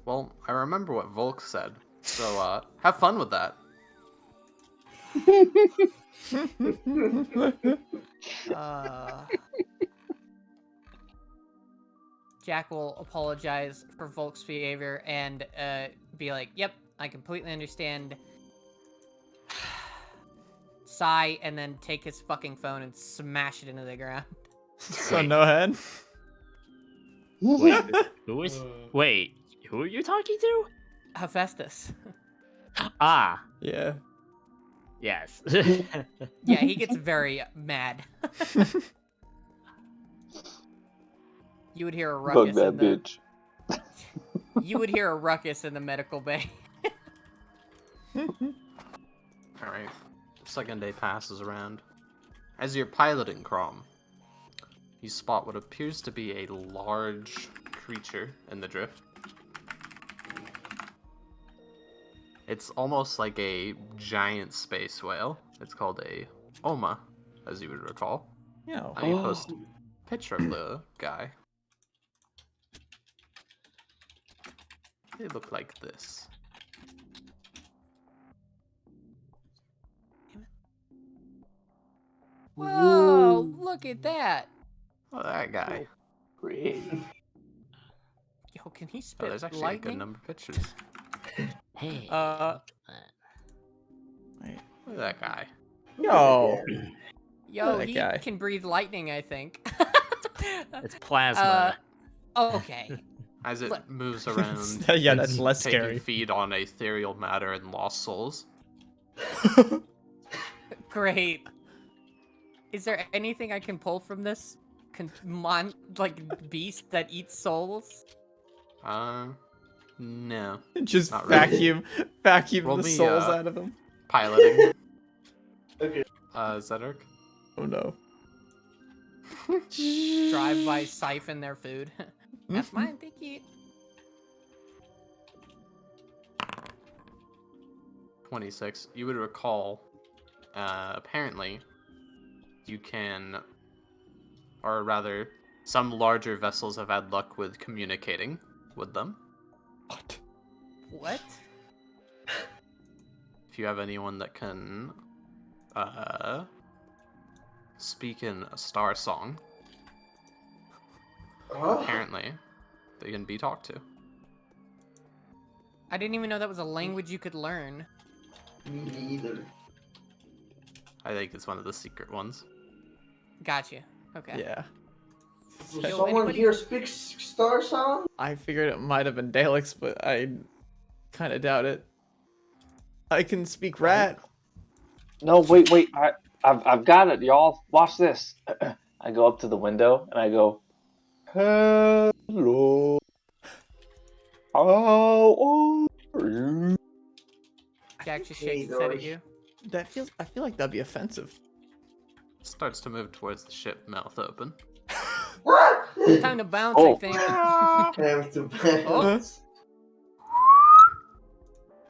well, I remember what Volk said, so have fun with that. Jack will apologize for Volk's behavior and be like, "Yep, I completely understand." Sigh, and then take his fucking phone and smash it into the ground. So no head. Wait, wait, who are you talking to? Hephaestus. Ah, Yeah. yes. Yeah, he gets very mad. You would hear a Fuck ruckus that in the. bitch. You would hear a ruckus in the medical bay. Alright. Second day passes around. As you're piloting Crom, you spot what appears to be a large creature in the drift. It's almost like a giant space whale. It's called a Oma, as you would recall. Yeah. I post a picture of the guy. They look like this. Whoa! Look at that. Oh, that guy. Great. Yo, can he Oh, spit there's actually a good lightning? number of pictures. Hey. Wait. Look at that guy. Yo. Yo, that he guy. can breathe lightning, I think. It's plasma. Okay. As it Look. moves around, Yeah, it's that's less taking scary. feed on ethereal matter and lost souls. Great. Is there anything I can pull from this beast that eats souls? No. Just Not really. vacuum Roll the me, souls out of them. Piloting. Okay. Zedric? Oh no. Drive by siphon their food. That's mine, thank you. 26. You would recall, apparently, you can, or rather, some larger vessels have had luck with communicating with them. What? What? If you have anyone that can, speak in a star song, apparently, they can be talked to. I didn't even know that was a language you could learn. Me neither. I think it's one of the secret ones. Gotcha. Okay. Yeah. Does Yo, someone anybody- here speak Star Sound? I figured it might have been Daleks, but I kind of doubt it. I can speak rat. No, wait. I've got it, y'all. Watch this. I go up to the window and I go, "Hello. How are you?" Jack just Hey, shakes his head at Dory. you. I feel like that'd be offensive. Starts to move towards the ship, mouth open. What? Time to bounce, Oh. I think. Have to bounce.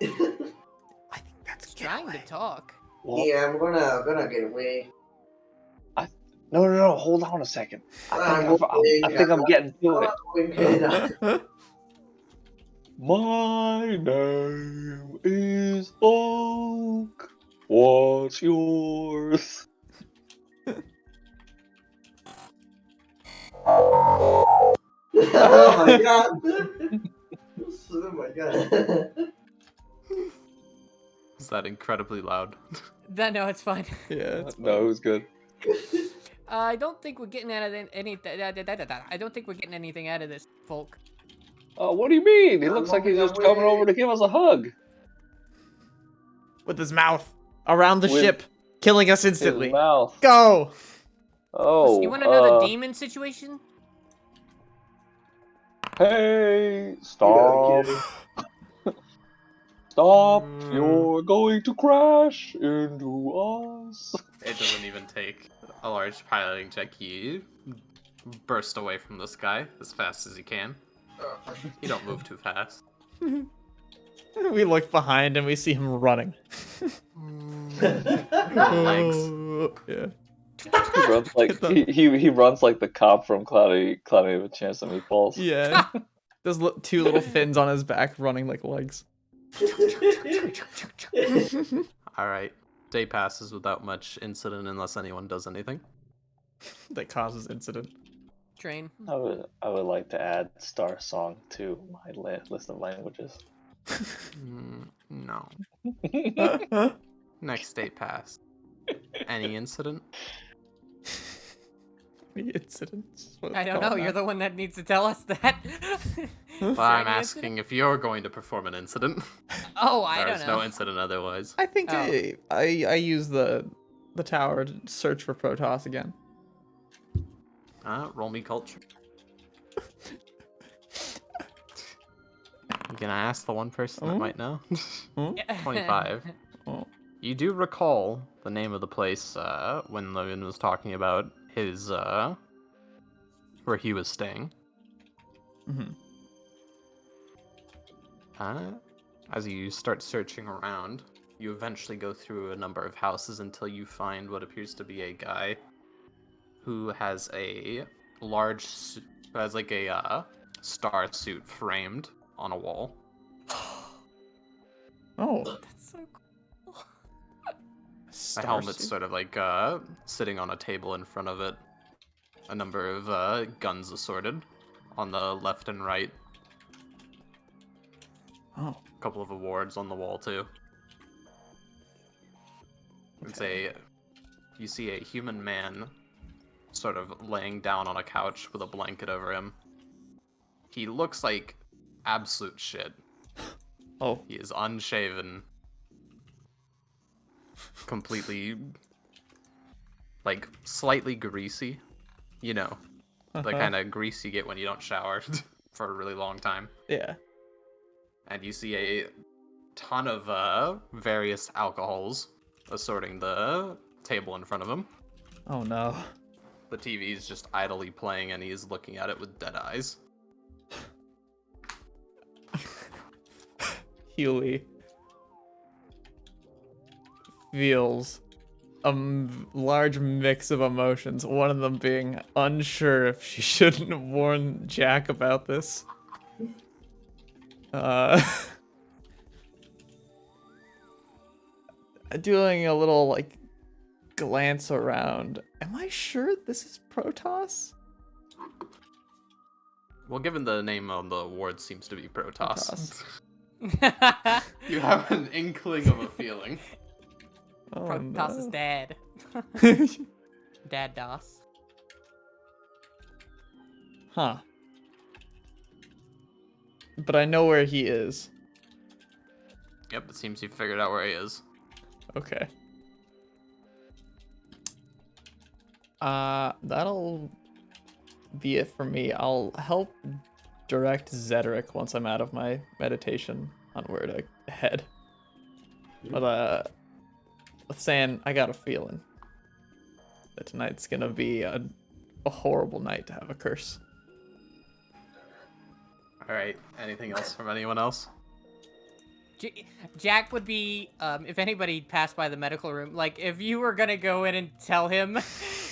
I think that's He's trying to talk. Well, Yeah, I'm gonna get away. no. Hold on a second. I I'm think I'm getting to it. moving. My name is Oak. What's yours? Oh my god. Oh my god. Is that incredibly loud? No, it's fine. Yeah. It's No, it was good. I don't think we're getting out of anything. I don't think we're getting anything out of this, folk. What do you mean? He I'm looks like he's moving just coming away. over to give us a hug. with his mouth around the With ship, killing us His instantly. mouth. Go! Oh. You want to know the demon situation? Hey, You stop. gotta Stop! You're going to crash into us. It doesn't even take a large piloting check. You burst away from the sky as fast as you can. You don't move too fast. We look behind and we see him running. Legs. Yeah. He runs like he runs like the cop from Cloudy with a Chance of Meatballs. Yeah. There's two little fins on his back running like legs. Alright. Day passes without much incident unless anyone does anything. That causes incident. Train. I would like to add Star Song to my list of languages. No. Next day pass. Any incident? Any incidents? What I don't call know. that? You're the one that needs to tell us that. Well, I'm asking if you're going to perform an incident. Oh, I don't There's know. no incident otherwise. I think Oh. I use the tower to search for Protoss again. Roll me culture. You gonna ask the one person that Oh. might know? Hmm? 25. Oh. You do recall the name of the place when Logan was talking about his where he was staying. Mm-hmm. As you start searching around, you eventually go through a number of houses until you find what appears to be a guy who has a star suit framed on a wall. Oh. That's so cool. The helmet's sort of like sitting on a table in front of it. A number of guns assorted on the left and right. Oh. A couple of awards on the wall too. You see a human man sort of laying down on a couch with a blanket over him. He looks like absolute shit. Oh. He is unshaven. Completely, like, slightly greasy. You know, the kind of grease you get when you don't shower for a really long time. Yeah. And you see a ton of various alcohols assorting the table in front of him. Oh no. The TV is just idly playing and he is looking at it with dead eyes. Healy feels a large mix of emotions, one of them being unsure if she shouldn't warn Jack about this. Doing a little, like, glance around. Am I sure this is Protoss? Well, given the name on the award seems to be Protoss. Protoss. You have an inkling of a feeling. Oh, Protoss's no. dad. Dad DOS. Huh. But I know where he is. Yep, it seems you figured out where he is. Okay. That'll be it for me. I'll help direct Zedric once I'm out of my meditation on where to head. But saying I got a feeling that tonight's gonna be a horrible night to have a curse. Alright, anything else from anyone else? Jack would be, if anybody passed by the medical room, like, if you were gonna go in and tell him,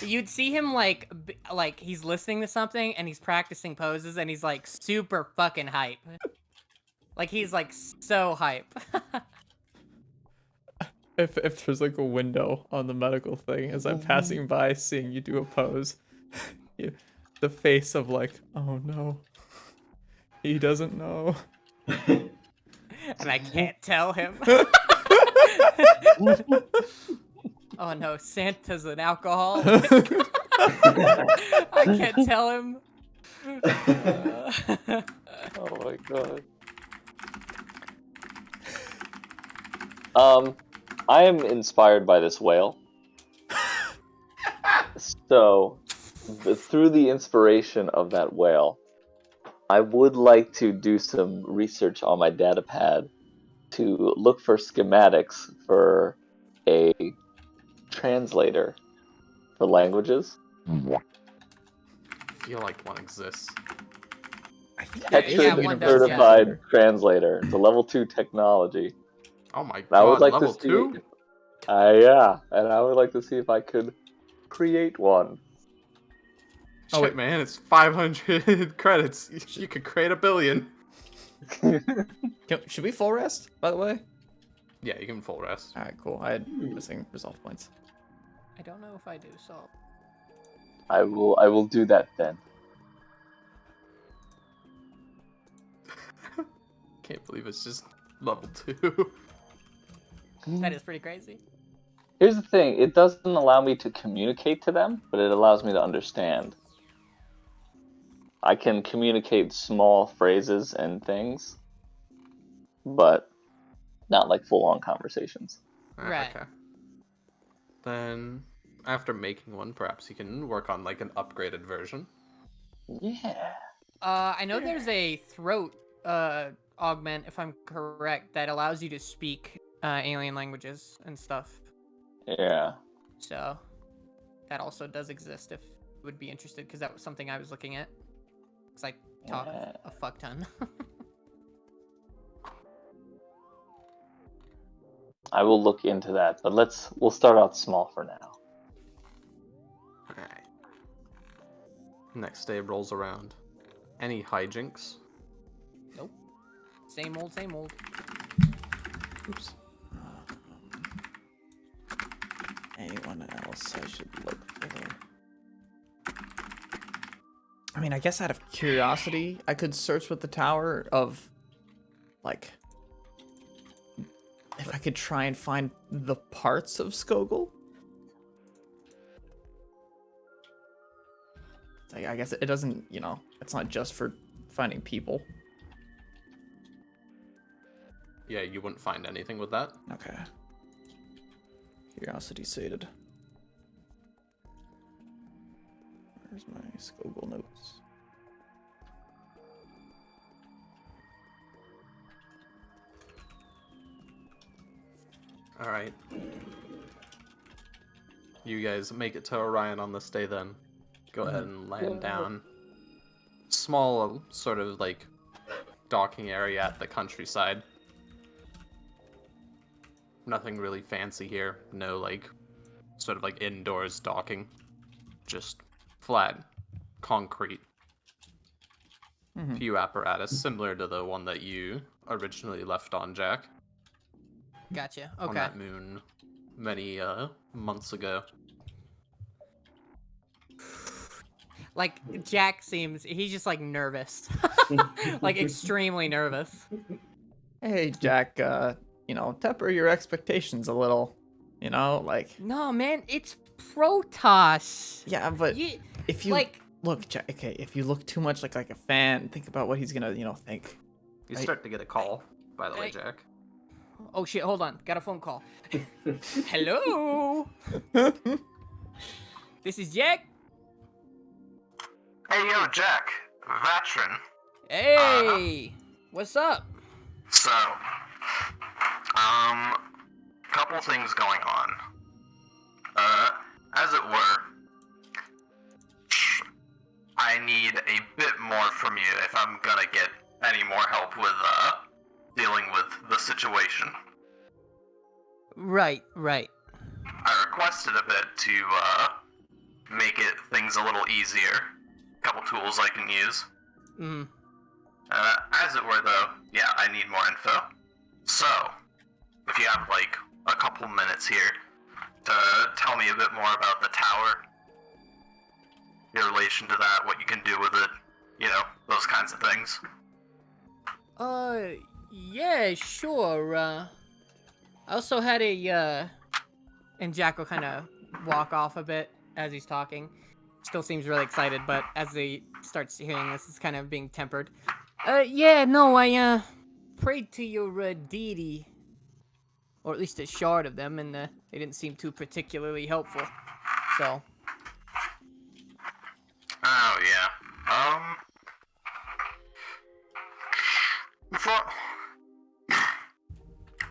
you'd see him, like, he's listening to something, and he's practicing poses, and he's, like, super fucking hype. Like, he's, like, so hype. If there's, like, a window on the medical thing, as I'm passing by, seeing you do a pose, the face of, like, oh no, he doesn't know. And I can't tell him. Oh no, Santa's an alcoholic. I can't tell him. Oh my god. I am inspired by this whale. So, through the inspiration of that whale, I would like to do some research on my datapad to look for schematics for a translator for languages. I feel like one exists. I think Yeah, there is a yeah, one does, universal yeah. Certified translator. translator. It's a level 2 technology. Oh my And I would god, like level to see. 2? Yeah, and I would like to see if I could create one. Oh, Shit, wait. man, it's 500 credits. You could create a billion. Should we full rest, by the way? Yeah, you can full rest. Alright, cool. I had missing resolve points. I don't know if I do, so. I will do that then. Can't believe it's just level 2. That is pretty crazy. Here's the thing, it doesn't allow me to communicate to them, but it allows me to understand. I can communicate small phrases and things, but not like full-on conversations. Right. Okay. Then, after making one, perhaps you can work on like an upgraded version. Yeah. I know there's a throat augment, if I'm correct, that allows you to speak alien languages and stuff. Yeah. So that also does exist if you would be interested, because that was something I was looking at. Because I talk Yeah. a fuck ton. I will look into that, but we'll start out small for now. Alright. Next day rolls around. Any hijinks? Nope. Same old, same old. Oops. Anyone else I should look for? I mean, I guess out of curiosity, I could search with the tower of, like, if I could try and find the parts of Skogul. Like, I guess it doesn't, it's not just for finding people. Yeah, you wouldn't find anything with that. Okay. Curiosity sated. Where's my Skogul notes? Alright. You guys make it to Orion on this day then. Go ahead and land down. Small, sort of like, docking area at the countryside. Nothing really fancy here. No, like, sort of like indoors docking. Just flat, concrete. Few apparatus, similar to the one that you originally left on, Jack. Gotcha. On Okay. that moon many months ago. Like, Jack he's just like nervous. Like, extremely nervous. Hey, Jack, temper your expectations a little. Like, No, man, it's Protoss. yeah, but You, if you like, look, Jack, okay, if you look too much like a fan, think about what he's gonna, think. You I- start to get a call, by the way, I- Jack. oh shit, hold on. Got a phone call. Hello? This is Jack. Hey, yo, Jack. Veteran. Hey, what's up? So, couple things going on. As it were, I need a bit more from you if I'm gonna get any more help with, dealing with the situation. Right. I requested a bit to, make things a little easier. Couple tools I can use. Mm. As it were, though, yeah, I need more info. So, if you have, like, a couple minutes here to tell me a bit more about the tower, your relation to that, what you can do with it, those kinds of things. Yeah, sure. I also had and Jack will kind of walk off a bit as he's talking. Still seems really excited, but as he starts hearing this, it's kind of being tempered. Yeah, no, I, prayed to your, deity. Or at least a shard of them, and, they didn't seem too particularly helpful. So. Oh, yeah.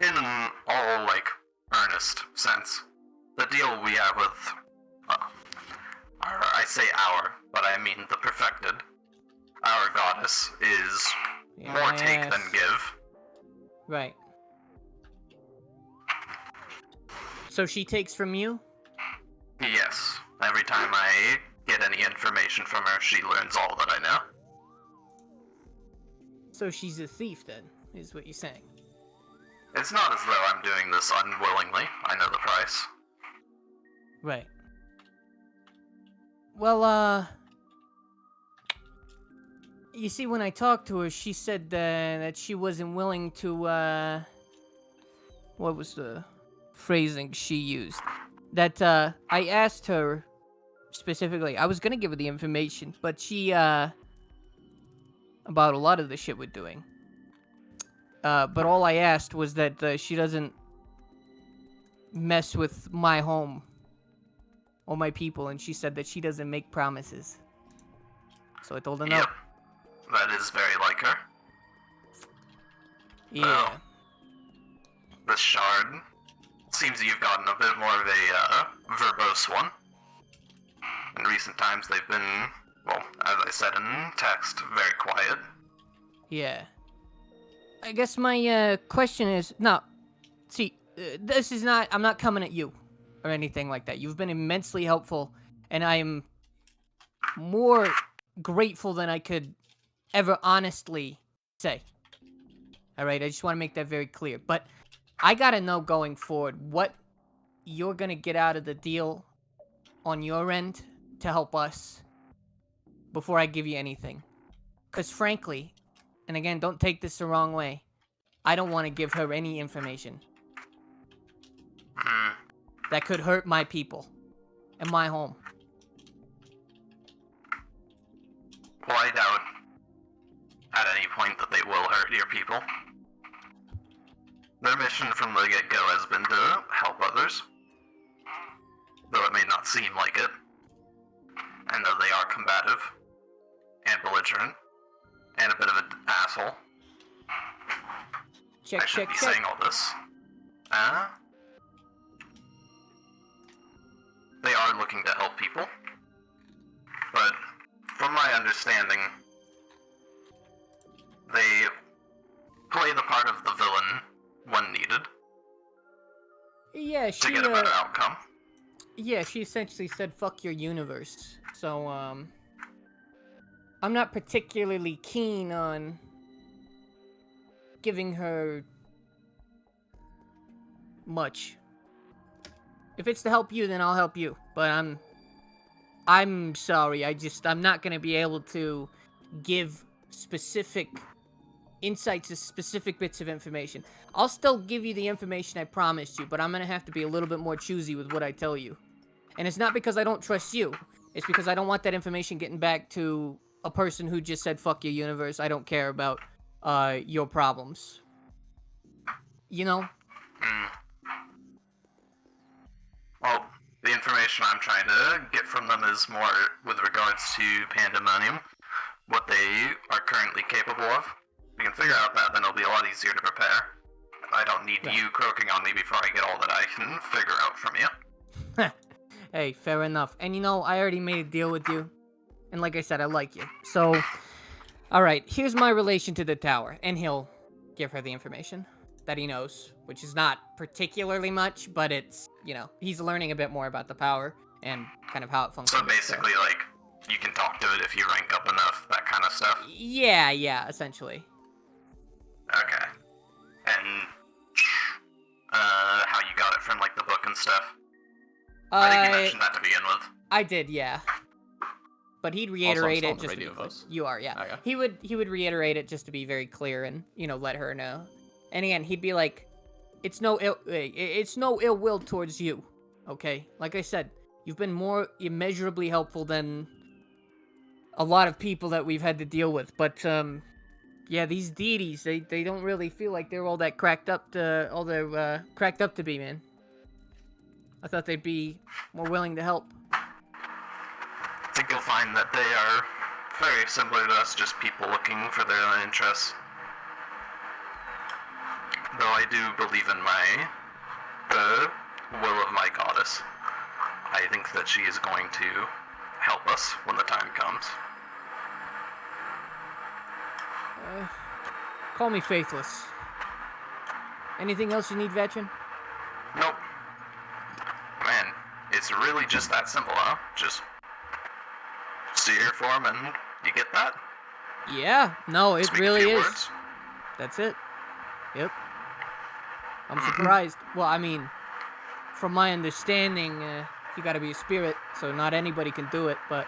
in all, like, earnest sense, the deal we have with, I say our, but I mean the perfected, our goddess, is more take than Yes. give. Right. So she takes from you? Yes. Every time I get any information from her, she learns all that I know. So she's a thief then, is what you're saying. It's not as though I'm doing this unwillingly. I know the price. Right. Well, you see, when I talked to her, she said that she wasn't willing to, what was the phrasing she used? That, I asked her specifically, I was gonna give her the information, but she, about a lot of the shit we're doing. But all I asked was that, she doesn't mess with my home or my people, and she said that she doesn't make promises. So I told her no. Yep. That is very like her. Yeah. This shard seems you've gotten a bit more of a verbose one. In recent times, they've been, well, as I said in text, very quiet. Yeah. I guess my question is, no, see, this is not, I'm not coming at you or anything like that. You've been immensely helpful, and I am more grateful than I could ever honestly say. All right, I just want to make that very clear. But I gotta know going forward what you're gonna get out of the deal on your end to help us before I give you anything. Because frankly, and again, don't take this the wrong way, I don't want to give her any information that could hurt my people and my home. Well, I doubt at any point that they will hurt your people. Their mission from the get-go has been to help others, though it may not seem like it, and though they are combative and belligerent and a bit of an asshole. Check, I shouldn't check, be check. saying all this. They are looking to help people, but from my understanding, they play the part of the villain when needed Yeah, to she, get a better outcome. yeah, she essentially said, fuck your universe. So, I'm not particularly keen on giving her much. If it's to help you, then I'll help you. But I'm sorry, I'm not gonna be able to give specific insights to specific bits of information. I'll still give you the information I promised you, but I'm gonna have to be a little bit more choosy with what I tell you. And it's not because I don't trust you. It's because I don't want that information getting back to a person who just said, fuck your universe, I don't care about, your problems. You know? Well, the information I'm trying to get from them is more with regards to Pandemonium, what they are currently capable of. We can figure out that, then it'll be a lot easier to prepare. I don't need you croaking on me before I get all that I can figure out from you. Hey, fair enough. And you know, I already made a deal with you. And like I said, I like you. So, alright, here's my relation to the tower. And he'll give her the information that he knows, which is not particularly much, but it's, you know, he's learning a bit more about the power and kind of how it functions. So basically, like, you can talk to it if you rank up enough, that kind of stuff. Yeah, essentially. Okay. And how you got it from, like, the book and stuff? I think you mentioned that to begin with. I did, yeah. But he'd reiterate Also, I'm it still just on to the be radio voice. You are, yeah. Okay. He would reiterate it just to be very clear and, you know, let her know. And again, he'd be like, it's no ill will towards you, okay? Like I said, you've been more immeasurably helpful than a lot of people that we've had to deal with. But yeah, these deities, they don't really feel like they're all that cracked up to be, man. I thought they'd be more willing to help. I think you'll find that they are very similar to us, just people looking for their own interests. though I do believe in the will of my goddess, I think that she is going to help us when the time comes. Call me faithless. Anything else you need, veteran? Nope. Man, it's really just that simple, huh? Just see her form and you get that? Yeah, no, it Speak a really few is. words? That's it. Yep. I'm surprised. Well, I mean, from my understanding, you gotta be a spirit, so not anybody can do it, but...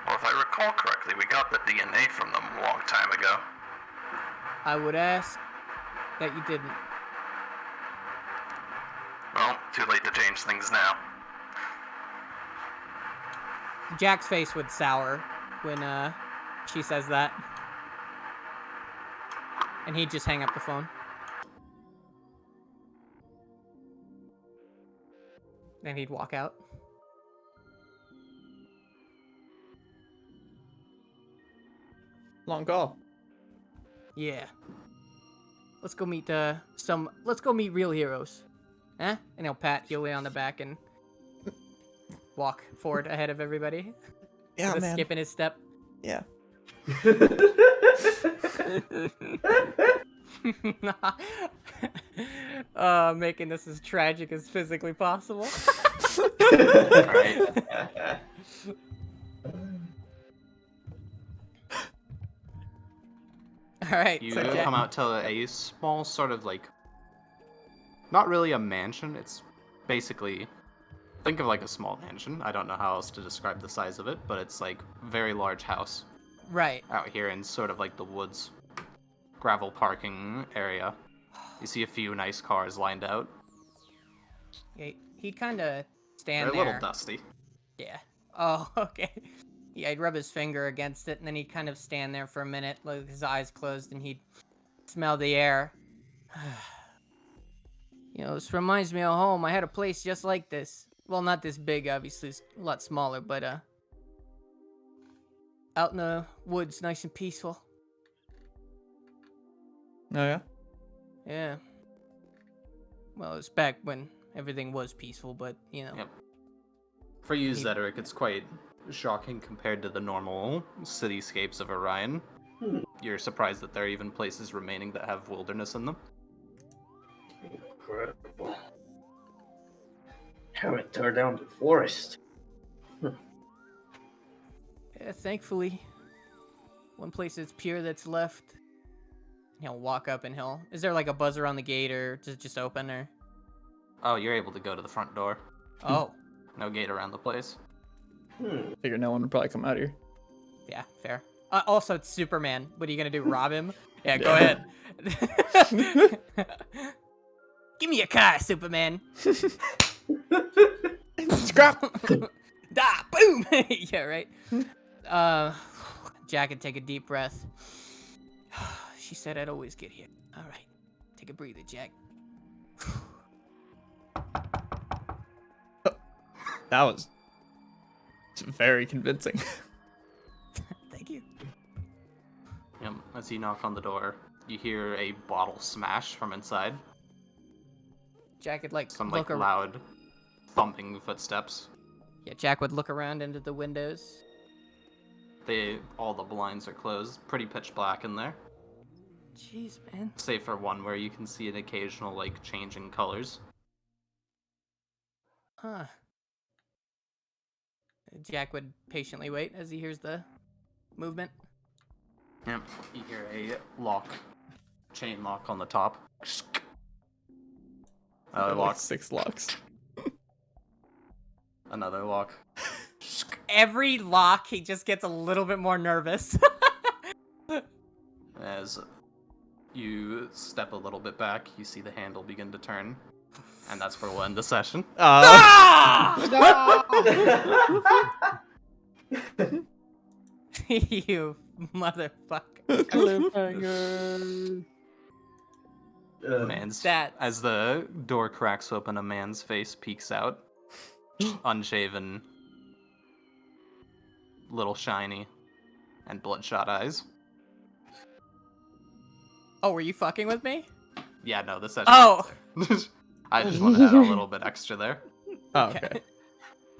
Well, if I recall correctly, we got the DNA from them a long time ago. I would ask that you didn't. Well, too late to change things now. Jack's face would sour when she says that. And he'd just hang up the phone. Then he'd walk out. Long call. Yeah. Let's go meet let's go meet real heroes. Eh? And he'll pat Hewley on the back and walk forward ahead of everybody. Yeah, With a man. skip in his step. Yeah. Making this as tragic as physically possible. Right. Alright, You so Jack... come out to a small sort of like, not really a mansion. It's basically, think of like a small mansion. I don't know how else to describe the size of it, but it's like very large house Right. out here in sort of like the woods, gravel parking area. You see a few nice cars lined out. Yeah, he'd kind of stand They're a there. little dusty. Yeah. Oh, okay. Yeah, he'd rub his finger against it, and then he'd kind of stand there for a minute, with his eyes closed, and he'd smell the air. You know, this reminds me of home. I had a place just like this. Well, not this big, obviously. It's a lot smaller, but, out in the woods, nice and peaceful. Oh, yeah? Yeah. Well, it's back when everything was peaceful, but, you know. Yep. For you, Zedric, it's quite shocking compared to the normal cityscapes of Orion. You're surprised that there are even places remaining that have wilderness in them. Incredible. Haven't tore down the forest. Yeah, thankfully, one place that's pure that's left. He'll walk up and is there like a buzzer on the gate or does it just open or? Oh, you're able to go to the front door. Oh, No gate around the place. Figure no one would probably come out here. yeah, fair. Also, it's Superman. What are you gonna do? Rob him? Yeah, go Yeah. ahead. Give me a car, Superman. Scrap! Da, boom. Yeah, right. Jack would take a deep breath. She said I'd always get here. All right, take a breather, Jack. That was very convincing. Thank you. Yep. As you knock on the door, you hear a bottle smash from inside. Jack would like Some look like loud thumping footsteps. Yeah, Jack would look around into the windows. All the blinds are closed. Pretty pitch black in there. Jeez, man. Save for one where you can see an occasional like change in colors. Huh. Jack would patiently wait as he hears the movement. Yep. You hear a lock, chain lock on the top. Another Like lock. 6 locks. Another lock. Every lock, he just gets a little bit more nervous. As you step a little bit back, you see the handle begin to turn. And that's where we'll end the session. You motherfucker. Cliffhanger. Man's That's- as the door cracks open, a man's face peeks out, unshaven, little shiny, and bloodshot eyes. Oh, were you fucking with me? Yeah, no, this session. Oh. I just want to add a little bit extra there. Oh, okay.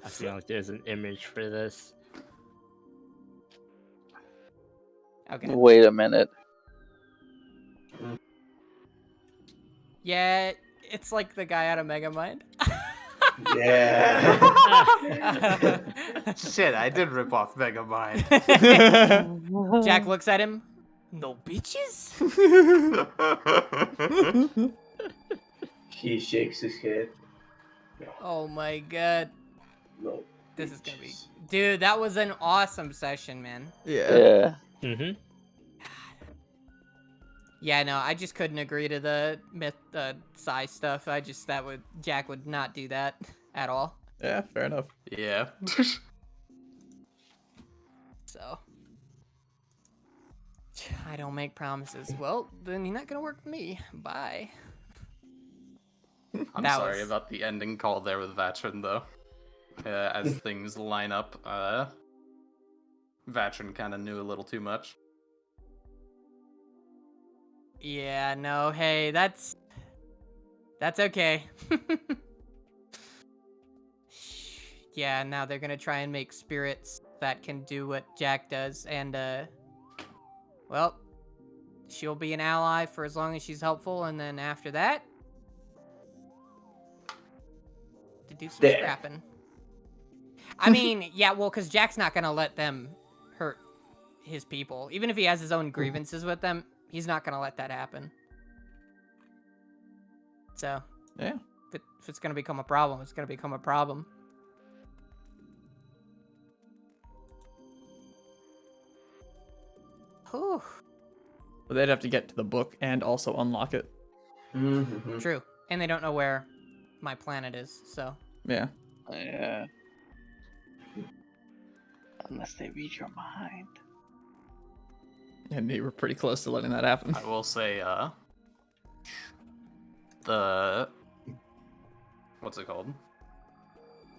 I feel like there's an image for this. Okay. Wait a minute. Yeah, it's like the guy out of Megamind. Yeah. Shit, I did rip off Megamind. Jack looks at him. No bitches? He shakes his head. Oh my god. No. This is gonna be... bitches. Dude, that was an awesome session, man. Yeah. Mm-hmm. Yeah, no, I just couldn't agree to the myth, psi stuff. Jack would not do that at all. Yeah, fair enough. Yeah. So, I don't make promises. Well, then you're not gonna work for me. Bye. I'm That sorry was- about the ending call there with Vatrin, though. As things line up, Vatrin kind of knew a little too much. Yeah, no, hey, that's okay. Yeah, now they're gonna try and make spirits that can do what Jack does, and well, she'll be an ally for as long as she's helpful, and then after that, to do some Dead. scrapping. I mean, yeah, well, because Jack's not gonna let them hurt his people, even if he has his own grievances with them. He's not gonna let that happen. So, Yeah. if it's gonna become a problem, it's gonna become a problem. Whew. But they'd have to get to the book and also unlock it. Mm-hmm. True. And they don't know where my planet is, so. Yeah. Yeah. Unless they read your mind. And they were pretty close to letting that happen. I will say, what's it called?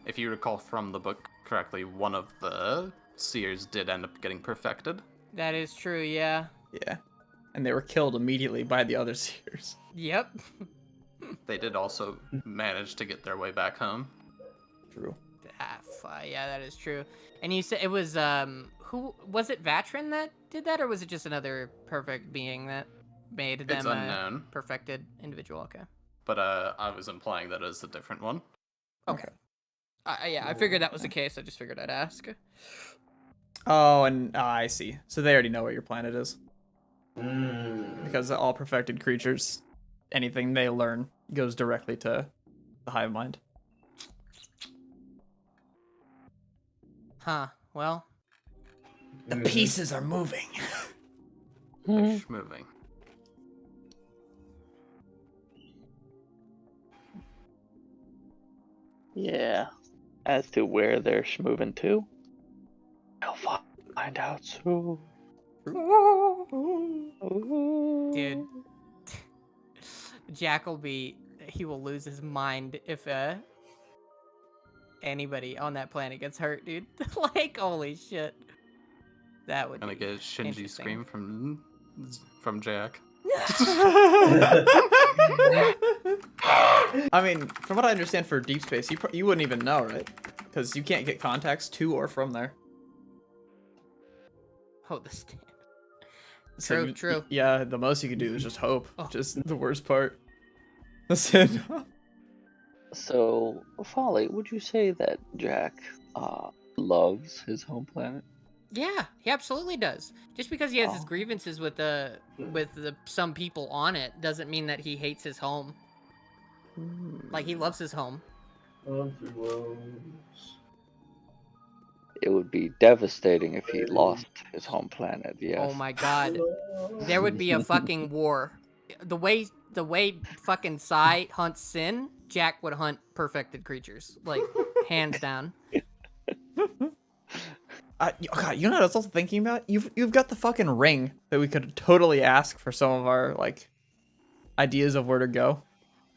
If you recall from the book correctly, one of the seers did end up getting perfected. That is true, yeah. Yeah. And they were killed immediately by the other seers. Yep. They did also manage to get their way back home. True. Yeah, that is true. And you said it was, who, was it Vatrin that did that, or was it just another perfect being that made them It's unknown, perfected individual? Okay. but I was implying that it's a different one. Okay. Yeah, I figured that was the case. I just figured I'd ask. Oh, and I see. So they already know where your planet is. Mm. Because all perfected creatures, anything they learn goes directly to the hive mind. Huh. Well, The pieces are moving. They're moving. Yeah. As to where they're moving to, we'll find out soon. dude, Jack will he will lose his mind if anybody on that planet gets hurt, dude. Like, holy shit. That would Gonna be get a Shinji interesting. scream from Jack. I mean, from what I understand for deep space, you wouldn't even know, right? Because you can't get contacts to or from there. Oh, the stand. So True, true. Yeah, the most you could do is just hope. Oh. Just the worst part. That's it. So, Folly, would you say that Jack loves his home planet? Yeah, he absolutely does. Just because he has his Oh. grievances with the some people on it doesn't mean that he hates his home. Like, he loves his home. It would be devastating if he lost his home planet, yes. Oh my god. There would be a fucking war. The way fucking Sai hunts Sin, Jack would hunt perfected creatures. Like, hands down. God, you know what I was also thinking about? You've got the fucking ring that we could totally ask for some of our like ideas of where to go.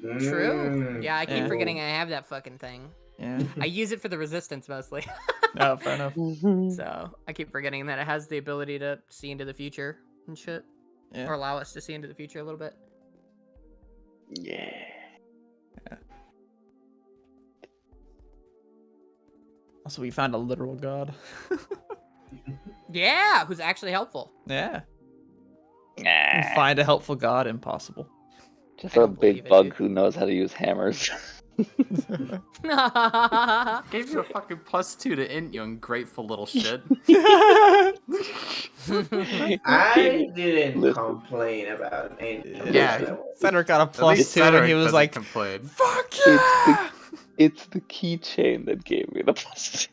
True. Yeah, I keep Yeah. forgetting I have that fucking thing. Yeah. I use it for the resistance mostly. No, fair enough. So I keep forgetting that it has the ability to see into the future and shit. Yeah. or allow us to see into the future a little bit. Yeah. Also, we found a literal god. Yeah, who's actually helpful. Yeah. Nah. Find a helpful god, impossible. Just I a don't believe big it, bug dude. who knows how to use hammers. Gave you a fucking +2 to int, you ungrateful little shit. I didn't Listen. complain about anything. Yeah. Cedric got a At least +2 and Cedric he was doesn't like, complain. fuck yeah! It's the keychain that gave me the +2.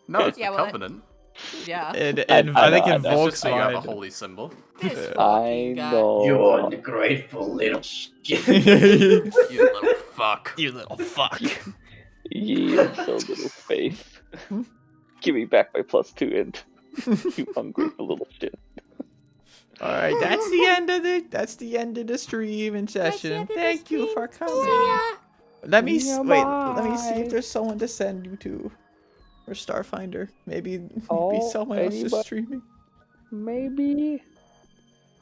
No, it's Yeah, the well, Covenant. Yeah. And I I think know, I know. It's just invokes so you have a mine. holy symbol. This I fucking guy. know. You ungrateful little shit. You little fuck. You little fuck. Ye of so little faith. Give me back my +2 int. You ungrateful little shit. All right, that's the end of the stream and session. Thank you for coming. Let me let me see if there's someone to send you to, or Starfinder. Maybe someone else is streaming. Maybe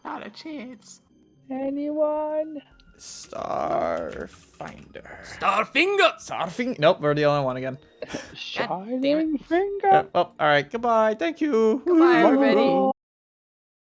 Not a chance. anyone. Starfinder. Starfinger. Nope, we're the only one again. damn Shining finger. Oh, all right. Goodbye. Thank you. Goodbye, everybody.